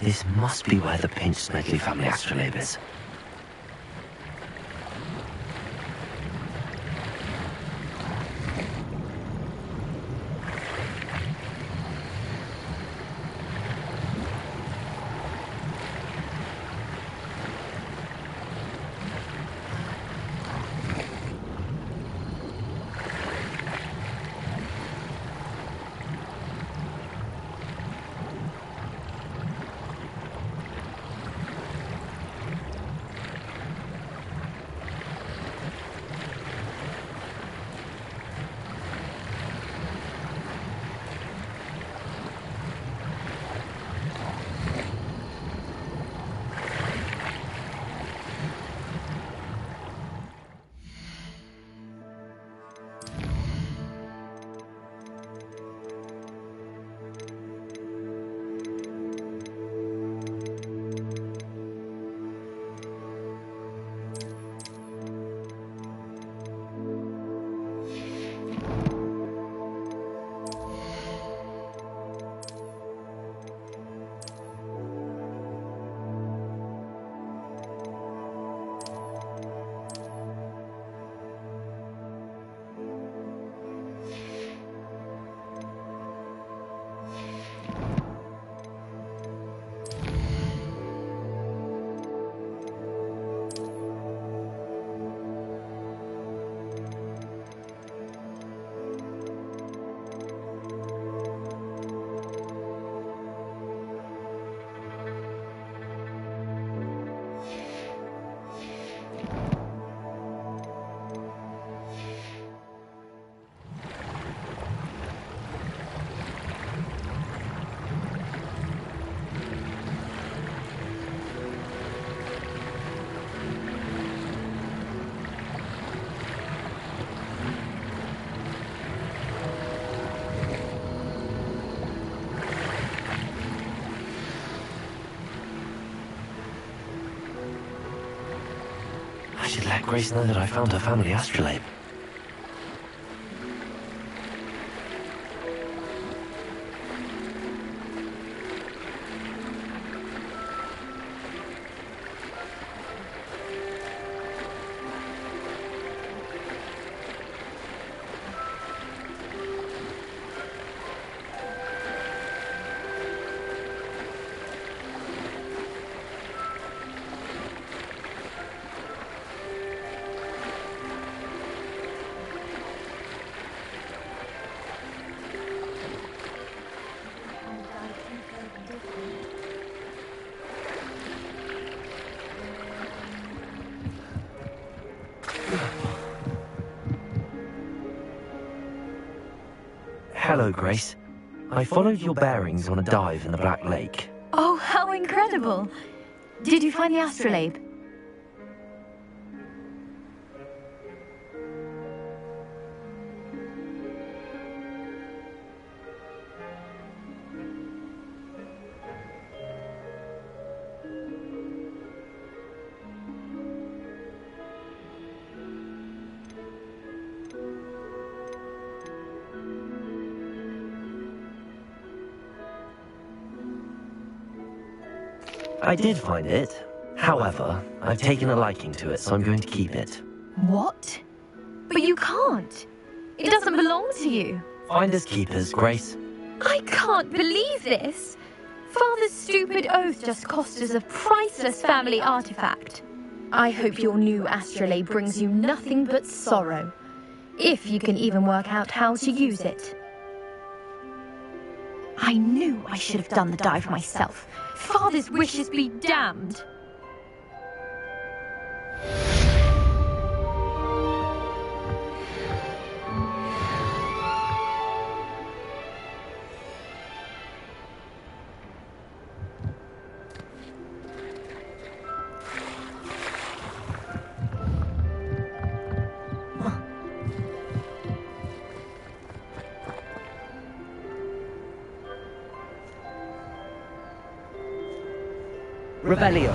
This must be where the Pinch-Smedley family astrolabe is. should let Grace know that I found her family astrolabe. Hello, Grace. I followed your bearings on a dive in the Black Lake. Oh, how incredible! Did you find the astrolabe? I did find it. However, I've taken a liking to it, so I'm going to keep it. What? But you can't. It doesn't belong to you. Finders keepers, Grace. I can't believe this. Father's stupid oath just cost us a priceless family artifact. I hope your new astrolabe brings you nothing but sorrow. If you can even work out how to use it. I knew I should have done the dive myself. Father's wishes be damned. Revelio.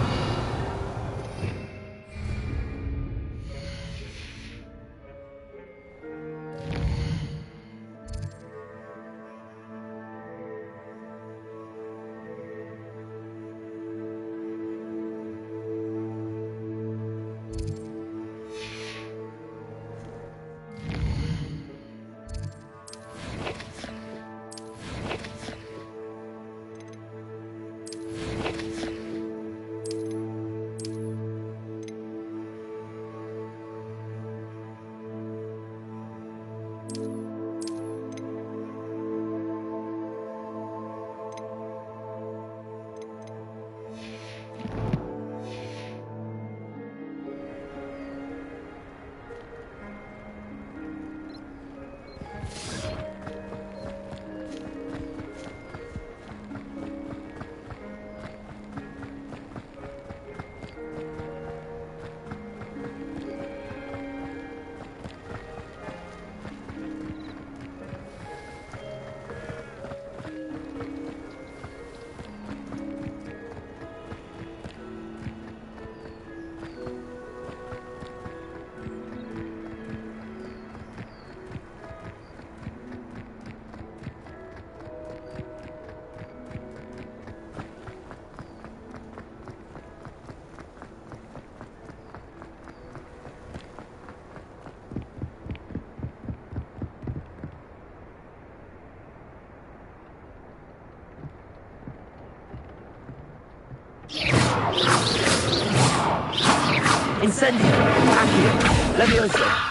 Incendio! Accio! Levioso!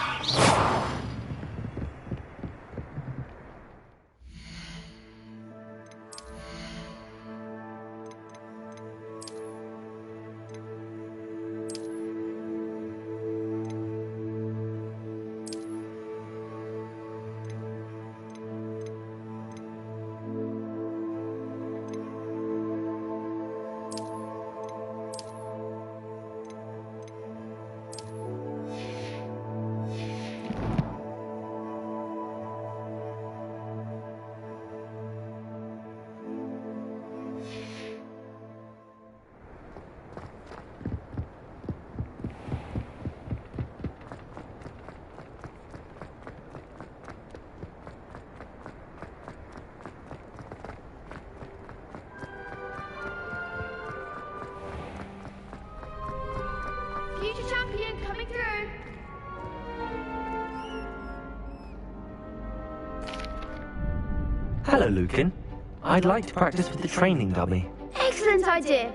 Hello, Lucan. I'd like to practice with the training dummy. Excellent idea.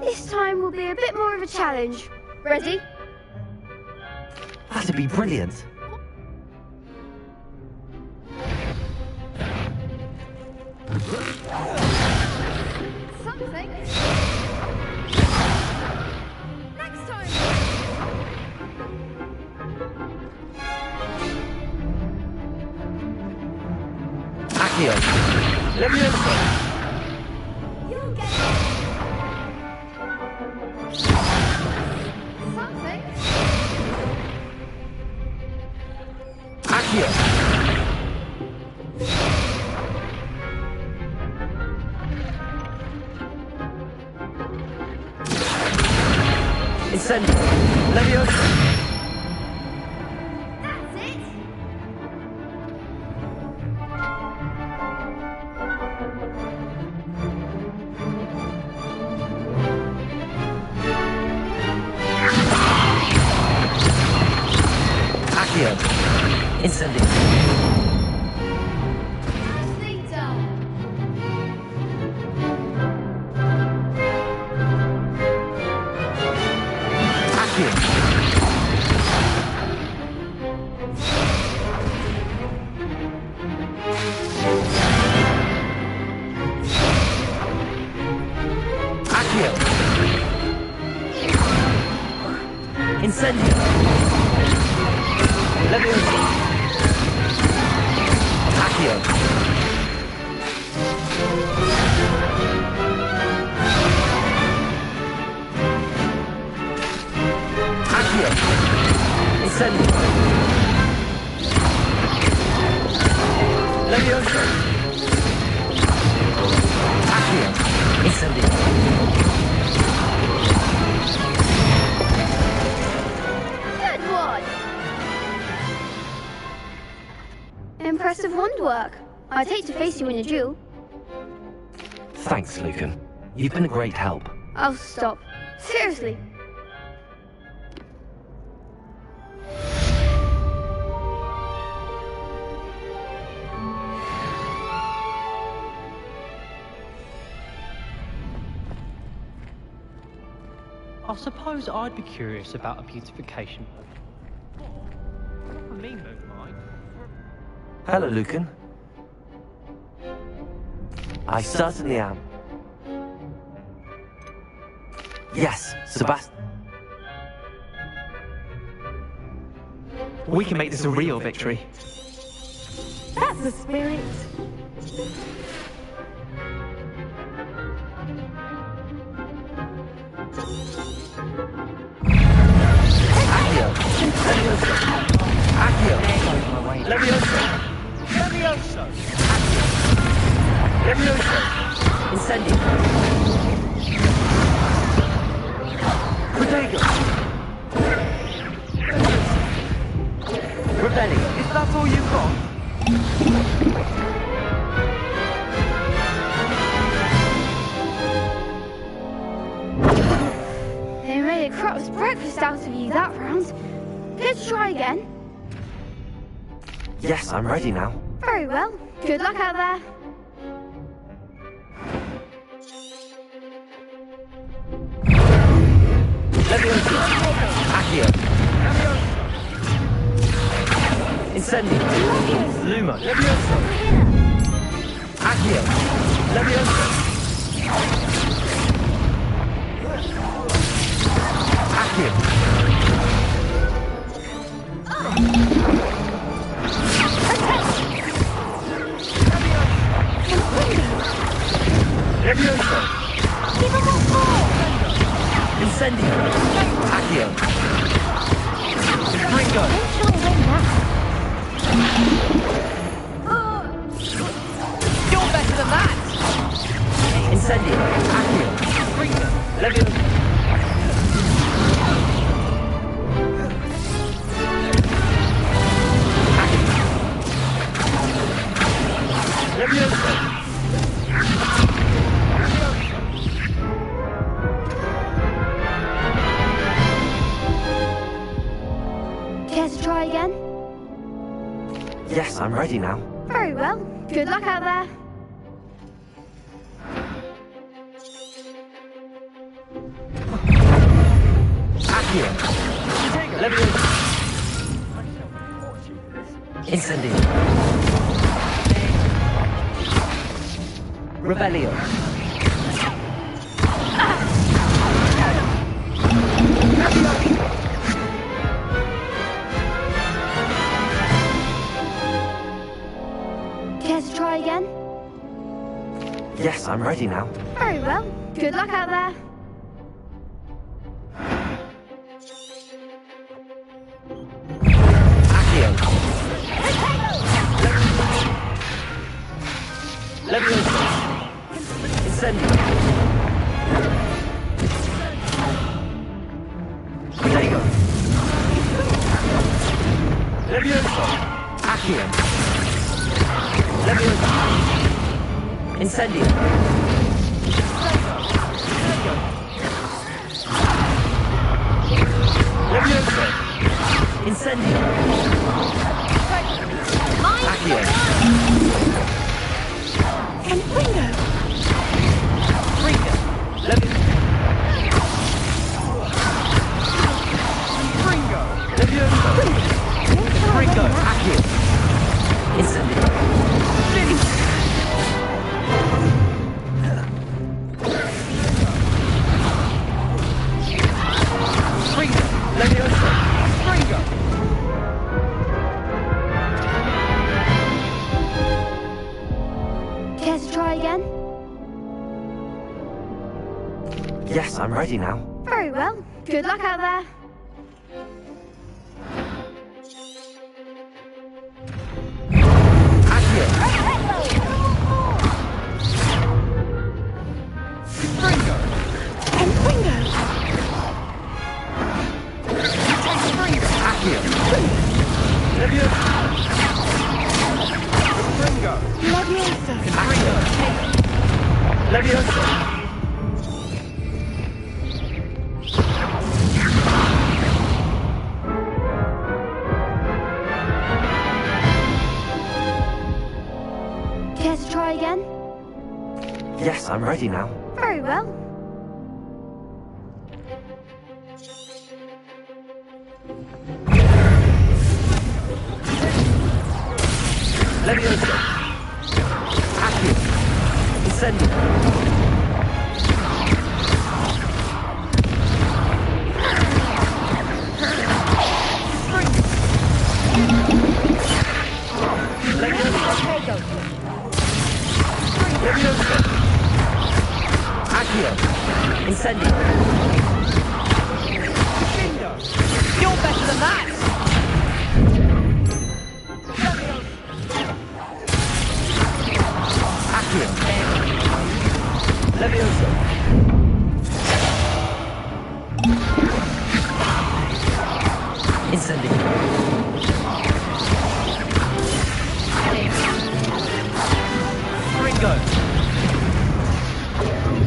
This time will be a bit more of a challenge. Ready? That'd be brilliant. Something. Next time. Accio. Levioso. You'll get it. Something. Accio. Incendio. Levioso. That's it. Accio. Incendio. Nicely done. Accio. Accio. Incendio. Levioso. Accio. Accio. Incendio. Levioso. Accio. Incendio. Good one. Impressive wand work. I'd hate to face you in a duel. Thanks, Lucan. You've been a great help. I'll stop. Seriously. I suppose I'd be curious about a beautification potion. Not for me, move, mind. Hello, Lucan. I certainly am. Yes, Sebastian. We can make this a real victory. That's the spirit. Accio. Levioso. Accio. Levioso. Levioso! Levioso. Incendio. Protego. Rebellion. Is that all you've got? They made a crap's breakfast out of you that round. Care to try again? Yes, I'm ready now. Very well. Good luck out there. Levioso. Accio. Incendio. Luma. Levioso. Accio. Levioso. Accio. Levioso. Give him one more. Incendio. Accio. Ringo. You're better than that! Incendio. Accio. Ringo. Levioso. Levioso. Care to try again? Yes, I'm ready now. Very well. Good luck out there. Accio. Leviosa. Incendio. Revelio. Care to try again? Yes, I'm ready now. Very well. Good luck out there. Accio. Leviosa. Incendio. Prego. Leviosa. Accio. Leviosa. Incendio. Leviosa. Incendio. Accio. And Ringo! Ringo. Ringo. Leviosa. Ringo. Accio. Incendio. Ringo. Leviosa. Ringo. Care to try again? Yes, I'm ready now. Very well. Good luck out there. Accio. Ringo. And Ringo! Accio. Leviosa. Ringo. Leviosa! Accio. Leviosa. Care to try again? Yes, I'm ready now. Very well. Leviosa. Accio. Incendio. Leviosa. Accio. Incendio. You're better than that! Accio. Leviosa. Incendio. Ringo.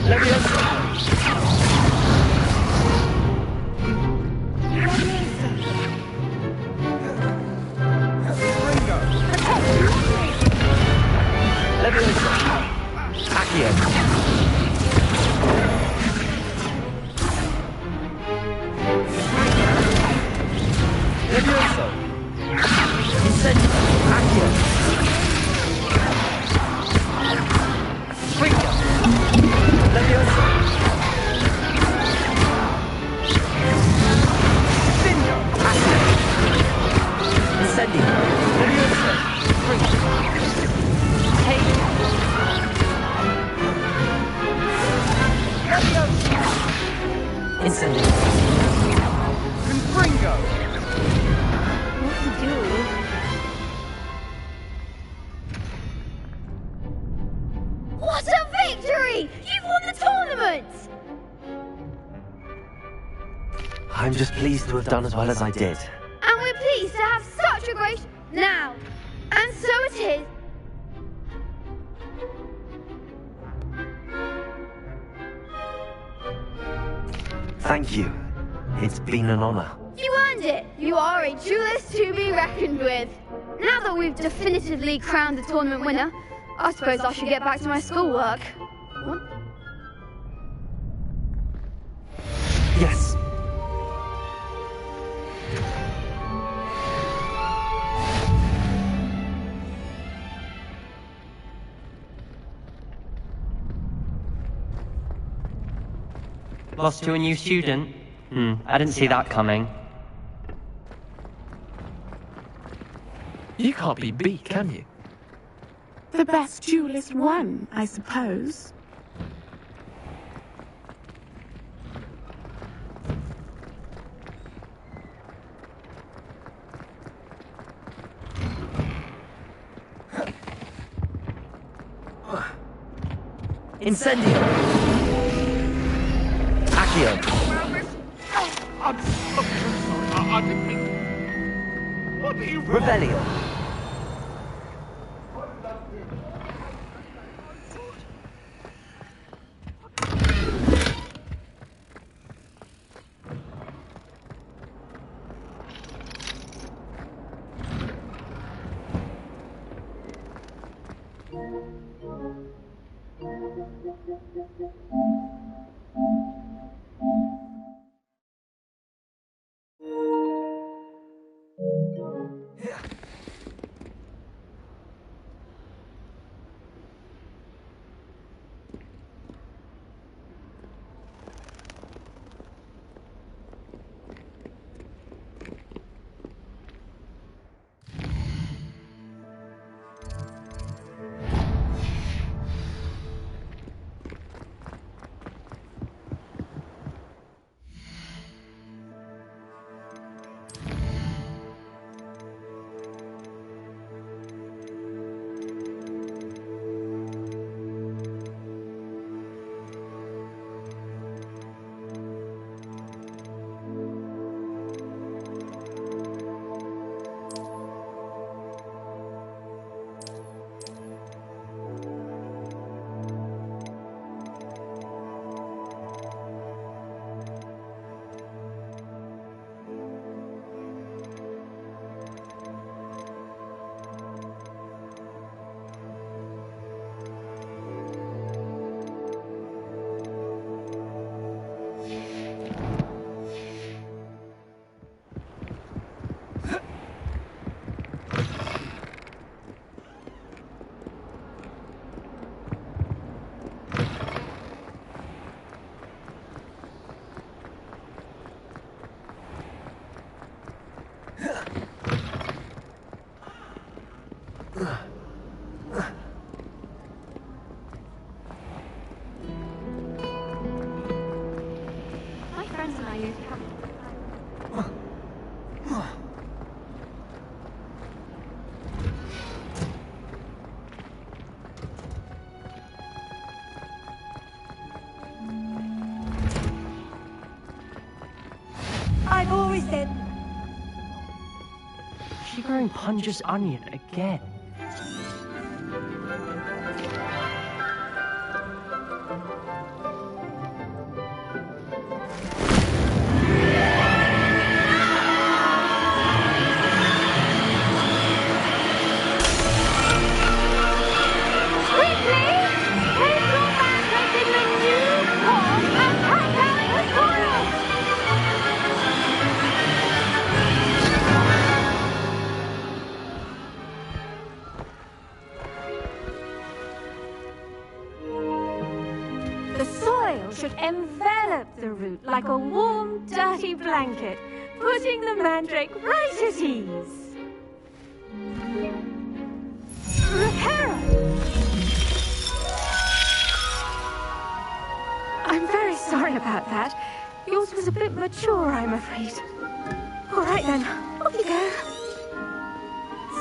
Leviosa. Ringo. Leviosa. Accio. Leviosa. Incendio. Accio. Ringo. Leviosa. Incendio. Accio. Incendio. Leviosa. Ringo. Hey. Leviosa. Incendio. Ringo. What to do? What a victory! You've won the tournament! I'm just pleased to have done as well as I did. And we're pleased to have such a great... Now! And so it is. Thank you. It's been an honor. You earned it! You are a duelist to be reckoned with. Now that we've definitively crowned the tournament winner, I suppose I should get back to my schoolwork. What? Yes. Lost to a new student? I didn't see that coming. You can't be beat, can you? The best duelist won, I suppose. Incendio! Accio! I'm so sorry. I didn't mean... What are you... Revelio! I've always said... Is she growing Punja's onion again? Envelop the root like a warm, dirty blanket, putting the mandrake right at ease. Reparo! I'm very sorry about that. Yours was a bit mature, I'm afraid. All right then, off you go.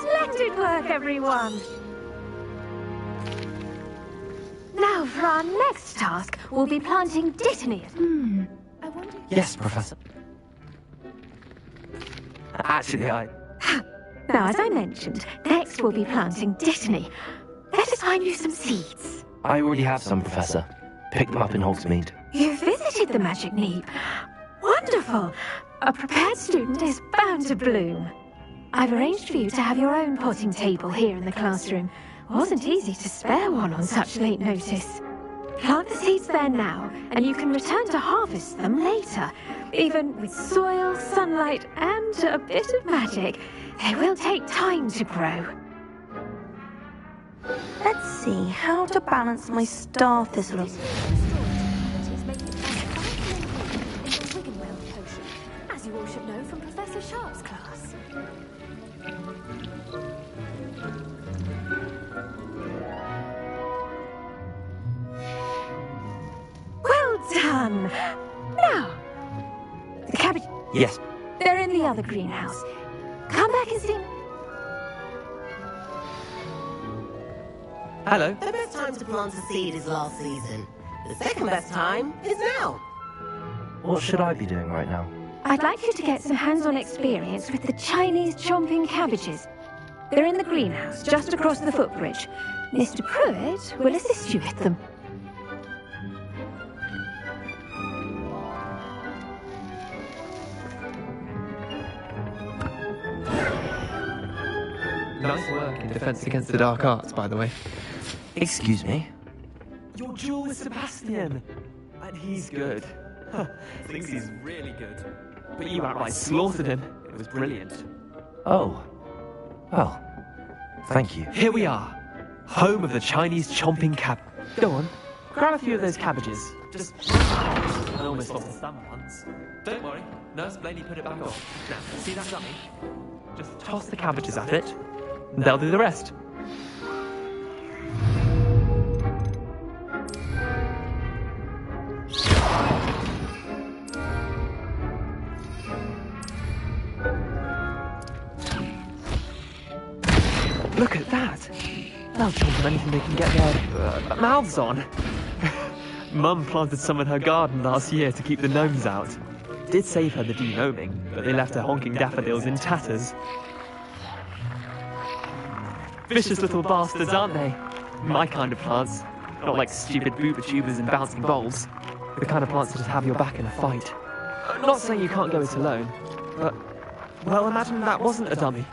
Splendid work, everyone. Now for our next task, we'll be planting Dittany. Yes, Professor. Actually, Now, as I mentioned, next we'll be planting Dittany. Let us find you some seeds. I already have some, Professor. Picked them up in Hogsmeade. You visited the Magic Neep. Wonderful! A prepared student is bound to bloom. I've arranged for you to have your own potting table here in the classroom. Wasn't easy to spare one on such late notice. Plant the seeds there now, and you can return to harvest them later. Even with soil, sunlight, and a bit of magic, they will take time to grow. Let's see how to balance my star thistle. done. Now, the cabbage... Yes. They're in the other greenhouse. Come back and see me. Hello. The best time to plant a seed is last season. The second best time is now. What should I be doing right now? I'd like you to get some hands-on experience with the Chinese chomping cabbages. They're in the greenhouse, just across the footbridge. Mr. Pruitt will assist you with them. Nice work in defense against the dark arts, by the way. Excuse me? Your duel with Sebastian! And he's good. Thinks he's really good. But you outright slaughtered him. It was brilliant. Oh. Well, thank you. Here we are. Home of the Chinese chomping cab. Go on. Grab a few of those cabbages. Just... I almost lost a thumb once. Don't worry. Nurse Blaney put it back on. Now, see that dummy? Just toss the cabbages at it. And they'll do the rest. Look at that! They'll chomp anything they can get their mouths on. Mum planted some in her garden last year to keep the gnomes out. Did save her the denoming, but they left her honking daffodils in tatters. Vicious little bastards, aren't they? My kind of plants. Not like stupid booba tubers and bouncing bowls. The kind of plants that just have your back in a fight. Not saying you can't go it alone, but... Well, imagine that wasn't a dummy.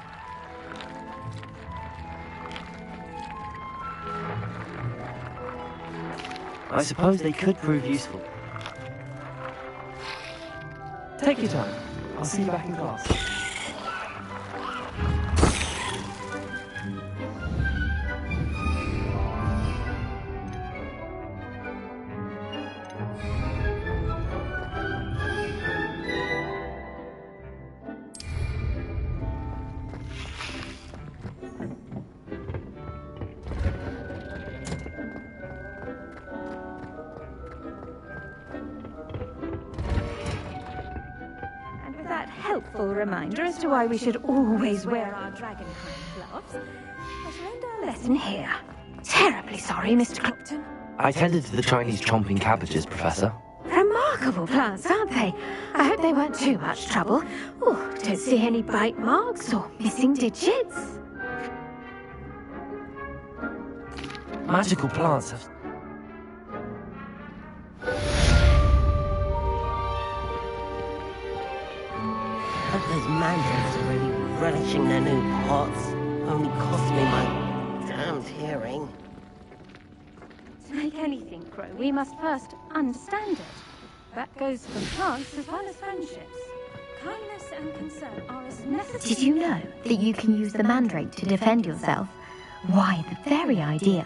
I suppose they could prove useful. Take your time. I'll see you back in class. Helpful reminder as to why we should always wear our dragonhide gloves. I shall end our lesson here. Terribly sorry, Mr. Clopton. I tended to the Chinese chomping cabbages, Professor. Remarkable plants, aren't they? I hope they weren't too much trouble. Oh, don't see any bite marks or missing digits. Magical plants have... Those mandarins are really relishing their new pots. Only cost me my damned hearing. To make anything grow, we must first understand it. That goes for plants as well as friendships. Kindness and concern are as necessary. Did you know that you can use the mandrake to defend yourself? Why, the very idea.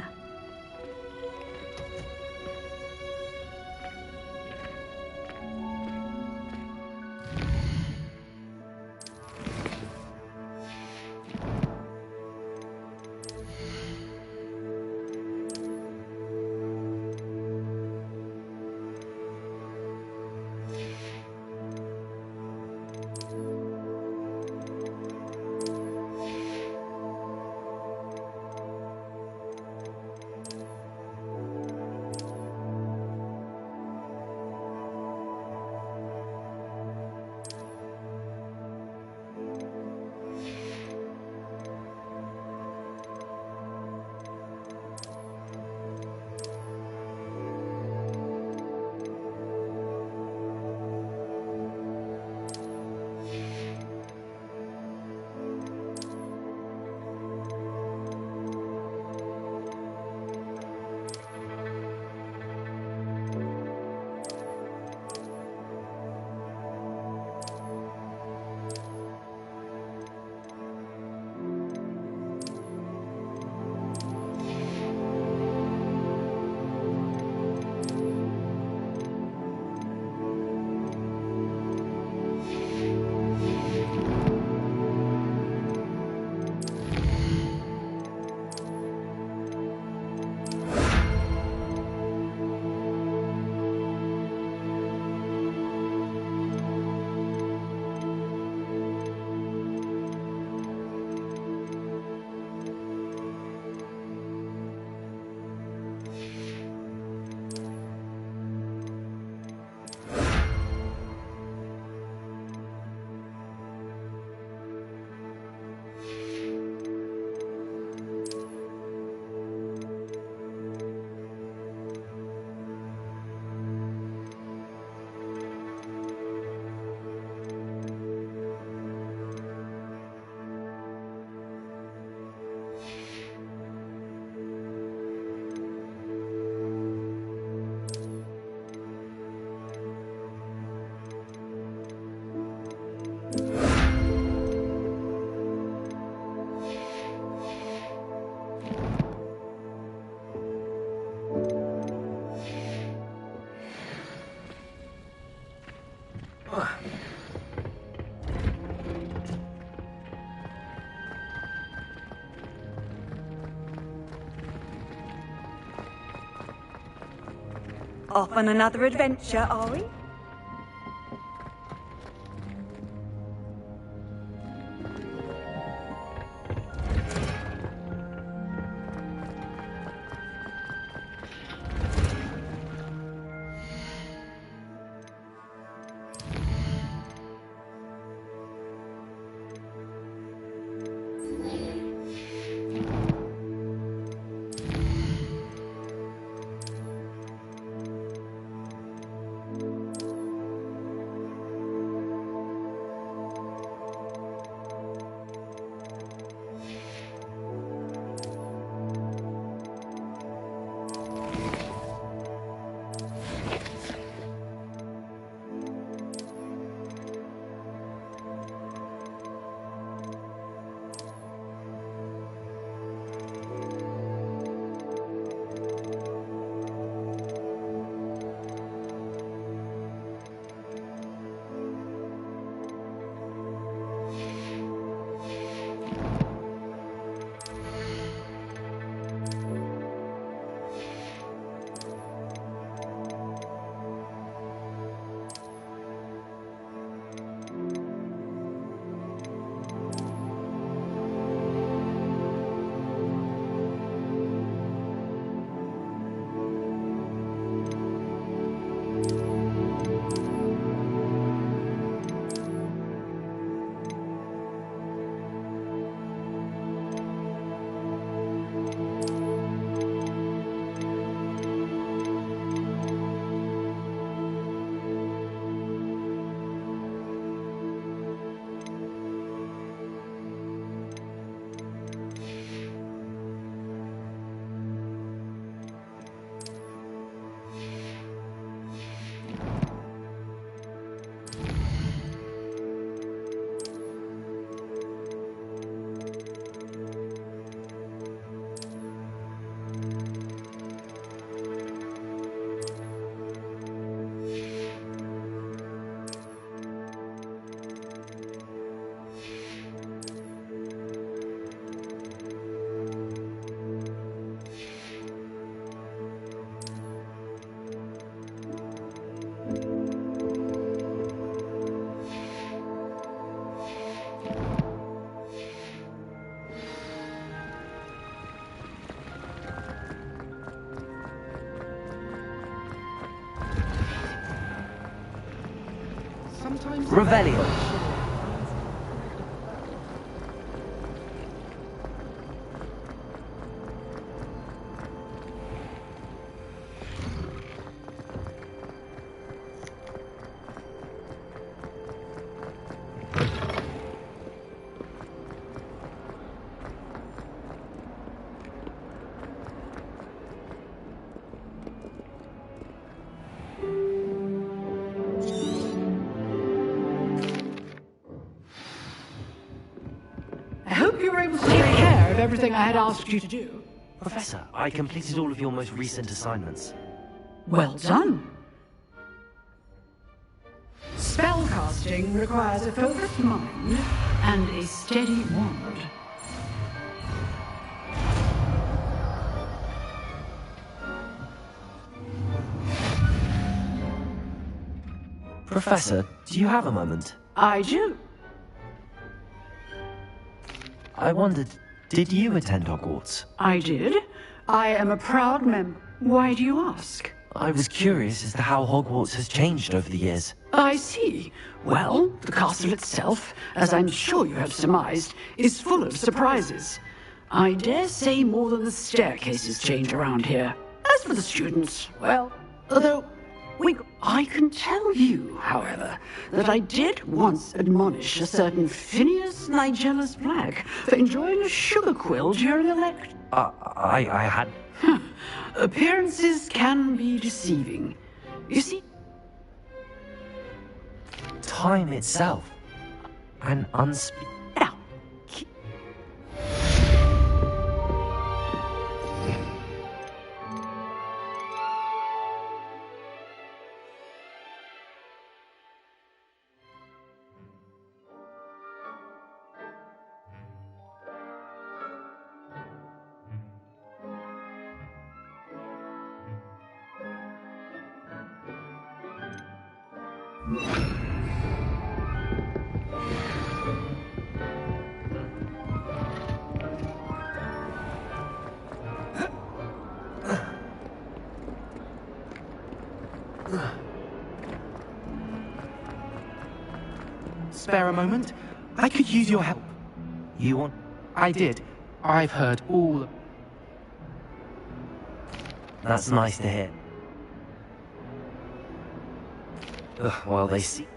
Off on another adventure, are we? Revelio. Everything I had asked you to do. Professor, I completed all of your most recent assignments. Well done. Spellcasting requires a focused mind and a steady wand. Professor, do you have a moment? I do. I wondered, did you attend Hogwarts? I did. I am a proud member. Why do you ask? I was curious as to how Hogwarts has changed over the years. I see. Well, the castle itself, as I'm sure you have surmised, is full of surprises. I dare say more than the staircases change around here. As for the students, well, although... I can tell you, however, that I did once admonish a certain Phineas Nigellus Black for enjoying a sugar quill during a lecture. I had... Appearances can be deceiving. You see... Time itself. An unspeakable... Spare a moment? I could use your help. You want? I did. I've heard all... That's nice to hear. Well, they see...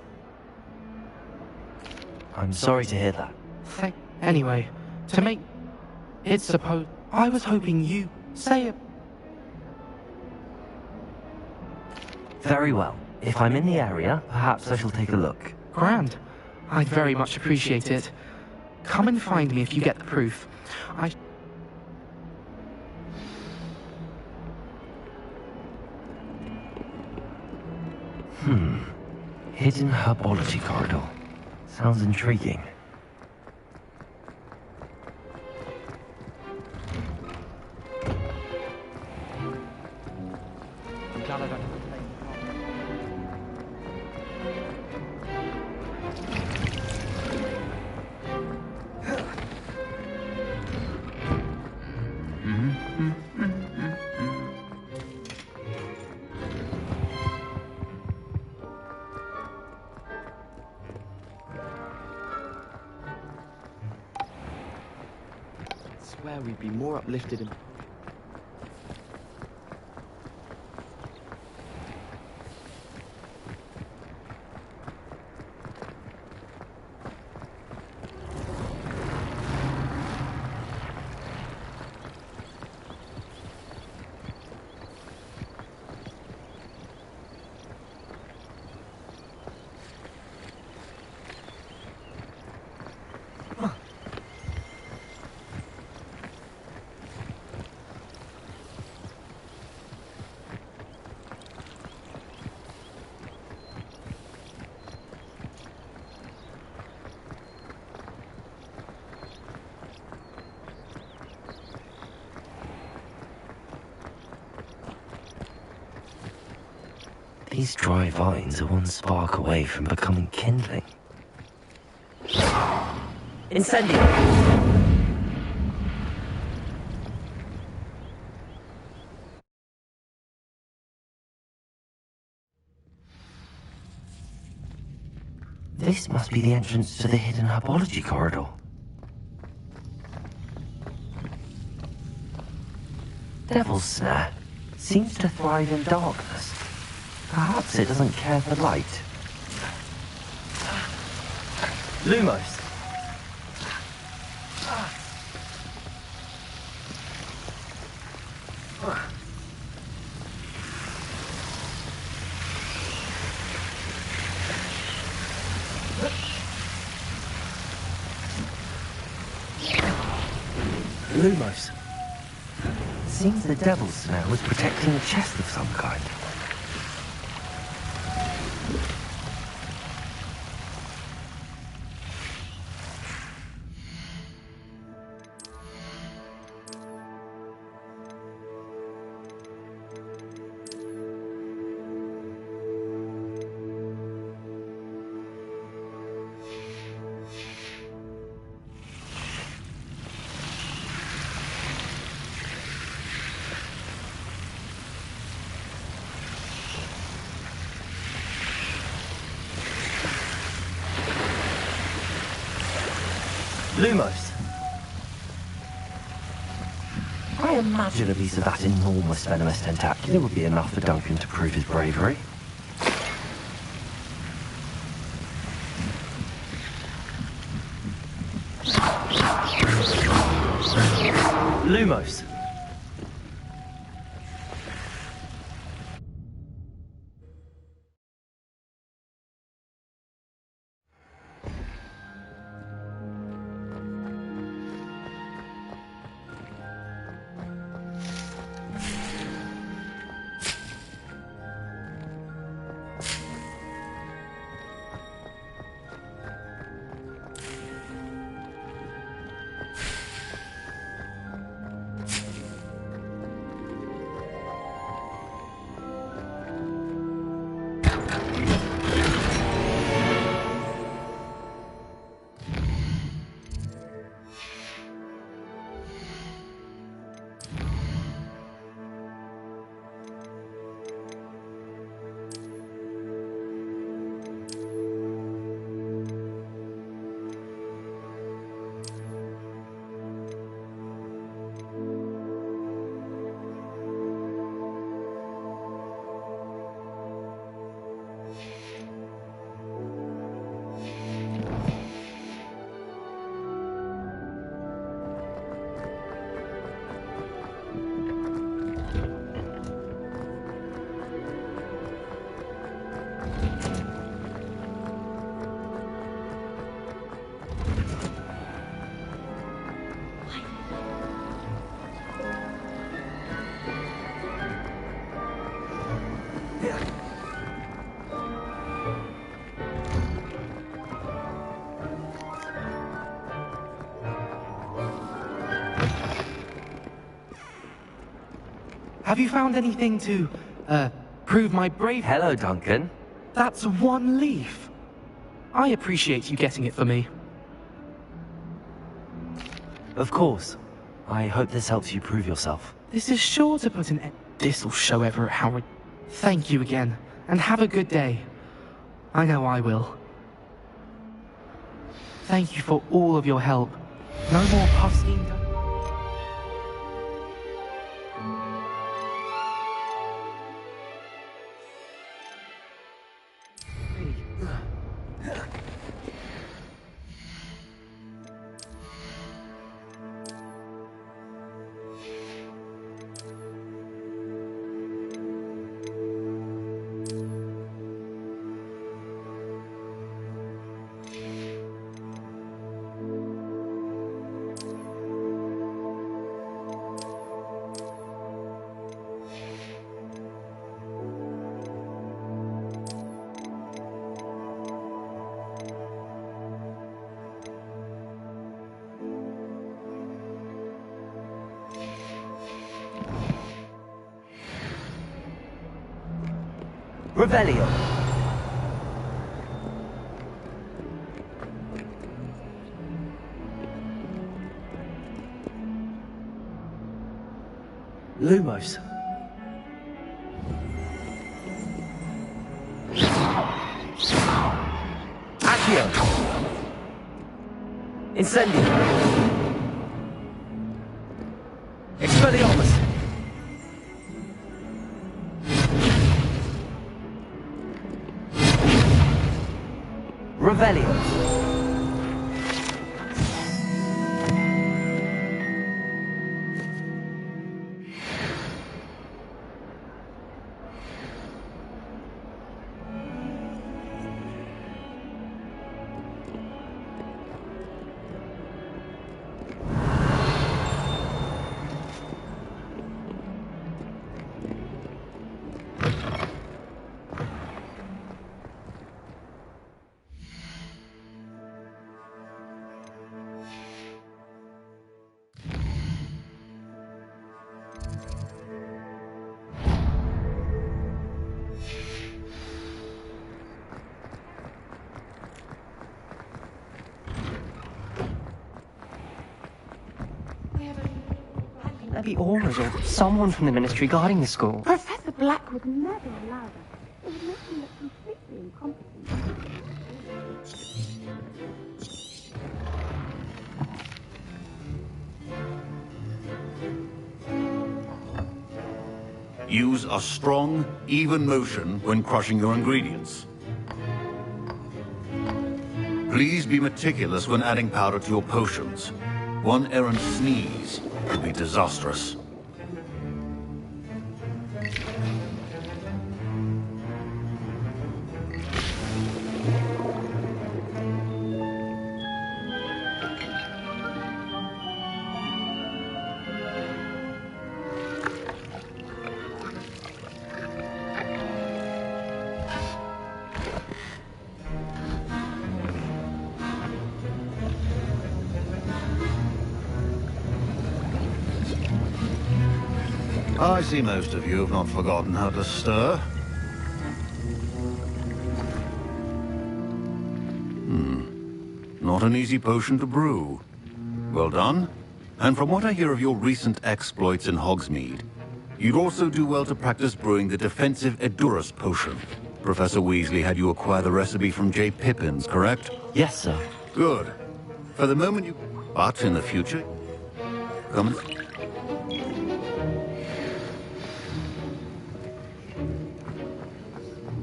I'm sorry to hear that. Anyway, to make... It's supposed... I was hoping you... Say it... Very well. If I'm in the area, perhaps I shall take a look. Grand. I'd very much appreciate it. Come and find me if you get the proof. Hidden herbology corridor. Sounds intriguing. Swear we'd be more uplifted and... These dry vines are one spark away from becoming kindling. Incendio! This must be the entrance to the hidden herbology corridor. Devil's Snare seems to thrive in darkness. Perhaps it doesn't care for light. Lumos! Lumos. Seems the Devil's Snare was protecting a chest of some kind. Lumos. I imagine a piece of that enormous venomous tentacular would be enough for Duncan to prove his bravery. Lumos. Have you found anything to, prove my bravery? Hello, Duncan. That's one leaf. I appreciate you getting it for me. Of course. I hope this helps you prove yourself. This is sure to put an end. This'll show Everett how. Thank you again, and have a good day. I know I will. Thank you for all of your help. No more puffskein. Revelio. Lumos. Accio. Incendio. Expelliarmus. Revelio. There'd be aurors or someone from the ministry guarding the school. Professor Black would never allow that. It would make him look completely incompetent. Use a strong, even motion when crushing your ingredients. Please be meticulous when adding powder to your potions. One errant sneeze could be disastrous. I see most of you have not forgotten how to stir. Not an easy potion to brew. Well done. And from what I hear of your recent exploits in Hogsmeade, you'd also do well to practice brewing the defensive Edurus potion. Professor Weasley had you acquire the recipe from J. Pippins, correct? Yes, sir. Good. For the moment you... But in the future... Come and...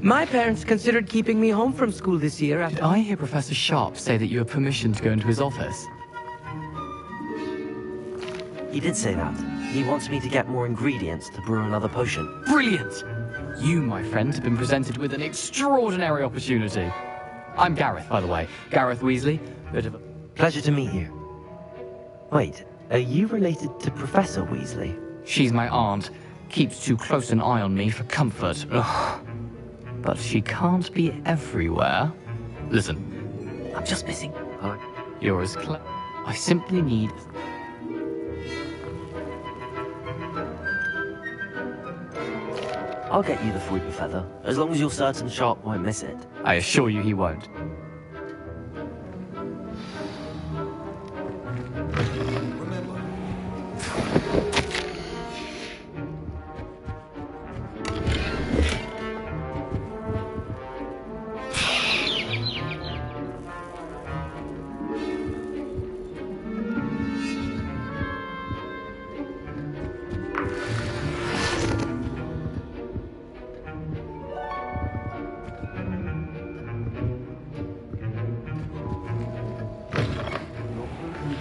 My parents considered keeping me home from school this year after... Did I hear Professor Sharp say that you have permission to go into his office? He did say that. He wants me to get more ingredients to brew another potion. Brilliant! You, my friend, have been presented with an extraordinary opportunity. I'm Gareth, by the way. Gareth Weasley. Bit of a... Pleasure to meet you. Wait, are you related to Professor Weasley? She's my aunt. Keeps too close an eye on me for comfort. Ugh. But she can't be everywhere. Listen, I'm just missing. You're as clever. I simply need... I'll get you the fruit feather, as long as you're certain Sharp won't miss it. I assure you he won't.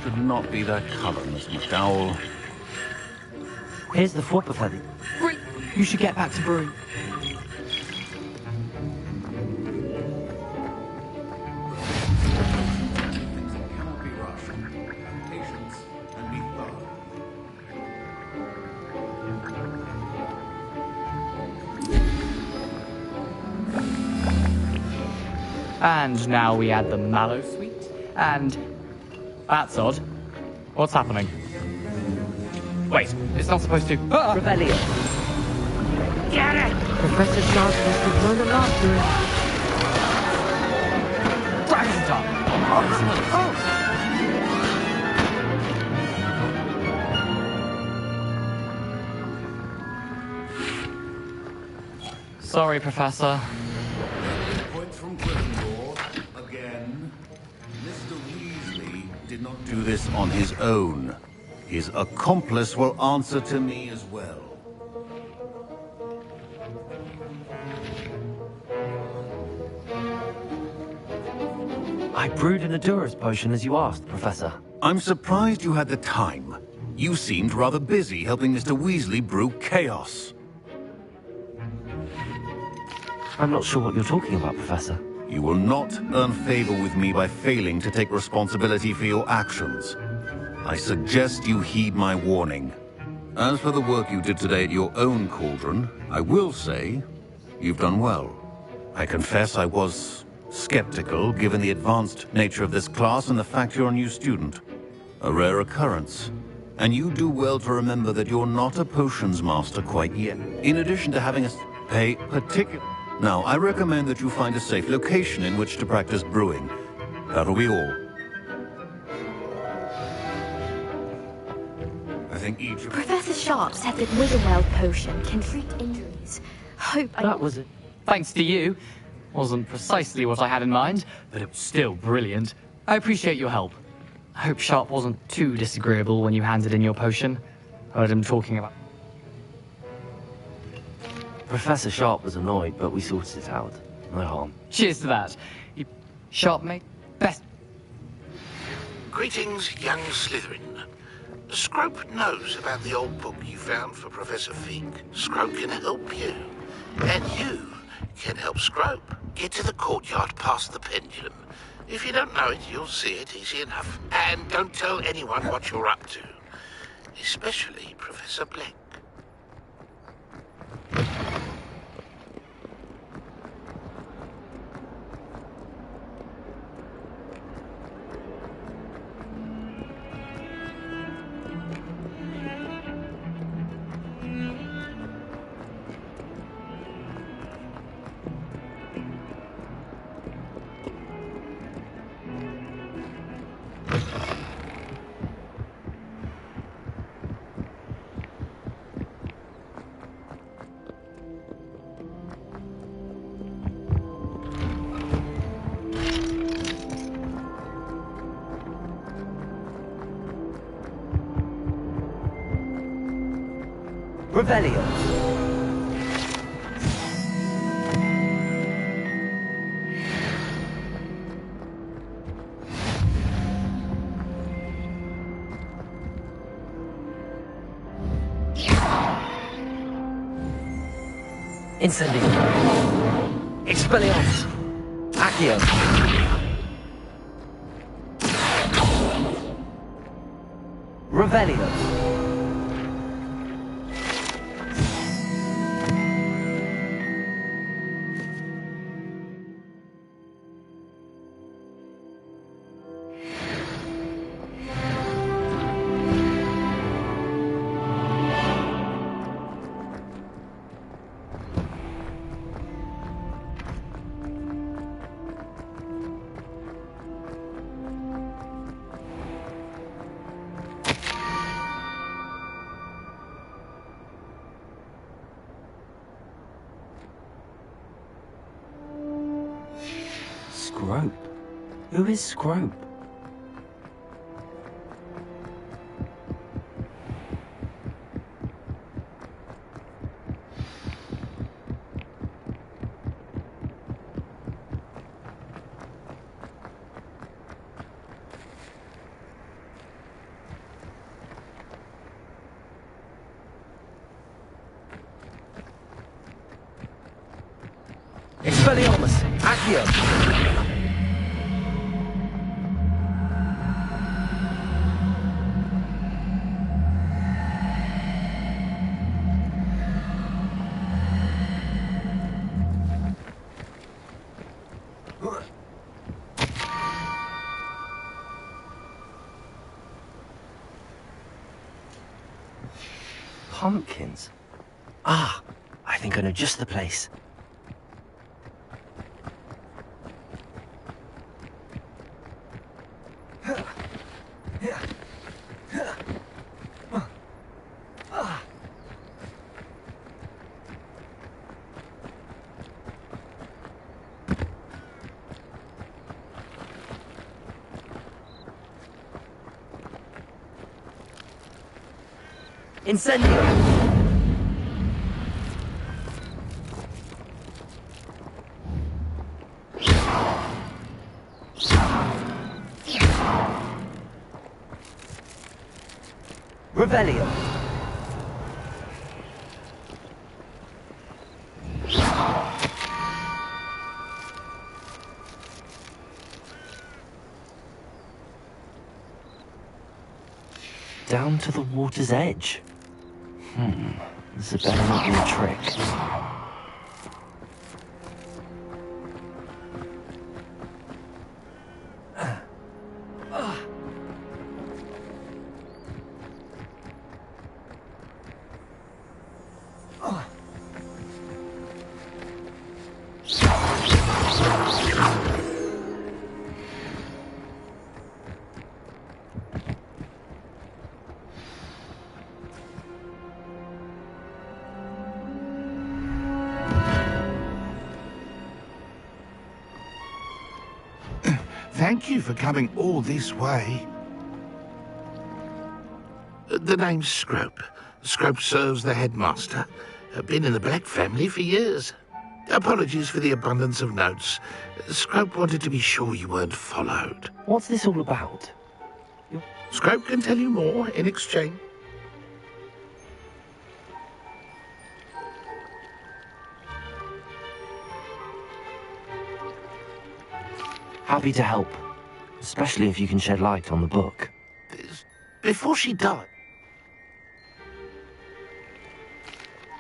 Should not be that colour, Miss McDowell. Here's the flopper feather. You should get back to brewing. Cannot be rushed. Patience and be thorough. And now we add the mallow sweet, and... That's odd. What's happening? Wait, it's not supposed to... Rebellion. Get it! Professor Sharp must have learned a lot during... Dragon time! Sorry, Professor. Points from Gryffindor again. Mr. Weasley did not do this on his own. His accomplice will answer to me as well. I brewed an Adura's potion as you asked, Professor. I'm surprised you had the time. You seemed rather busy helping Mr. Weasley brew chaos. I'm not sure what you're talking about, Professor. You will not earn favor with me by failing to take responsibility for your actions. I suggest you heed my warning. As for the work you did today at your own cauldron, I will say you've done well. I confess I was skeptical given the advanced nature of this class and the fact you're a new student. A rare occurrence. And you do well to remember that you're not a potions master quite yet. In addition to having us pay particular... Now, I recommend that you find a safe location in which to practice brewing. That'll be all. I think each of... Professor Sharp said that Witherwell potion can treat injuries. Hope I... That was it. Thanks to you. Wasn't precisely what I had in mind, but it was still brilliant. I appreciate your help. I hope Sharp wasn't too disagreeable when you handed in your potion. Heard him talking about... Professor Sharp was annoyed, but we sorted it out. No harm. Cheers to that. Sharp mate, best... Greetings, young Slytherin. Scrope knows about the old book you found for Professor Fig. Scrope can help you. And you can help Scrope. Get to the courtyard past the pendulum. If you don't know it, you'll see it easy enough. And don't tell anyone what you're up to. Especially Professor Black. Rebellion. Incendio. Expelliarmus. Accio. Revelio. Scrope? Who is Scrope? Expelliarmus! Accio! Pumpkins? Ah, I think I know just the place. Incendio! Revelio! Down to the water's edge. This had better not be a trick. Thank you for coming all this way. The name's Scrope. Scrope serves the headmaster. Been in the Black family for years. Apologies for the abundance of notes. Scrope wanted to be sure you weren't followed. What's this all about? Scrope can tell you more in exchange. Happy to help. Especially if you can shed light on the book. Before she died.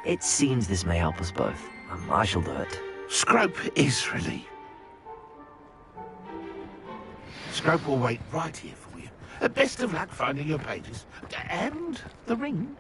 It seems this may help us both. I shall do it. Scrope is relieved. Scrope will wait right here for you. Best of luck finding your pages. And the ring.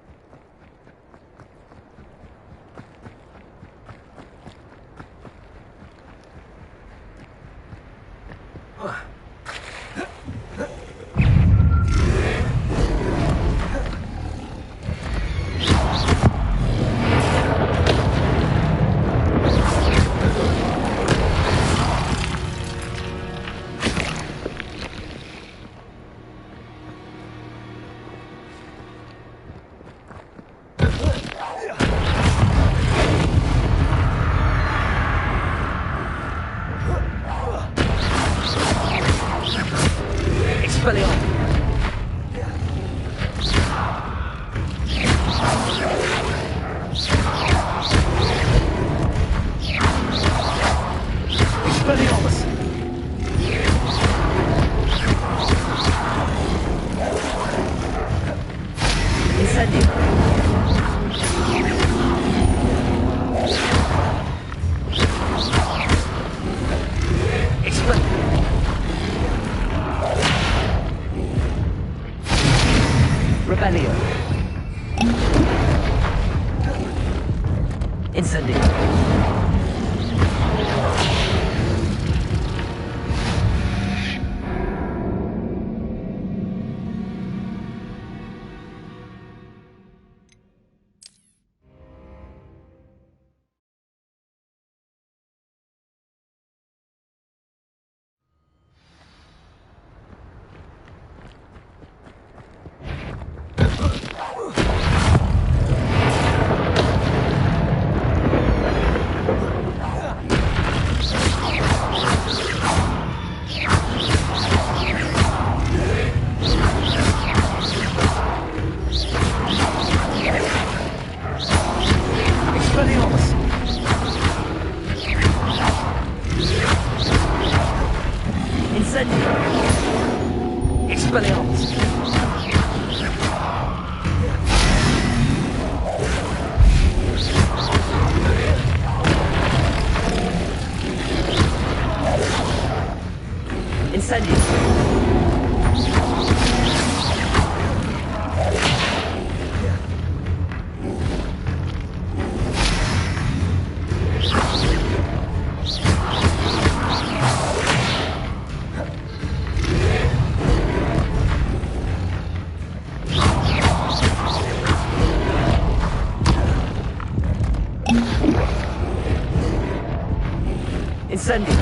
Incendio!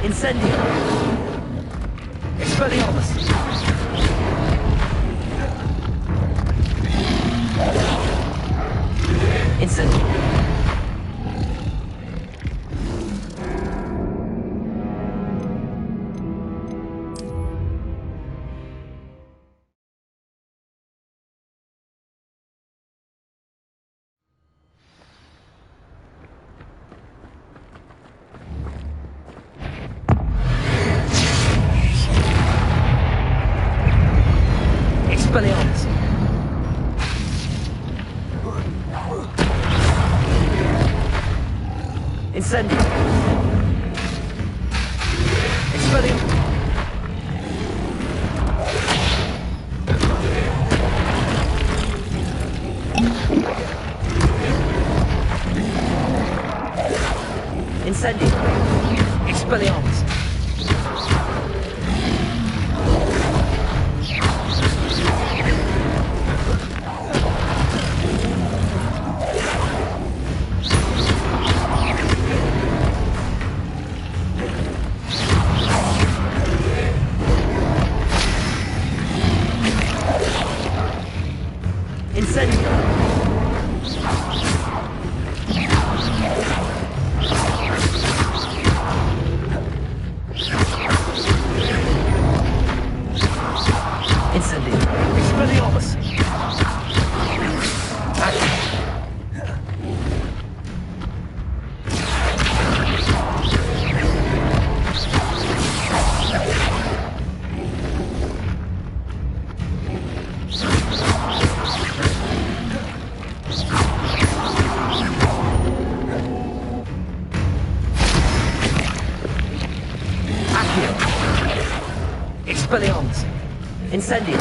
Incendio! Expelliarmus! Incendio! Expelliarmus! Incendio! Expelliarmus! Incendio! Expelliarmus! Expelliarmus! Incendio!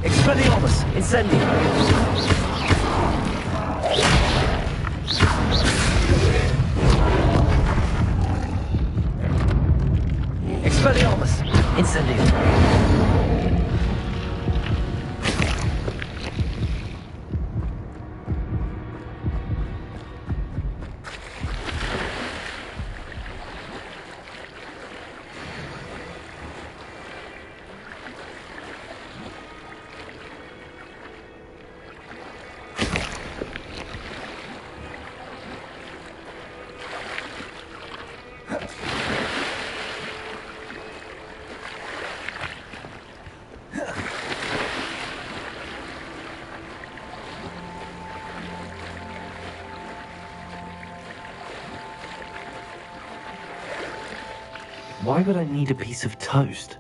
Expelliarmus! Incendio! Expelliarmus! Incendio! Why would I need a piece of toast?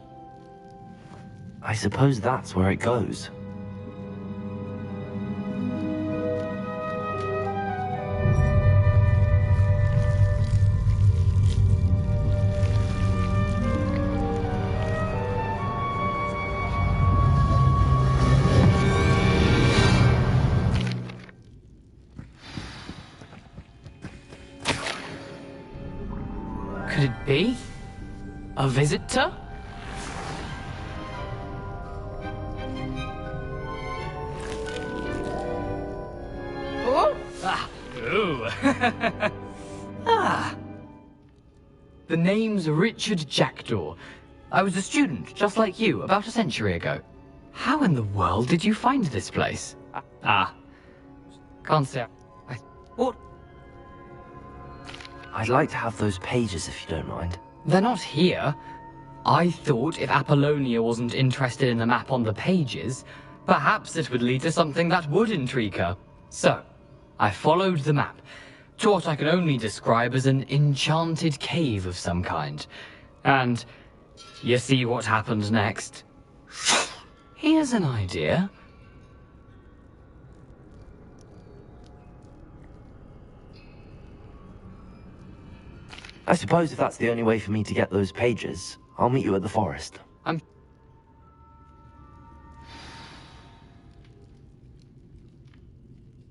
I suppose that's where it goes. Could it be? A visitor? Oh! Ah! Ooh! Ah! The name's Richard Jackdaw. I was a student, just like you, about a century ago. How in the world did you find this place? Ah. Can't say. What? I'd like to have those pages if you don't mind. They're not here. I thought if Apollonia wasn't interested in the map on the pages, perhaps it would lead to something that would intrigue her. So, I followed the map, to what I can only describe as an enchanted cave of some kind. And you see what happened next? Here's an idea. I suppose if that's the only way for me to get those pages, I'll meet you at the forest.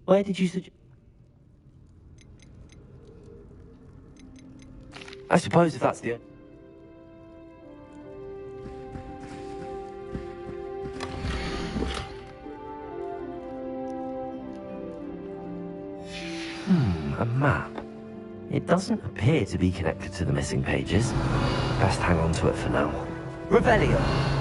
Where did you suggest? I suppose if that's the... A map. It doesn't appear to be connected to the missing pages. Best hang on to it for now. Revelio!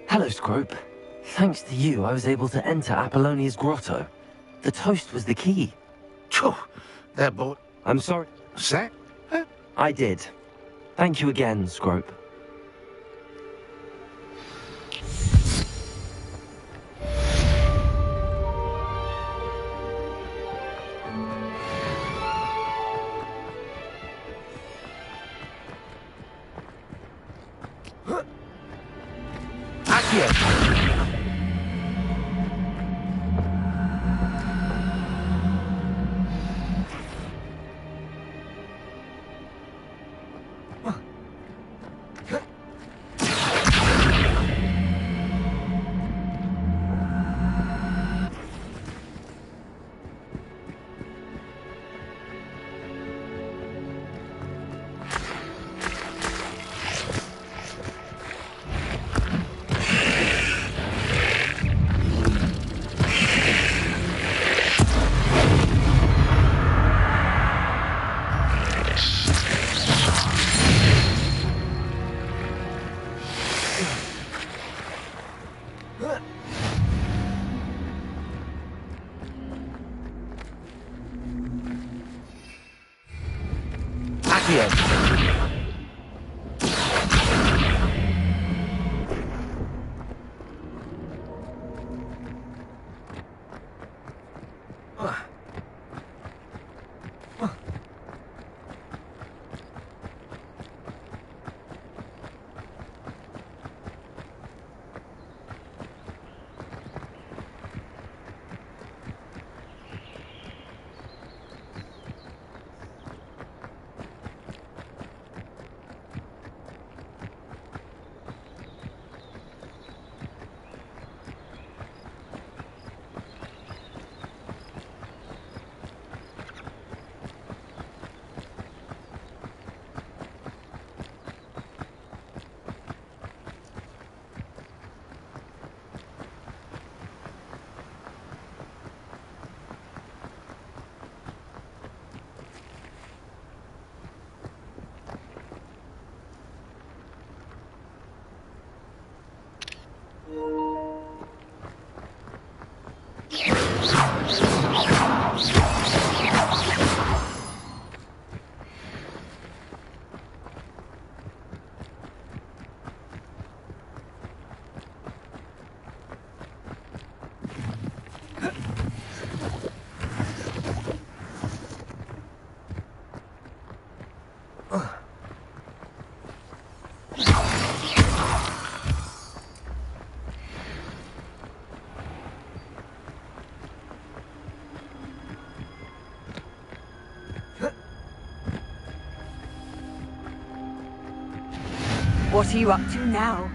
Hello, Scrope. Thanks to you, I was able to enter Apollonia's grotto. The toast was the key. Phew, that boy... I'm sorry. Sack? Huh? I did. Thank you again, Scrope. What are you up to now?